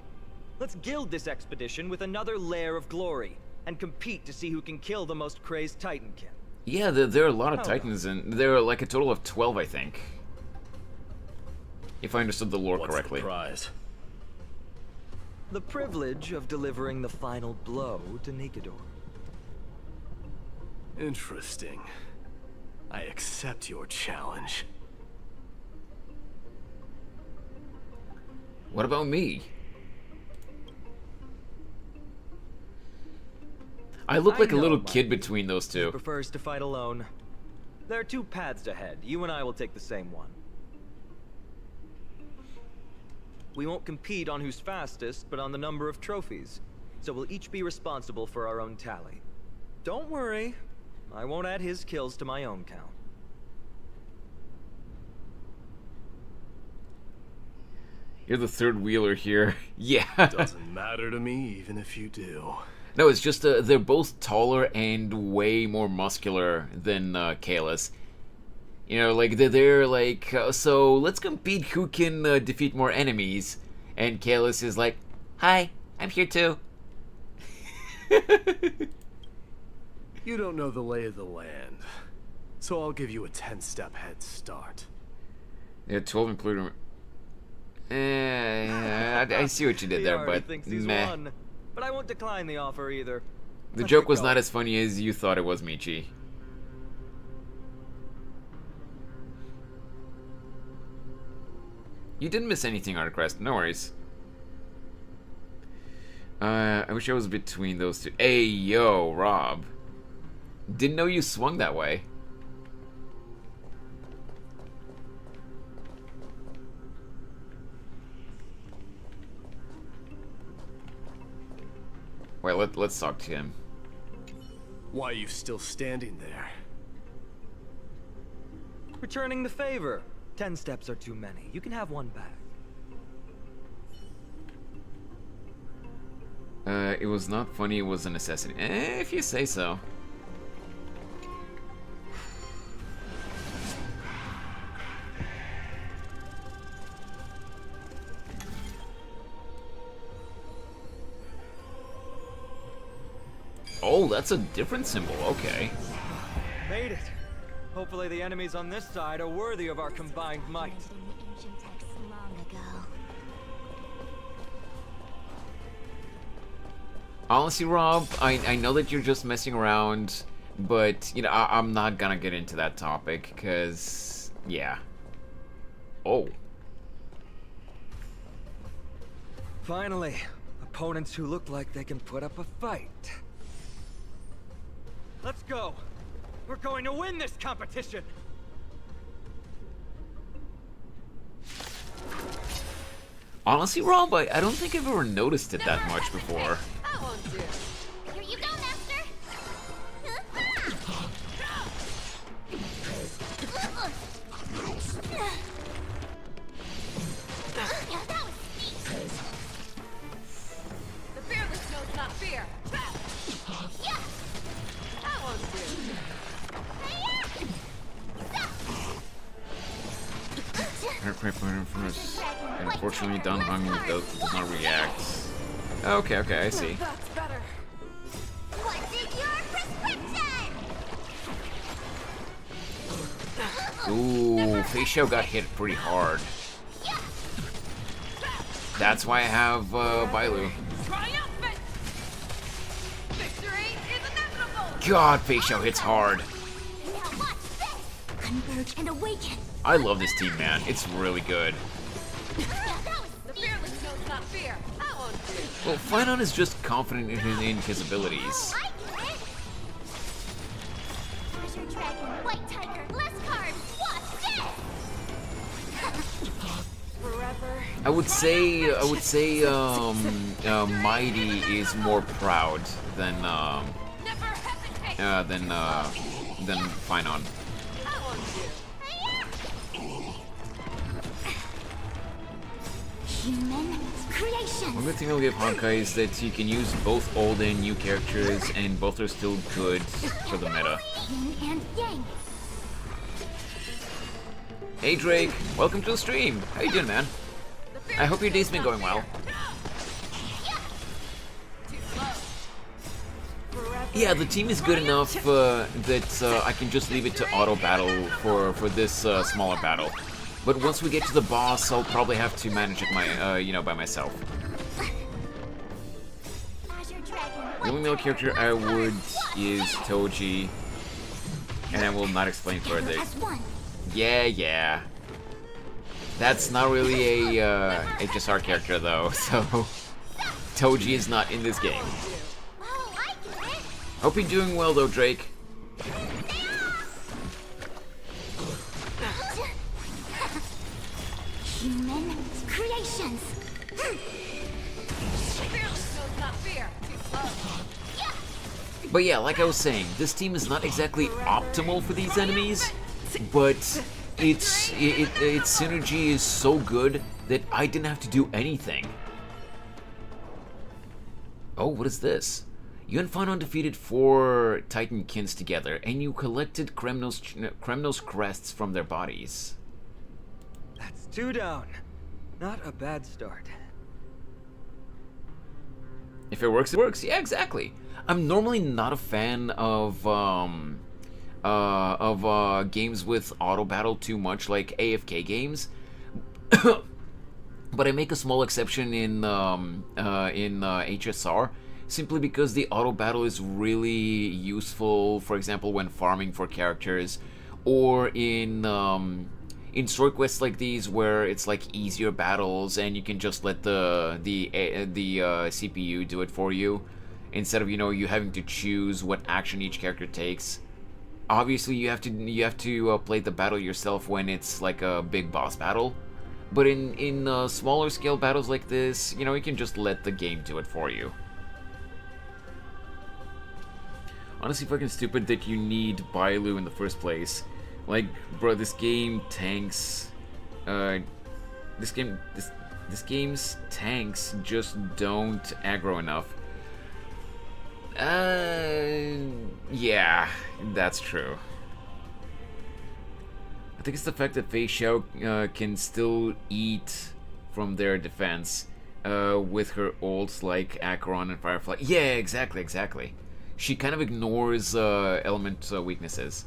Let's gild this expedition with another layer of glory, and compete to see who can kill the most crazed Titankin. Yeah, there are a lot of Oh. Titans, and there are like a total of 12, I think. If I understood the lore What's correctly. the prize? The privilege of delivering the final blow to Nikedor. Interesting. I accept your challenge. What about me? I look like a little kid between those He two. prefers to fight alone. There are 2 paths ahead. You and I will take the same one. We won't compete on who's fastest, but on the number of trophies. So we'll each be responsible for our own tally. Don't worry, I won't add his kills to my own count. You're the third wheeler here. Yeah. Doesn't matter to me, even if you do. No, it's just they're both taller and way more muscular than Kalis. You know, like they're like, so let's compete who can defeat more enemies. And Kalis is like, hi, I'm here too. You don't know the lay of the land, so I'll give you a 10-step head start. Yeah, 12 including. I see what you did He there, already but thinks he's meh. won. But I won't decline the offer either. The Let's joke get was going. not as funny as you thought it was, Michi. You didn't miss anything, Artcrest. No worries. I wish I was between those two. Hey, yo, Rob. Didn't know you swung that way. Wait, let's talk to him. Why are you still standing there? Returning the favor. 10 steps are too many. You can have one back. It was not funny, it was a necessity. If you say so. Oh, that's a different symbol. Okay. Made it. Hopefully the enemies on this side are worthy of our combined might. Honestly, Rob, I know that you're just messing around, but, you know, I'm not gonna get into that topic, because, yeah. Oh. Finally, opponents who look like they can put up a fight. Let's go. We're going to win this competition. Honestly, Rob, I don't think I've ever noticed it that much before. Here you go, Master. The fearless knows not fear. That one's good. Unfortunately, Dunhung does not react. Okay, I see. That's better. What's in your prescription? Ooh, Feisho got hit pretty hard. That's why I have Bailu. Triumphant! Victory is inevitable! God, Feisho hits hard. Now watch this. Converge and awaken. I love this team, man. It's really good. The fearless knows not fear. That one's good. Well, Finon is just confident in his abilities. Treasure dragon, white tiger, less cards. Watch this. Forever. I would say, Mighty is more proud than Finon. Human creation. One good thing I'll give Honkai is that you can use both old and new characters, and both are still good for the meta. Yin and yang. Hey Drake, welcome to the stream. How you doing, man? I hope your day's been going well. Yeah, the team is good enough that I can just leave it to auto battle for this smaller battle. But once we get to the boss, I'll probably have to manage it by myself. The only male character I would is Toji, and I will not explain further. Yeah. That's not really a HSR character though, so Toji is not in this game. Hope you're doing well though, Drake. Human creations. But yeah, like I was saying, this team is not exactly optimal for these enemies, but its synergy is so good that I didn't have to do anything. Oh, what is this? You and Finon defeated 4 Titankins together, and you collected Kremnos crests from their bodies. That's 2 down. Not a bad start. If it works, it works. Yeah, exactly. I'm normally not a fan of games with auto battle too much, like AFK games. But I make a small exception in HSR, simply because the auto battle is really useful. For example, when farming for characters, or in story quests like these where it's like easier battles and you can just let the CPU do it for you, instead of you having to choose what action each character takes. Obviously, you have to play the battle yourself when it's like a big boss battle. But in smaller scale battles like this, you can just let the game do it for you. Honestly, fucking stupid that you need Bailu in the first place. Like, bro, this game tanks. This game's tanks just don't aggro enough. Yeah, that's true. I think it's the fact that Fei Xiao can still eat from their defense with her ults like Acheron and Firefly. Yeah, exactly. she kind of ignores element weaknesses.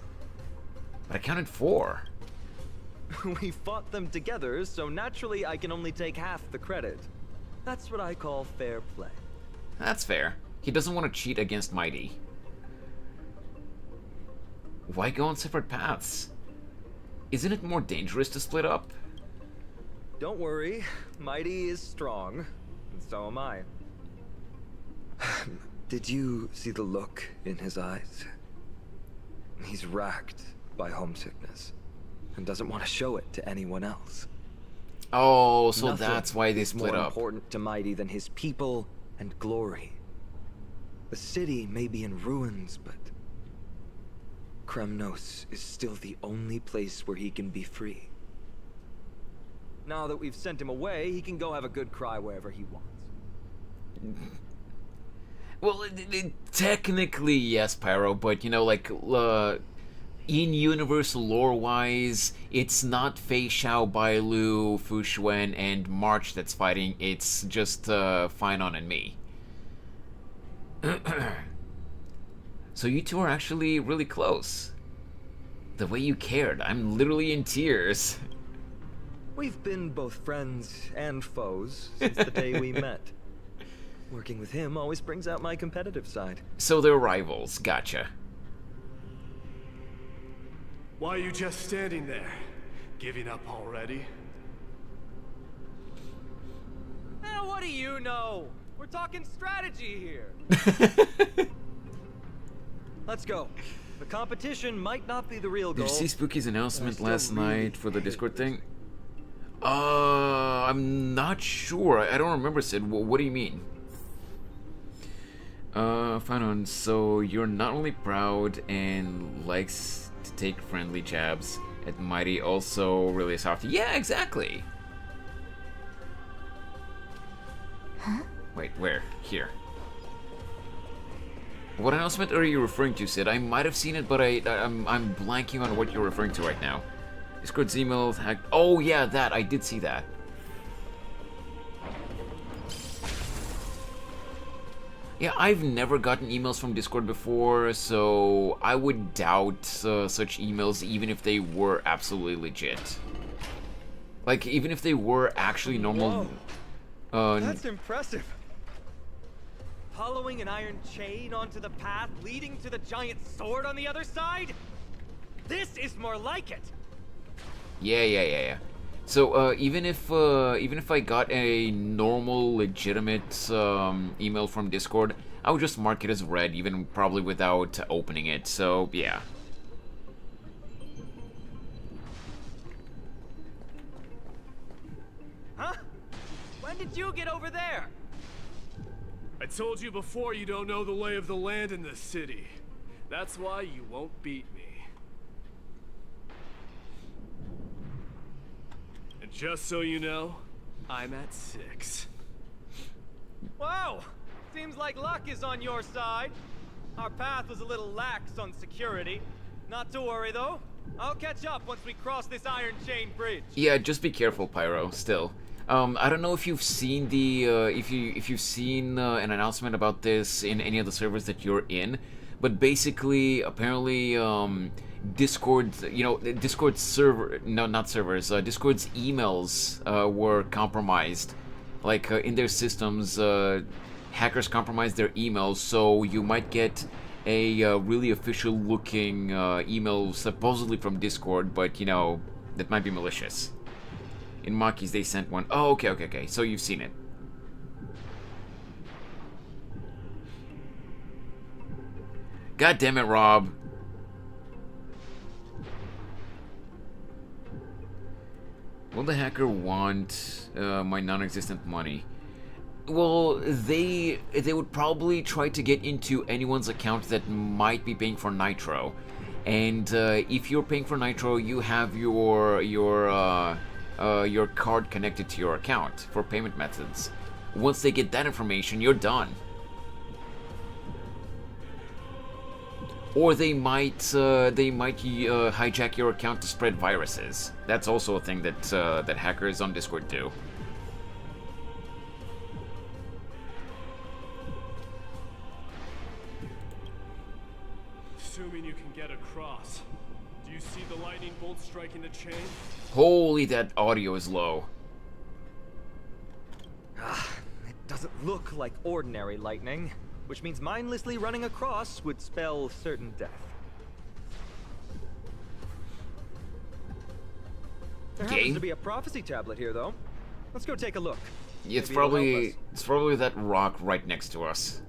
But I counted 4. We fought them together, so naturally I can only take half the credit. That's what I call fair play. That's fair. He doesn't want to cheat against Mighty. Why go on separate paths? Isn't it more dangerous to split up? Don't worry, Mighty is strong, and so am I. Did you see the look in his eyes? He's racked by homesickness, and doesn't want to show it to anyone else. Oh, so Nothing that's why they is split more up. important to Mighty than his people and glory. The city may be in ruins, but Kremnos is still the only place where he can be free. Now that we've sent him away, he can go have a good cry wherever he wants. Well, technically yes, Pyro, but you know, like, in-universe lore-wise, it's not Fei Xiao, Bailu, Fu Xuan, and March that's fighting, it's just Finon and me. So you two are actually really close. The way you cared, I'm literally in tears. We've been both friends and foes since the day we met. Working with him always brings out my competitive side. So they're rivals, gotcha. Why are you just standing there? Giving up already? What do you know? We're talking strategy here. Let's go. The competition might not be the real goal. Did you see Spooky's announcement last night for the Discord thing? I'm not sure. I don't remember, Sid. What do you mean? Fanon, so you're not only proud and likes to take friendly jabs at Mighty, also really soft. Yeah, exactly. Huh? Wait, where? Here. What announcement are you referring to, Sid? I might have seen it, but I'm blanking on what you're referring to right now. Discord's email hacked. Oh yeah, that. I did see that. Yeah, I've never gotten emails from Discord before, so I would doubt such emails even if they were absolutely legit. Like, even if they were actually normal... That's impressive. Following an iron chain onto the path leading to the giant sword on the other side? This is more like it! Yeah. So, even if I got a normal, legitimate email from Discord, I would just mark it as read, even probably without opening it, so yeah. Huh? When did you get over there? I told you before you don't know the lay of the land in this city. That's why you won't beat me. And just so you know, I'm at 6. Wow! Seems like luck is on your side. Our path was a little lax on security. Not to worry though. I'll catch up once we cross this iron chain bridge. Yeah, just be careful, Pyro, still. I don't know if you've seen the if you've seen an announcement about this in any of the servers that you're in, but basically, apparently, Discord's Discord's server, no, not servers, Discord's emails were compromised, like in their systems, hackers compromised their emails, so you might get a really official-looking email supposedly from Discord, but you know that might be malicious. In Maki's, they sent one. Oh, okay. So you've seen it. God damn it, Rob. Will the hacker want my non-existent money? Well, they would probably try to get into anyone's account that might be paying for Nitro. And if you're paying for Nitro, you have your card connected to your account for payment methods. Once they get that information, you're done. Or they might hijack your account to spread viruses. That's also a thing that that hackers on Discord do. can get across. Do you see the lightning bolt striking the chain? Holy, that audio is low. It doesn't look like ordinary lightning, which means mindlessly running across would spell certain death. There happens to be a prophecy tablet here, though. Let's go take a look. It's Maybe probably that rock right next to us.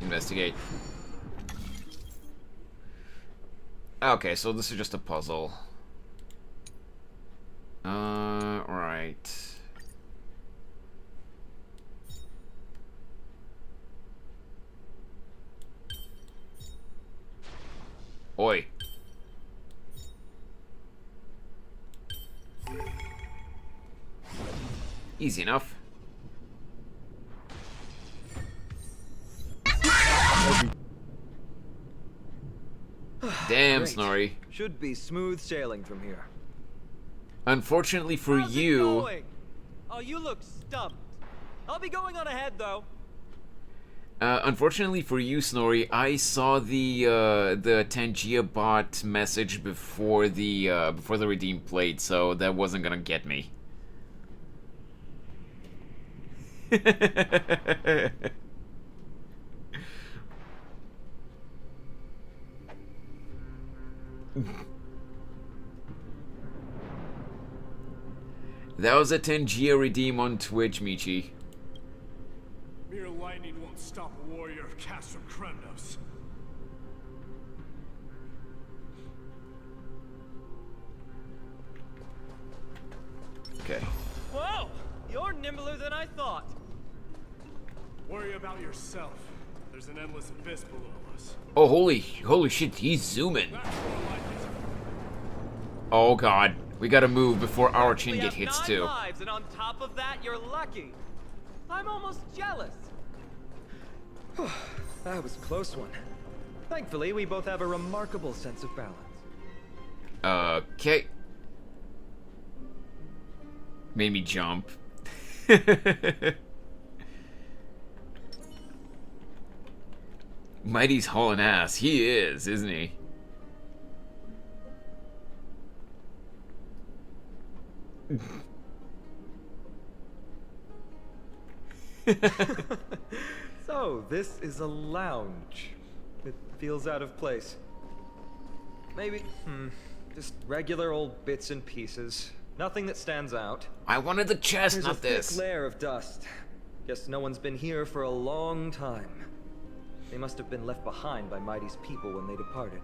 Investigate. Okay, so this is just a puzzle. Right. Oi. Easy enough. Damn, Great. Snorri. Should be smooth sailing from here. Unfortunately for How's it you... going? Oh, you look stumped. I'll be going on ahead, though. Unfortunately for you, Snorri, I saw the Tangia bot message before the redeem plate, so that wasn't gonna get me. That was a Tangia redeem on Twitch, Michi. Mere lightning won't stop a warrior of Castrum Kremnos. Okay. Whoa! You're nimbler than I thought. Worry about yourself. There's an endless abyss below us. Oh, holy shit, he's zooming. Oh god, we gotta move before our chin We get have hits 9 too. lives, and on top of that, you're lucky. I'm almost jealous. That was a close one. Thankfully, we both have a remarkable sense of balance. Okay. Made me jump. Mighty's hauling ass. He is, isn't he? So, this is a lounge. It feels out of place. Maybe, just regular old bits and pieces. Nothing that stands out. I wanted the chest, There's not a this. thick layer of dust. Guess no one's been here for a long time. They must have been left behind by Mighty's people when they departed.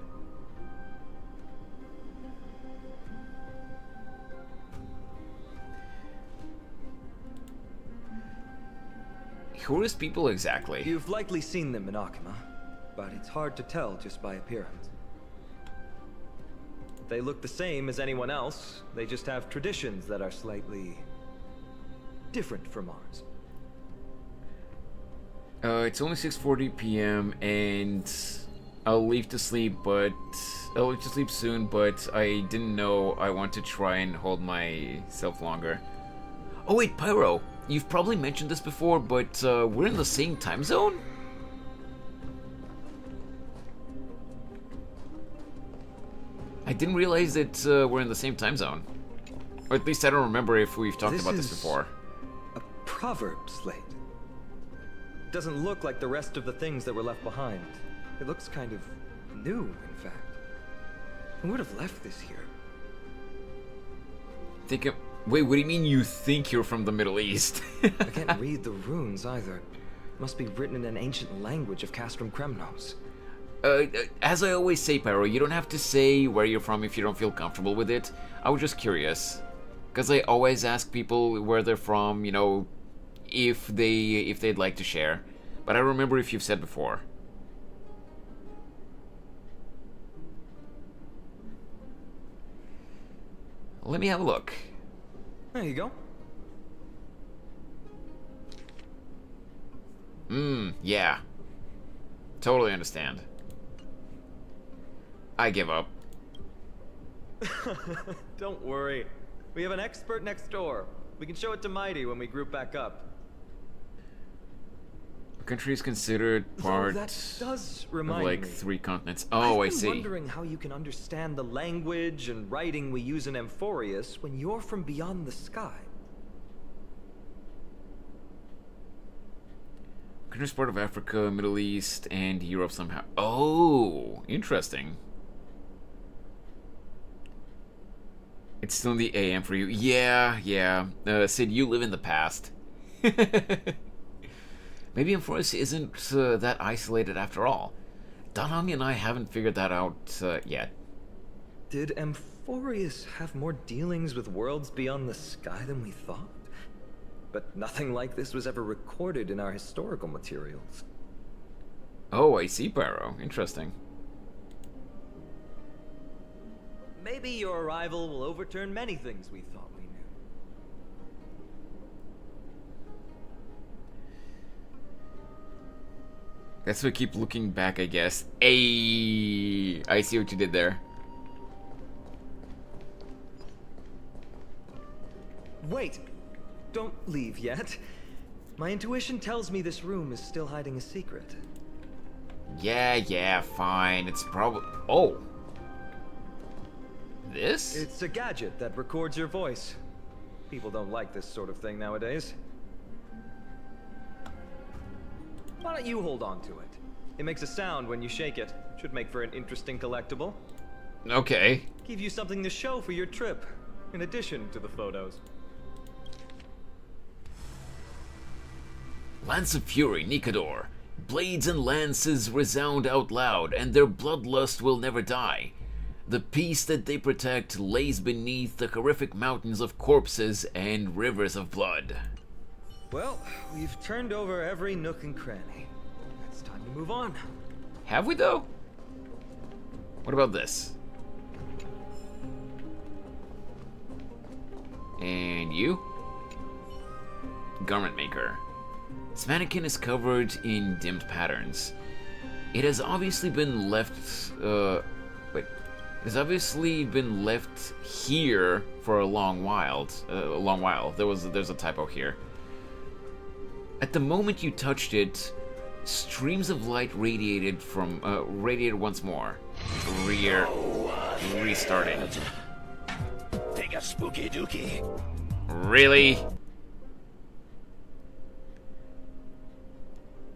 Who are his people exactly? You've likely seen them in Akima, but it's hard to tell just by appearance. They look the same as anyone else, they just have traditions that are slightly different from ours. It's only 6:40 p.m. and I'll leave to sleep, but I'll leave to sleep soon, but I didn't know I want to try and hold myself longer. Oh wait, Pyro, you've probably mentioned this before, but we're in the same time zone? I didn't realize that we're in the same time zone. Or at least I don't remember if we've talked about this before. A proverb slate. It doesn't look like the rest of the things that were left behind. It looks kind of new, in fact. Who would have left this here? Wait, what do you mean you think you're from the Middle East? I can't read the runes either. Must be written in an ancient language of Castrum Kremnos. As I always say, Pyro, you don't have to say where you're from if you don't feel comfortable with it. I was just curious. Because I always ask people where they're from, you know, if they'd like to share. But I remember if you've said before. Let me have a look. There you go. Yeah. Totally understand. I give up. Don't worry. We have an expert next door. We can show it to Mighty when we group back up. The country is considered part that does of remind like me. 3 continents. Oh, I I've been see. wondering how you can understand the language and writing we use in Amphoreus when you're from beyond the sky. Country is part of Africa, Middle East, and Europe somehow. Oh, interesting. It's still in the AM for you. Yeah. Sid, you live in the past. Maybe Amphoreus isn't that isolated after all. Danami and I haven't figured that out yet. Did Amphoreus have more dealings with worlds beyond the sky than we thought? But nothing like this was ever recorded in our historical materials. Oh, I see, Pyro. Interesting. Maybe your arrival will overturn many things we thought we knew. That's why I keep looking back, I guess. Hey, I see what you did there. Wait! Don't leave yet. My intuition tells me this room is still hiding a secret. Yeah, fine. It's probably... Oh. This? It's a gadget that records your voice. People don't like this sort of thing nowadays. Why don't you hold on to it? It makes a sound when you shake it. Should make for an interesting collectible. Okay. Give you something to show for your trip, in addition to the photos. Lance of Fury, Nikador. Blades and lances resound out loud, and their bloodlust will never die. The peace that they protect lays beneath the horrific mountains of corpses and rivers of blood. Well, we've turned over every nook and cranny. It's time to move on. Have we, though? What about this? And you? Garment maker. This mannequin is covered in dimmed patterns. It has obviously been left, It has obviously been left here for a long while. There's a typo here. At the moment you touched it, streams of light radiated once more. Restarting. Take a spooky dookie. Really?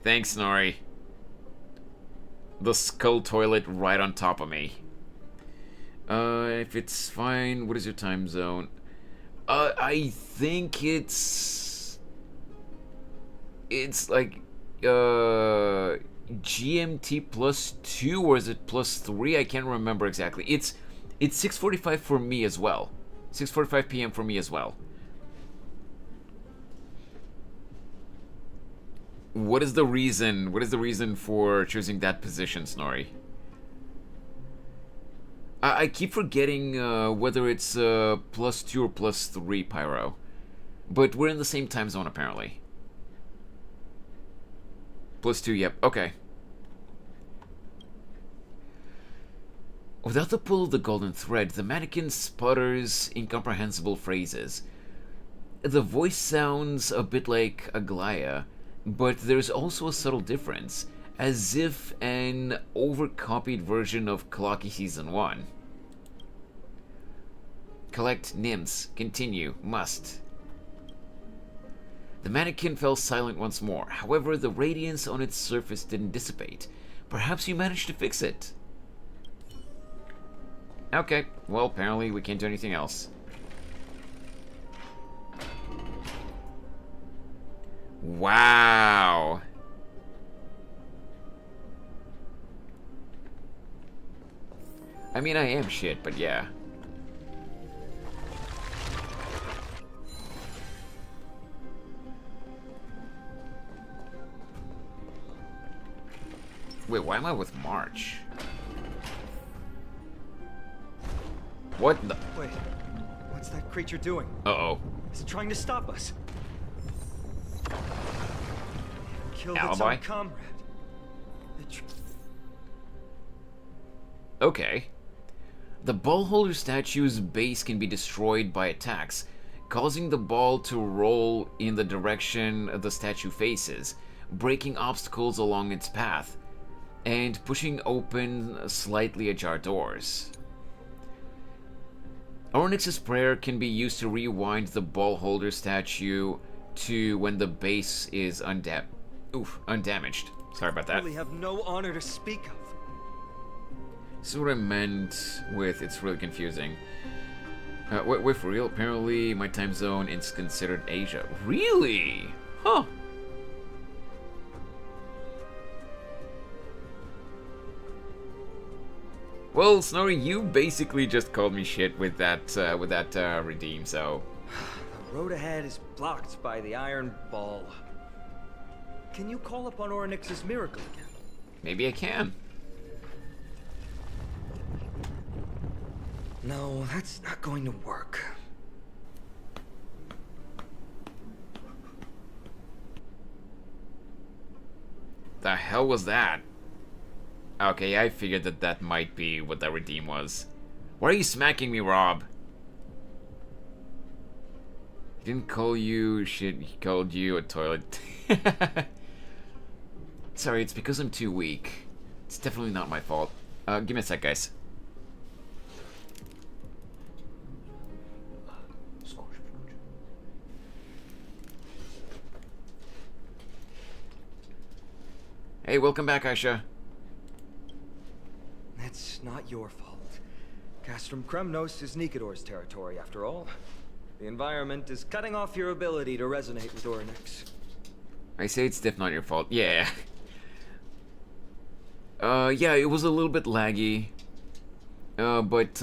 Thanks, Nori. The skull toilet right on top of me. If it's fine, what is your time zone? I think it's like GMT +2, or is it +3? I can't remember exactly. It's 6:45 for me as well. 6:45 p.m. for me as well. What is the reason? What is the reason for choosing that position, Snorri? I keep forgetting whether it's +2 or +3, Pyro. But we're in the same time zone, apparently. +2, yep, okay. Without the pull of the golden thread, the mannequin sputters incomprehensible phrases. The voice sounds a bit like Aglaya, but there's also a subtle difference, as if an overcopied version of Kalaki Season 1. Collect nymphs. Continue. Must. The mannequin fell silent once more. However, the radiance on its surface didn't dissipate. Perhaps you managed to fix it. Okay, well, apparently we can't do anything else. Wow. I mean, I am shit, but yeah. Wait, why am I with March? What the? Wait, what's that creature doing? Uh-oh. Is it trying to stop us? Killed Alibi? its own comrade. Okay. The ballholder statue's base can be destroyed by attacks. causing the ball to roll in the direction the statue faces, breaking obstacles along its path, and pushing open slightly ajar doors. Onyx's prayer can be used to rewind the ball holder statue to when the base is undamaged. Sorry about that. I really have no honor to speak of. This is what I meant with it's really confusing. Wait, for real? Apparently my time zone is considered Asia. Really? Huh. Well, Snorri, you basically just called me shit with that redeem, so... The road ahead is blocked by the iron ball. Can you call upon Onyx's miracle again? Maybe I can. No, that's not going to work. The hell was that? Okay, I figured that might be what that redeem was. Why are you smacking me, Rob? He didn't call you shit, he called you a toilet. Sorry, it's because I'm too weak. It's definitely not my fault. Give me a sec, guys. Hey, welcome back, Aisha. It's not your fault. Castrum Kremnos is Nikador's territory, after all. The environment is cutting off your ability to resonate with Onyx. I say it's definitely not your fault. Yeah. Yeah, it was a little bit laggy. But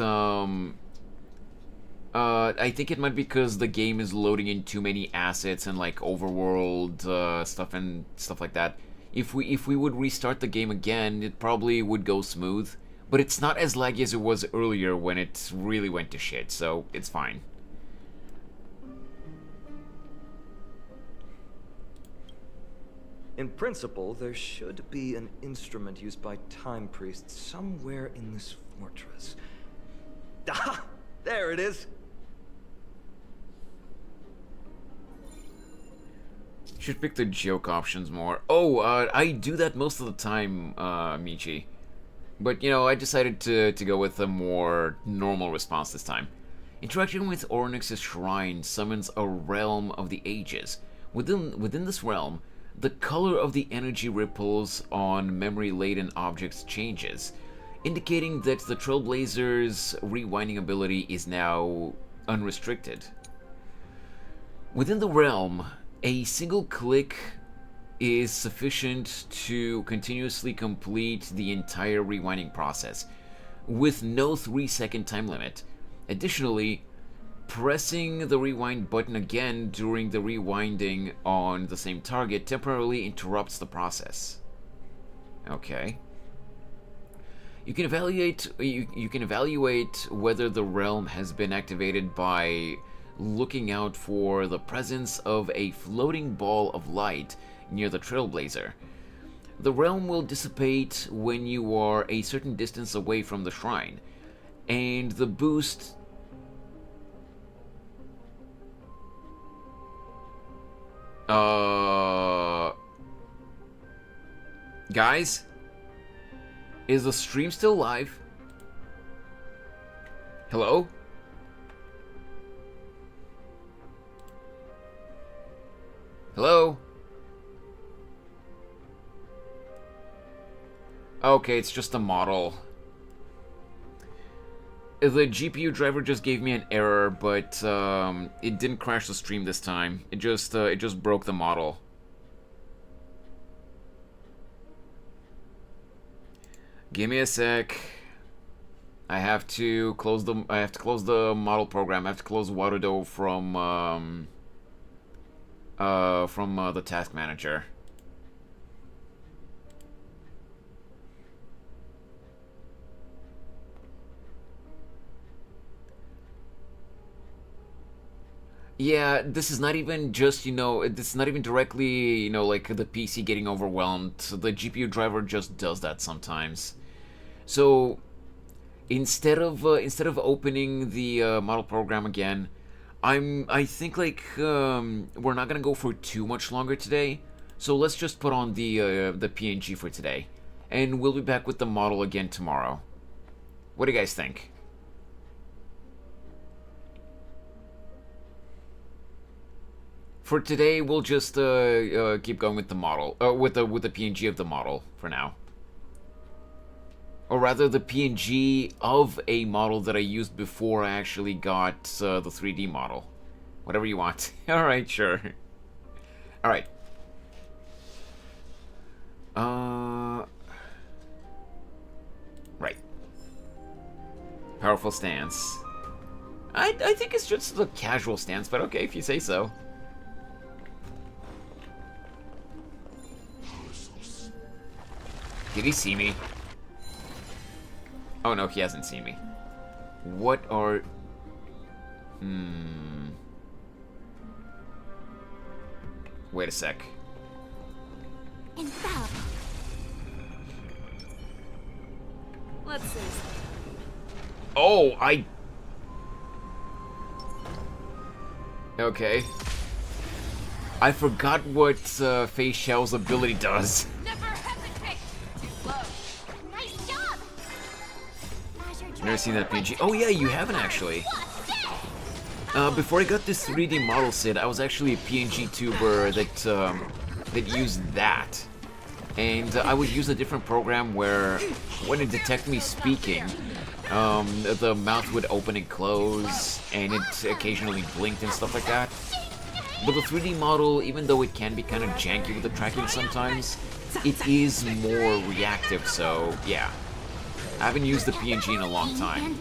I think it might be because the game is loading in too many assets and like overworld stuff and stuff like that. If we would restart the game again, it probably would go smooth. But it's not as laggy as it was earlier when it really went to shit, so it's fine. In principle, there should be an instrument used by time priests somewhere in this fortress. Ah! There it is! Should pick the joke options more. Oh, I do that most of the time, Michi. But, you know, I decided to go with a more normal response this time. Interaction with Onyx's shrine summons a realm of the ages. Within this realm, the color of the energy ripples on memory-laden objects changes, indicating that the Trailblazer's rewinding ability is now unrestricted. Within the realm, a single click is sufficient to continuously complete the entire rewinding process, with no 3-second time limit. Additionally, pressing the rewind button again during the rewinding on the same target temporarily interrupts the process. Okay. You can evaluate whether the realm has been activated by looking out for the presence of a floating ball of light near the Trailblazer. The realm will dissipate when you are a certain distance away from the shrine, and the boost guys? Is the stream still live? Hello? Hello? Okay, it's just a model. The GPU driver just gave me an error, but it didn't crash the stream this time. It just broke the model. Give me a sec. I have to close the model program. I have to close Waterdo from the task manager. Yeah, this is not even just, this is not even directly, like the PC getting overwhelmed. The GPU driver just does that sometimes. So instead of opening the model program again, I think like we're not gonna go for too much longer today, so let's just put on the PNG for today, and we'll be back with the model again tomorrow. What do you guys think? For today, we'll just keep going with the model, with the PNG of the model for now. Or rather, the PNG of a model that I used before I actually got the 3D model. Whatever you want. Alright, sure. Alright. Right. Powerful stance. I think it's just a casual stance, but okay, if you say so. Did he see me? Oh no, he hasn't seen me. What are... Wait a sec. Infallible. Let's see. Oh, I... Okay. I forgot what Faye Shell's ability does. Never hesitate. Too slow. Nice job. Never seen that PNG. Oh yeah, you haven't actually. Before I got this 3D model set, I was actually a PNG tuber that used that. And I would use a different program where, when it detected me speaking, the mouth would open and close, and it occasionally blinked and stuff like that. But the 3D model, even though it can be kind of janky with the tracking sometimes, it is more reactive, so yeah. I haven't used the PNG in a long time.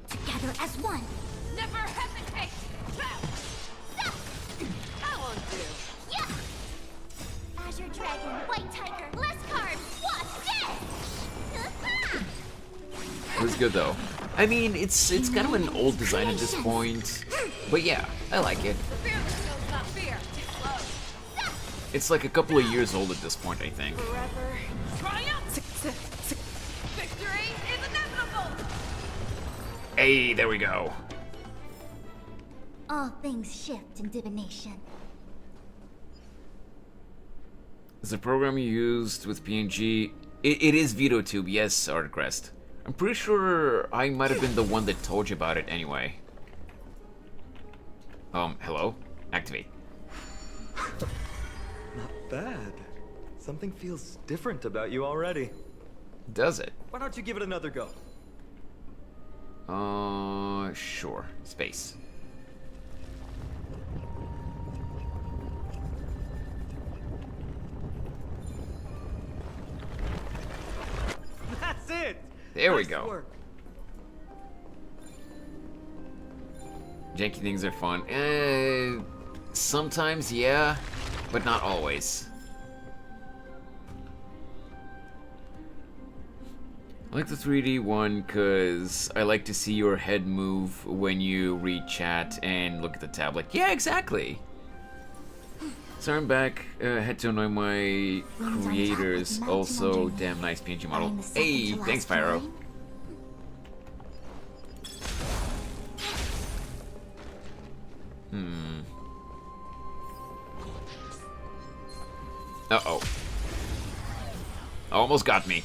Together as one. Never hesitate. That won't do. Yeah. Azure Dragon, White Tiger, less carbs. What's this? It was good though. I mean, it's kind of an old design at this point, but yeah, I like it. It's like a couple of years old at this point, I think. Victory is inevitable. Hey, there we go. All things shift in divination. The program you used with PNG, it is VTuber, yes, Artcrest. I'm pretty sure I might have been the one that told you about it anyway. Hello? Activate. Not bad. Something feels different about you already. Does it? Why don't you give it another go? Sure. Space. That's it! There we Nice go. work. Janky things are fun. Sometimes, yeah, but not always. I like the 3D one because I like to see your head move when you read chat and look at the tablet. Yeah, exactly. So I'm back. Had to annoy my creators. Also, damn nice PNG model. Hey, thanks, Pyro. Uh-oh. Almost got me.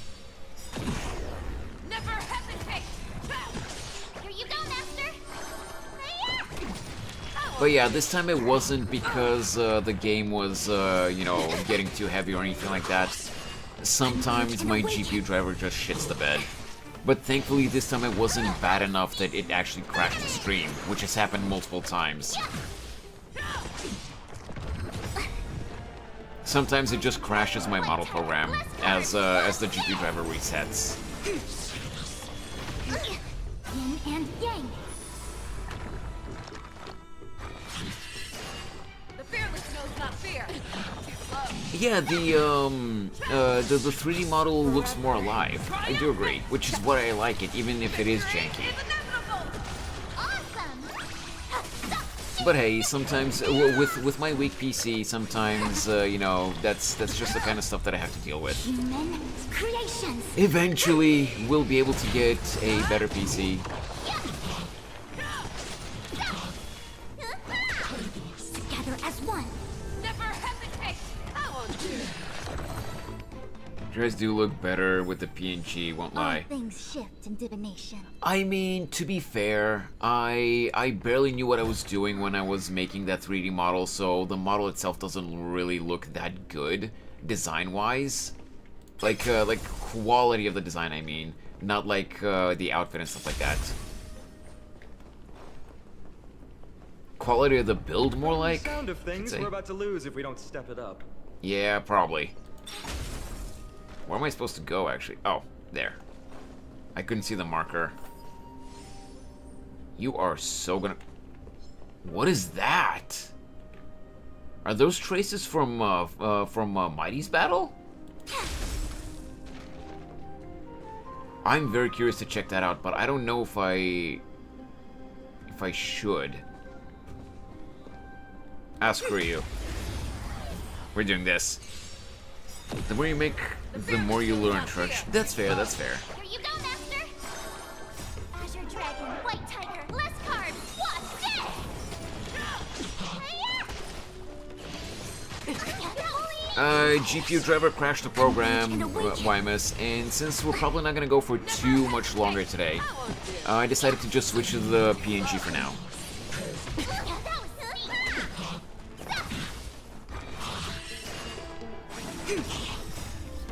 Never hesitate. Here you go, Master. But yeah, this time it wasn't because the game was, you know, getting too heavy or anything like that. Sometimes my GPU driver just shits the bed. But thankfully this time it wasn't bad enough that it actually crashed the stream, which has happened multiple times. Sometimes it just crashes my model program as the GPU driver resets. Yin and yang. The fearless knows not fear. Too slow. Yeah, the 3D model looks more alive. I do agree, which is what I like it, even if it is janky. But hey, sometimes with my weak PC, sometimes you know that's just the kind of stuff that I have to deal with. Human creations. Eventually, we'll be able to get a better PC. You guys do look better with the PNG, won't lie. All things shift in divination. I mean, to be fair, I barely knew what I was doing when I was making that 3D model, so the model itself doesn't really look that good, design-wise. Like quality of the design, I mean. Not like the outfit and stuff like that. Quality of the build, more like. The sound of things we're about to lose if we don't step it up. Yeah, probably. Where am I supposed to go, actually? Oh, there. I couldn't see the marker. You are so gonna... What is that? Are those traces from Mighty's battle? I'm very curious to check that out, but I don't know if I should. Screw you. We're doing this. The more you make, the more you learn, Trudge. That's fair, that's fair. Here you go, Master! Azure Dragon, White Tiger, less cards, what's GPU driver crashed the program, Wymus, and since we're probably not gonna go for too much longer today, I decided to just switch to the PNG for now.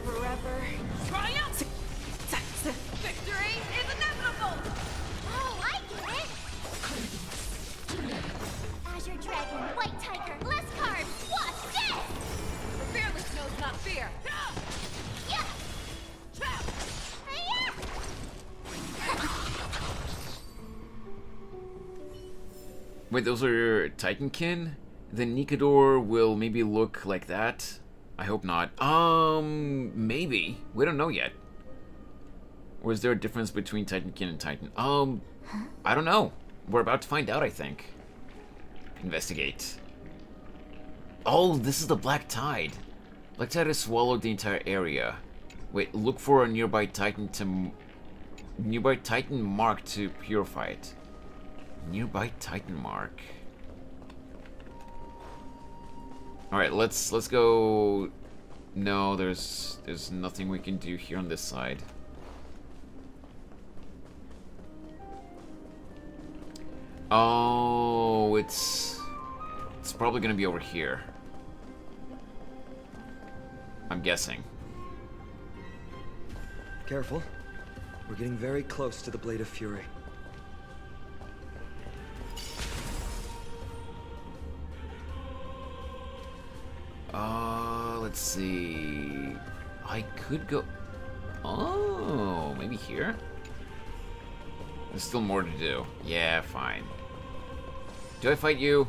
Forever. Triumph! Victory is inevitable! Oh, I get it! Azure Dragon, White Tiger, less cards, what's this? The fearless knows not fear. Yeah! Wait, those are your Titankin? The Nikador will maybe look like that? I hope not. Maybe. We don't know yet. Or is there a difference between Titankin and Titan? I don't know. We're about to find out, I think. Investigate. Oh, this is the Black Tide. Black Tide has swallowed the entire area. Wait, look for a nearby Titan mark to purify it. Nearby Titan mark. All right, let's go. No, there's nothing we can do here on this side. Oh, it's probably gonna be over here. I'm guessing. Careful. We're getting very close to the Blade of Fury. Let's see. I could go... Oh, maybe here? There's still more to do. Yeah, fine. Do I fight you?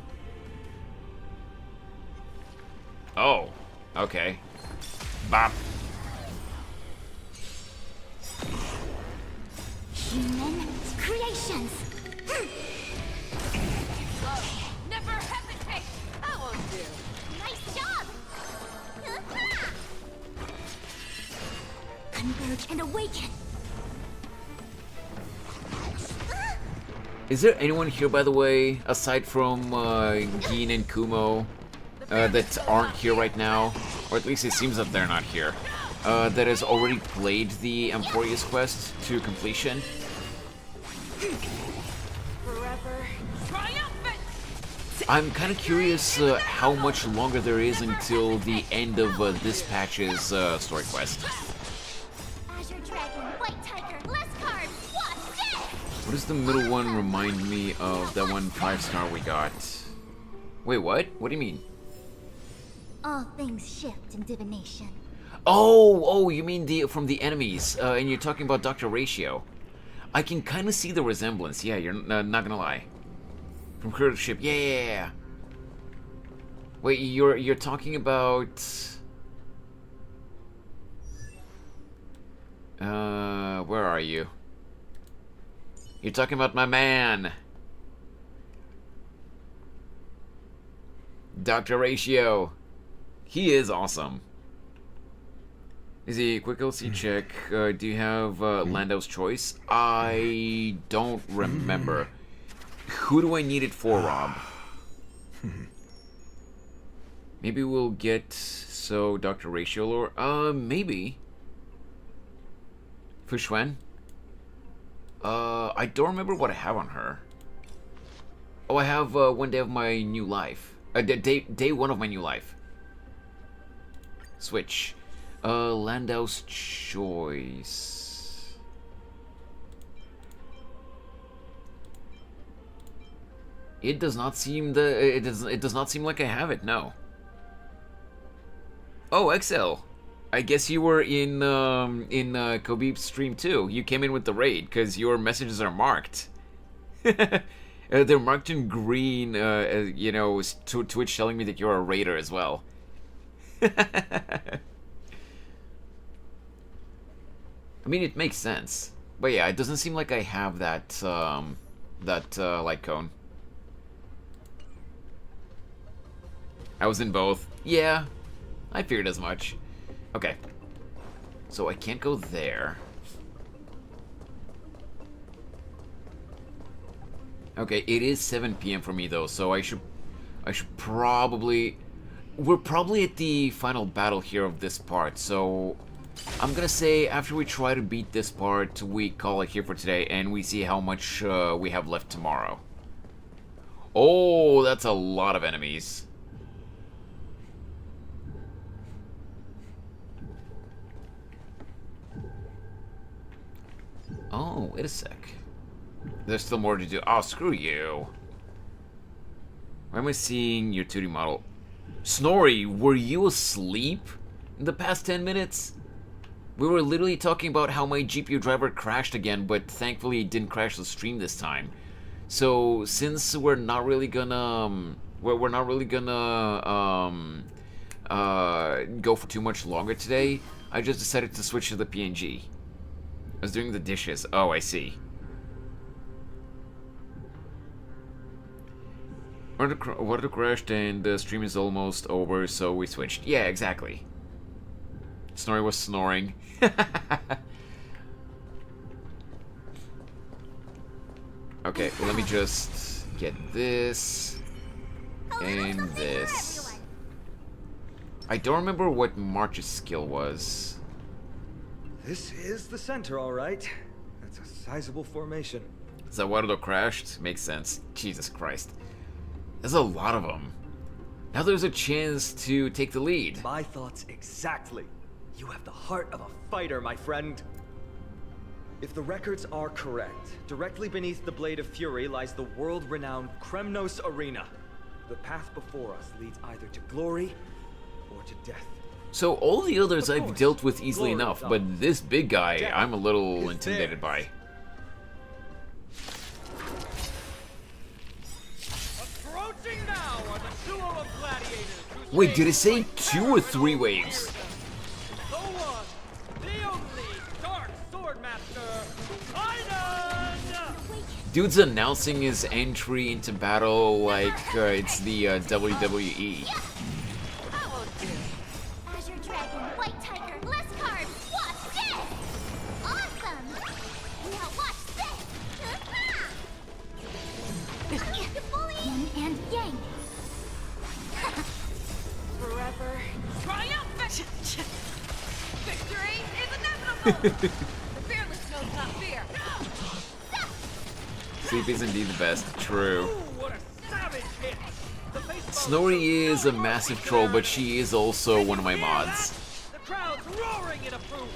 Oh, okay. Bop. Human creations! Never hesitate! That won't do. Nice job! Converge and awaken! Is there anyone here, by the way, aside from Gin and Kumo, that aren't here right now? Or at least it seems that they're not here. That has already played the Amphoreus quest to completion? Forever. Triumphant! I'm kind of curious how much longer there is until the end of this patch's story quest. Azure Dragon, White Tiger, less cards, what's this? What does the middle one remind me of that one 5-star we got? Wait, what? What do you mean? All things shift in divination. Oh, you mean from the enemies, and you're talking about Dr. Ratio. I can kind of see the resemblance, yeah, you're not gonna lie. From Crew to Ship, yeah. Wait, you're talking about... where are you? You're talking about my man. Dr. Ratio. He is awesome. Is he quick LC check? Do you have Lando's Choice? I don't remember. Who do I need it for, Rob? Maybe we'll get Dr. Ratio lore. Maybe. Fushwen? I don't remember what I have on her. Oh, I have 1 day of my new life. Day 1 of my new life. Switch. Landau's choice. It does not seem it does not seem like I have it. No. Oh, XL. I guess you were in Khabib's stream too. You came in with the raid because your messages are marked. They're marked in green. You know, Twitch telling me that you're a raider as well. I mean, it makes sense, but yeah, it doesn't seem like I have that light cone. I was in both. Yeah, I figured as much. Okay, so I can't go there. Okay, it is 7 p.m. for me though, so I should probably... We're probably at the final battle here of this part, so I'm gonna say after we try to beat this part, we call it here for today, and we see how much we have left tomorrow. Oh, that's a lot of enemies. Oh, wait a sec. There's still more to do. Oh, screw you. Why am I seeing your 2D model? Snorri, were you asleep in the past 10 minutes? We were literally talking about how my GPU driver crashed again, but thankfully it didn't crash the stream this time. So since we're not really gonna go for too much longer today, I just decided to switch to the PNG. I was doing the dishes. Oh, I see. Water crashed and the stream is almost over, so we switched. Yeah, exactly. Snorri was snoring. Okay, let me just get this and this. I don't remember what March's skill was. This is the center, all right. That's a sizable formation. Is that Waterloo crashed? Makes sense. Jesus Christ. There's a lot of them. Now there's a chance to take the lead. My thoughts exactly. You have the heart of a fighter, my friend. If the records are correct, directly beneath the Blade of Fury lies the world-renowned Kremnos Arena. The path before us leads either to glory or to death. So all the others I've dealt with easily enough, but this big guy I'm a little intimidated by. Approaching now are the duo of gladiators. Wait, did it say 2 or 3 waves? The one, the only Dark Swordmaster, Aiden! Dude's announcing his entry into battle like it's the WWE. Azure Dragon, White Tiger, less cards, watch this! Awesome! Now watch this! Yin and yang. Forever triumphant! Victory is inevitable! The fearless knows not fear! Sleep is indeed the best. True. What a savage hit! Snorri is a massive troll, but she is also one of my mods. The crowd's roaring in approval.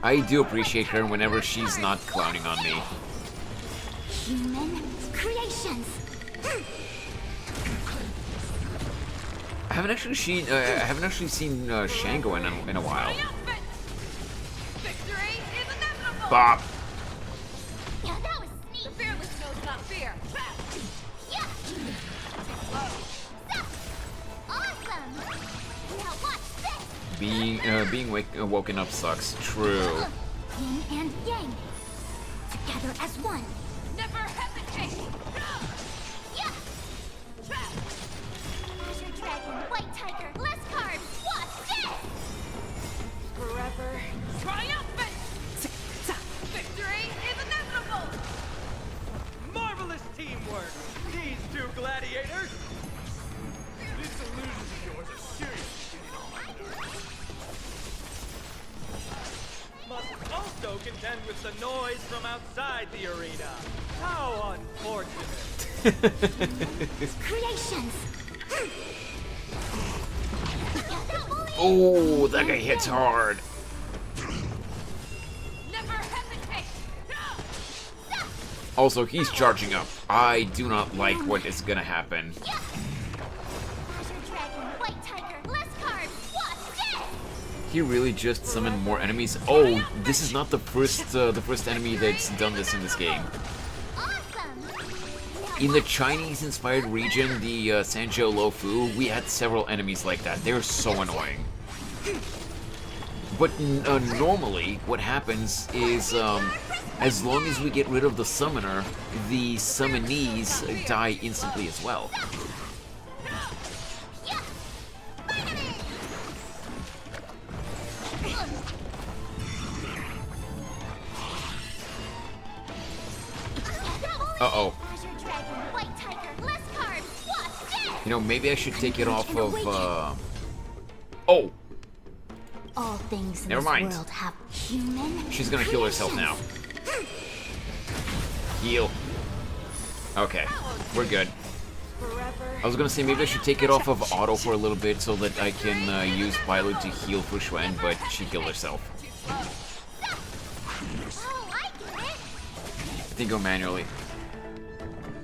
I do appreciate her whenever she's not clowning on me. Human creations. I haven't actually seen Shango in a while. Victory is inevitable! Bop. Yeah, that was sneaky. The fearless knows not fear! Yeah. Awesome. Now watch this. Being woken up sucks. True. Yin and yang. Together as one. Never hesitate! Yeah. Azure Dragon, White Tiger, less cards, watch this! Forever triumphant! Victory is inevitable! Marvelous teamwork, these two gladiators. These illusions of yours are seriously getting on my nerves. contend with the noise from outside the arena. How unfortunate. Creations. Oh, that guy hits hard. Never hesitate. Also, he's charging up. I do not like what is gonna happen. He really just summoned more enemies. Oh, this is not the first enemy that's done this in this game. In the Chinese-inspired region, the Sanzhou Lofu, we had several enemies like that. They're so annoying. But normally, what happens is, as long as we get rid of the summoner, the summonees die instantly as well. Uh-oh. You know, maybe I should take it off of, Oh! All things in Never this mind. world have human. She's gonna heal herself now. Heal. Okay, we're good. I was gonna say maybe I should take it off of auto for a little bit so that I can use Bailu to heal for Xuan, but she healed herself. I think go manually.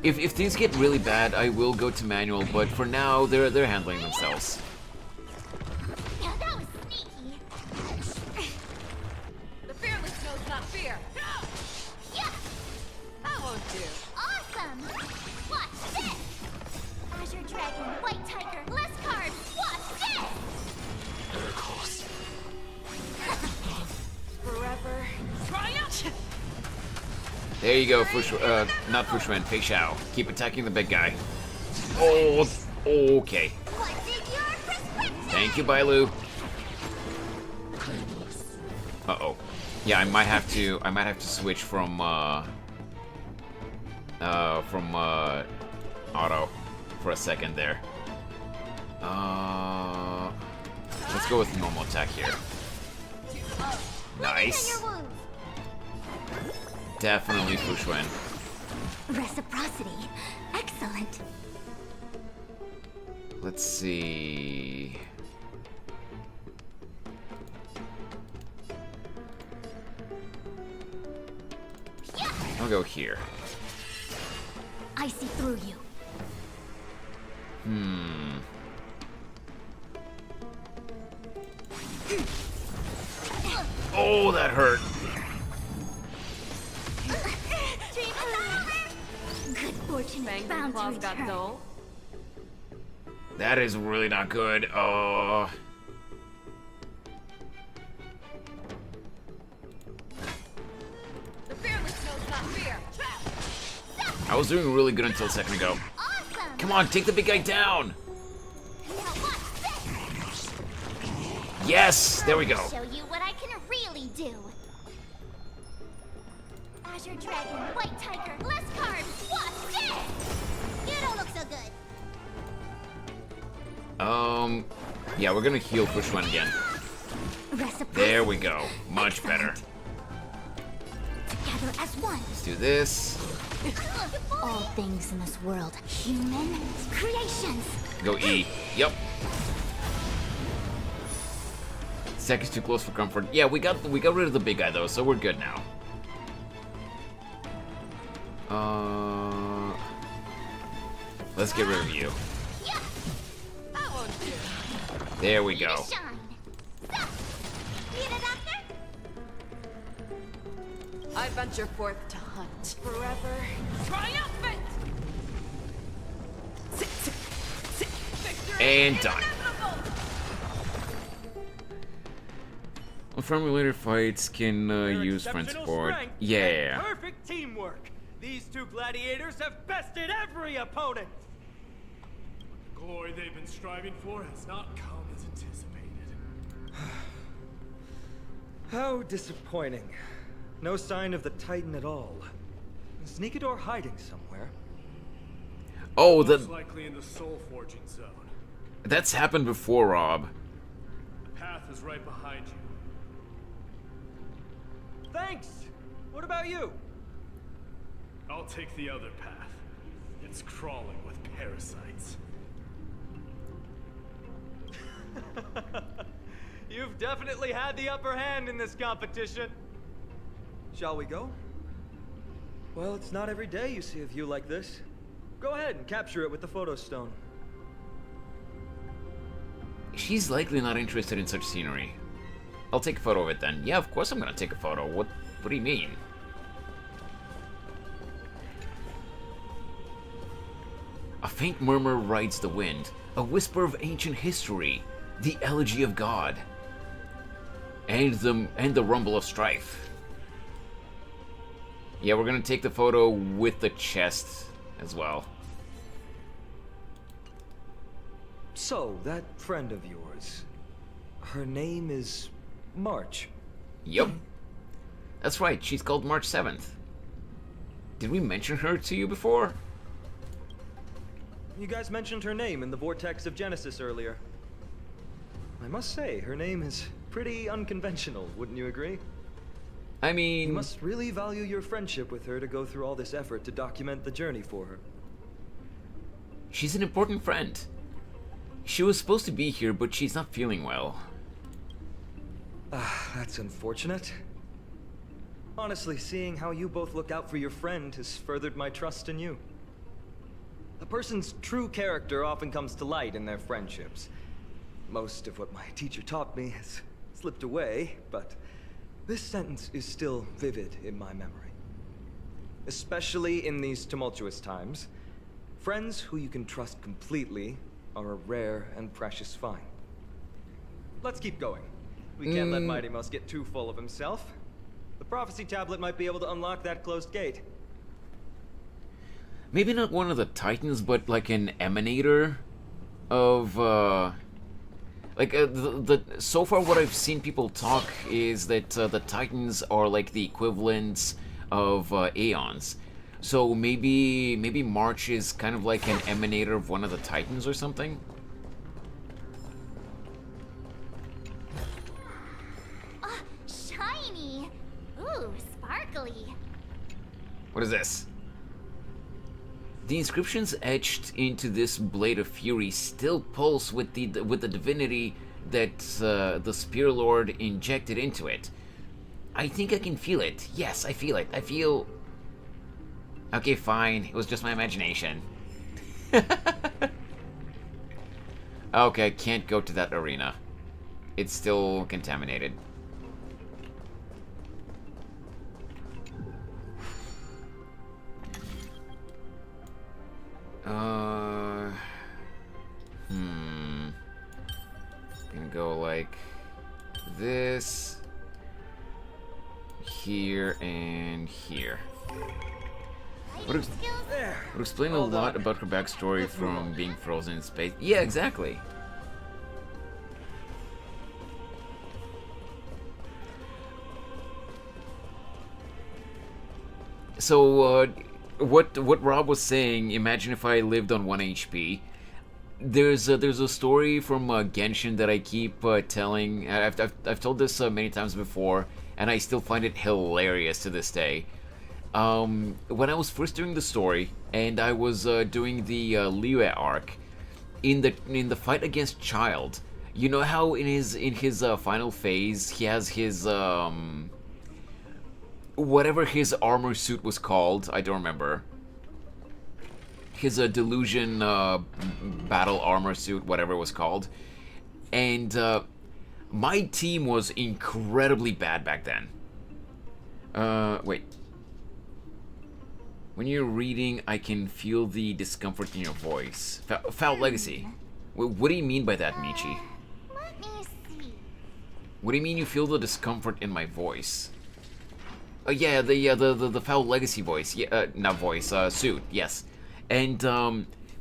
If things get really bad, I will go to manual, but for now, they're handling themselves. The fearless knows not fear. That won't do. Awesome! Watch this! Azure Dragon, White Tiger, less cards! Watch this! Forever. Triumph! There you go, not Fushuen, Fei Xiao. Keep attacking the big guy. Oh, okay. Thank you, Bailu. Uh-oh. Yeah, I might have to switch from auto for a second there. Let's go with normal attack here. Nice. Definitely Fushuen. Reciprocity. Excellent. Let's see. I'll go here. I see through you. Oh, that hurt. Good fortune is bound to return. That is really not good. Oh. The fearless knows not fear. I was doing really good until a second ago. Come on, take the big guy down. Yes, there we go. Show you what I can really do. Azure Dragon, White Tiger, less cards. Watch this. You don't look so good. Yeah, we're gonna heal Fushuen again. There we go. Much better. Together as one. Let's do this. All things in this world, human creations. Go E. Yep. Seconds too close for comfort. Yeah, we got rid of the big guy though, so we're good now. Let's get rid of you. There we go. I venture forth to hunt. Forever. Triumphant! And done. Well, friendly later fights can use friend support. Yeah. Perfect teamwork. These two gladiators have bested every opponent. The glory they've been striving for has not come as anticipated. How disappointing. No sign of the Titan at all. Is Nikador hiding somewhere? Oh, Most likely in the soul forging zone. That's happened before, Rob. The path is right behind you. thanks! What about you? I'll take the other path. It's crawling with parasites. You've definitely had the upper hand in this competition. Shall we go? Well, it's not every day you see a view like this. Go ahead and capture it with the photo stone. She's likely not interested in such scenery. I'll take a photo of it then. Yeah, of course I'm gonna take a photo. What do you mean? A faint murmur rides the wind, a whisper of ancient history, the elegy of God, and the rumble of strife. Yeah, we're gonna take the photo with the chest as well. So, that friend of yours, her name is March. Yep. That's right, she's called March 7th. Did we mention her to you before? You guys mentioned her name in the Vortex of Genesis earlier. I must say, her name is pretty unconventional, wouldn't you agree? I mean... You must really value your friendship with her to go through all this effort to document the journey for her. She's an important friend. She was supposed to be here, but she's not feeling well. Ah, that's unfortunate. Honestly, seeing how you both look out for your friend has furthered my trust in you. A person's true character often comes to light in their friendships. Most of what my teacher taught me has slipped away, but this sentence is still vivid in my memory. Especially in these tumultuous times, friends who you can trust completely are a rare and precious find. Let's keep going. We can't let Mighty Mouse get too full of himself. The prophecy tablet might be able to unlock that closed gate. Maybe not one of the Titans, but like an emanator of, so far what I've seen people talk is that the Titans are like the equivalents of Aeons. So maybe March is kind of like an emanator of one of the Titans or something? Shiny! Ooh, sparkly. What is this? The inscriptions etched into this blade of fury still pulse with the divinity that the Spear Lord injected into it. I think I can feel it. Yes, I feel it. I feel... Okay, fine. It was just my imagination. Okay, I can't go to that arena. It's still contaminated. Gonna go like this, here, and here. Would explain a lot about her backstory from being frozen in space. Yeah, exactly. So, what Rob was saying, imagine if I lived on 1 HP. There's a story from Genshin that I keep telling. I've told this many times before, and I still find it hilarious to this day. When I was first doing the story, and I was doing the Liyue arc, in the fight against Child, you know how in his final phase he has his whatever his armor suit was called, I don't remember. His delusion battle armor suit, whatever it was called, and my team was incredibly bad back then. Wait. When you're reading, I can feel the discomfort in your voice. Foul Legacy. What do you mean by that, Michi? Let me see. What do you mean you feel the discomfort in my voice? Yeah, the Foul Legacy voice. Yeah, not voice, suit. Yes. And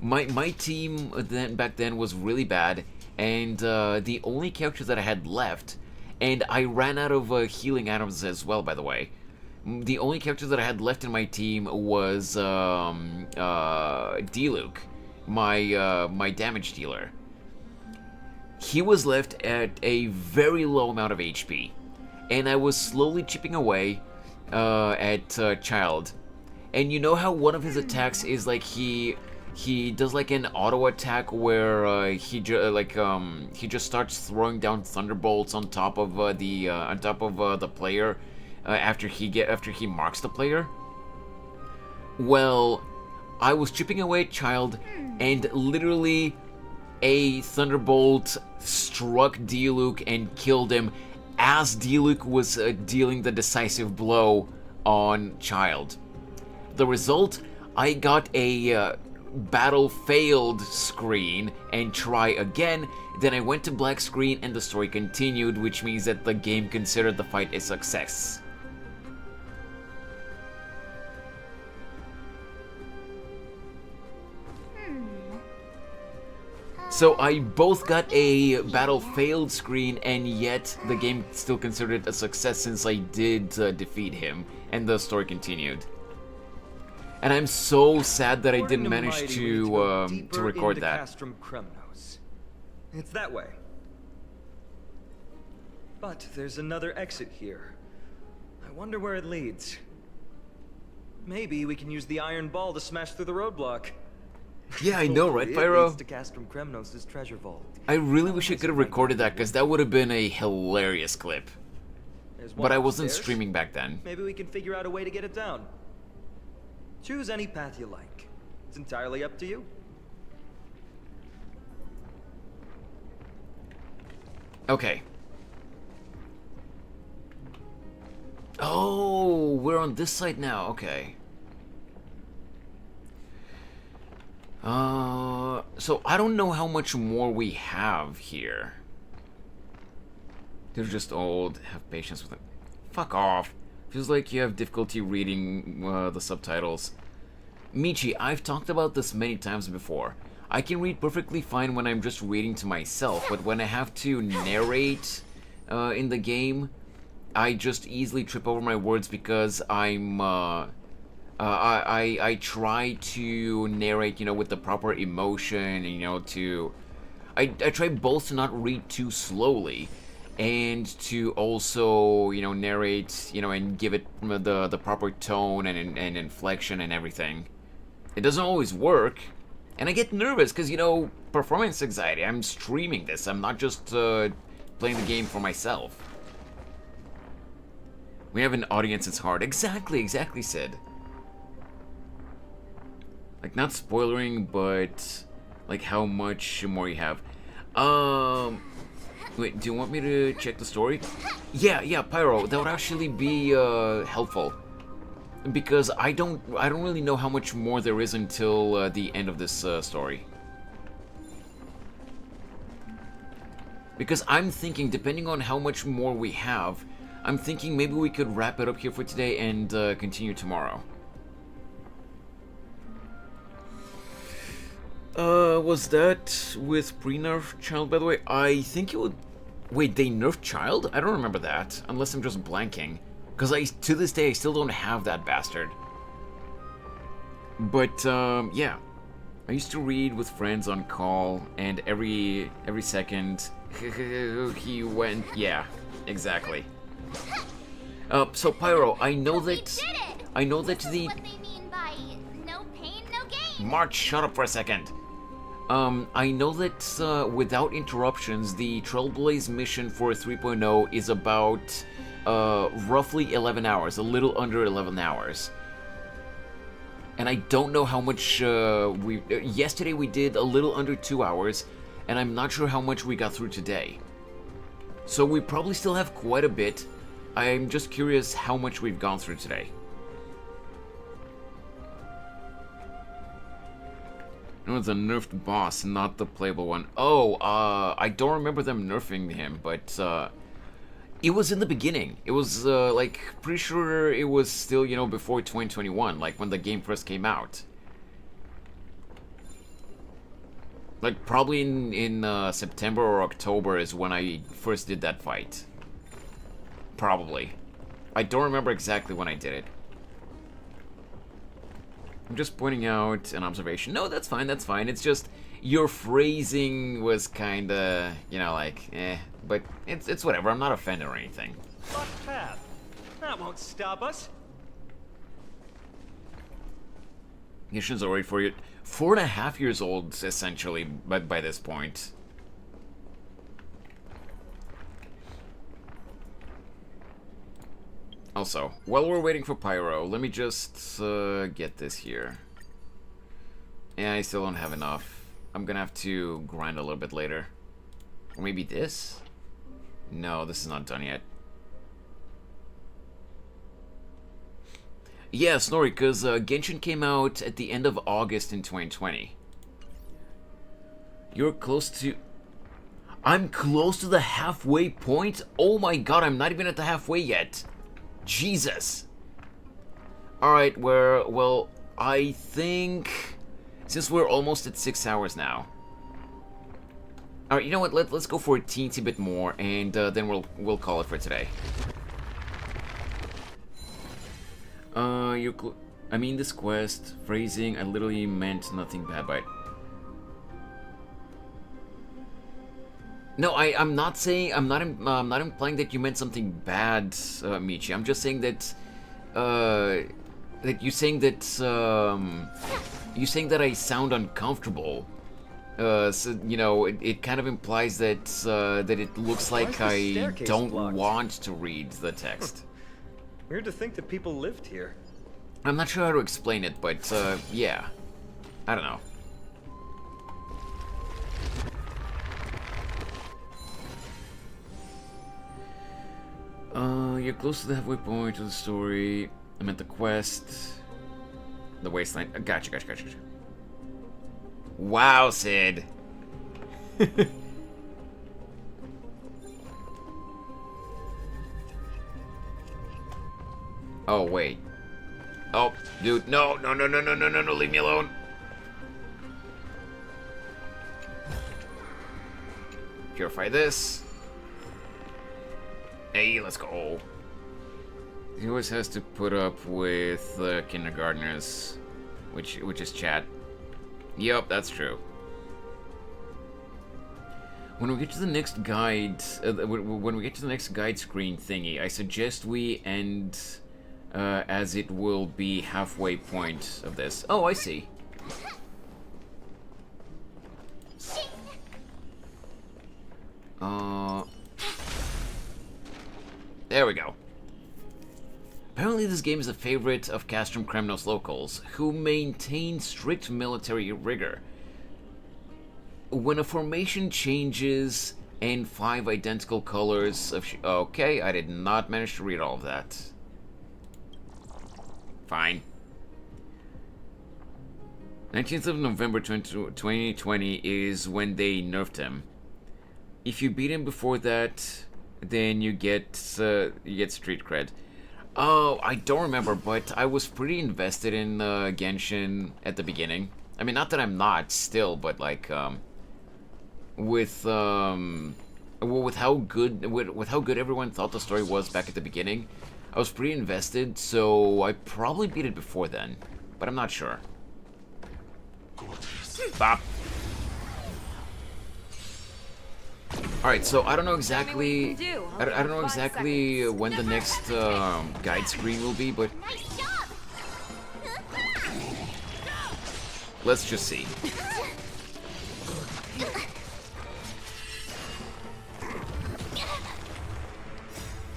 my team back then was really bad, and the only character that I had left, and I ran out of healing items as well, by the way. The only character that I had left in my team was D-Luke, my damage dealer. He was left at a very low amount of HP, and I was slowly chipping away at Child. And you know how one of his attacks is like he does like an auto attack where he just starts throwing down thunderbolts on top of the player after he marks the player. Well, I was chipping away at Child, and literally a thunderbolt struck Diluc and killed him as Diluc was dealing the decisive blow on Child. The result, I got a battle failed screen and try again. Then I went to black screen and the story continued, which means that the game considered the fight a success. So I both got a battle failed screen, and yet the game still considered it a success since I did defeat him, and the story continued. And I'm so sad that I didn't manage to record that. Castrum Kremnos. It's that way. But there's another exit here. I wonder where it leads. Maybe we can use the iron ball to smash through the roadblock. Yeah, I know, right, Pyro? It leads to Castrum Kremnos' treasure vault. I really wish I could have recorded that, because that would have been a hilarious clip. But I wasn't streaming back then. Maybe we can figure out a way to get it down. Choose any path you like. It's entirely up to you. Okay. Oh, we're on this side now. Okay. So I don't know how much more we have here. They're just old. Have patience with them. Fuck off. Feels like you have difficulty reading the subtitles. Michi, I've talked about this many times before. I can read perfectly fine when I'm just reading to myself, but when I have to narrate in the game, I just easily trip over my words because I'm I try to narrate, with the proper emotion, and, I try both to not read too slowly, and to also, narrate, and give it the proper tone and inflection and everything. It doesn't always work, and I get nervous because, performance anxiety. I'm streaming this. I'm not just playing the game for myself. We have an audience, it's hard. Exactly, Sid. Like, not spoilering, but, like, how much more you have. Wait, do you want me to check the story? Yeah, Pyro, that would actually be, helpful. Because I don't really know how much more there is until, the end of this, story. Because I'm thinking, depending on how much more we have, I'm thinking maybe we could wrap it up here for today and, continue tomorrow. Was that with pre-nerf Child, by the way? I think it would... Wait, they nerfed Child? I don't remember that, unless I'm just blanking. Because to this day, I still don't have that bastard. But, yeah. I used to read with friends on call, and every second, he went... Yeah, exactly. So, Pyro, I know that the... What they mean by no pain, no gain. March, shut up for a second. I know that without interruptions, the Trailblaze mission for 3.0 is about roughly 11 hours, a little under 11 hours. And I don't know how much yesterday we did a little under 2 hours, and I'm not sure how much we got through today. So we probably still have quite a bit. I'm just curious how much we've gone through today. No, the nerfed boss, not the playable one. Oh, I don't remember them nerfing him, but it was in the beginning. It was like pretty sure it was still, before 2021, like when the game first came out. Like probably in September or October is when I first did that fight. Probably. I don't remember exactly when I did it. I'm just pointing out an observation. No, that's fine, that's fine. It's just your phrasing was kinda, like, but it's whatever. I'm not offended or anything. Lost path. That won't stop us. Genshin's already 4.5 years old, essentially, by this point. Also, while we're waiting for Pyro, let me just get this here. Yeah, I still don't have enough. I'm gonna have to grind a little bit later. Or maybe this? No, this is not done yet. Yeah, Snorri, because Genshin came out at the end of August in 2020. You're close to... I'm close to the halfway point? Oh my god, I'm not even at the halfway yet. Jesus. Alright, well, I think... Since we're almost at 6 hours now. Alright, you know what, let's go for a teensy bit more, and then we'll call it for today. I mean this quest, phrasing, I literally meant nothing bad by it. No, I'm not saying, I'm not implying that you meant something bad, Michi. I'm just saying that, you're saying that I sound uncomfortable. So, you know, it kind of implies that, that it looks like I don't want to read the text. Weird to think that people lived here. I'm not sure how to explain it, but, yeah. I don't know. You're close to the halfway point of the story. I meant the quest. The wasteland. Gotcha. Wow, Sid. Oh, wait. Oh, dude, no, leave me alone. Purify this. Hey, let's go. He always has to put up with kindergartners, which is chat. Yep, that's true. When we get to the next guide, when we get to the next guide screen thingy, I suggest we end as it will be halfway point of this. Oh, I see. There we go. Apparently this game is a favorite of Castrum Kremnos locals, who maintain strict military rigor. When a formation changes and 5 identical colors of okay, I did not manage to read all of that. Fine. 19th of November 2020 is when they nerfed him. If you beat him before that, then you get street cred. Oh, I don't remember, but I was pretty invested in Genshin at the beginning. I mean, not that I'm not still, but like with how good everyone thought the story was back at the beginning, I was pretty invested. So I probably beat it before then, but I'm not sure. Bop. Alright, so I don't know exactly I don't know exactly when the next guide screen will be, but let's just see.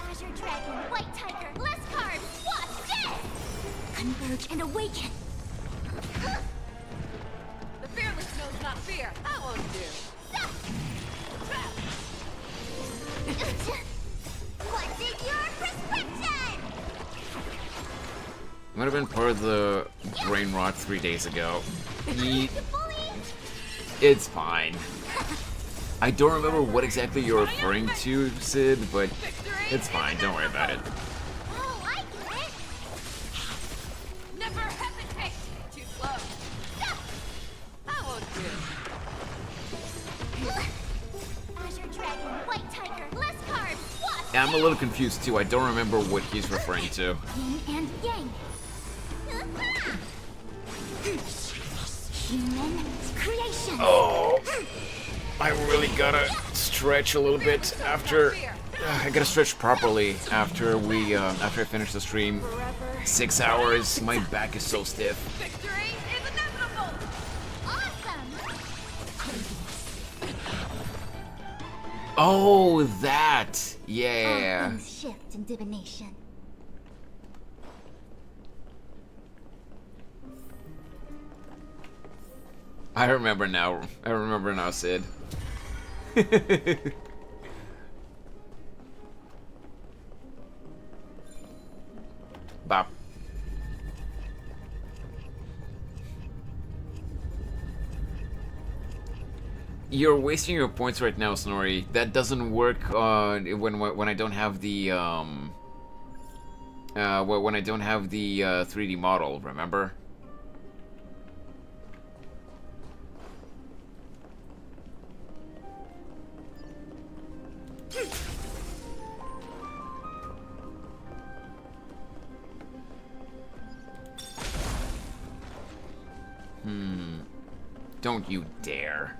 Azure Dragon, White Tiger, less carbs, watch this! Converge and awaken! The fearless knows not fear. That won't do. What's in your prescription? Might have been part of the brain rot 3 days ago. It's fine. I don't remember what exactly you're referring to, Sid, but it's fine. Don't worry about it. Oh, I get it. Never hesitate. Too slow. That won't do. Azure Dragon, White Tiger, less carbs, watch Yeah, I'm a little confused too. I don't remember what he's referring to. Yin and Yang. Human creation. Oh, I really gotta stretch a little bit after. I gotta stretch properly after after I finish the stream. 6 hours. My back is so stiff. Victory is Oh, that! Yeah. All things shift in divination. I remember now. I remember now, Sid. Bop. You're wasting your points right now, Snorri. That doesn't work when I don't have the when I don't have the 3D model. Remember? Don't you dare.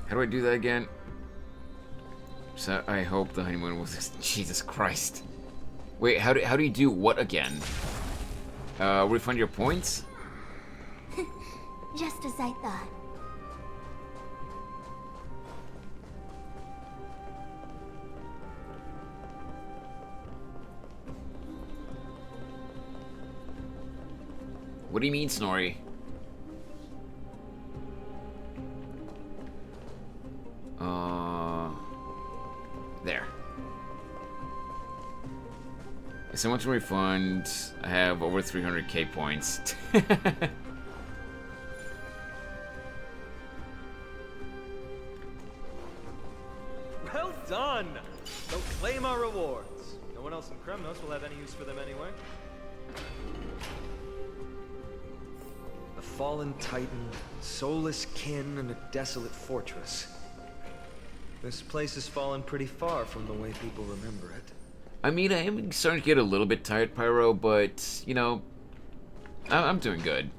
How do I do that again? So I hope the honeymoon was... Jesus Christ. Wait, how do you do what again? Refund your points? Just as I thought. What do you mean, Snorri? There. If someone to refund, I have over 300k points. Well done! Don't claim our rewards. No one else in Kremnos will have any use for them anyway. A fallen titan, soulless kin, and a desolate fortress. This place has fallen pretty far from the way people remember it. I mean, I am starting to get a little bit tired, Pyro, but, you know, I'm doing good.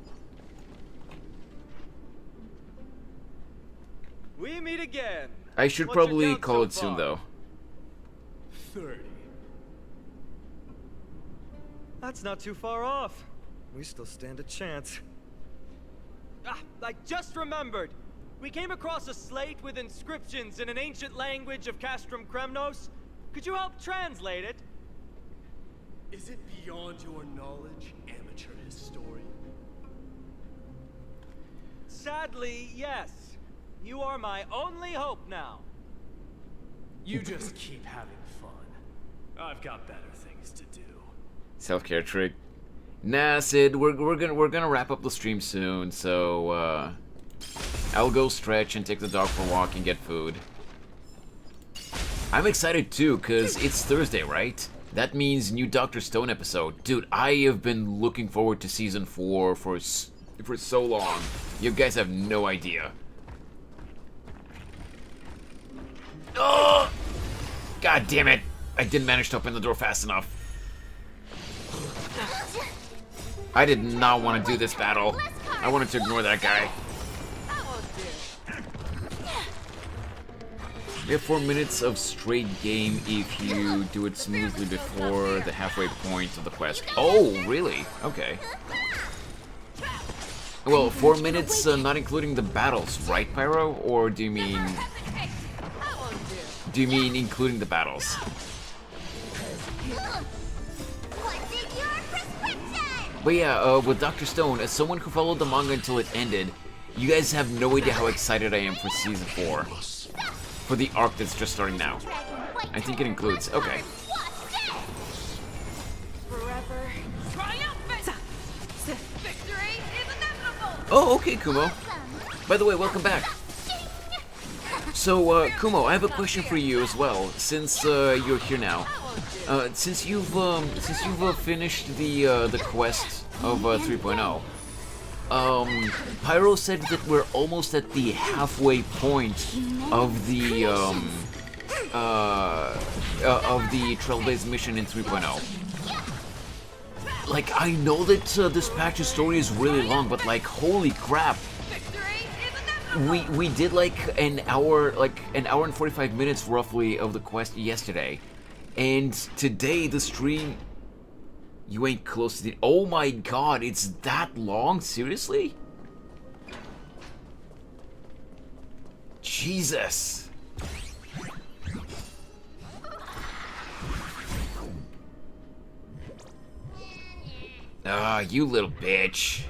We meet again. I should probably call it soon, though. 30. That's not too far off. We still stand a chance. Ah, I just remembered. We came across a slate with inscriptions in an ancient language of Castrum Kremnos. Could you help translate it? Is it beyond your knowledge, amateur historian? Sadly, yes. You are my only hope now. You just keep having fun. I've got better things to do. Self-care trick. Nah, Sid, we're gonna wrap up the stream soon, so I'll go stretch and take the dog for a walk and get food. I'm excited too, cause it's Thursday, right? That means new Dr. Stone episode. Dude, I have been looking forward to season 4 for so long. You guys have no idea. Oh! God damn it! I didn't manage to open the door fast enough. I did not want to do this battle. I wanted to ignore that guy. We have 4 minutes of straight game if you do it smoothly before the halfway point of the quest. Oh, really? Okay. Well, 4 minutes not including the battles, right, Pyro? Or do you mean... including the battles? But yeah, with Dr. Stone, as someone who followed the manga until it ended, you guys have no idea how excited I am for season 4. For the arc that's just starting now. I think it includes... Okay. Oh, okay, Kumo. By the way, welcome back. So, Kumo, I have a question for you as well, since you're here now. Since you've finished the quest of 3.0, Pyro said that we're almost at the halfway point of the Trailblaze mission in 3.0. Like, I know that this patch's story is really long, but like, holy crap! We did like an hour and 45 minutes roughly of the quest yesterday, and today the stream. You ain't close to the... Oh my god, it's that long? Seriously? Jesus. Ah, you little bitch.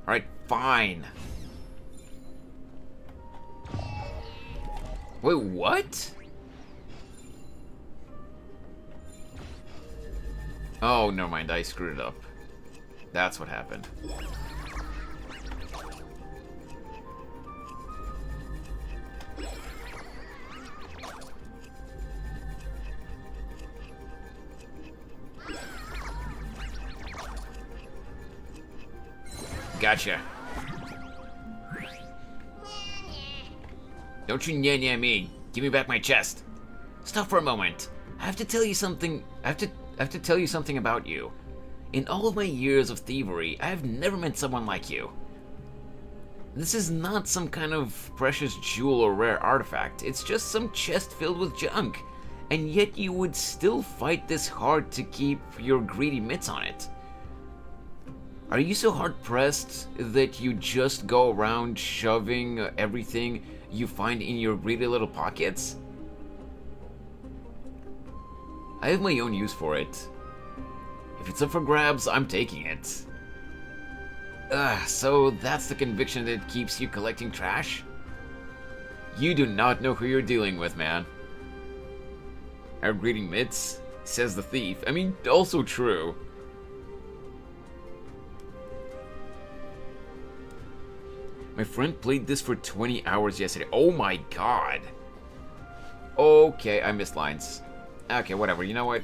Alright, fine. Wait, what? Oh, never mind, I screwed it up. That's what happened. Gotcha. Don't you nya me. Give me back my chest. Stop for a moment. I have to tell you something. I have to tell you something about you. In all of my years of thievery, I have never met someone like you. This is not some kind of precious jewel or rare artifact. It's just some chest filled with junk. And yet you would still fight this hard to keep your greedy mitts on it. Are you so hard-pressed that you just go around shoving everything you find in your greedy little pockets? I have my own use for it. If it's up for grabs, I'm taking it. So that's the conviction that keeps you collecting trash? You do not know who you're dealing with, man. Our greedy mitts, says the thief. I mean, also true. My friend played this for 20 hours yesterday. Oh my god. Okay, I missed lines. Okay, whatever. You know what?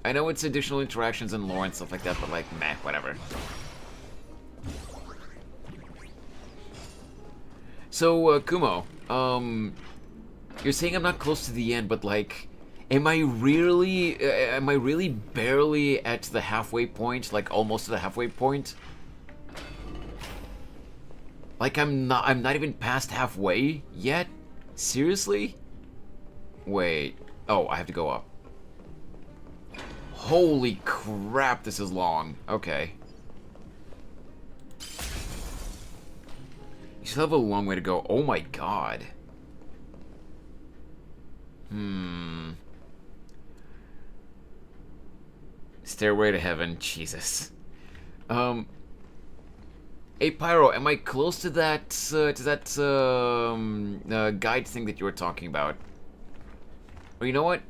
I know it's additional interactions and lore and stuff like that, but like, meh, whatever. So, Kumo, you're saying I'm not close to the end, but like, am I really barely at the halfway point? Like, almost to the halfway point? Like, I'm not even past halfway yet? Seriously? Wait. Oh, I have to go up. Holy crap, this is long. Okay. You still have a long way to go. Oh my god. Stairway to Heaven. Jesus. Hey Pyro, am I close to that guide thing that you were talking about? Well, you know what?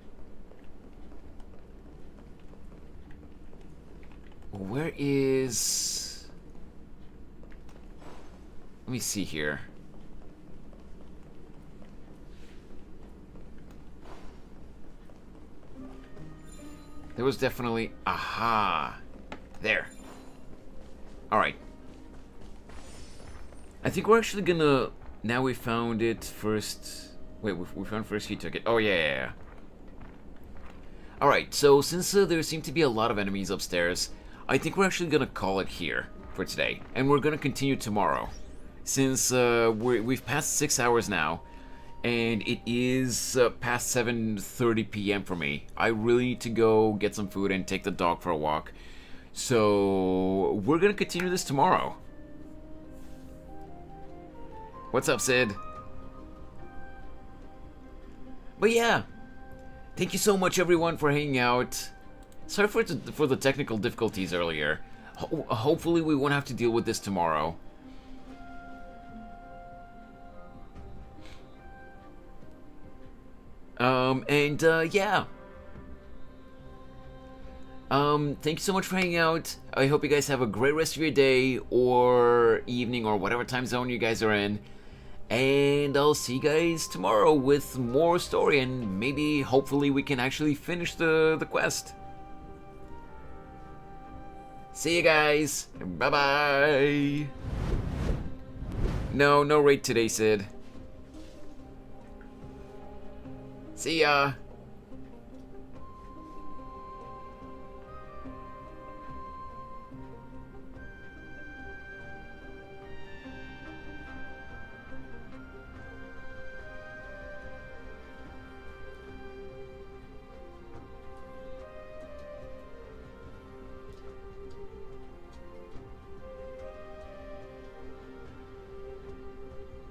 Where is... Let me see here. There was definitely... Aha! There. Alright. I think we're actually gonna... Now we found it first... Wait, we found first he took it. Oh, yeah. Alright, so since there seem to be a lot of enemies upstairs, I think we're actually gonna call it here for today. And we're gonna continue tomorrow. Since we've passed 6 hours now, and it is past 7:30 p.m. for me. I really need to go get some food and take the dog for a walk. So we're gonna continue this tomorrow. What's up, Sid? But yeah, thank you so much everyone for hanging out. Sorry for the technical difficulties earlier. Hopefully we won't have to deal with this tomorrow. Yeah. Thank you so much for hanging out. I hope you guys have a great rest of your day or evening or whatever time zone you guys are in. And I'll see you guys tomorrow with more story and maybe, hopefully, we can actually finish the quest. See you guys. Bye-bye. No raid today, Sid. See ya.